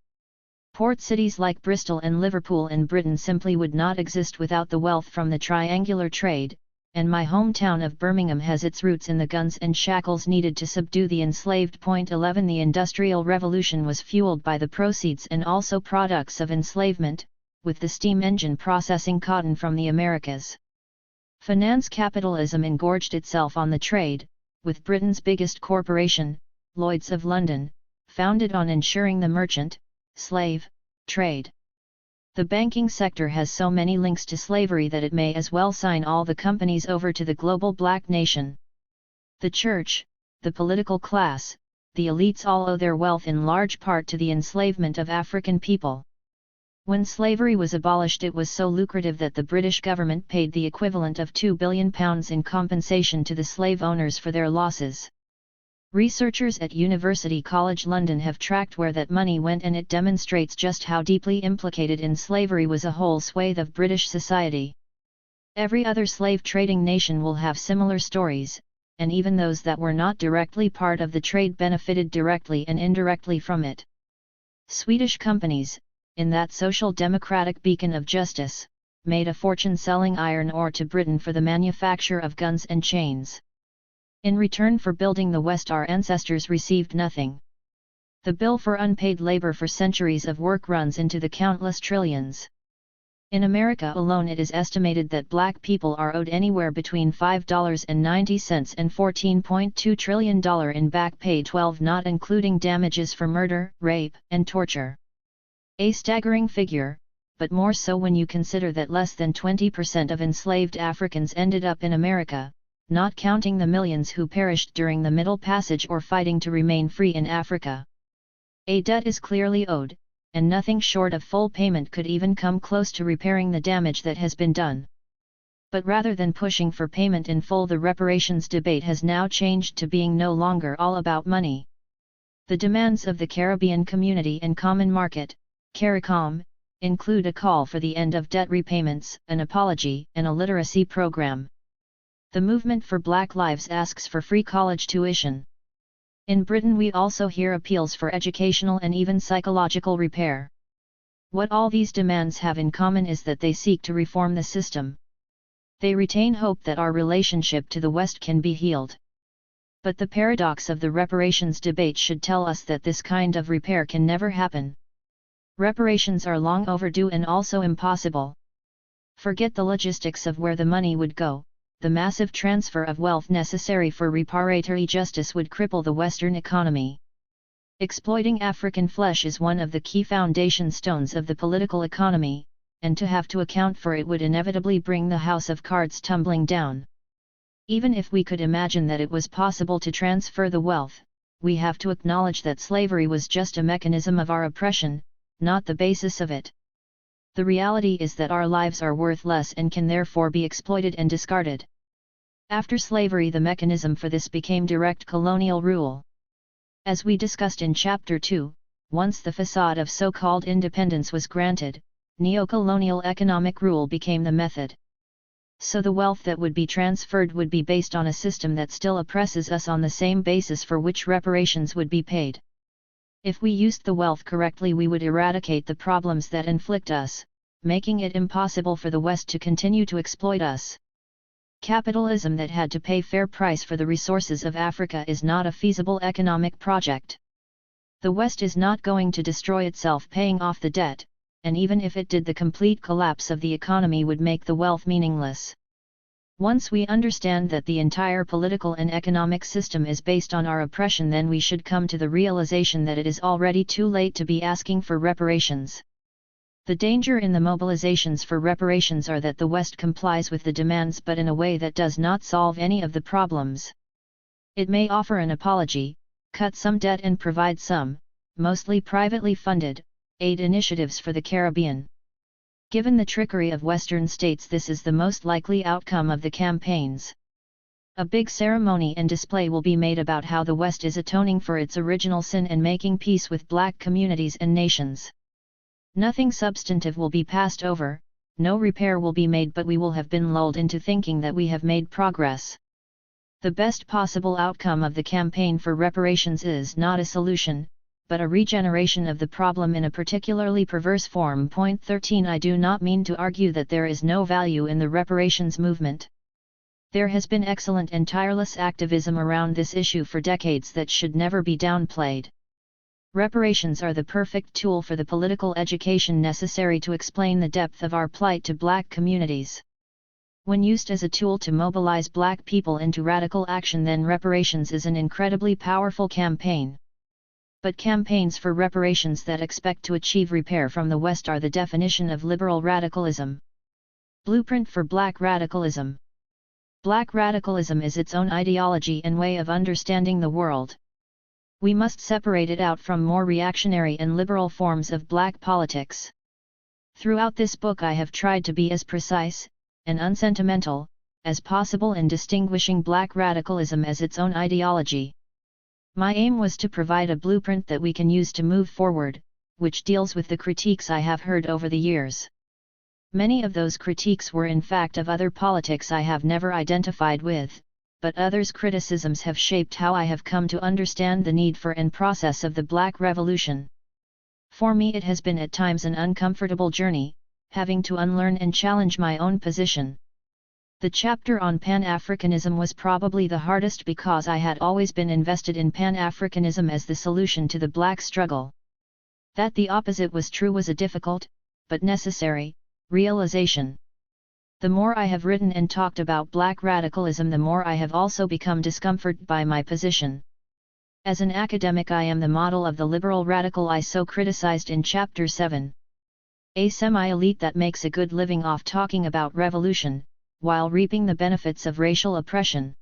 Port cities like Bristol and Liverpool in Britain simply would not exist without the wealth from the triangular trade, and my hometown of Birmingham has its roots in the guns and shackles needed to subdue the enslaved. Point 11. The Industrial Revolution was fueled by the proceeds and also products of enslavement, with the steam engine processing cotton from the Americas. Finance capitalism engorged itself on the trade, with Britain's biggest corporation, Lloyd's of London, founded on ensuring the merchant, slave, trade. The banking sector has so many links to slavery that it may as well sign all the companies over to the global black nation. The church, the political class, the elites all owe their wealth in large part to the enslavement of African people. When slavery was abolished it was so lucrative that the British government paid the equivalent of £2 billion in compensation to the slave owners for their losses. Researchers at University College London have tracked where that money went, and it demonstrates just how deeply implicated in slavery was a whole swathe of British society. Every other slave trading nation will have similar stories, and even those that were not directly part of the trade benefited directly and indirectly from it. Swedish companies, in that social democratic beacon of justice, made a fortune selling iron ore to Britain for the manufacture of guns and chains. In return for building the West our ancestors received nothing. The bill for unpaid labor for centuries of work runs into the countless trillions. In America alone, it is estimated that black people are owed anywhere between $5.90 and $14.2 trillion in back pay, 12 not including damages for murder, rape, and torture. A staggering figure, but more so when you consider that less than 20% of enslaved Africans ended up in America, not counting the millions who perished during the Middle Passage or fighting to remain free in Africa. A debt is clearly owed, and nothing short of full payment could even come close to repairing the damage that has been done. But rather than pushing for payment in full, the reparations debate has now changed to being no longer all about money. The demands of the Caribbean Community and Common Market, CARICOM, include a call for the end of debt repayments, an apology, and a literacy program. The Movement for Black Lives asks for free college tuition. In Britain we also hear appeals for educational and even psychological repair. What all these demands have in common is that they seek to reform the system. They retain hope that our relationship to the West can be healed. But the paradox of the reparations debate should tell us that this kind of repair can never happen. Reparations are long overdue and also impossible. Forget the logistics of where the money would go. The massive transfer of wealth necessary for reparatory justice would cripple the Western economy. Exploiting African flesh is one of the key foundation stones of the political economy, and to have to account for it would inevitably bring the house of cards tumbling down. Even if we could imagine that it was possible to transfer the wealth, we have to acknowledge that slavery was just a mechanism of our oppression, not the basis of it. The reality is that our lives are worth less and can therefore be exploited and discarded. After slavery, the mechanism for this became direct colonial rule. As we discussed in Chapter 2, once the facade of so-called independence was granted, neo-colonial economic rule became the method. So the wealth that would be transferred would be based on a system that still oppresses us on the same basis for which reparations would be paid. If we used the wealth correctly, we would eradicate the problems that inflict us, making it impossible for the West to continue to exploit us. Capitalism that had to pay fair price for the resources of Africa is not a feasible economic project. The West is not going to destroy itself paying off the debt, and even if it did, the complete collapse of the economy would make the wealth meaningless. Once we understand that the entire political and economic system is based on our oppression, then we should come to the realization that it is already too late to be asking for reparations. The danger in the mobilizations for reparations are that the West complies with the demands but in a way that does not solve any of the problems. It may offer an apology, cut some debt and provide some, mostly privately funded, aid initiatives for the Caribbean. Given the trickery of Western states, this is the most likely outcome of the campaigns. A big ceremony and display will be made about how the West is atoning for its original sin and making peace with black communities and nations. Nothing substantive will be passed over, no repair will be made, but we will have been lulled into thinking that we have made progress. The best possible outcome of the campaign for reparations is not a solution, but a regeneration of the problem in a particularly perverse form. Point 13. I do not mean to argue that there is no value in the reparations movement. There has been excellent and tireless activism around this issue for decades that should never be downplayed. Reparations are the perfect tool for the political education necessary to explain the depth of our plight to black communities. When used as a tool to mobilize black people into radical action, then reparations is an incredibly powerful campaign. But campaigns for reparations that expect to achieve repair from the West are the definition of liberal radicalism. Blueprint for Black Radicalism. Black radicalism is its own ideology and way of understanding the world. We must separate it out from more reactionary and liberal forms of black politics. Throughout this book I have tried to be as precise, and unsentimental, as possible in distinguishing black radicalism as its own ideology. My aim was to provide a blueprint that we can use to move forward, which deals with the critiques I have heard over the years. Many of those critiques were in fact of other politics I have never identified with, but others' criticisms have shaped how I have come to understand the need for and process of the Black Revolution. For me it has been at times an uncomfortable journey, having to unlearn and challenge my own position. The chapter on Pan-Africanism was probably the hardest because I had always been invested in Pan-Africanism as the solution to the black struggle. That the opposite was true was a difficult, but necessary, realization. The more I have written and talked about black radicalism, the more I have also become discomforted by my position. As an academic, I am the model of the liberal radical I so criticized in Chapter 7. A semi-elite that makes a good living off talking about revolution, while reaping the benefits of racial oppression.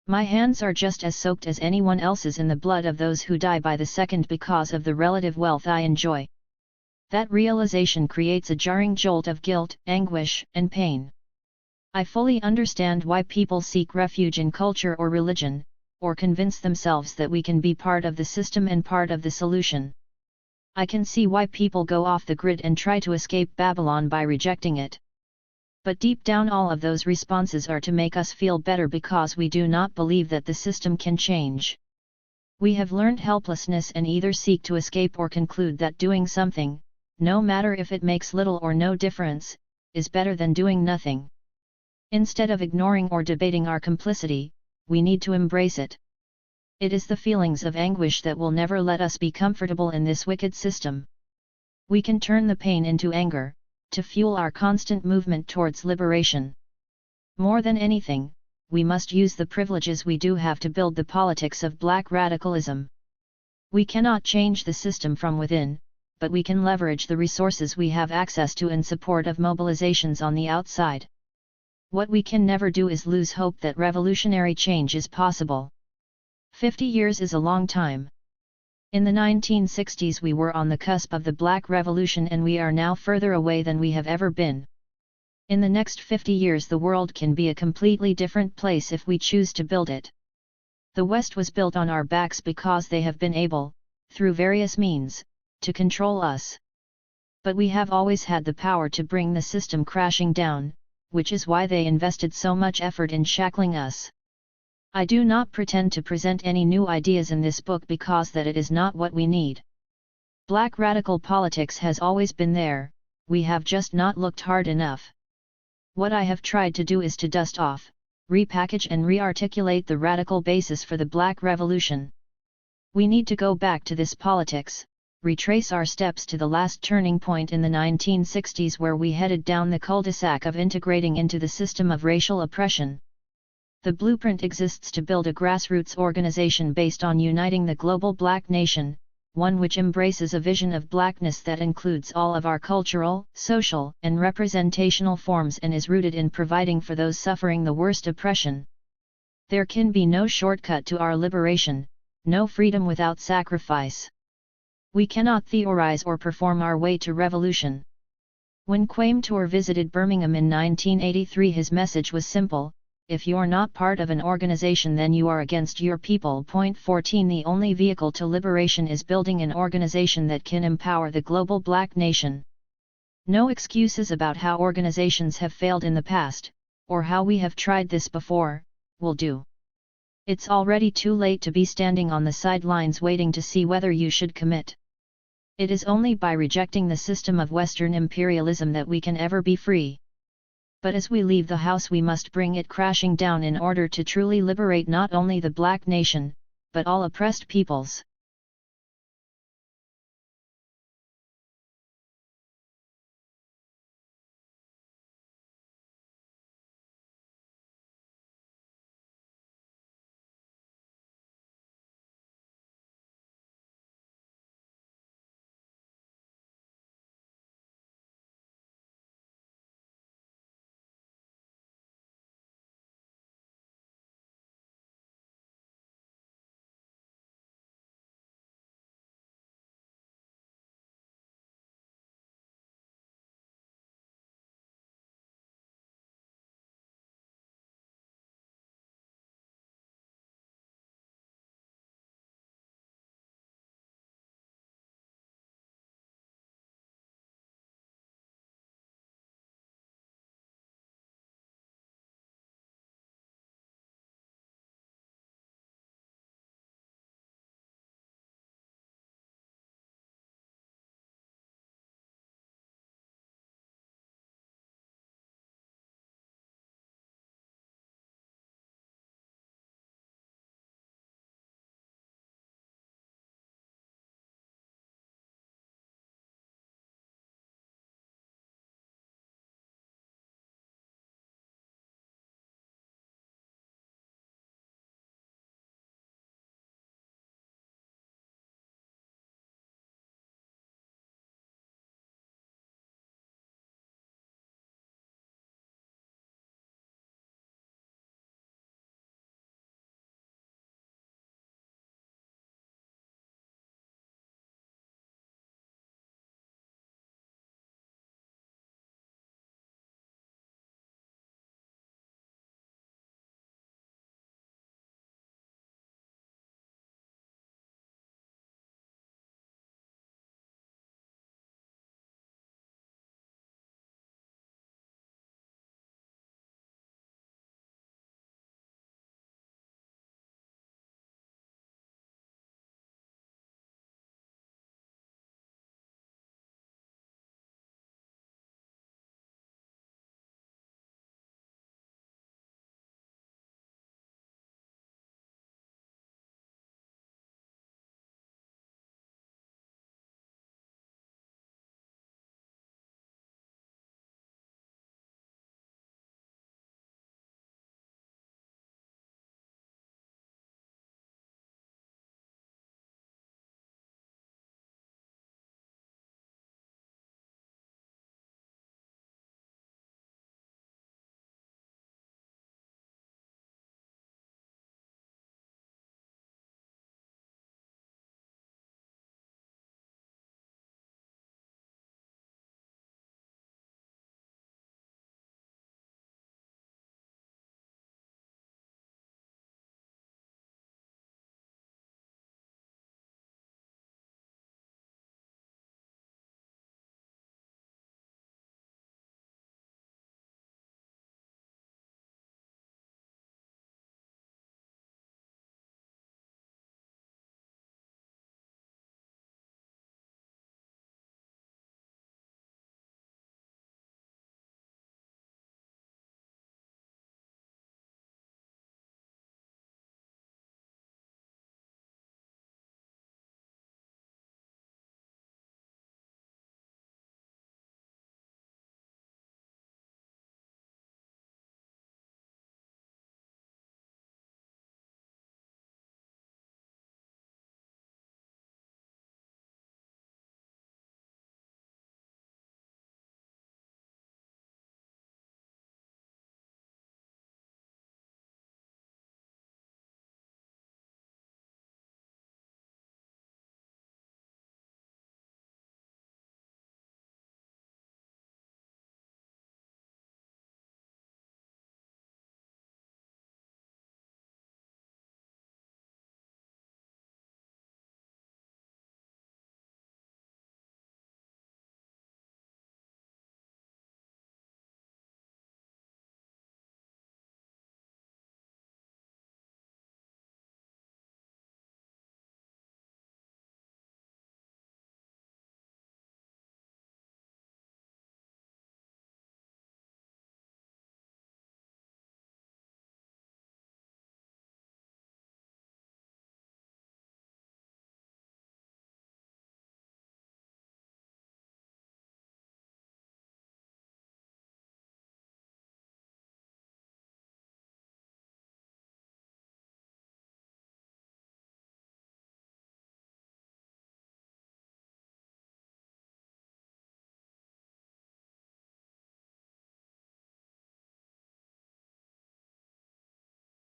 My hands are just as soaked as anyone else's in the blood of those who die by the second because of the relative wealth I enjoy. That realization creates a jarring jolt of guilt, anguish, and pain. I fully understand why people seek refuge in culture or religion, or convince themselves that we can be part of the system and part of the solution. I can see why people go off the grid and try to escape Babylon by rejecting it. But deep down, all of those responses are to make us feel better because we do not believe that the system can change. We have learned helplessness and either seek to escape or conclude that doing something, no matter if it makes little or no difference, is better than doing nothing. Instead of ignoring or debating our complicity, we need to embrace it. It is the feelings of anguish that will never let us be comfortable in this wicked system. We can turn the pain into anger, to fuel our constant movement towards liberation. More than anything, we must use the privileges we do have to build the politics of black radicalism. We cannot change the system from within, but we can leverage the resources we have access to in support of mobilizations on the outside. What we can never do is lose hope that revolutionary change is possible. 50 years is a long time. In the 1960s we were on the cusp of the Black Revolution, and we are now further away than we have ever been. In the next 50 years the world can be a completely different place if we choose to build it. The West was built on our backs because they have been able, through various means, to control us. But we have always had the power to bring the system crashing down, which is why they invested so much effort in shackling us. I do not pretend to present any new ideas in this book because that it is not what we need. Black radical politics has always been there, we have just not looked hard enough. What I have tried to do is to dust off, repackage and re-articulate the radical basis for the Black Revolution. We need to go back to this politics, retrace our steps to the last turning point in the 1960s where we headed down the cul-de-sac of integrating into the system of racial oppression. The blueprint exists to build a grassroots organization based on uniting the global black nation, one which embraces a vision of blackness that includes all of our cultural, social, and representational forms and is rooted in providing for those suffering the worst oppression. There can be no shortcut to our liberation, no freedom without sacrifice. We cannot theorize or perform our way to revolution. When Kwame Ture visited Birmingham in 1983, his message was simple: if you're not part of an organization, then you are against your people. 14 The only vehicle to liberation is building an organization that can empower the global black nation. No excuses about how organizations have failed in the past, or how we have tried this before, will do. It's already too late to be standing on the sidelines waiting to see whether you should commit. It is only by rejecting the system of Western imperialism that we can ever be free. But as we leave the house, we must bring it crashing down in order to truly liberate not only the black nation, but all oppressed peoples.